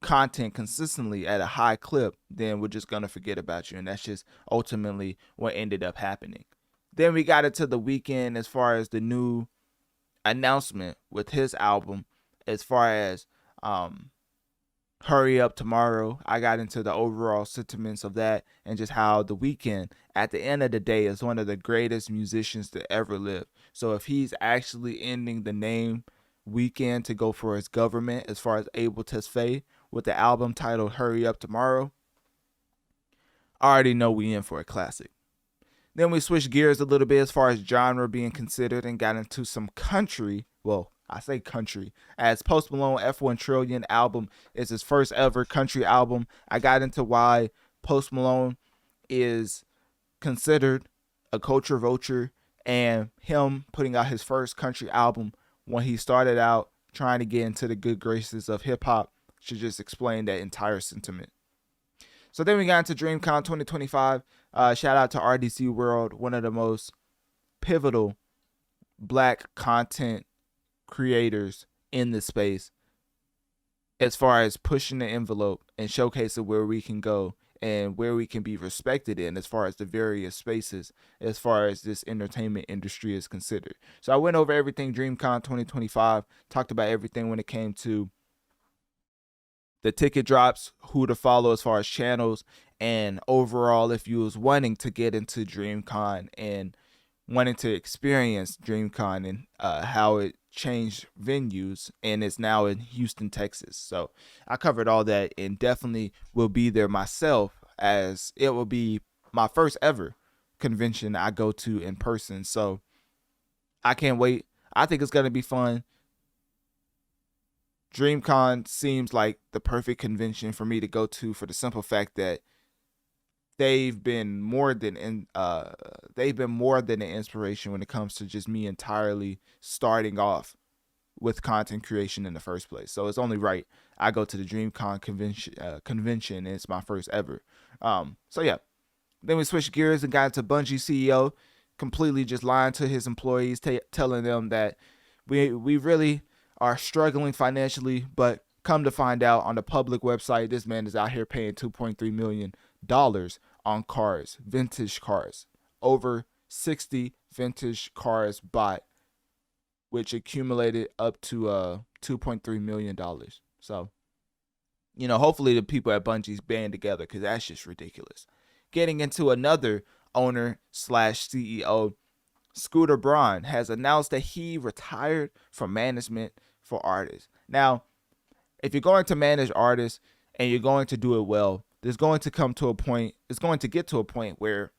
content consistently at a high clip, then we're just going to forget about you. And that's just ultimately what ended up happening. Then we got into the Weeknd as far as the new announcement with his album, as far as Hurry Up Tomorrow. I got into the overall sentiments of that and just how the Weeknd at the end of the day is one of the greatest musicians to ever live. So if he's actually ending the name Weeknd to go for his government as far as Able Tesfaye with the album titled Hurry Up Tomorrow, I already know we in for a classic. Then we switched gears a little bit as far as genre being considered and got into some country. Well, I say country, as Post Malone F1 Trillion album is his first ever country album. I got into why Post Malone is considered a culture vulture, and him putting out his first country album when he started out trying to get into the good graces of hip hop should just explain that entire sentiment. So then we got into Dreamcon 2025. Shout out to RDC World, one of the most pivotal black content creators in this space as far as pushing the envelope and showcasing where we can go and where we can be respected in as far as the various spaces as far as this entertainment industry is considered. So I went over everything Dreamcon 2025, talked about everything when it came to the ticket drops, who to follow as far as channels, and overall if you was wanting to get into Dreamcon and wanting to experience Dreamcon and how it changed venues and it's now in Houston, Texas. So I covered all that and definitely will be there myself, as it will be my first ever convention I go to in person. So I can't wait. I think it's going to be fun. Dreamcon seems like the perfect convention for me to go to for the simple fact that they've been more than an inspiration when it comes to just me entirely starting off with content creation in the first place. So it's only right I go to the Dreamcon convention and it's my first ever. So yeah, then we switched gears and got into Bungie CEO completely just lying to his employees, telling them that we really are struggling financially, but come to find out on the public website, this man is out here paying $2.3 million on cars, vintage cars, over 60 vintage cars bought, which accumulated up to $2.3 million. So, you know, hopefully the people at Bungie's band together, because that's just ridiculous. Getting into another owner / CEO, Scooter Braun has announced that he retired from management for artists. Now, if you're going to manage artists and you're going to do it well, it's going to get to a point where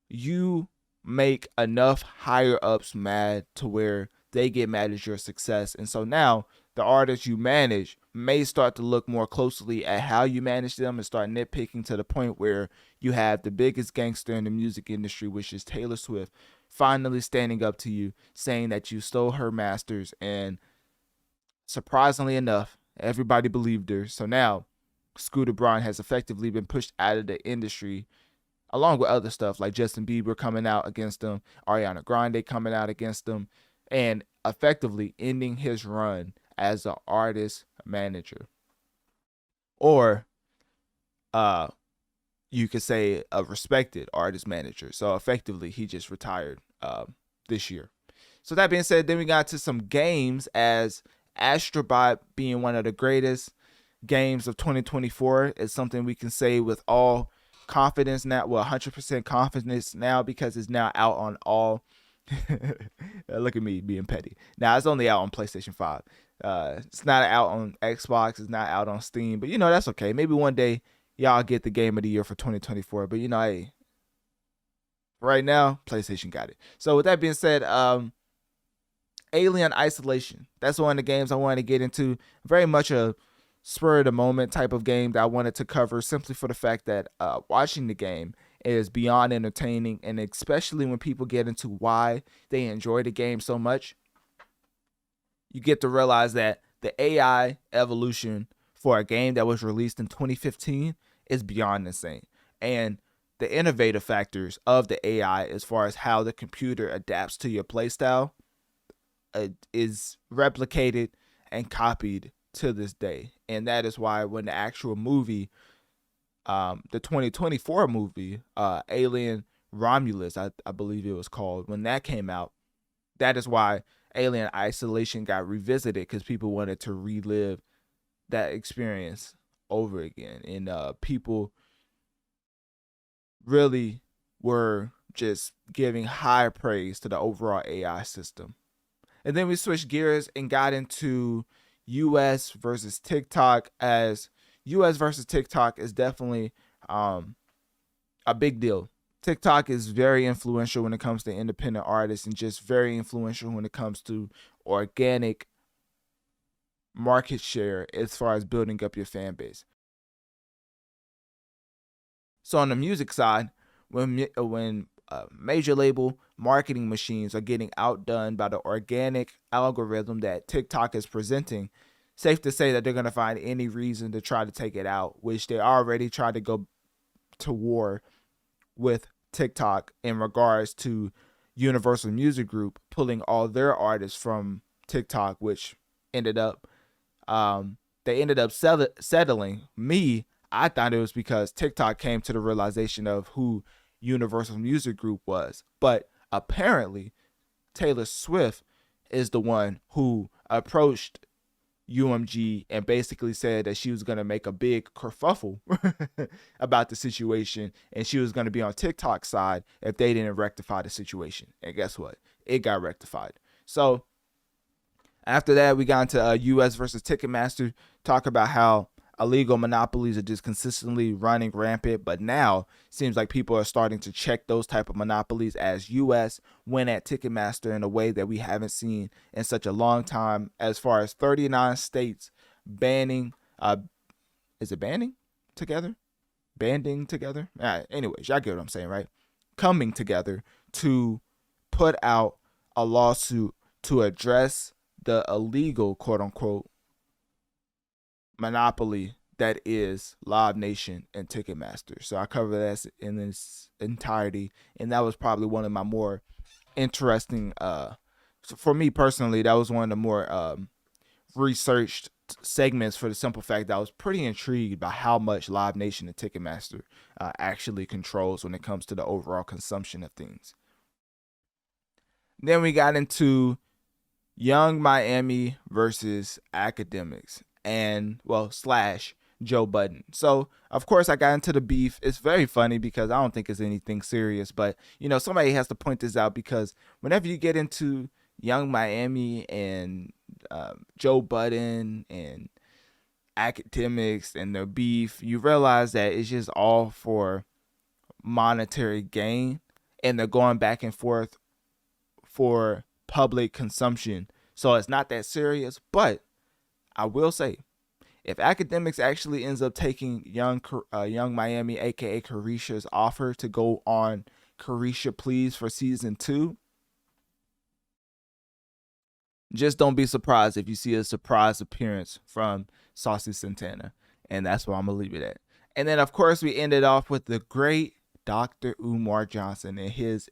you make enough higher ups mad to where they get mad at your success. And so now the artists you manage may start to look more closely at how you manage them and start nitpicking to the point where you have the biggest gangster in the music industry, which is Taylor Swift, finally standing up to you, saying that you stole her masters. And surprisingly enough, everybody believed her. So now Scooter Braun has effectively been pushed out of the industry, along with other stuff like Justin Bieber coming out against him, Ariana Grande coming out against him, and effectively ending his run as an artist manager. Or you could say a respected artist manager. So effectively, he just retired this year. So that being said, then we got to some games, as Astro Bot being one of the greatest games of 2024 is something we can say with all confidence now, 100% confidence now, because it's now out on all. Look at me being petty. Now it's only out on PlayStation 5. It's not out on Xbox. It's not out on Steam. But that's okay. Maybe one day y'all get the game of the year for 2024. But hey, right now PlayStation got it. So with that being said, Alien Isolation. That's one of the games I wanted to get into. Very much a spur of the moment type of game that I wanted to cover, simply for the fact that watching the game is beyond entertaining, and especially when people get into why they enjoy the game so much, you get to realize that the AI evolution for a game that was released in 2015 is beyond insane. And the innovative factors of the AI, as far as how the computer adapts to your playstyle, is replicated and copied to this day. And that is why when the actual movie, the 2024 movie, Alien Romulus, I believe it was called, when that came out, that is why Alien Isolation got revisited, because people wanted to relive that experience over again. And people really were just giving high praise to the overall AI system. And then we switched gears and got into US versus TikTok, as US versus TikTok is definitely a big deal. TikTok is very influential when it comes to independent artists, and just very influential when it comes to organic market share as far as building up your fan base. So on the music side, when major label marketing machines are getting outdone by the organic algorithm that TikTok is presenting, safe to say that they're going to find any reason to try to take it out, which they already tried to go to war with TikTok in regards to Universal Music Group pulling all their artists from TikTok, which ended up settling. I thought it was because TikTok came to the realization of who Universal Music Group was, but apparently Taylor Swift is the one who approached UMG and basically said that she was going to make a big kerfuffle about the situation, and she was going to be on TikTok's side if they didn't rectify the situation. And guess what? It got rectified. So after that, we got into US versus Ticketmaster, talk about how illegal monopolies are just consistently running rampant, but now seems like people are starting to check those type of monopolies, as US went at Ticketmaster in a way that we haven't seen in such a long time, as far as 39 states banning, is it banding together? Anyways, y'all get what I'm saying, right? Coming together to put out a lawsuit to address the illegal, quote unquote, monopoly that is Live Nation and Ticketmaster. So I cover that in its entirety, and that was probably one of my more interesting, for me personally, that was one of the more researched segments, for the simple fact that I was pretty intrigued by how much Live Nation and Ticketmaster actually controls when it comes to the overall consumption of things. Then we got into Young Miami versus Academics, and / Joe Budden. So of course I got into the beef. It's very funny because I don't think it's anything serious, but somebody has to point this out, because whenever you get into Young Miami and Joe Budden and Academics and their beef, you realize that it's just all for monetary gain, and they're going back and forth for public consumption. So it's not that serious. But I will say, if Academics actually ends up taking Young Miami, aka Carisha's offer to go on Carisha Please for season 2, just don't be surprised if you see a surprise appearance from Saucy Santana. And that's where I'm gonna leave it at. And then of course we ended off with the great Dr. Umar Johnson and his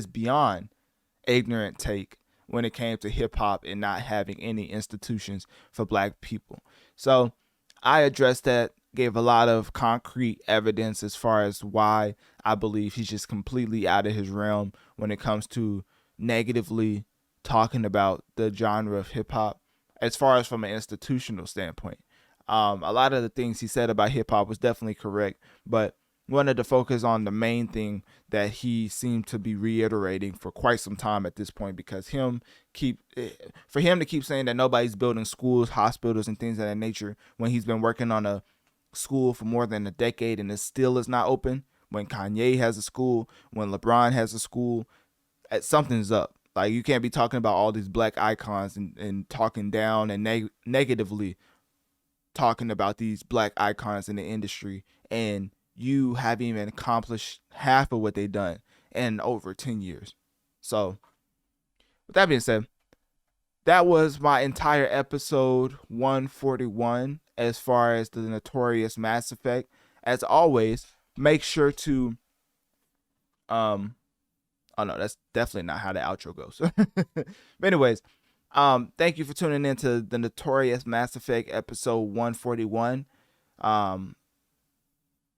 beyond ignorant take when it came to hip hop and not having any institutions for black people. So I addressed that, gave a lot of concrete evidence as far as why I believe he's just completely out of his realm when it comes to negatively talking about the genre of hip hop, as far as from an institutional standpoint. A lot of the things he said about hip hop was definitely correct, but wanted to focus on the main thing that he seemed to be reiterating for quite some time at this point, because for him to keep saying that nobody's building schools, hospitals, and things of that nature when he's been working on a school for more than a decade and it still is not open, when Kanye has a school, when LeBron has a school, something's up. Like, you can't be talking about all these black icons and talking down and negatively talking about these black icons in the industry, and you haven't even accomplished half of what they've done in over 10 years. So, with that being said, that was my entire episode 141 as far as the Notorious Mass Effect. As always, make sure to oh no, that's definitely not how the outro goes. But anyways, thank you for tuning in to the Notorious Mass Effect episode 141.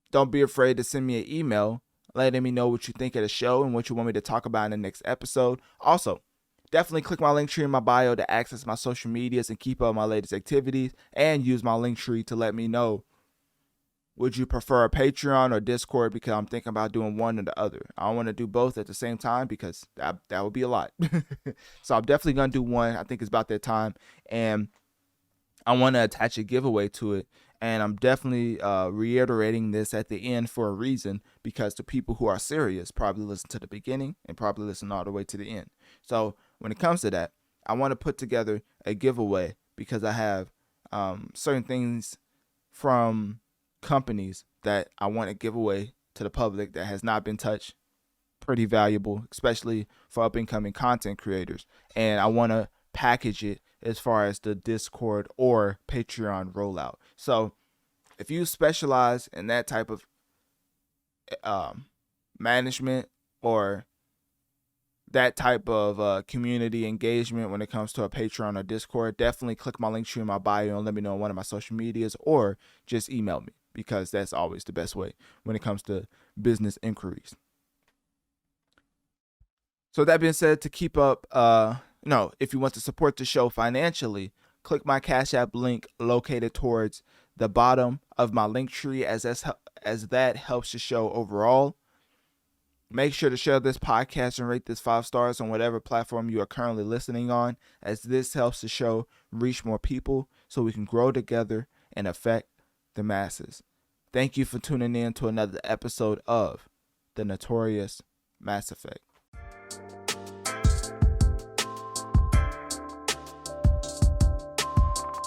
Don't be afraid to send me an email letting me know what you think of the show and what you want me to talk about in the next episode. Also, definitely click my link tree in my bio to access my social medias and keep up my latest activities, and use my link tree to let me know, would you prefer a Patreon or Discord, because I'm thinking about doing one or the other. I don't want to do both at the same time because that would be a lot. So I'm definitely going to do one. I think it's about that time, and I want to attach a giveaway to it. And I'm definitely reiterating this at the end for a reason, because the people who are serious probably listen to the beginning and probably listen all the way to the end. So when it comes to that, I want to put together a giveaway because I have certain things from companies that I want to give away to the public that has not been touched. Pretty valuable, especially for up and coming content creators. And I want to package it as far as the Discord or Patreon rollout. So if you specialize in that type of management or that type of community engagement when it comes to a Patreon or Discord, definitely click my link tree in my bio and let me know on one of my social medias, or just email me, because that's always the best way when it comes to business inquiries. So that being said, to keep up, if you want to support the show financially, click my Cash App link located towards the bottom of my link tree, as that helps the show overall. Make sure to share this podcast and rate this 5 stars on whatever platform you are currently listening on, as this helps the show reach more people so we can grow together and affect the masses. Thank you for tuning in to another episode of the Notorious Mass Effect.